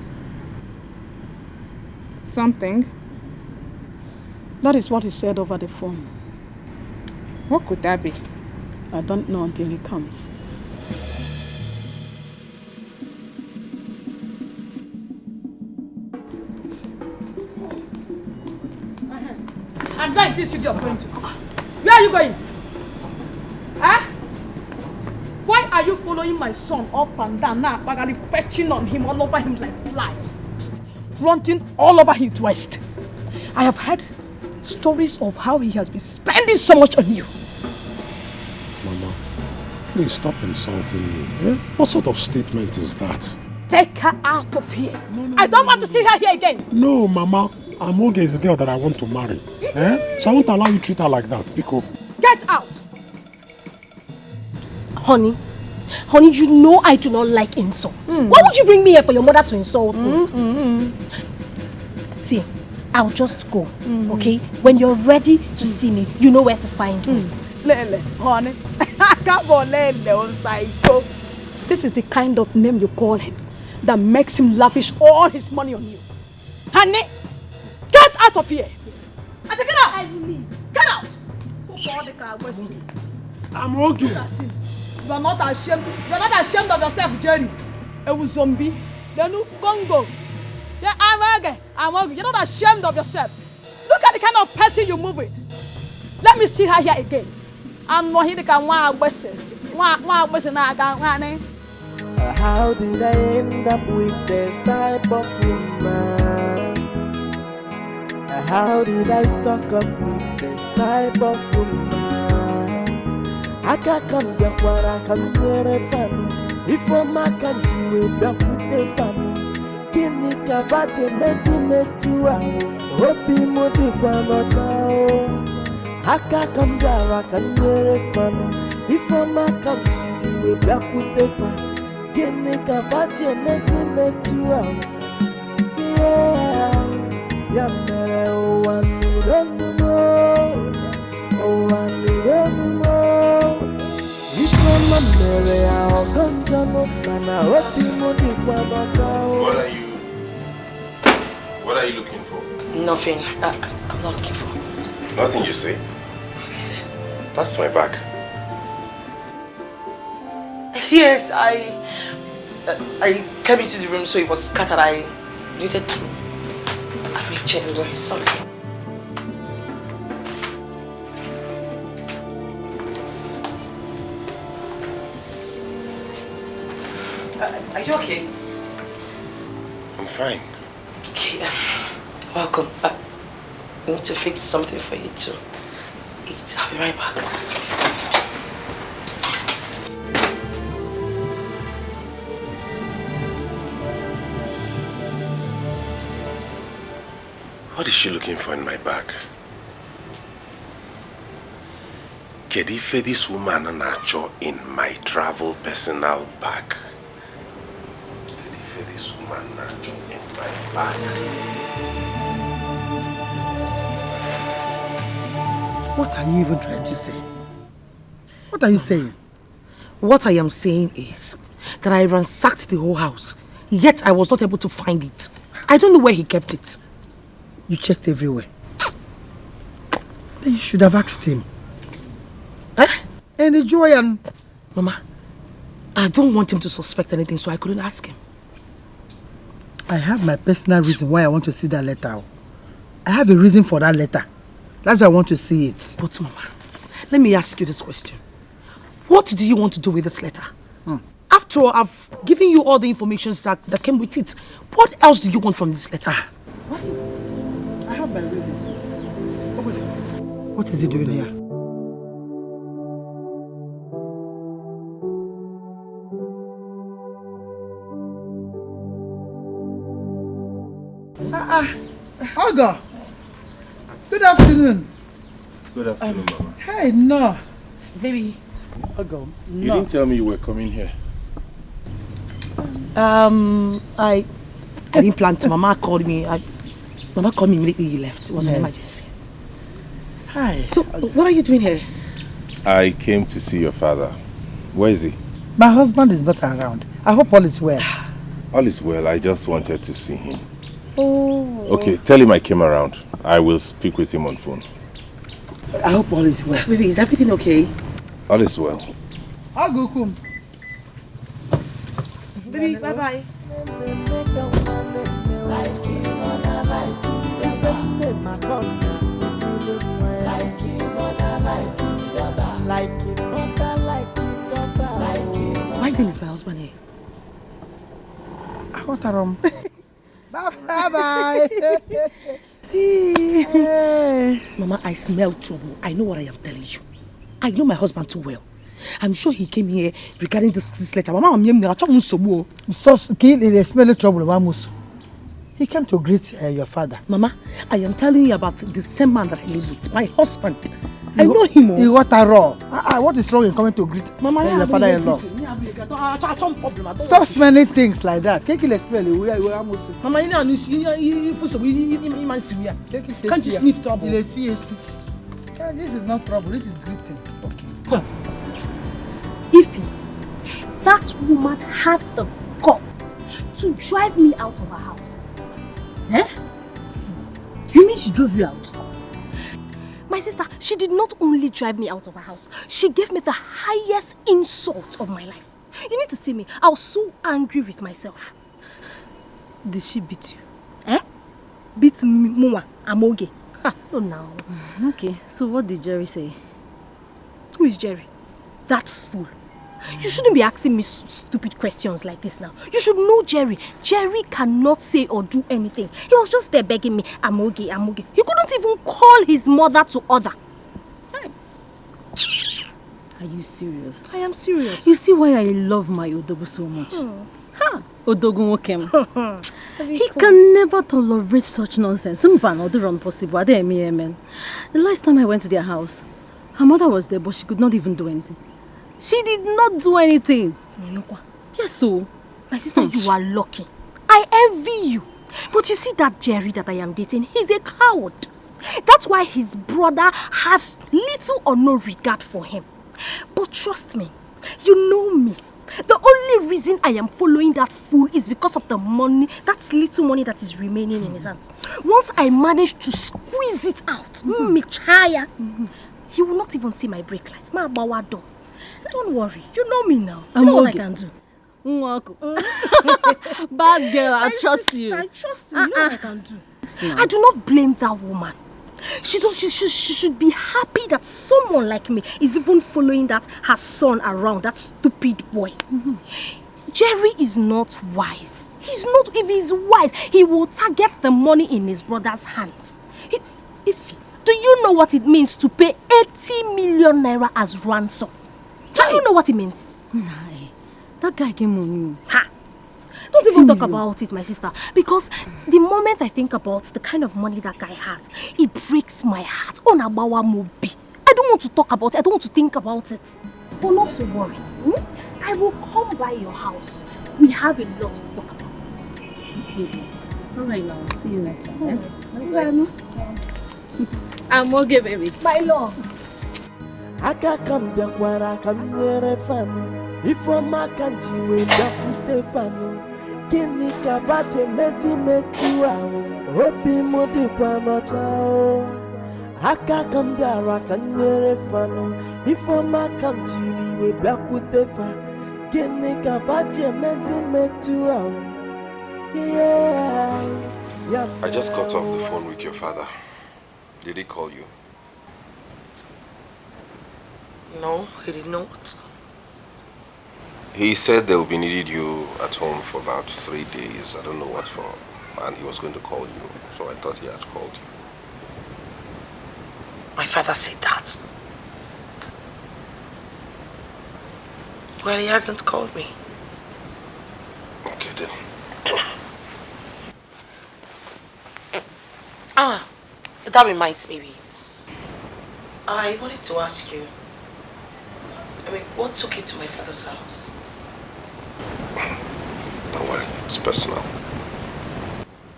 Something? That is what he said over the phone. What could that be? I don't know until he comes. And where is this idiot going to? Where are you going? Huh? Why are you following my son up and down now, bagally fetching on him all over him like flies? Flaunting all over his waist. I have heard stories of how he has been spending so much on you. Mama, please stop insulting me. What sort of statement is that? Take her out of here. I don't want to see her here again. No, Mama. Amoge is a girl that I want to marry. So I won't allow you to treat her like that. Pico. Get out! Honey, you know I do not like insults. Why would you bring me here for your mother to insult me? See, I'll just go, okay? When you're ready to see me, you know where to find me. Lele, honey. Come on, Lele, psycho. This is the kind of name you call him that makes him lavish all his money on you. Honey, get out of here. I said, get out. I will leave. Get out. I'm okay. You are not ashamed. You are not ashamed of yourself, Jerry. A zombie. The new Congo. Yeah, I'm okay. You're not ashamed of yourself. Look at the kind of person you move with. Let me see her here again. I'm not here to come. How did I end up with this type of woman? How did I stuck up with this type of woman? I can't come back where I come near a family. If I'm a country, we back with the family. Kini kavate mezi metua. Hopi modi kwa mochao. I can't come back where I come near a family. If I'm a country, we back with the family. Kini kavate mezi metua. Yeah. mere ụwa mmiri emume ụwa mmiri emume Ifeọma mere ya ọgọ njọ mana obi m dịkwa n'ọcha What are you looking for? Nothing. I'm not looking for. Nothing, you say? Yes. That's my bag. Yes, I came into the room so it was scattered. I needed to arrange everywhere. Sorry. Are you okay? I'm fine. Okay, welcome. I need to fix something for you to eat. I'll be right back. What is she looking for in my bag? Kedife this woman nacho in my travel personal bag. Kedife this woman nacho in my bag. What are you even trying to say? What are you saying? What I am saying is that I ransacked the whole house, yet I was not able to find it. I don't know where he kept it. You checked everywhere. Then you should have asked him. And enjoy and... Mama, I don't want him to suspect anything, so I couldn't ask him. I have my personal reason why I want to see that letter. I have a reason for that letter. That's why I want to see it. But Mama, let me ask you this question. What do you want to do with this letter? After all, I've given you all the information that came with it. What else do you want from this letter? What? I have my reasons. What was it? What is he doing here? Ogo! Good afternoon. Good afternoon, Mama. Hey, no. Baby. Ogo, no. You didn't tell me you were coming here. I didn't plan to. Mama called me. Mama called me immediately you left. It was an emergency. Hi. So, what are you doing here? I came to see your father. Where is he? My husband is not around. I hope all is well. All is well. I just wanted to see him. Oh. Okay, tell him I came around. I will speak with him on phone. I hope all is well. Baby, is everything okay? All is well. I'll go home. Baby, bye-bye. Why then is my husband here? I got a room. Bye-bye. Mama, I smell trouble. I know what I am telling you. I know my husband too well. I'm sure he came here regarding this letter. Mama, I'm so he smell trouble, Mamus. He came to greet your father. Mama, I am telling you about the same man that I live with, my husband. I know him. He got a raw. What is wrong in coming to greet your father-in-law? Stop smelling things like that. Can't you smell it? Mama, can't you sniff trouble? This is not trouble. This is greeting. Okay. Ify, that woman had the guts to drive me out of her house. Eh? You mean she drove you out? My sister, she did not only drive me out of her house, she gave me the highest insult of my life. You need to see me. I was so angry with myself. Did she beat you? Eh? Beat me, Mwa, Amoge. Oh, no. Okay, so what did Jerry say? Who is Jerry? That fool. You shouldn't be asking me stupid questions like this now. You should know Jerry. Jerry cannot say or do anything. He was just there begging me, Amoge, Amoge. He couldn't even call his mother to order. Are you serious? I am serious. You see why I love my Odogu so much? Odogu Wokem. He can never tolerate such nonsense. Possible. The last time I went to their house, her mother was there, but she could not even do anything. She did not do anything. Yes, so. My sister, you are lucky. I envy you. But you see that Jerry that I am dating, he's a coward. That's why his brother has little or no regard for him. But trust me, you know me. The only reason I am following that fool is because of the money, that little money that is remaining in his hands. Once I manage to squeeze it out, he will not even see my brake light. Don't worry, you know me now. You know what I can do. Bad girl, I trust you. I trust you. You know what I can do. I do not blame that woman. She should be happy that someone like me is even following that her son around, that stupid boy. Jerry is not wise. If he's wise, he will target the money in his brother's hands. Do you know what it means to pay 80 million naira as ransom? Do you know what it means? That guy came on you. Don't even talk about it, my sister. Because the moment I think about the kind of money that guy has, it breaks my heart. On Abawa Mobi. I don't want to talk about it. I don't want to think about it. But not to worry. I will come by your house. We have a lot to talk about. Okay. Alright now. See you next time. Alright. I'm okay, baby. My love. Aka kambia kwara kamnyere fano. Ifoma kanjiwe dakute fano. Kini kavaje mezi metua. Obi modi kwa nochao. Aka kambia rakanyere fano. Ifoma kanjiwe dakute fano. Kini kavaje mezi metua. Yeah. I just got off the phone with your father. Did he call you? No, he did not. He said they will be needing you at home for about 3 days. I don't know what for. And he was going to call you. So I thought he had called you. My father said that. Well, he hasn't called me. Okay then. That reminds me. I wanted to ask you. What took you to my father's house? Don't worry, it's personal.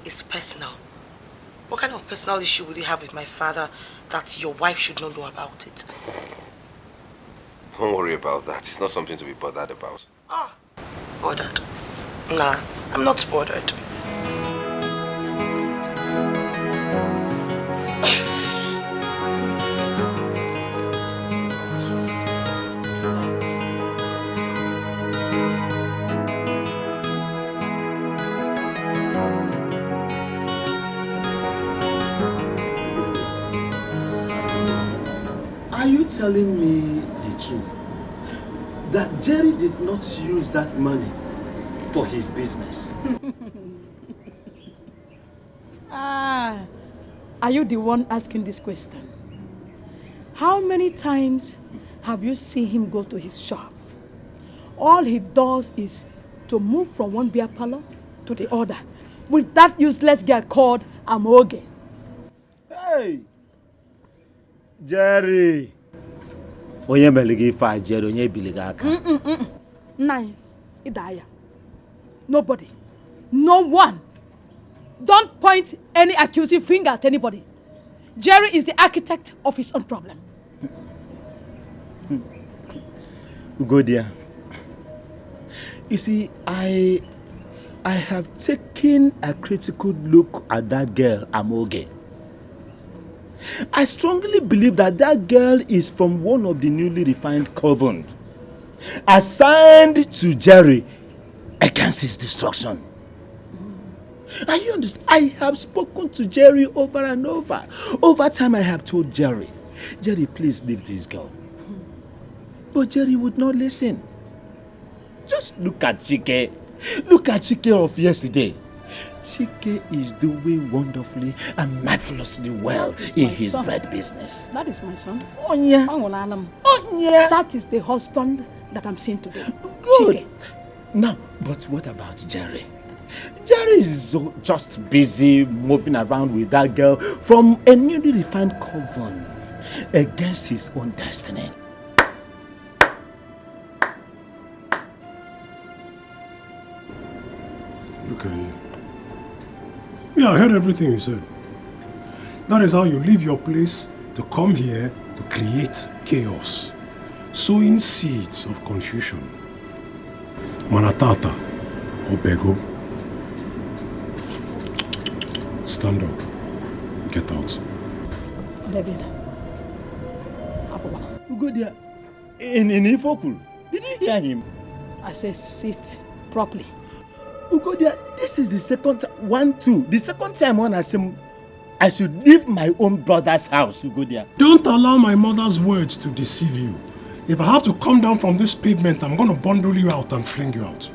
It's personal? What kind of personal issue would you have with my father that your wife should not know about it? Don't worry about that. It's not something to be bothered about. Bothered? Nah, I'm not bothered. Are you telling me the truth? That Jerry did not use that money for his business? Are you the one asking this question? How many times have you seen him go to his shop? All he does is to move from one beer parlor to the other with that useless girl called Amoge. Hey! Jerry! Onye meligi fa Jerry, onye biliga aka. Nine, Idaya. Nobody. No one. Don't point any accusing finger at anybody. Jerry is the architect of his own problem. Ugodia. You see, I have taken a critical look at that girl, Amoge. I strongly believe that that girl is from one of the newly refined coven assigned to Jerry against his destruction. And you understand? I have spoken to Jerry over and over. Over time, I have told Jerry, please leave this girl. But Jerry would not listen. Just look at Chike. Look at Chike of yesterday. Chike is doing wonderfully and marvelously well in his bread business. That is my son. Onya. Onya. That is the husband that I'm seeing today. Good. Chike. Now, but what about Jerry? Jerry is just busy moving around with that girl from a newly refined coven against his own destiny. Look at you. Yeah, I heard everything you said. That is how you leave your place to come here to create chaos, sowing seeds of confusion. Manatata, Obego. Stand up. Get out. David. Ugodia, in Ifokul, did you hear him? I said sit properly. Ugodia, this is the second the second time when I should leave my own brother's house, Ugodia. Don't allow my mother's words to deceive you. If I have to come down from this pavement, I'm going to bundle you out and fling you out.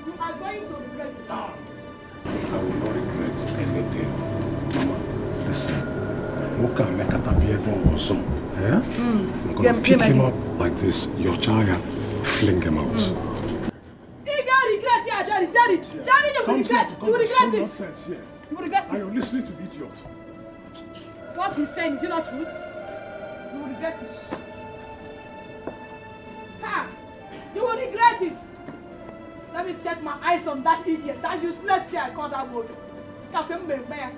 You are going to regret it. I will not regret anything. Mama, listen. Moka mekatabiebo also. Eh? I'm going to pick him up like this. Your chaya, fling him out. You can't regret it, Jerry. Jerry, you will regret it. You will regret it. Nonsense here. You will regret it. Are you listening to the idiot? What he's saying, is it not truth? You will regret it. Ha! You will regret it. Let me set my eyes on that idiot, that useless guy I call that word. That's a man.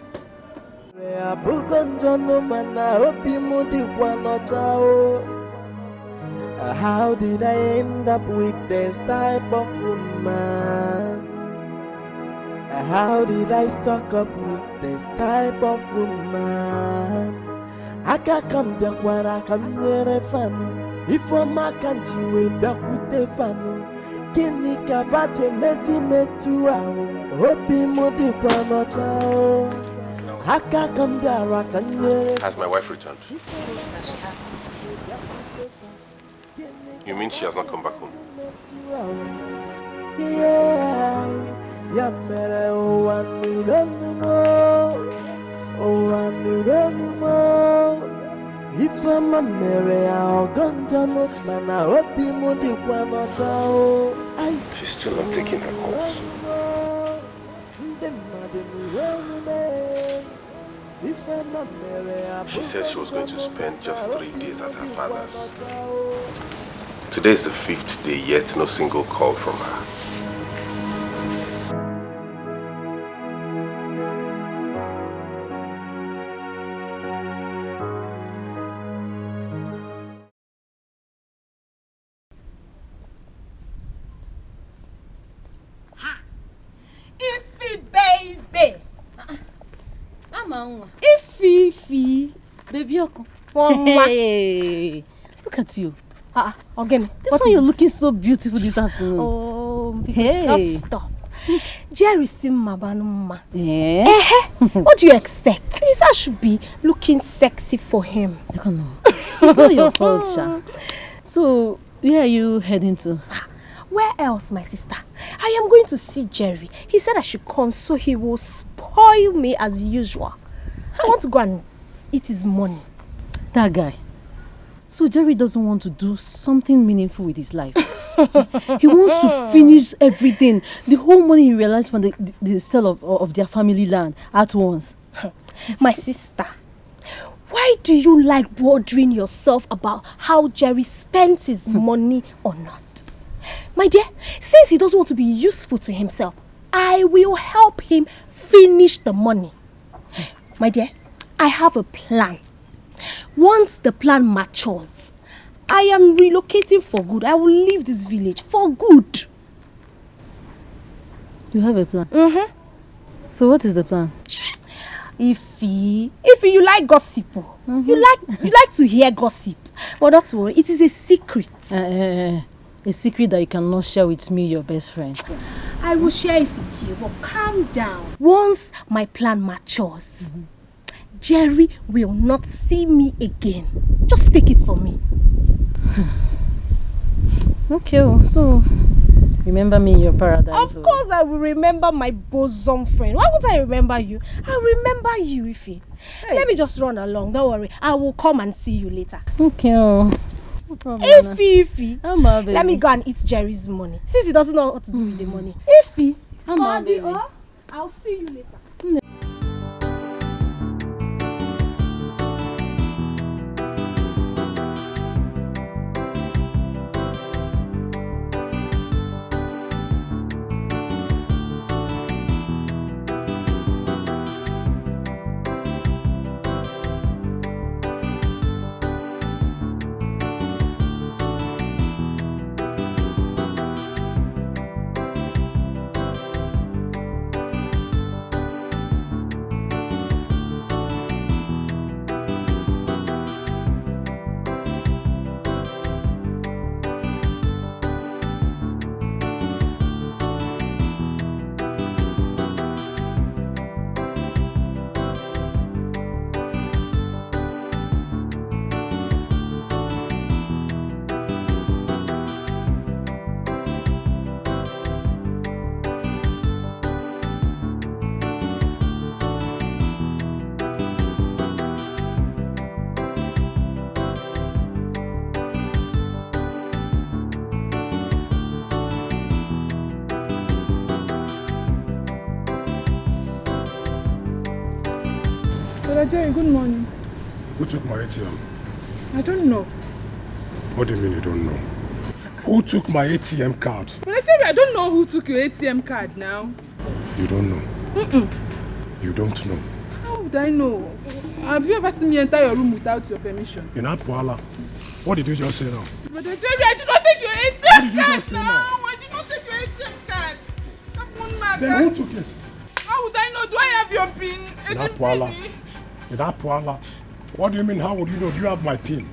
How did I end up with this type of woman? How did I stock up with this type of woman? I can't come back where I come near a fan. If I'm a country way back with the fan. Kini kavaje mezi metua Hopi modi kwa nochao Haka kambara kanye. Has my wife returned? She hasn't. You mean she has not come back home? Yeah, yamere owanuranimo If I'm a mere I'll mana hopi modi kwa nochao. She's still not taking her course. She said she was going to spend just 3 days at her father's. Today is the 5th day, yet no single call from her. Ify, baby, hey, look at you. Again, this one you're looking so beautiful this afternoon. Oh, hey, just stop. Jerry Simmabanuma. Yeah. What do you expect? He said I should be looking sexy for him. I don't know. It's not your fault, Sha. So, where are you heading to? Where else, my sister? I am going to see Jerry. He said I should come so he will spoil me as usual. I want to go and eat his money. That guy. So Jerry doesn't want to do something meaningful with his life. He wants to finish everything. The whole money he realized from the sale of their family land at once. My sister, why do you like bothering yourself about how Jerry spends his money or not? My dear, since he doesn't want to be useful to himself, I will help him finish the money. My dear, I have a plan. Once the plan matures, I am relocating for good. I will leave this village for good. You have a plan? Mm-hmm. So what is the plan? Ify, you like gossip. Mm-hmm. You like to hear gossip. But don't worry, it is a secret. A secret that you cannot share with me, your best friend. I will share it with you, but calm down. Once my plan matures, Jerry will not see me again. Just take it from me. Okay, so remember me in your paradise. Of course I will remember my bosom friend. Why won't I remember you? I'll remember you, Ify. Hey. Let me just run along. Don't worry. I will come and see you later. Okay. No problem. Ify. Let me go and eat Jerry's money. Since he doesn't know what to do with the money. Ify. Baby. I'll see you later. Jerry, good morning. Who took my ATM? I don't know. What do you mean you don't know? Who took my ATM card? But Jerry, I don't know who took your ATM card now. You don't know? Mm-mm. You don't know? How would I know? Have you ever seen me enter your room without your permission? In Palava, what did you just say now? But Jerry, I did not take your ATM card now. I did not take your ATM card. That one man. Then who took it? How would I know? Do I have your PIN? In Palava, what do you mean? How would you know? Do you have my PIN?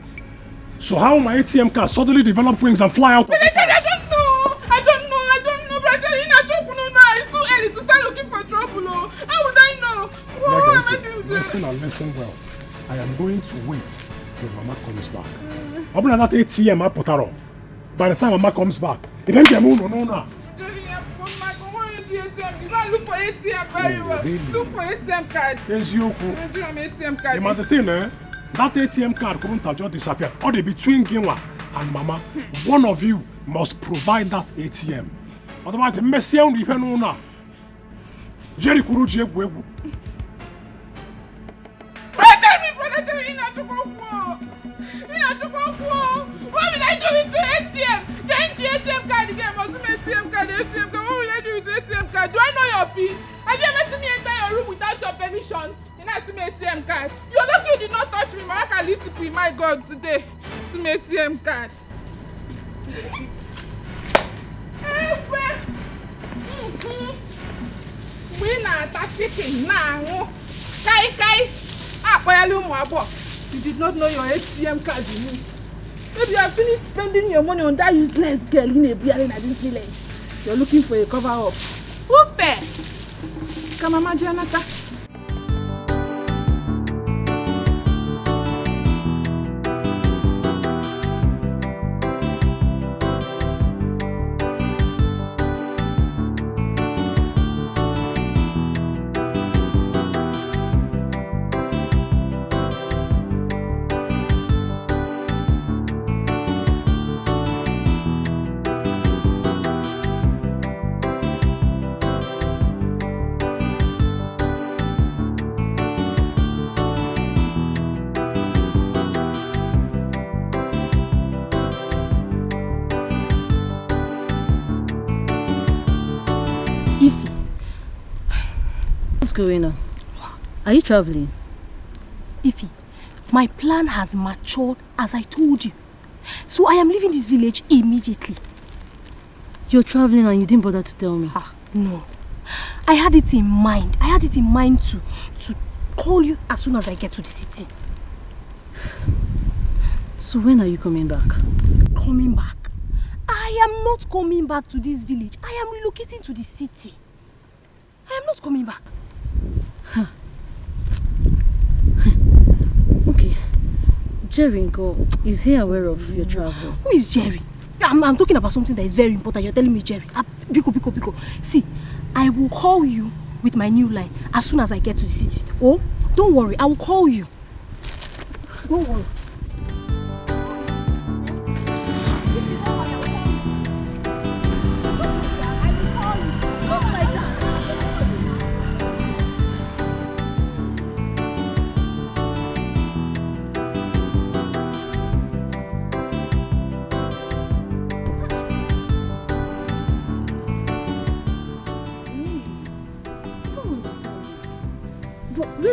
So how my ATM card suddenly develop wings and fly out of this house? I don't know. But Jerry, it's too early to start looking for trouble. How would I know? What am I doing to Listen and listen well. I am going to wait till Mama comes back. I'll bring that ATM I put her up. By the time Mama comes back, it ain't no. Look for ATM very well. Really? Look for ATM card. ATM card. You the thing, that ATM card couldn't have just disappeared. Only between Ginwa and Mama, one of you must provide that ATM. Otherwise, the messy on the pen. Jerry Kuruji Webu. Brother Jerry, what will I do with the ATM? The ATM card again, must be ATM card. What will I do with the ATM card? Do I know your PIN? Have you ever seen me enter your room without your permission? You know, see me ATM card. You're lucky you did not touch me. My can lead to be my God today. See me ATM card. We not chicken now. Kai. You did not know your ATM card, you mean? Maybe you have finished spending your money on that useless girl in a beer in a village. You're looking for a cover-up. Whoop! Come on, Janata. Going on? Are you traveling? Ify, my plan has matured as I told you. So I am leaving this village immediately. You're traveling and you didn't bother to tell me? No. I had it in mind. I had it in mind to call you as soon as I get to the city. So when are you coming back? Coming back? I am not coming back to this village. I am relocating to the city. I am not coming back. Huh. Okay. Jerry is he aware of your travel? Who is Jerry? I'm talking about something that is very important. You're telling me Jerry. Biko. See, I will call you with my new line as soon as I get to the city. Oh, don't worry. I will call you. Don't worry.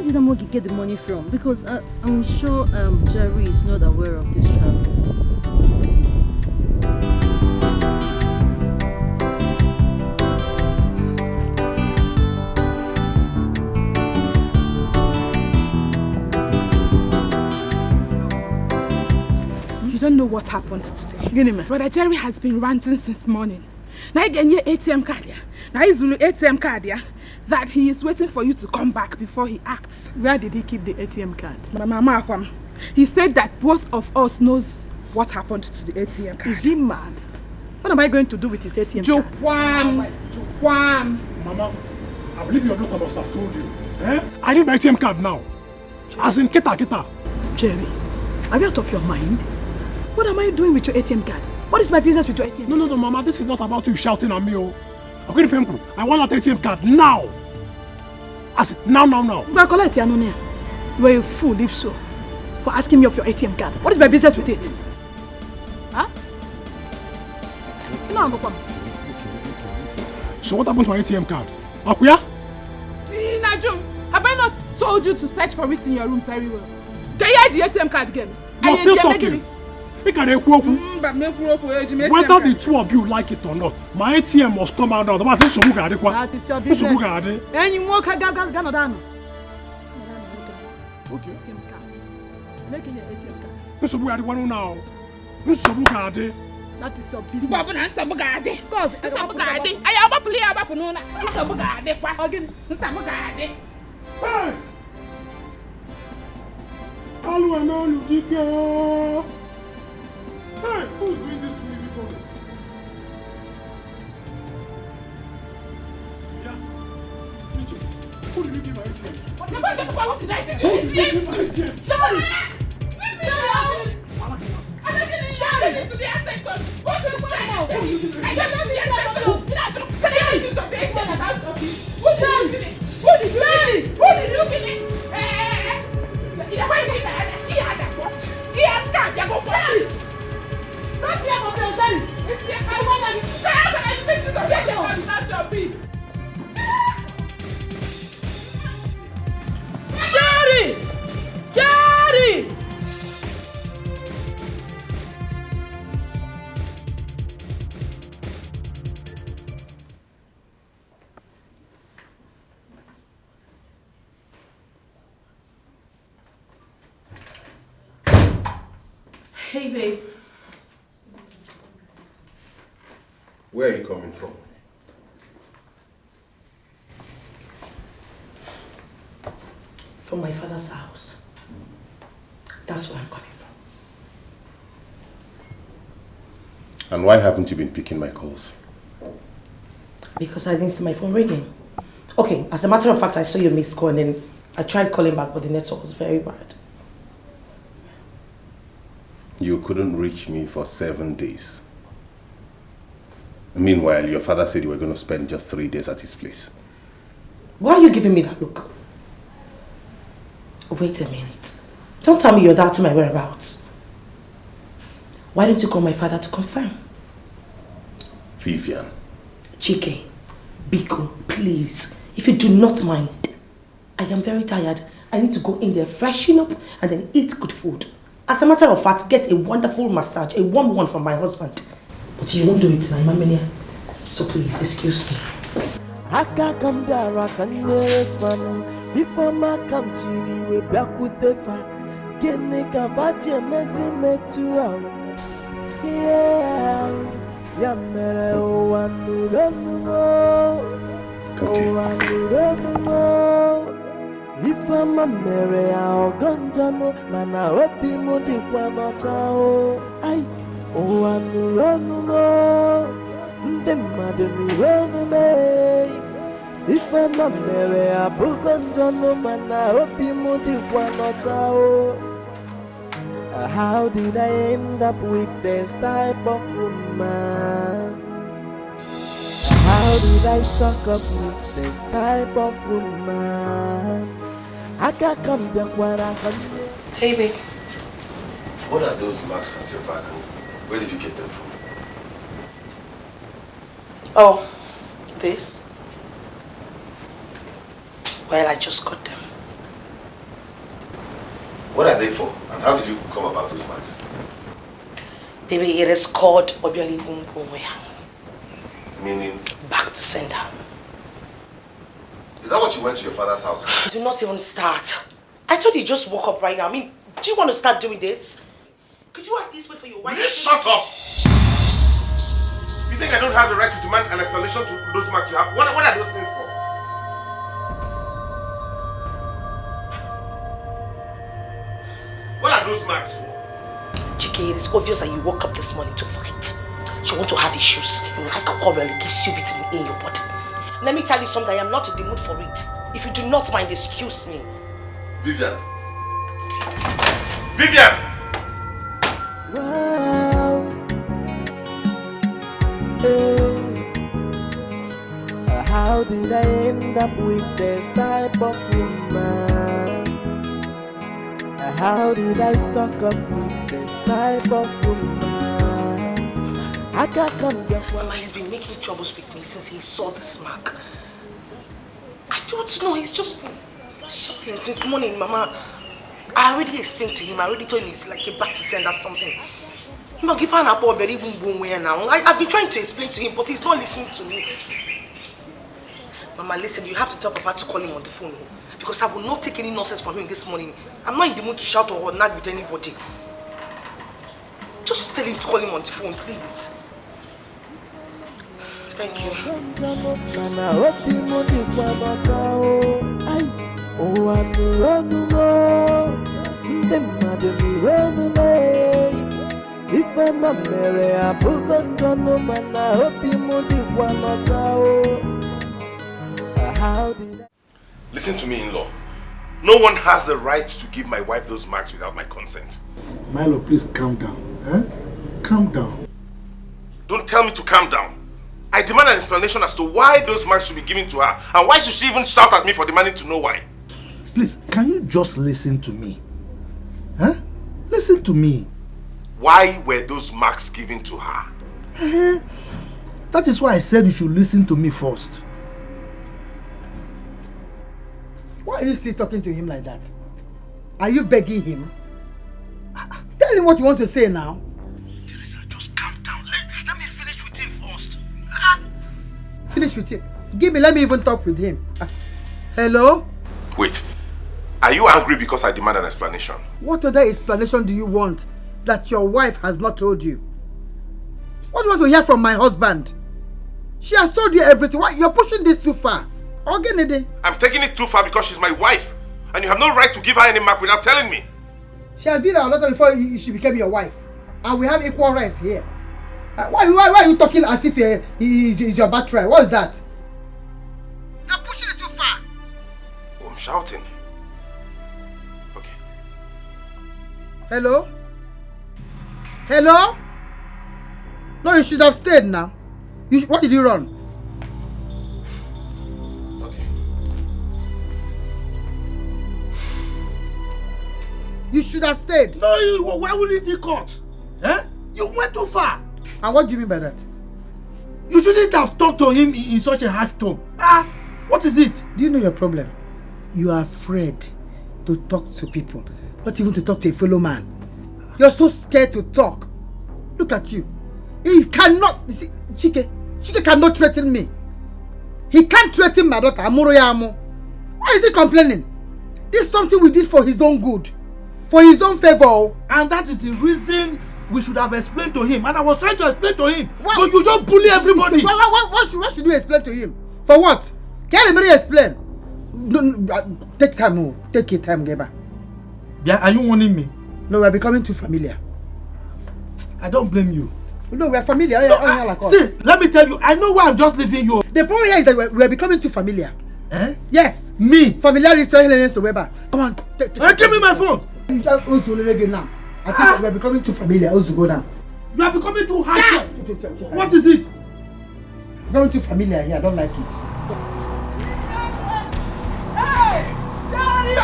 Where did Amogi get the money from? Because I'm sure Jerry is not aware of this travel. You don't know what happened today. Brother Jerry has been ranting since morning. Now you get your ATM card here. Now he's Zulu ATM card here. That he is waiting for you to come back before he acts. Where did he keep the ATM card? Mama, he said that both of us knows what happened to the ATM card. Is he mad? What am I going to do with his ATM card? Jokwam. Mama, I believe your daughter must have told you. Eh? I need my ATM card now. As in Kita. Jerry, are you out of your mind? What am I doing with your ATM card? What is my business with your ATM card? No, Mama, this is not about you shouting at me. Okay, I want that ATM card now. As in, now. You are a fool, if so, for asking me of your ATM card. What is my business with it? Huh? So what happened to my ATM card? Akuya? Najum, have I not told you to search for it in your room very well? Can you hide the ATM card again? You're still talking. Whether the two of you like it or not, my ATM must come out now. That is your business. And you walk okay. Making your ATM card. That is your business. Dikeh. Hey, who's doing this to me, Biko? Yeah. Who did you give my ATM? What did I do? Who did you give my ATM? Sorry! Leave me alone! I'm not getting you to the ancestors! What is this? I don't know the ancestors! Can I use the ATM without talking? Who did you give it? Who did you give it? He had that watch. He had that. You go play. Don't hear what I'm telling you. It's the I want to be. How can I make you the best of not your beat? Jerry! Hey, babe. Where are you coming from? From my father's house. That's where I'm coming from. And why haven't you been picking my calls? Because I didn't see my phone ringing. Okay, as a matter of fact, I saw your missed call and then I tried calling back, but the network was very bad. You couldn't reach me for 7 days. Meanwhile, your father said you were going to spend just 3 days at his place. Why are you giving me that look? Wait a minute. Don't tell me you're doubting my whereabouts. Why don't you call my father to confirm? Vivian. Chike, Biko, please. If you do not mind, I am very tired. I need to go in there, freshen up, and then eat good food. As a matter of fact, get a wonderful massage, a warm one from my husband. But you won't do it tonight, Mamania. So please, excuse me. Aka kambara kanye fan before ma come chini we back with the fan gene ka vaje mezi metu out yeah ya mere o anu ifa ma mere a oganjano mana obi mu di kwa no chao ai o anu nde madu nu me ifa ma mere a buganjano mana obi mu di kwa no chao. How did I end up with this type of woman? How did I stuck up with this type of woman? I can't come back where I can. Hey, babe. What are those marks at your back? Where did you get them from? Oh, this? Well, I just got them. What are they for? And how did you come about those marks? Baby, it is called Obiali Umboya. Meaning? Back to sender. Is that what you went to your father's house for? Do not even start. I thought you just woke up right now. I mean, do you want to start doing this? Could you at least wait for your wife? Will you shut up? You think I don't have the right to demand an explanation to those marks you have? What are those things for? What are those marks for? Dikeh, it is obvious that you woke up this morning to fight. You want to have issues. You like a quarrel, it gives you vitamin A in your body. Let me tell you something, I am not in the mood for it. If you do not mind, excuse me. Vivian. Vivian! Wow. How did I end up with this type of woman? How did I stock up with this type of woman? I can't come here. Mama, he's been making troubles with me since he saw this mark. I don't know, he's just been shouting since morning, Mama. I already explained to him, I already told him it's like a back to send or something. I've been trying to explain to him, but he's not listening to me. Mama, listen, you have to tell Papa to call him on the phone. Because I will not take any nonsense from him this morning. I'm not in the mood to shout or nag with anybody. Just tell him to call him on the phone, please. Thank you. If I'm a Mary, I forgot no man. I hope you moody one How did I? Listen to me, in-law. No one has the right to give my wife those marks without my consent. Milo, please calm down. Calm down. Don't tell me to calm down. I demand an explanation as to why those marks should be given to her, and why should she even shout at me for demanding to know why? Please, can you just listen to me? Listen to me. Why were those marks given to her? That is why I said you should listen to me first. Why are you still talking to him like that? Are you begging him? Tell him what you want to say now. Teresa, just calm down. Let me finish with him first. Finish with him. Let me even talk with him. Hello? Wait. Are you angry because I demand an explanation? What other explanation do you want that your wife has not told you? What do you want to hear from my husband? She has told you everything. Why? You're pushing this too far. I'm taking it too far because she's my wife. And you have no right to give her any mark without telling me. She has been our daughter before she became your wife. And we have equal rights here. Why are you talking as if he's your birthright? What is that? You're pushing it too far. Oh, I'm shouting. Okay. Hello? Hello? No, you should have stayed now. What did you run? Okay. You should have stayed. No, why wouldn't he cut? You went too far. And what do you mean by that? You shouldn't have talked to him in such a harsh tone. What is it? Do you know your problem? You are afraid to talk to people, not even to talk to a fellow man. You're so scared to talk. Look at you. He cannot, you see, Chike cannot threaten me. He can't threaten my daughter, Amoroyamo. Why is he complaining? This is something we did for his own good, for his own favor. And that is the reason we should have explained to him. And I was trying to explain to him. But you just bully everybody. What should you explain to him? For what? Can anybody explain? No, take time. Take your time, Geba. Yeah, are you warning me? No, we're becoming too familiar. I don't blame you. No, we're familiar. See, let me tell you, I know why I'm just leaving you. The problem here is that we're becoming too familiar. Yes. Me? Familiarity is to Weber. Come on. Give me my phone. Now. I think we're becoming too familiar. Also go now. You are becoming too harsh. What is it? Becoming too familiar here. I don't like it. Hey! Daddy!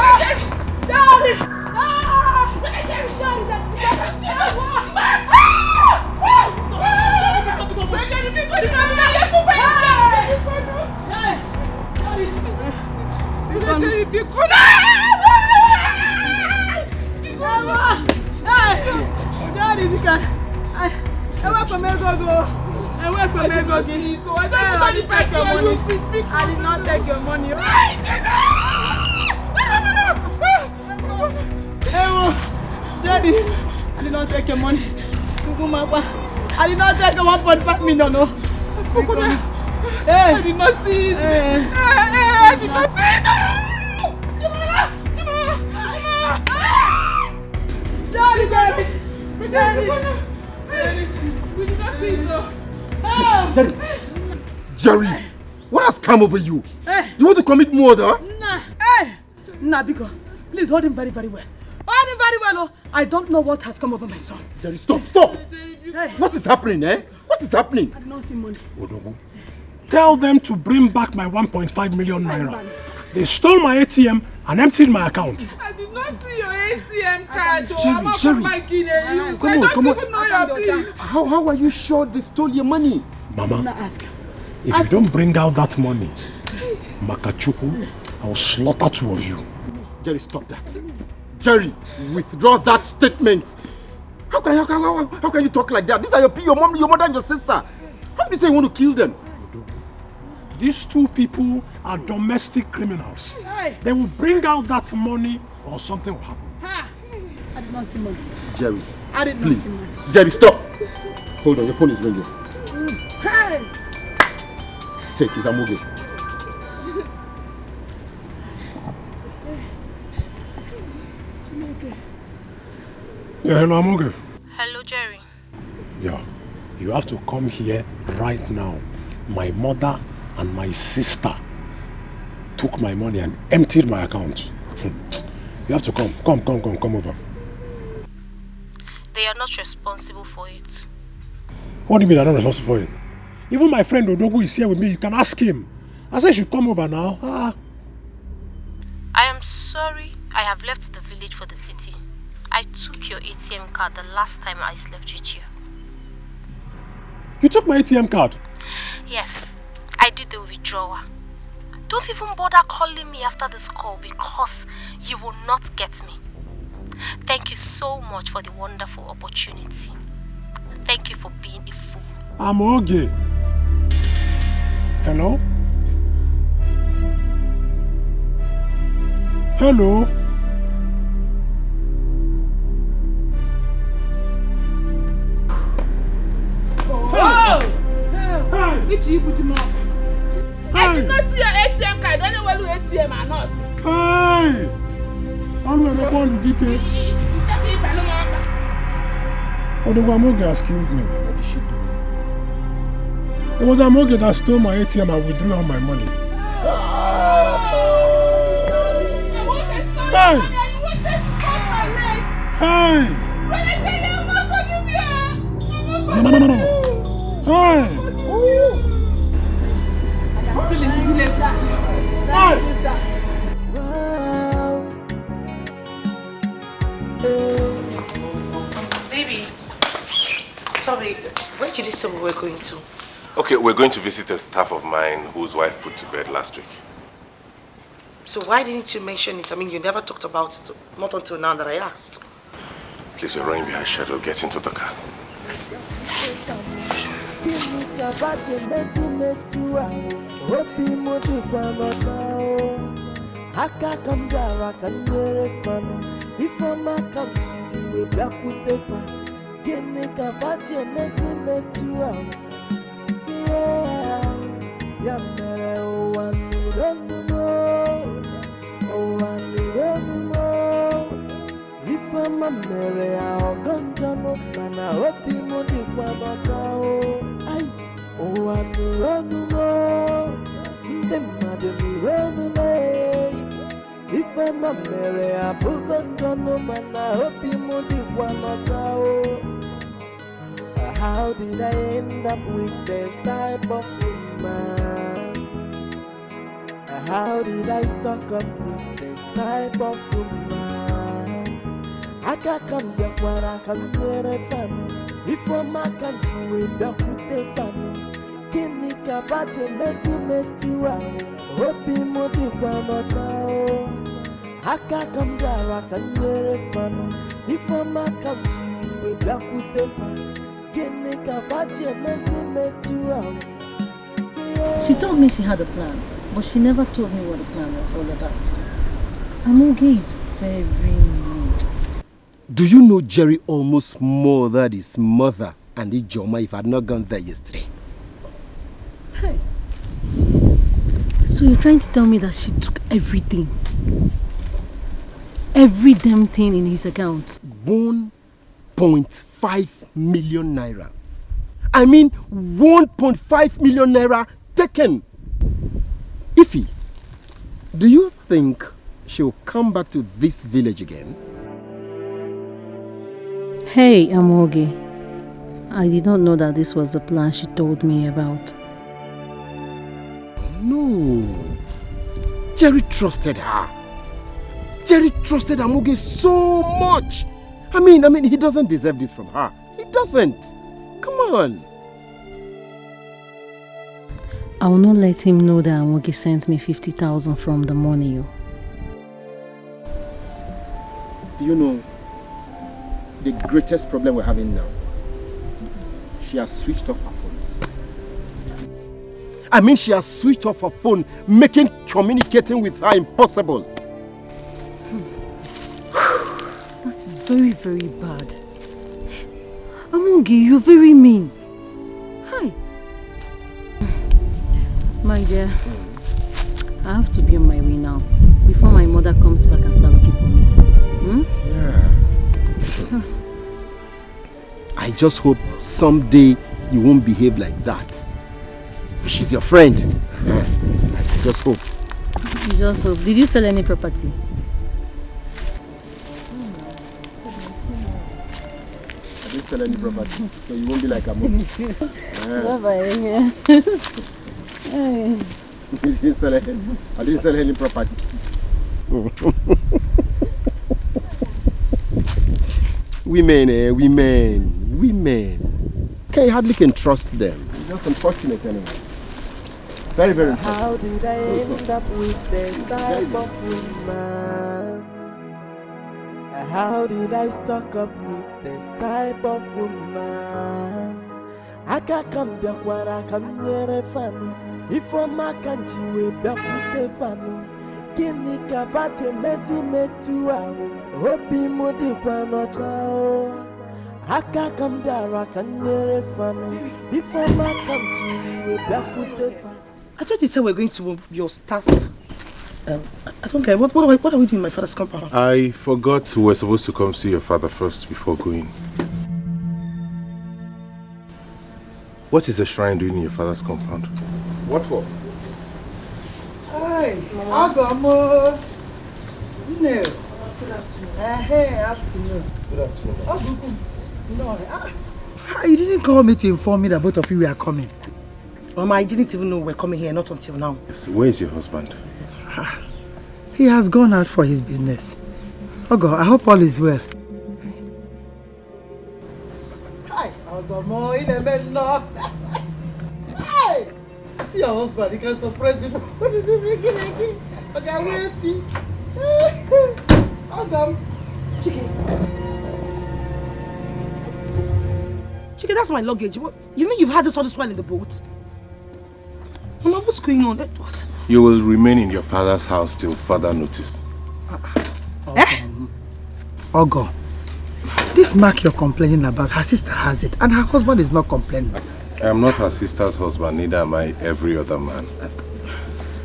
Daddy! take your money. I did not take your money. Daddy, I did not take your money. I did not take your 1.5 million. No. I did not see it. I did not see it. Daddy. We did not see it. Jerry, what has come over you? You want to commit murder? Nah, Biko. Please hold him very, very well. Hold him very well. I don't know what has come over my son. Jerry, stop! What is happening, What is happening? I did not see money. Odogu, tell them to bring back my 1.5 million naira. They stole my ATM and emptied my account. I did not see your ATM card. Jerry. Come on. Even know your PIN. How are you sure they stole your money? Mama, if you don't bring out that money, Makachuku, I will slaughter 2 of you. Jerry, stop that. Jerry, withdraw that statement. How can you talk like that? These are your mom, your mother and your sister. How do you say you want to kill them? These 2 people are domestic criminals. They will bring out that money or something will happen. I did not see money. Jerry, I did not see money. Jerry, stop. Hold on, your phone is ringing. Take his amoge. Yeah, hello, Amoge. Hello, Jerry. Yeah, you have to come here right now. My mother and my sister took my money and emptied my account. You have to come. Come over. They are not responsible for it. What do you mean they're not responsible for it? Even my friend Odogu is here with me. You can ask him. I said you should come over now. I am sorry I have left the village for the city. I took your ATM card the last time I slept with you. You took my ATM card? Yes, I did the withdrawal. Don't even bother calling me after this call because you will not get me. Thank you so much for the wonderful opportunity. Thank you for being a fool. I'm okay. Hello? Hello? Which you put him up? I did not see your ATM card. I don't know where your ATM are not. Hey! I'm going to call you Dikeh. Odogu has killed me. What did she do? It was Amoge that stole my ATM and withdrew all my money. Hey! Hey! No. Hey! I'm still in the village. Hey! Baby, sorry, where did you say we were going to? Okay, we're going to visit a staff of mine whose wife put to bed last week. So why didn't you mention it? I mean, you never talked about it, not until now that I asked. Please, we're running behind schedule. Get into the car. How did I end up with this type of woman? How did I stuck up with this type of woman? I can't come back where I can hear a family. Before my country, we back with the family. Kini kabate mesi metua. Hopi modi kwano chao. I can't come back, I can hear a family. Before my country, we back with the family. Kini She told me she had a plan, but she never told me what the plan was all about. Amoge is very mean. Do you know Jerry almost murdered his mother and Ijoma if I had not gone there yesterday? Hey. So you're trying to tell me that she took everything? Every damn thing in his account? 1.5 million naira. I mean 1.5 million naira taken. Ify, do you think she'll come back to this village again? Hey, Amoge. I did not know that this was the plan she told me about. No. Jerry trusted her. Jerry trusted Amoge so much. I mean, he doesn't deserve this from her. He doesn't. Come on. I will not let him know that Amoge sent me 50,000 from the money. You know, the greatest problem we're having now, she has switched off her phones. I mean, she has switched off her phone, making communicating with her impossible. That is very, very bad. Amoge, you're very mean. Hi. My dear, I have to be on my way now, before my mother comes back and starts looking for me. Yeah. I just hope someday you won't behave like that. She's your friend. I just hope. You just hope. Did you sell any property? I didn't sell any property, so you won't be like a mom. Bye-bye. I didn't sell any property. Women. You hardly can trust them. It's just unfortunate anyway. Very, very unfortunate. How did I end up with this type of woman? How did I stuck up with this type of woman? I can't come back where I come near a fan. If I'm a country, we back with the fan. Kini kavate mezi metua Hopi mudi kwa nocha Haka kamdara kanyere fanu Before my country we back with the fan. I thought you said we're going to your staff. I don't care. What are we doing in my father's compound? I forgot we were supposed to come see your father first before going. What is the shrine doing in your father's compound? What for? Hi, Agamo. No. Hey, afternoon. Good afternoon. Oh, no. You didn't call me to inform me that both of you were coming. Mama, I didn't even know we were coming here, not until now. Yes, where is your husband? He has gone out for his business. Ogo, I hope all is well. Hi, Agamo. Hey! See your husband, he can surprise people. What is he drinking again? Okay, where is he? Agam. Chike, that's my luggage. What? You mean you've had this all this while in the boat? Mama, what's going on? What? You will remain in your father's house till further notice. Ogo, this mark you're complaining about, her sister has it, and her husband is not complaining. I am not her sister's husband, neither am I every other man.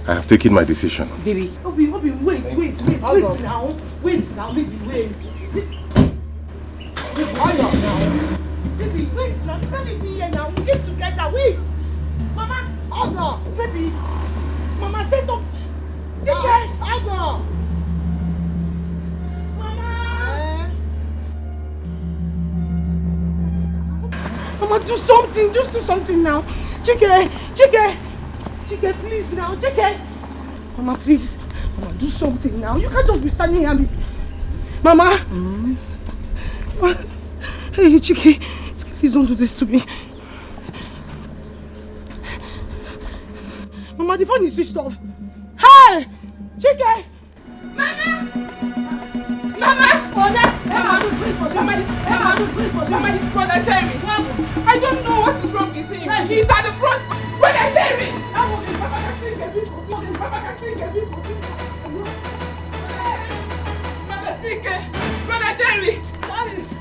I have taken my decision. Baby, Obi, wait now. Wait now, baby, wait. Baby, why not now? Baby, wait now. You can't leave me here now. We get together, wait. Mama, Ogo, baby. Mama, say something. Dikeh, Ogo. Mama, do something. Just do something now. Dikeh, please now. Dikeh. Mama, please. Mama, do something now. You can't just be standing here. Mama. Hey, Dikeh, please don't do this to me. Mama, the phone is switched off. Hey, Dikeh. Mama! Mama! Mama, this brother Jerry. I don't know what is wrong with him. He's at the front. Brother Jerry! Mama can see the people. Mama can see the people. Mama, Brother Jerry!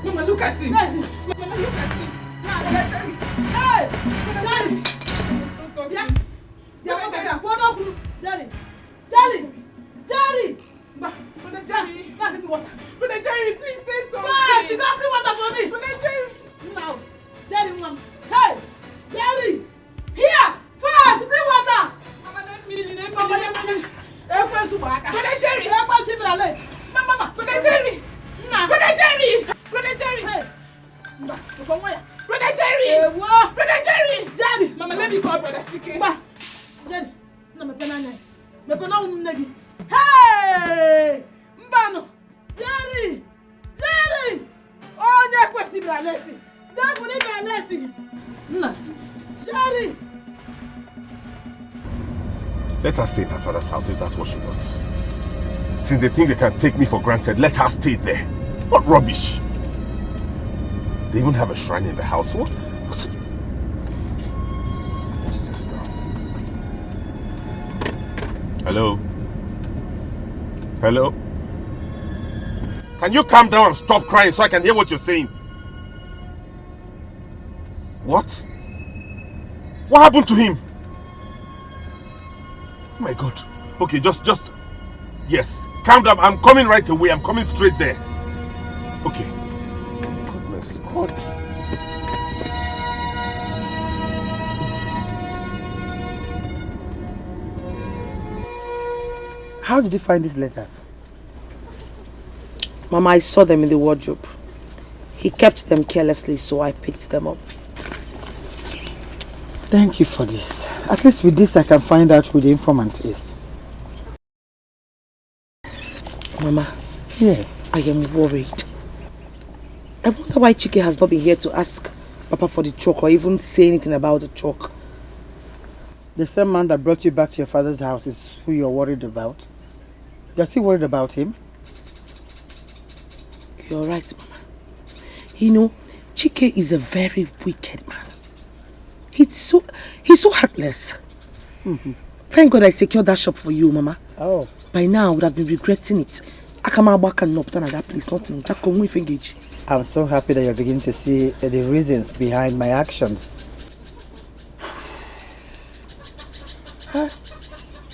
Mama, look at him. Mama, look at him. Brother Jerry! Hey! Brother Jerry! Brother Jerry! Brother Jerry, please say something. Fast, you got bring water for me. Brother Jerry! Now, Jerry, mom. Hey! Jerry! Here! Fast, bring water! Mama, let me. Brother Jerry! Mama! Brother Jerry! Brother Jerry! Brother Jerry! Hey! Brother Jerry! Brother Jerry! Jerry! Mama, let me call Brother Chike. Jerry! Hey! Mbano! Jerry! Jerry! Oh, that's what he's letting. That's what he's letting. Jerry! Let her stay in her father's house if that's what she wants. Since they think they can take me for granted, let her stay there. What rubbish! They even have a shrine in the house. What's this now? Hello? Hello? Can you calm down and stop crying so I can hear what you're saying? What? What happened to him? Oh my God. Okay, just... Yes. Calm down. I'm coming right away. I'm coming straight there. Okay. Goodness God. How did you find these letters? Mama, I saw them in the wardrobe. He kept them carelessly, so I picked them up. Thank you for this. At least with this I can find out who the informant is. Mama. Yes? I am worried. I wonder why Chike has not been here to ask Papa for the truck or even say anything about the truck. The same man that brought you back to your father's house is who you're worried about? You're still worried about him? You're right, Mama. You know, Chike is a very wicked man. He's so heartless. Thank God I secured that shop for you, Mama. Oh. By now, I would have been regretting it. I come back and not done at that place, nothing. Engage. I'm so happy that you're beginning to see the reasons behind my actions.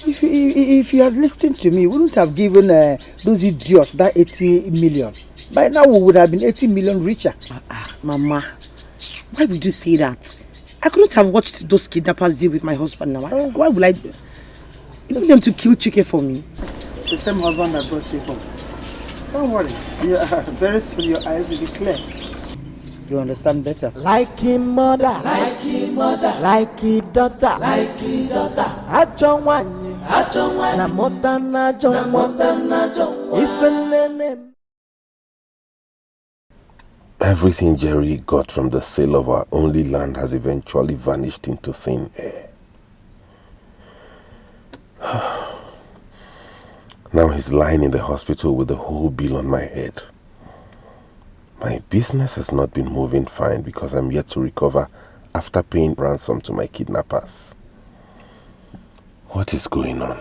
If you had listened to me, you wouldn't have given those idiots that 80 million. By now, we would have been 80 million richer. Mama, why would you say that? I couldn't have watched those kidnappers deal with my husband now. Why would I? You want them to kill Chike for me? The same husband that brought you home. Don't worry. Very soon your eyes will be clear. You understand better. Like him mother, like him mother, like his daughter, like his daughter. Ajo wanye, na mota na jo, ifenene. Everything Jerry got from the sale of our only land has eventually vanished into thin air. Now he's lying in the hospital with the whole bill on my head. My business has not been moving fine because I'm yet to recover after paying ransom to my kidnappers. What is going on?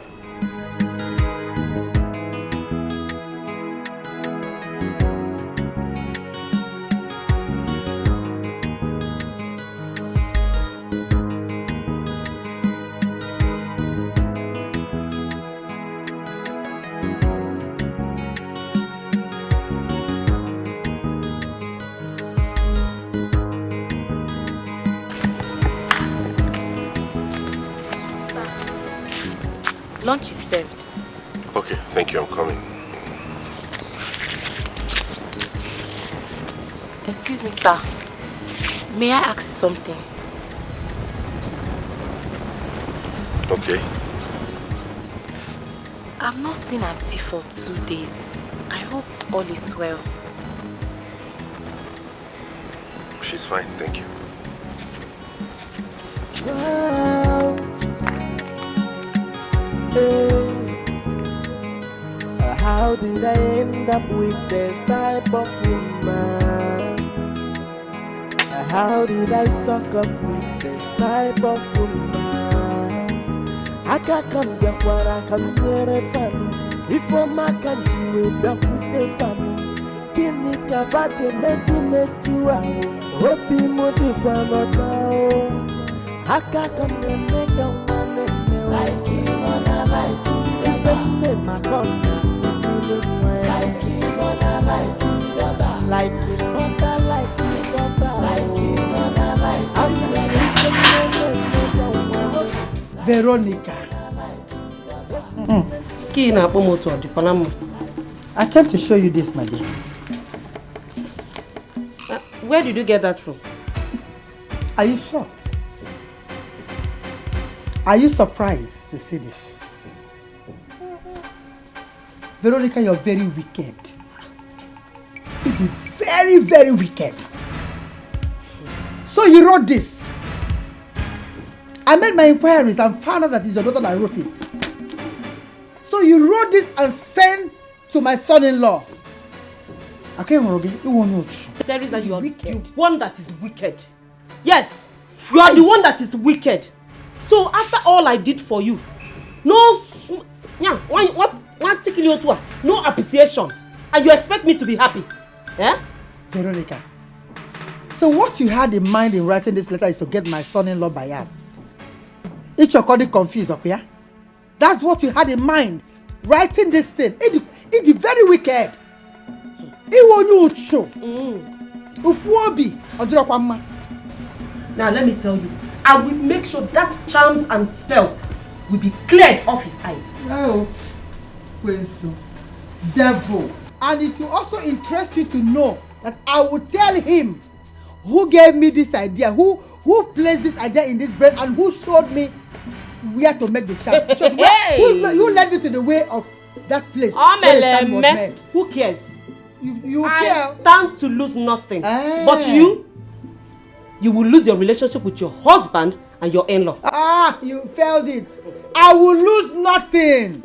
Lunch is served. Okay, thank you. I'm coming. Excuse me, sir. May I ask you something? Okay. I've not seen Auntie for 2 days. I hope all is well. She's fine, thank you. How did I end up with this type of woman? How did I stock up with this type of woman? I can't come back where I come near a family. Before my country, we back with the family. Kini kavate mezi metua. Hopi modi kwa nochao. I can't come near mega one. Like him on a light. If I name my corner, like him on a light. Like him on a light. Veronica. I came to show you this, my dear. Where did you get that from? Are you shocked? Are you surprised to see this? Veronica, you're very wicked. It is very, very wicked. So you wrote this. I made my inquiries and found out that it's your daughter that wrote it. So you wrote this and sent to my son-in-law. Okay, Morogi, you won't know. Teresa, you are the one that is wicked. Yes, you are the one that is wicked. So after all I did for you, no appreciation, and you expect me to be happy? Eh? Veronica, so what you had in mind in writing this letter is to get my son-in-law biased. It's your body confused up here. That's what you had in mind, writing this thing. It's very wicked. It won't show. Now let me tell you, I will make sure that charms and spell will be cleared off his eyes. Oh, Kwensu, devil. And it will also interest you to know that I will tell him who gave me this idea, who placed this idea in this brain, and who showed me where to make the charm. Who led me to the way of that place where the charm was made. Who cares? You I care? stand to lose nothing. But you will lose your relationship with your husband and your in-law. You failed it. I will lose nothing.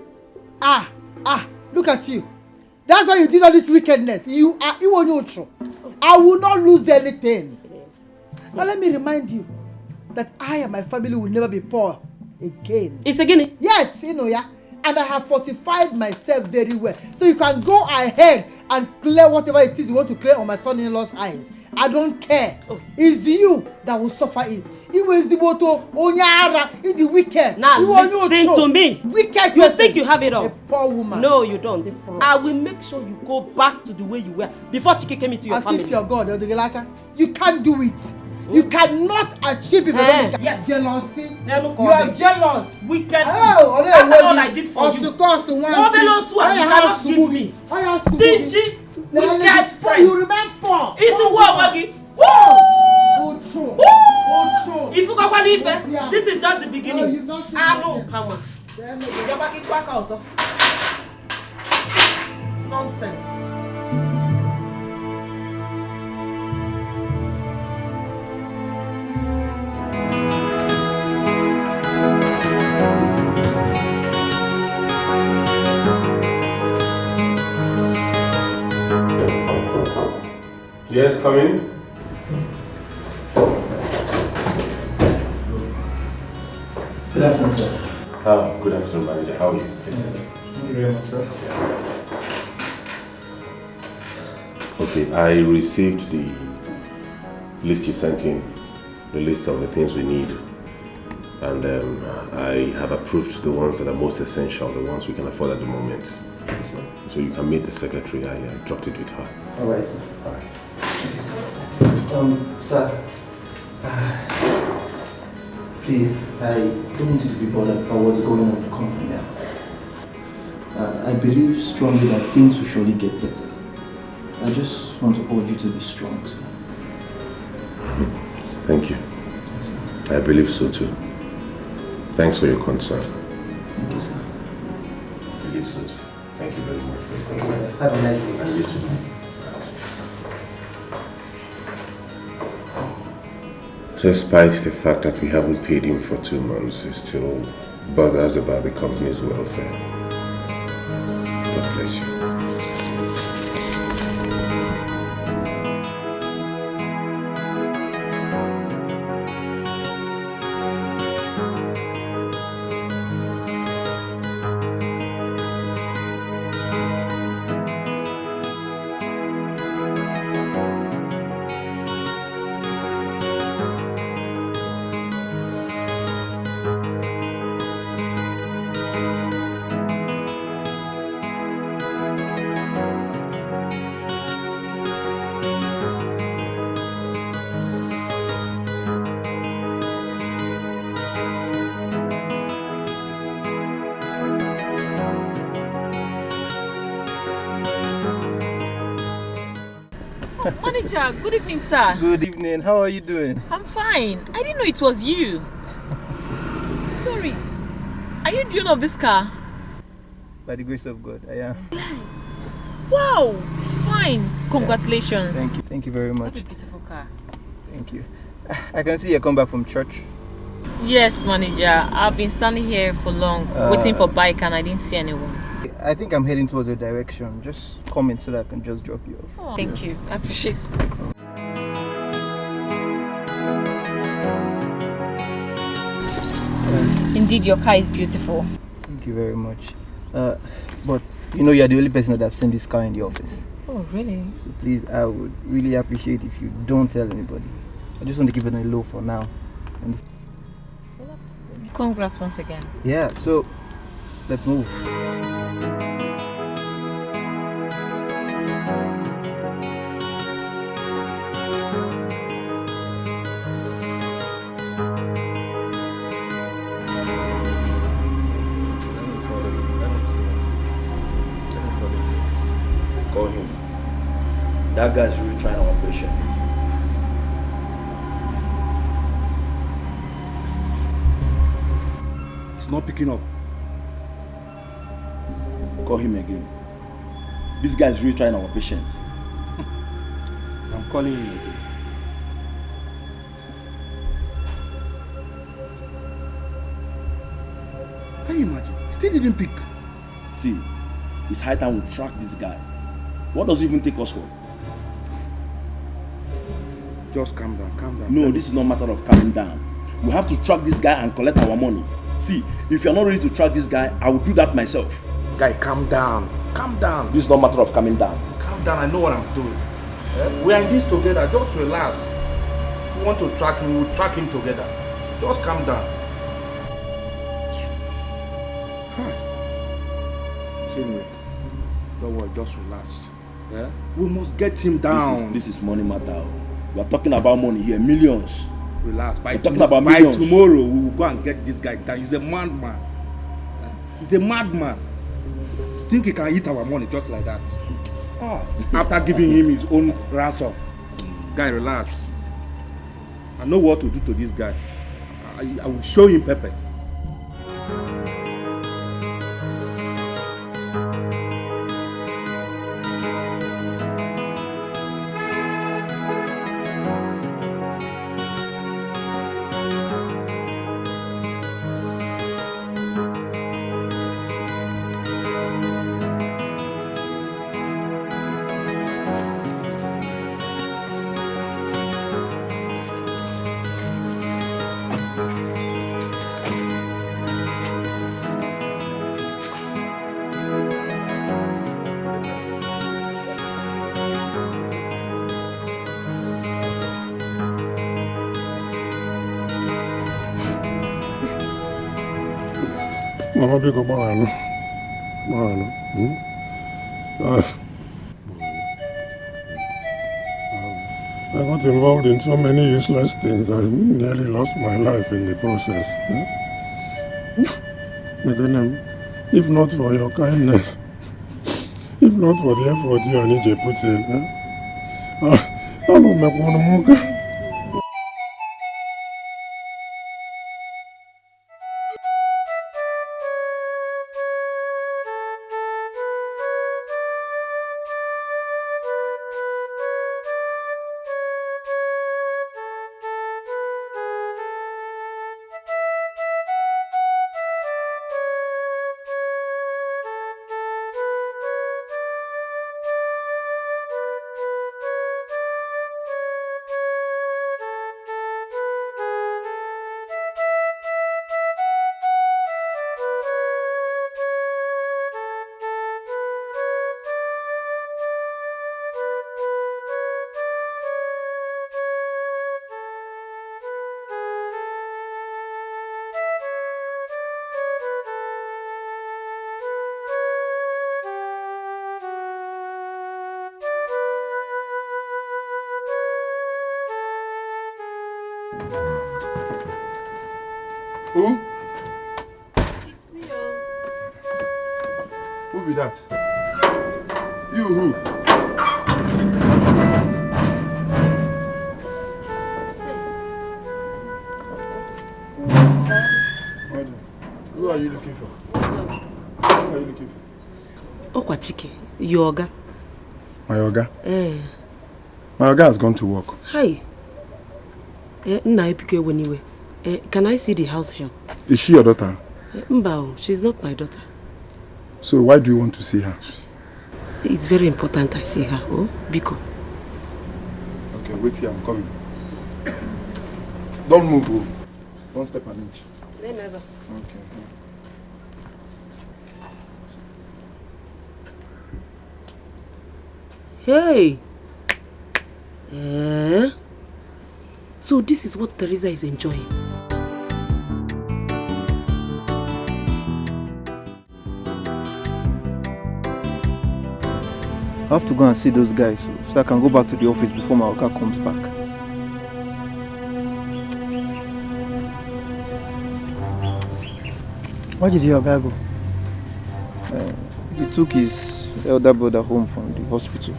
Look at you. That's why you did all this wickedness. You are Iwonyocho. I will not lose anything. Now let me remind you that I and my family will never be poor again. It's a guinea? Yes, you know, yeah. And I have fortified myself very well. So you can go ahead and clear whatever it is you want to clear on my son-in-law's eyes. I don't care. It's you that will suffer it. It was the wicked. Now listen to me. Wicked. You think you have it all? A poor woman. No, you don't. I will make sure you go back to the way you were before Chike came into your family. As if you're God, you can't do it. You cannot achieve it. Yes. Jealousy. You are jealous. Wicked. After all I did for you. You cannot give me. Stingy, wicked friend. You remain for. It's a war, Wagi. Woo! If you go this is just the beginning. I know, come on. You're back in Quack also. Nonsense. Yes, come in. Good afternoon, sir. Good afternoon, manager. How are you? Thank you very much, sir. Okay, I received the list you sent in, the list of the things we need. And I have approved the ones that are most essential, the ones we can afford at the moment. So you can meet the secretary. I dropped it with her. All right, sir. All right. Sir, please, I don't want you to be bothered about what's going on in the company now. I believe strongly that things will surely get better. I just want to urge you to be strong, sir. Thank you. I believe so too. Thanks for your concern. Thank you, sir. I believe so too. Thank you very much for your Thank you, concern. sir. Have a nice day, sir. And you too. Despite the fact that we haven't paid him for 2 months, he still bothers about the company's welfare. God bless you. Manager, good evening, sir. Good evening. How are you doing? I'm fine. I didn't know it was you. Sorry. Are you the owner of this car? By the grace of God, I am. Wow, it's fine. Congratulations. Thank you. Thank you very much. What a beautiful car. Thank you. I can see you come back from church. Yes, manager. I've been standing here for long, waiting for bike, and I didn't see anyone. I think I'm heading towards your direction. Just come in so that I can just drop you off. Oh, thank you. I appreciate it. Indeed, your car is beautiful. Thank you very much. But you know you're the only person that I've seen this car in the office. Oh, really? So please, I would really appreciate if you don't tell anybody. I just want to keep it on the low for now. Congrats once again. Yeah, so let's move. Call him. That guy's really trying our patience. He's not picking up. Call him again. This guy's really trying our patience. I'm calling him again. Can you imagine? He still didn't pick. See, it's high time we track this guy. What does it even take us for? Just calm down, calm down. No, this is not a matter of calming down. We have to track this guy and collect our money. See, if you're not ready to track this guy, I will do that myself. Guy, calm down. Calm down. This is not a matter of calming down. Calm down, I know what I'm doing. We are in this together, just relax. If you want to track him, we'll track him together. Just calm down. Anyway, don't worry, just relax. Yeah? We must get him down. This is money matter. We are talking about money here, millions. Relax. We're talking about millions. By tomorrow, we will go and get this guy down. He's a madman. He's a madman. Think he can eat our money just like that? After giving him his own ransom. Guy, relax. I know what to do to this guy. I will show him pepper. Mama, big up, man. I got involved in so many useless things. I nearly lost my life in the process. If not for your kindness, if not for the effort you and EJ put in, I will make one more. Who? It's me, Who be that? You who? you looking for? Who are you looking for? Okwachike, your Oga. My Oga? My Oga has gone to work. Hi. Can I see the house help? Is she your daughter? Mbao, she's not my daughter. So why do you want to see her? It's very important I see her. Oh, Biko. Okay, wait here, I'm coming. Don't move. Oh. Don't step an inch. Never. Okay. Hey! So this is what Teresa is enjoying. I have to go and see those guys so I can go back to the office before my Oga comes back. Why did your Oga go? He took his elder brother home from the hospital.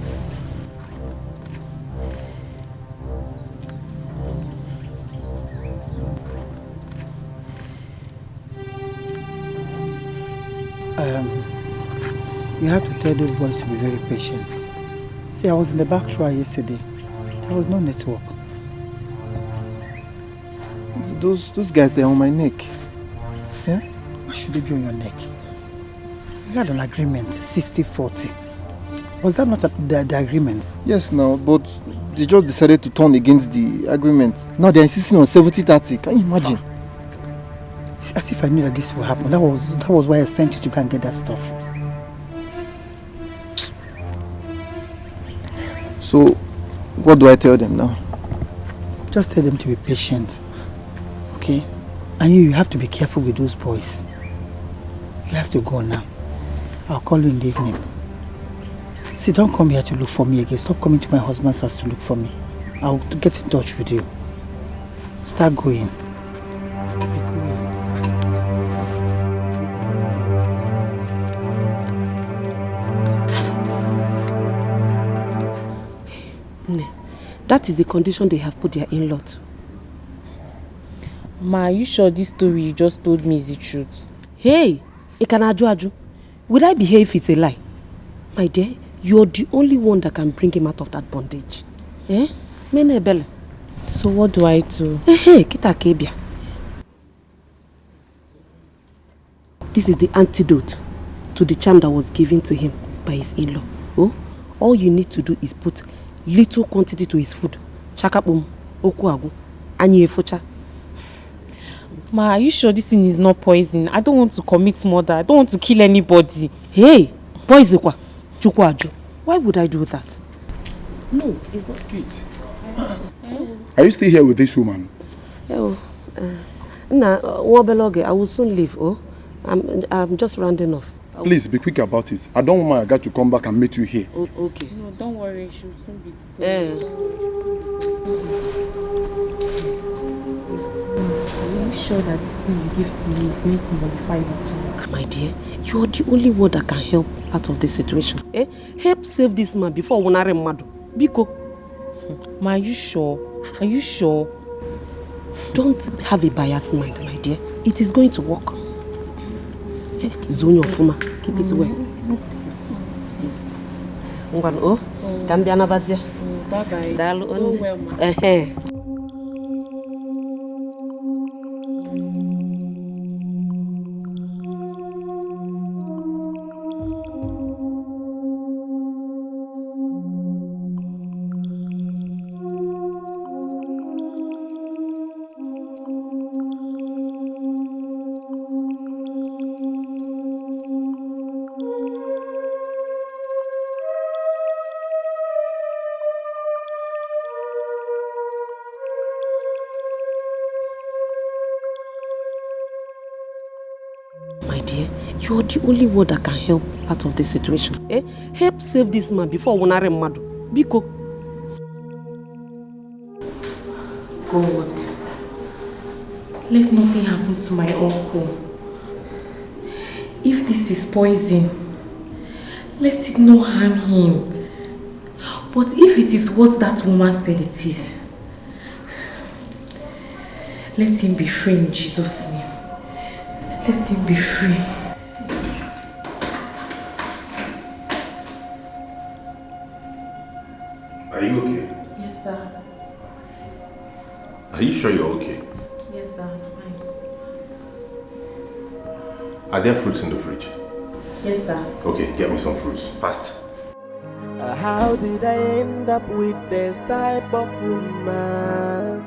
You have to tell those boys to be very patient. See, I was in the back shower yesterday. There was no network. Those guys, they're on my neck. Yeah? Why should they be on your neck? We had an agreement, 60-40. Was that not the agreement? Yes, no, but they just decided to turn against the agreement. Now they're insisting on 70-30. Can you imagine? It's as if I knew that this would happen. That was why I sent you to go and get that stuff. So, what do I tell them now? Just tell them to be patient. Okay? And you have to be careful with those boys. You have to go now. I'll call you in the evening. See, don't come here to look for me again. Stop coming to my husband's house to look for me. I'll get in touch with you. Start going. That is the condition they have put their in-law to. Ma, are you sure this story you just told me is the truth? Hey, Ikanaju, would I be here if it's a lie? My dear, you're the only one that can bring him out of that bondage. Eh? Menebele. So what do I do? Hey, kita kebia. This is the antidote to the charm that was given to him by his in-law. Oh, all you need to do is put little quantity to his food. Chakapum, okuagu, anyi efocha. Ma, are you sure this thing is not poison? I don't want to commit murder. I don't want to kill anybody. Hey, poison kwa, chukwaju. Why would I do that? No, it's not. Kate, are you still here with this woman? Oh, Wabeloge, I will soon leave. Oh, I'm just rounding off. Please be quick about it. I don't want my guy to come back and meet you here. Oh, okay. No, don't worry. She'll soon be. Are you sure that this thing you give to me is going to nullify the charm? My dear, you're the only one that can help out of this situation. Eh? Help save this man before Wonare Mado. Biko. Ma, are you sure? Are you sure? Don't have a biased mind, my dear. It is going to work. Zone your fuma. Keep it well. Oh, Gambiana Bazia. Bye bye. Dalu on. Oh, well, ma. You're the only one that can help out of this situation. Eh? Help save this man before Wonare Mado. Biko. God, let nothing happen to my uncle. If this is poison, let it not harm him. But if it is what that woman said it is, let him be free in Jesus' name. Let him be free. Are you okay? Yes, sir. Are you sure you're okay? Yes, sir, I'm fine. Are there fruits in the fridge? Yes, sir. Okay, get me some fruits. Fast. How did I end up with this type of woman?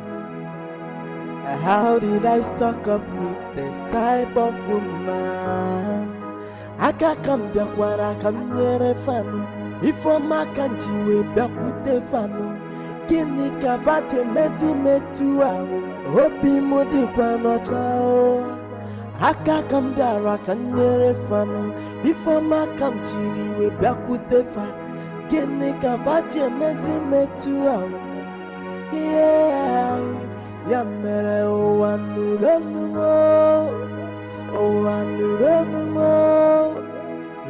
How did I stuck up with this type of woman? Aka kambia kwara kamnyere fanu Ifo makanji we bakute fanu Kini kavache mezi metua Hopi mudi kwano chao Aka kambia kanyere fanu Ifo makanji we bakute fanu Kini kavache mezi metua Yeah Yamere owanurenumo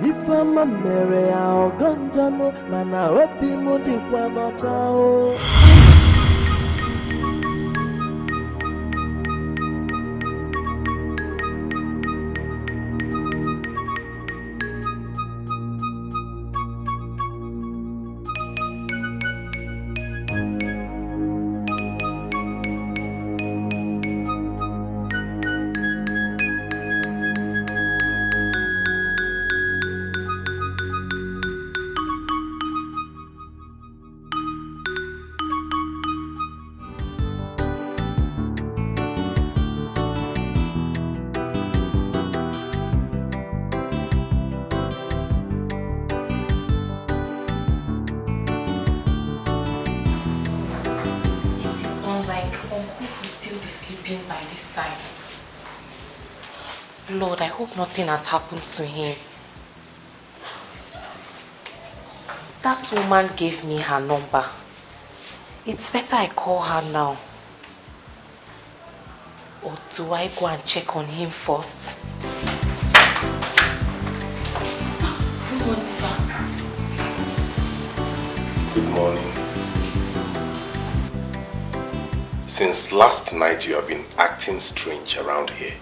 Ifama mere ya oganjano Mana obi mudi kwa nochao Lord, I hope nothing has happened to him. That woman gave me her number. It's better I call her now. Or do I go and check on him first? Good morning, sir. Good morning. Since last night you have been acting strange around here.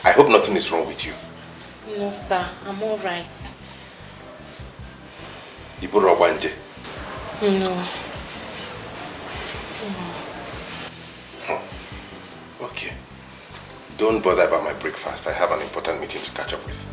I hope nothing is wrong with you. No, sir. I'm all right. Ibura Wanje? No. Okay. Don't bother about my breakfast. I have an important meeting to catch up with.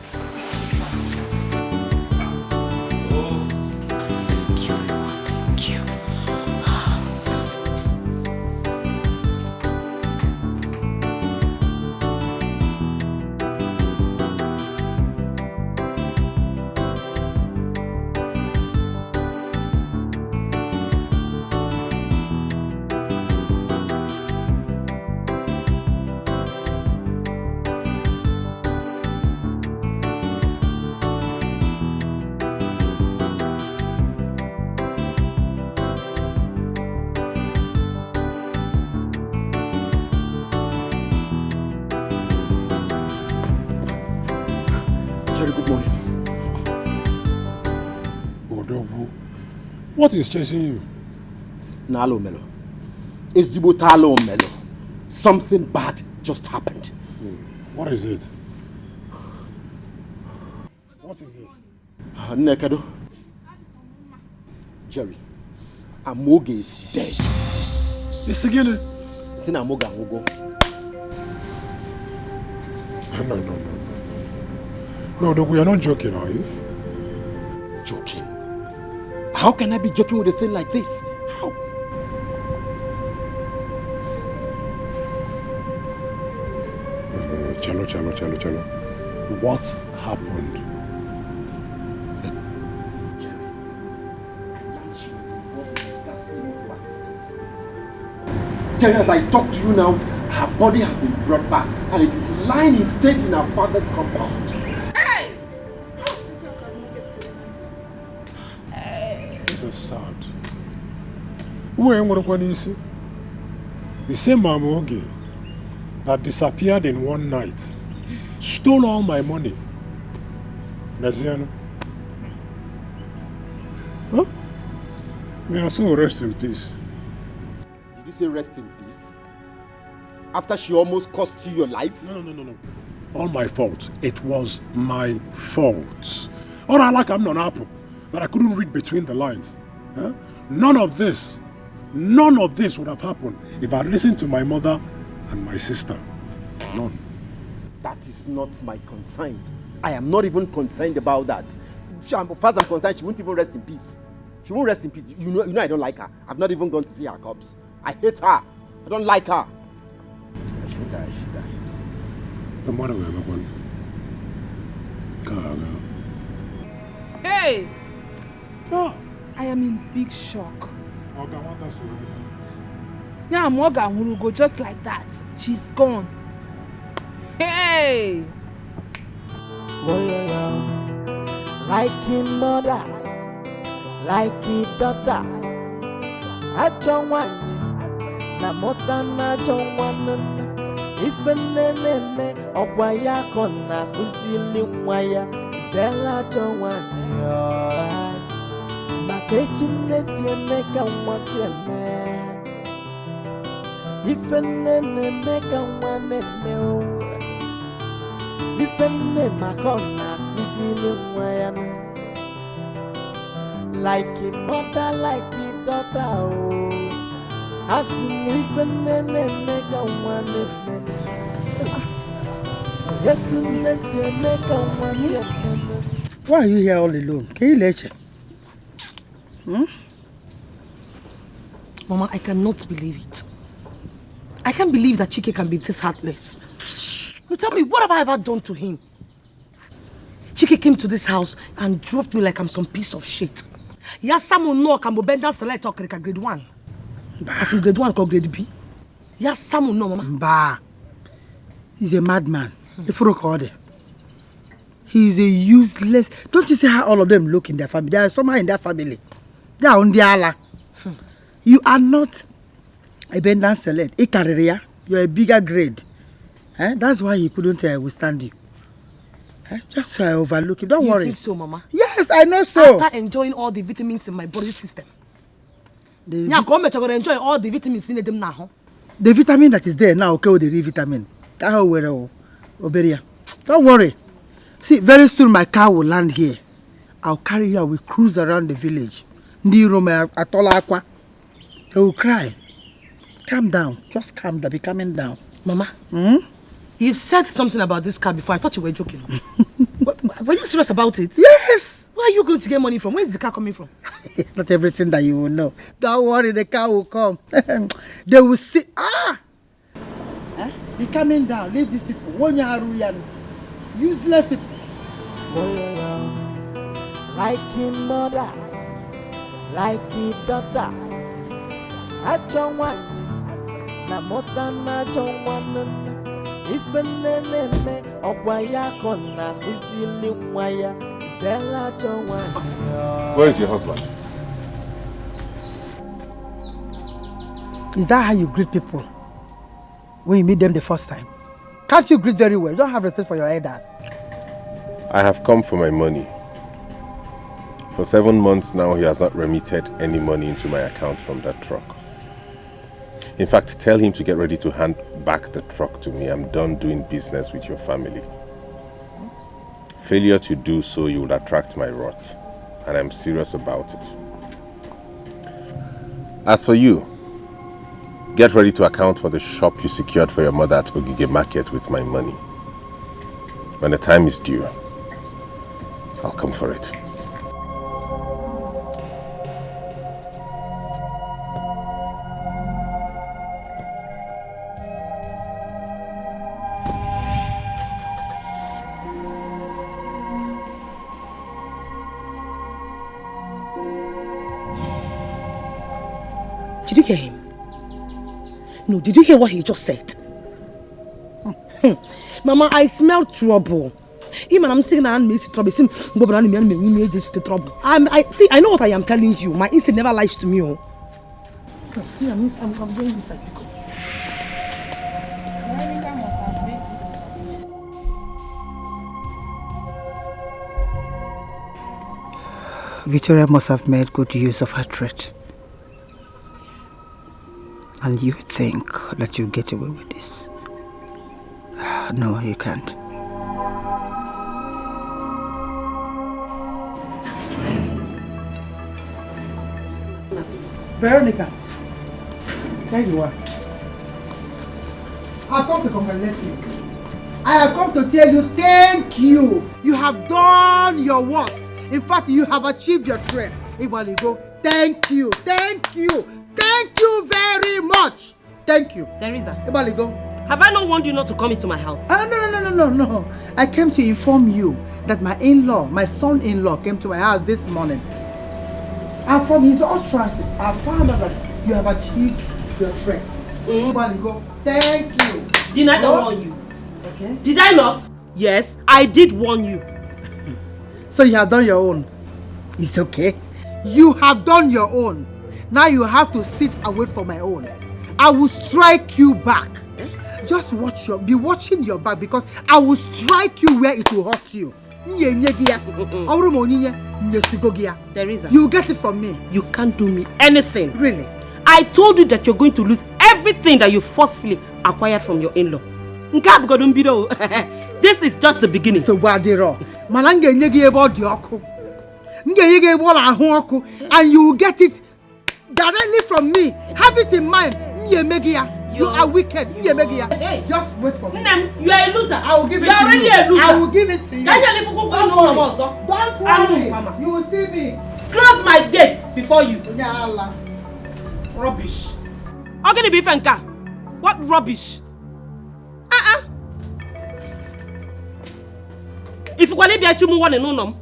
What is chasing you? Nalo Melo. Ezibotalo Melo. Something bad just happened. What is it? What is it? Nekado. Jerry. Amoge is dead. Isigile. Sina Amoga Amogo. No, we are not joking, are you? Joking? How can I be joking with a thing like this? How? Chalo. What happened? Jerry, as I talk to you now, her body has been brought back and it is lying in state in her father's compound. This is sad. The same Amoge that disappeared in one night stole all my money. Naziano. Huh? May her soul rest in peace. Did you say rest in peace? After she almost cost you your life? No. All my fault. It was my fault. Or I like I'm not an apple, that I couldn't read between the lines. Huh? None of this would have happened if I listened to my mother and my sister. None. That is not my concern. I am not even concerned about that. As far as I'm concerned, she won't even rest in peace. She won't rest in peace. You know I don't like her. I've not even gone to see her corpse. I hate her. I don't like her. I should die. Hey! I am in big shock. Yeah, Moga will go just like that. She's gone. Hey! Like him mother, like his daughter. I don't want na mota na don't want if nene okwaya kona kuzili mwaya zela don't want maketi nesi meka mwasi if nene meka mwane if nene makona kuzili mwaya like a mother, like a daughter, I see me finally make a one. Yet to make a one. Why are you here all alone? Can you let you? Mama, I cannot believe it. I can't believe that Chike can be this heartless. You tell me, what have I ever done to him? Chike came to this house and dropped me like I'm some piece of shit. Yes, someone know can bend down select or grade 1. As in grade 1 or grade B. Yes, someone know, Mama. Bah. He's a madman. He's a useless. Don't you see how all of them look in their family? They are somehow in their family. They are on the Allah. You are not a bend down select, a career. You're a bigger grade. That's why he couldn't withstand you. Just overlook it. Don't worry. You think so, Mama? Yes, I know so. After enjoying all the vitamins in my body system. I'm going to enjoy all the vitamins in them now. The vitamin that is there now, okay, with the real vitamin. Don't worry. See, very soon my car will land here. I'll carry you and we'll cruise around the village. They will cry. Calm down. Just calm down. Be calming down. Mama. You've said something about this car before. I thought you were joking. Were you serious about it? Yes. Where are you going to get money from? Where is the car coming from? It's not everything that you will know. Don't worry, the car will come. They will see. Be coming down. Leave these people. Useless people. Like his mother, like his daughter. I don't want na mota na don't want. If nene okwaya kona kuzili mwaya zela don't want. Where is your husband? Is that how you greet people when you meet them the first time? Can't you greet very well? You don't have respect for your elders. I have come for my money. For 7 months now, he has not remitted any money into my account from that truck. In fact, tell him to get ready to hand back the truck to me. I'm done doing business with your family. Failure to do so, you will attract my wrath, and I'm serious about it. As for you, get ready to account for the shop you secured for your mother at Ogige Market with my money. When the time is due, I'll come for it. Did you hear him? No, did you hear what he just said? Mama, I smell trouble. Even I'm saying I'm missing trouble. Trouble. I know what I am telling you. My instinct never lies to me. I'm going inside. Victoria must have made good use of her threat. And you think that you get away with this? No, you can't. Veronica, there you are. I've come to congratulate you. I have come to tell you thank you. You have done your worst. In fact, you have achieved your threat. Ibaligo, thank you, thank you, thank you very much. Thank you. Teresa. Ibaligo. Have I not warned you not to come into my house? No. I came to inform you that my in-law, my son-in-law came to my house this morning. And from his utterances, I found out that you have achieved your threats. Ibaligo, thank you. Did I not warn you? Okay. Did I not? Yes, I did warn you. So you have done your own. It's okay. You have done your own. Now you have to sit and wait for my own. I will strike you back. Just be watching your back because I will strike you where it will hurt you. Teresa, you get it from me. You can't do me anything. Really? I told you that you're going to lose everything that you forcefully acquired from your in-law. This is just the beginning. So Wadiro, and you will get it directly from me. Have it in mind. You are wicked. Just wait for me. You are a loser. I will give it to you. Already a loser. I will give it to you. Don't worry. You will see me. Close my gate before you. Rubbish. How can it be Fenka? What rubbish? If you want to be a chumu one and no.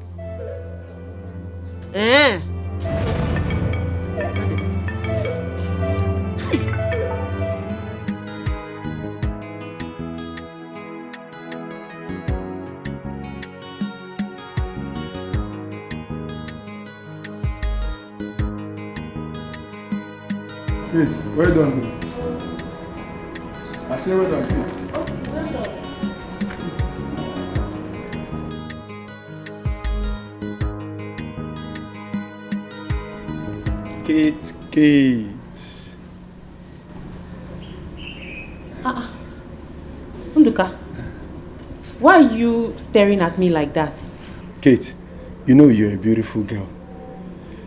Kate, well done. I say well done, Kate. Kate. Nduka, why are you staring at me like that? Kate, you know you're a beautiful girl.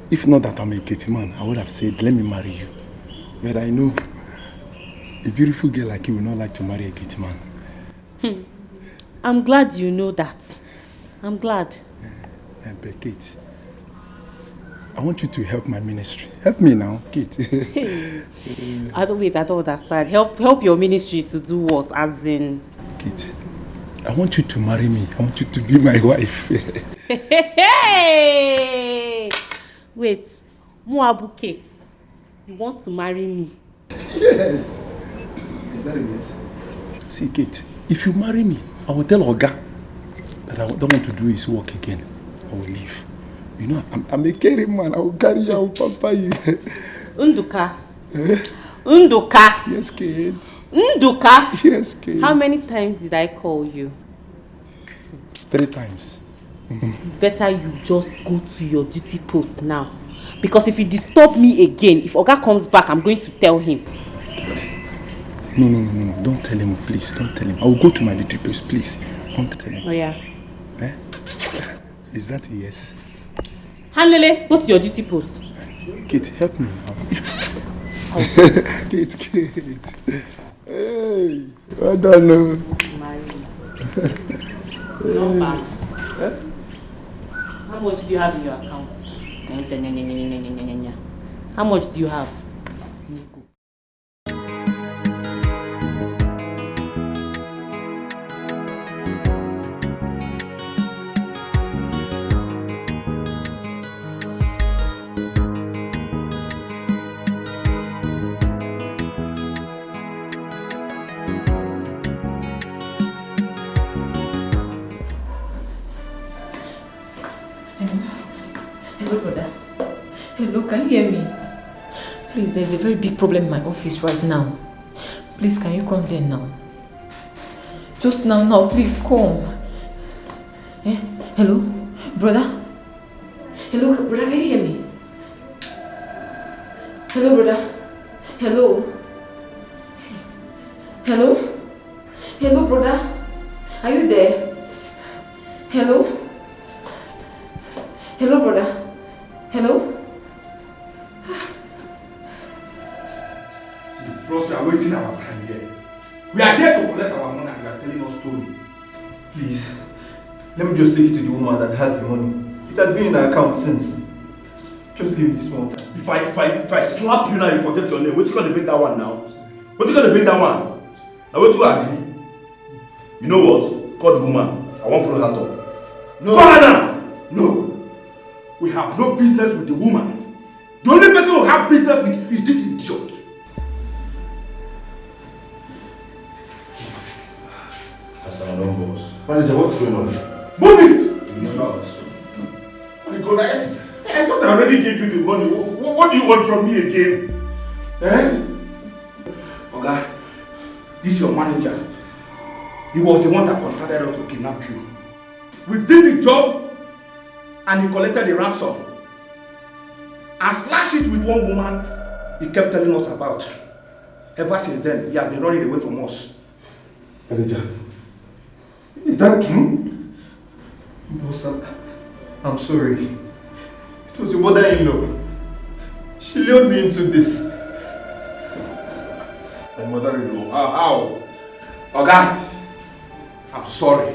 If not that I'm a Katie man, I would have said, let me marry you. But I know a beautiful girl like you will not like to marry a Katie man. I'm glad you know that. I'm glad. But Kate, I want you to help my ministry. Help me now, Kate. I don't understand. Help your ministry to do what? As in... Kate, I want you to marry me. I want you to be my wife. Hey! Wait, Moabu Kate, you want to marry me? Yes. Is that a yes? See, Kate, if you marry me, I will tell Oga that I don't want to do his work again. I will leave. You know, I'm a caring man. I will carry you, I will pamper you. Nduka. Nduka. Yes, Kate. Nduka. Yes, Kate. How many times did I call you? 3 times. It is better you just go to your duty post now. Because if you disturb me again, if Oga comes back, I'm going to tell him. Kate. No. Don't tell him, please. Don't tell him. I will go to my duty post, please. Don't tell him. Oh, yeah. Is that a yes? Hanlele, go to your duty post. Kate, help me now. Kate. Hey, well done. Number. How much do you have in your account? How much do you have? Hello, brother. Hello, can you hear me? Please, there's a very big problem in my office right now. Please, can you come there now? Just now, please come. Hello, brother? Hello, brother, can you hear me? Hello, brother? Hello? Hello? Hello, brother? Are you there? Hello? Hello, brother? Hello? Bros, you are wasting our time here. We are here to collect our money and you are telling us story. Please, let me just take it to the woman that has the money. It has been in her account since. Just give me small time. If I slap you now, you forget your name. What you gonna bring that one now? What you gonna bring that one? Now what you agree? You know what? Call the woman. I won't follow her talk. No. Call her now! No. We have no business with the woman. The only person who have business with is this idiot. That's our own boss. Manager, what's going on? Move it! No. I thought I already gave you the money. What do you want from me again? Eh? Oga, this is your manager. He was the one that contacted us to kidnap you. We did the job and he collected the ransom. And slashed it with one woman he kept telling us about. Ever since then, he has been running away from us. Manager, is that true? Boss, I'm sorry. It was your mother-in-law. She lured me into this. My mother-in-law? How? Oga, I'm sorry.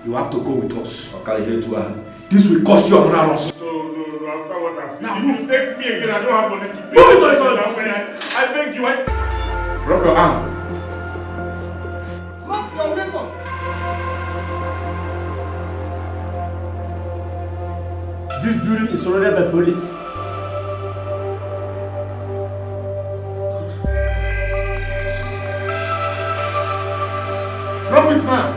You have to go with us. Okay, here to her. This will cost you another loss. No, after what I've seen, if you take me again, I don't have money to pay. I beg you, Drop your hands. Drop your weapons. This building is surrounded by police. Drop it now.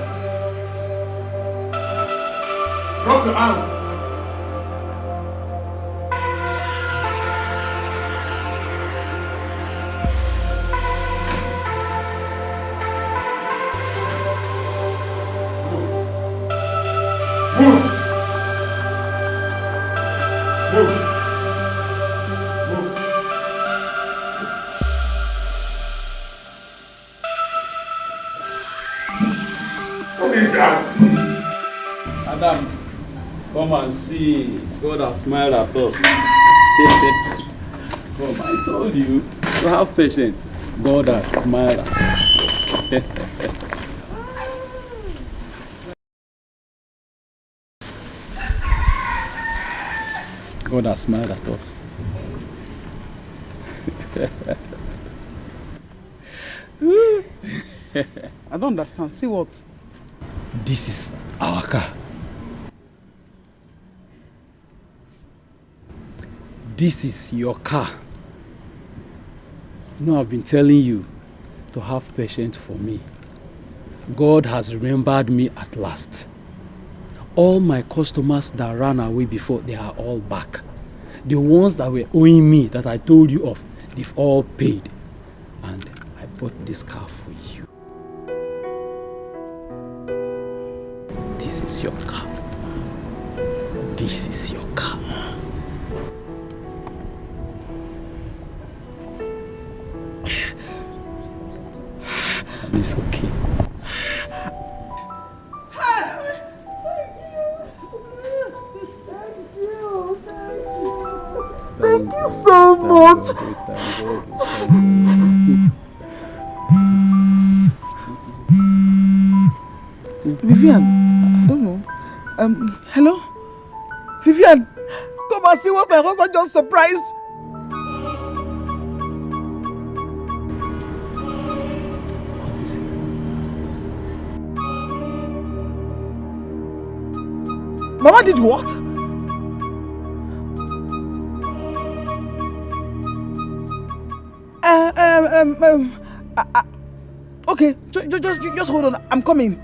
Drop your hands. Move. Adam, come and see. God has smiled at us. Come, I told you, to have patience. God has smiled at us. God has smiled at us. I don't understand. See what? This is our car. This is your car. You know, I've been telling you to have patience for me. God has remembered me at last. All my customers that ran away before, they are all back. The ones that were owing me, that I told you of, they've all paid. And I bought this car for you. This is your car. This is your car. And it's okay. Thank you so much. Vivian, I don't know. Hello? Vivian, come and see what my husband just surprised. What is it? Mama did what? Okay, just hold on. I'm coming.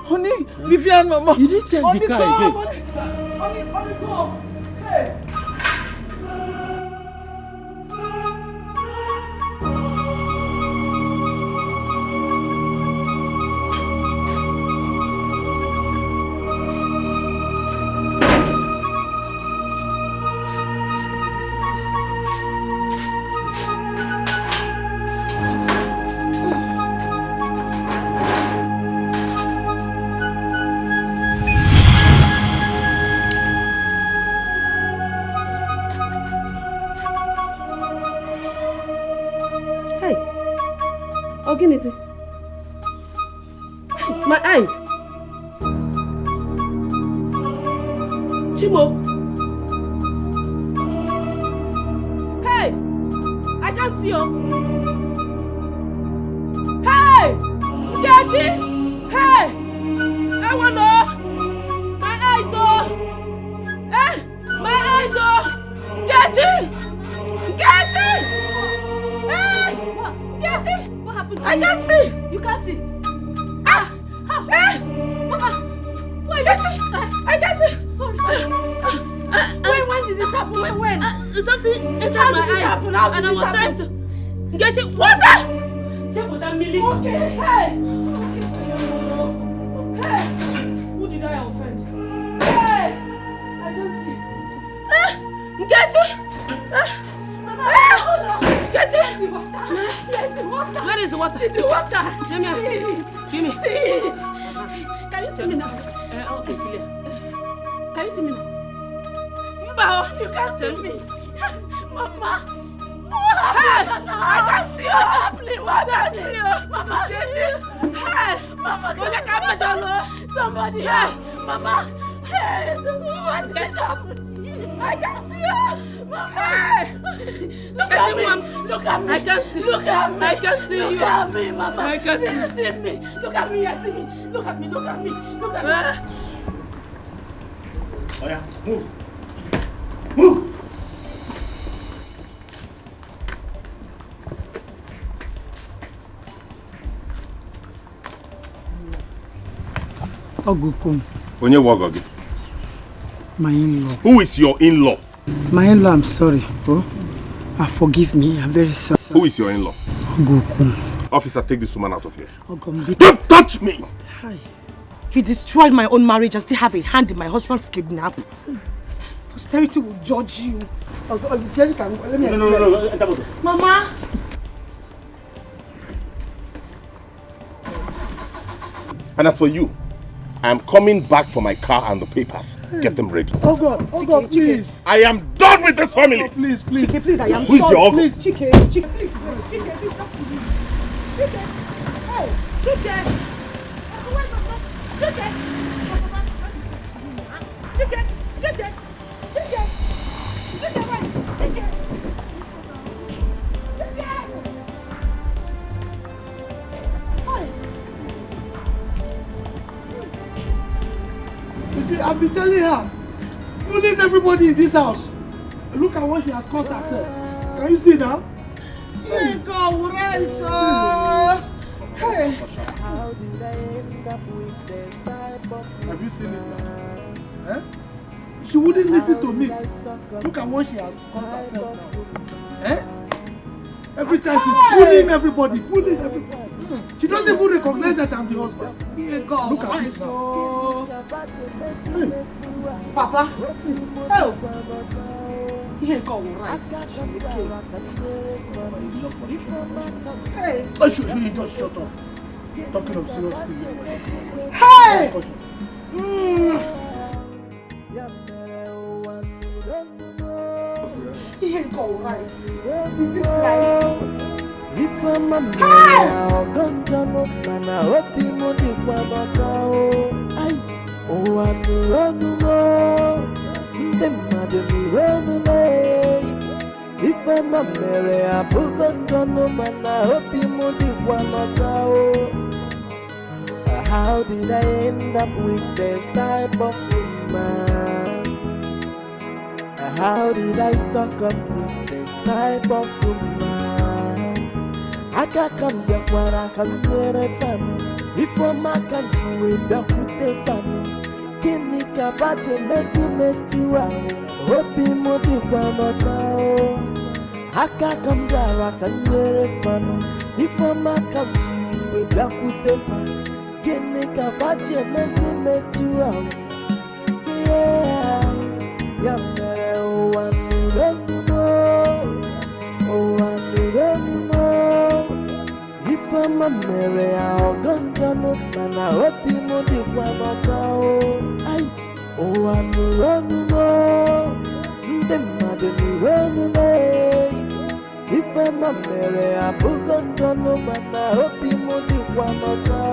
Honey, Vivian, Mama. You didn't check the car again. Honey, come. Hey. Oginisi. My eyes. Chimo. Hey! I can't see you. Hey! Kechi! Hey! I wanna. My eyes oh! Eh! My eyes oh! Kechi! Kechi! Hey! What? Kechi! What happened to I you? can't see! You can't see? Ah! How? Eh! Mama! Why? Kechi! I can't see! Sorry. When did this happen? When? Something entered How my did this eyes happen? How did and I this was happen? trying to get it. Water! Get water, Millie. Okay. Hey! Hey! Who did I offend? Hey! I don't see. Get it! Mama, hold on. Get it! The water. Yes, the water. Where is the water? See the water. Give me. See it. Give me. See it. Can you see me now? Okay, clear. Can you see me now? You can't see me. Mama. What happened now? I can't see you. What's happening? What's happening? Mama, Hey! Mama, Somebody help. Mama. Hey, what just happened? I can't see you. Hey. Look at me. Look at me. I can't see. Look at me. I can't see you. Look at me, Mama. I can't see. You see me. Look at me. You see me. Look at me. Look at me. Look at me. Oh yeah, move. Move. Ogukum, Onye Wagogi. my in-law. Who is your in-law? My in-law, I'm sorry. Oh, forgive me. I'm very sorry. Who is your in-law? Ogukum. Officer, take this woman out of here. Ogumbi. Don't touch me! Hi. You destroyed my own marriage and still have a hand in my husband's kidnap. Posterity will judge you. No. Mama! And as for you, I'm coming back for my car and the papers. Get them ready. Oh God, please. I am done with this family. Oh, please. Chike, please, I am Who is sorry. your uncle? Please, Chike, please, please, talk to me. Chike, hey, Chike. You see, I've been telling her, bullying everybody in this house. Look at what she has caused herself. Can you see now? Hey, God, Hey. Have you seen it now? Eh? She wouldn't listen to me. Look at what she has caused herself now. Eh? Every time she's bullying everybody, She doesn't even recognize that I'm the husband. Look at this now. Hey. Papa, help. Here go rice. Hey. Oh, you just shut up. Talking of serious things. Hey! Here go rice. This life. If I'm a man, I'll go to no man. I hope you know the one. Oh, I'm running low. The mother running away. If I'm a man, I'll go to no man. I hope you know the one. How did I end up with this type of woman? How did I stuck up with this type of woman? I can't come back when I come near a family. Before my country, we back with the family. Can you come back to me to hope you more than one child? I can't come back, I can near a family. Before my country, we back with the family. Can you come back to me to yeah, one don't know. If I'm a Mary, I'll go to no man. I hope you know the one or oh, I'm running low. The mother running away. If I'm a Mary, I'll go to no mana obi m dịkwa n'ọcha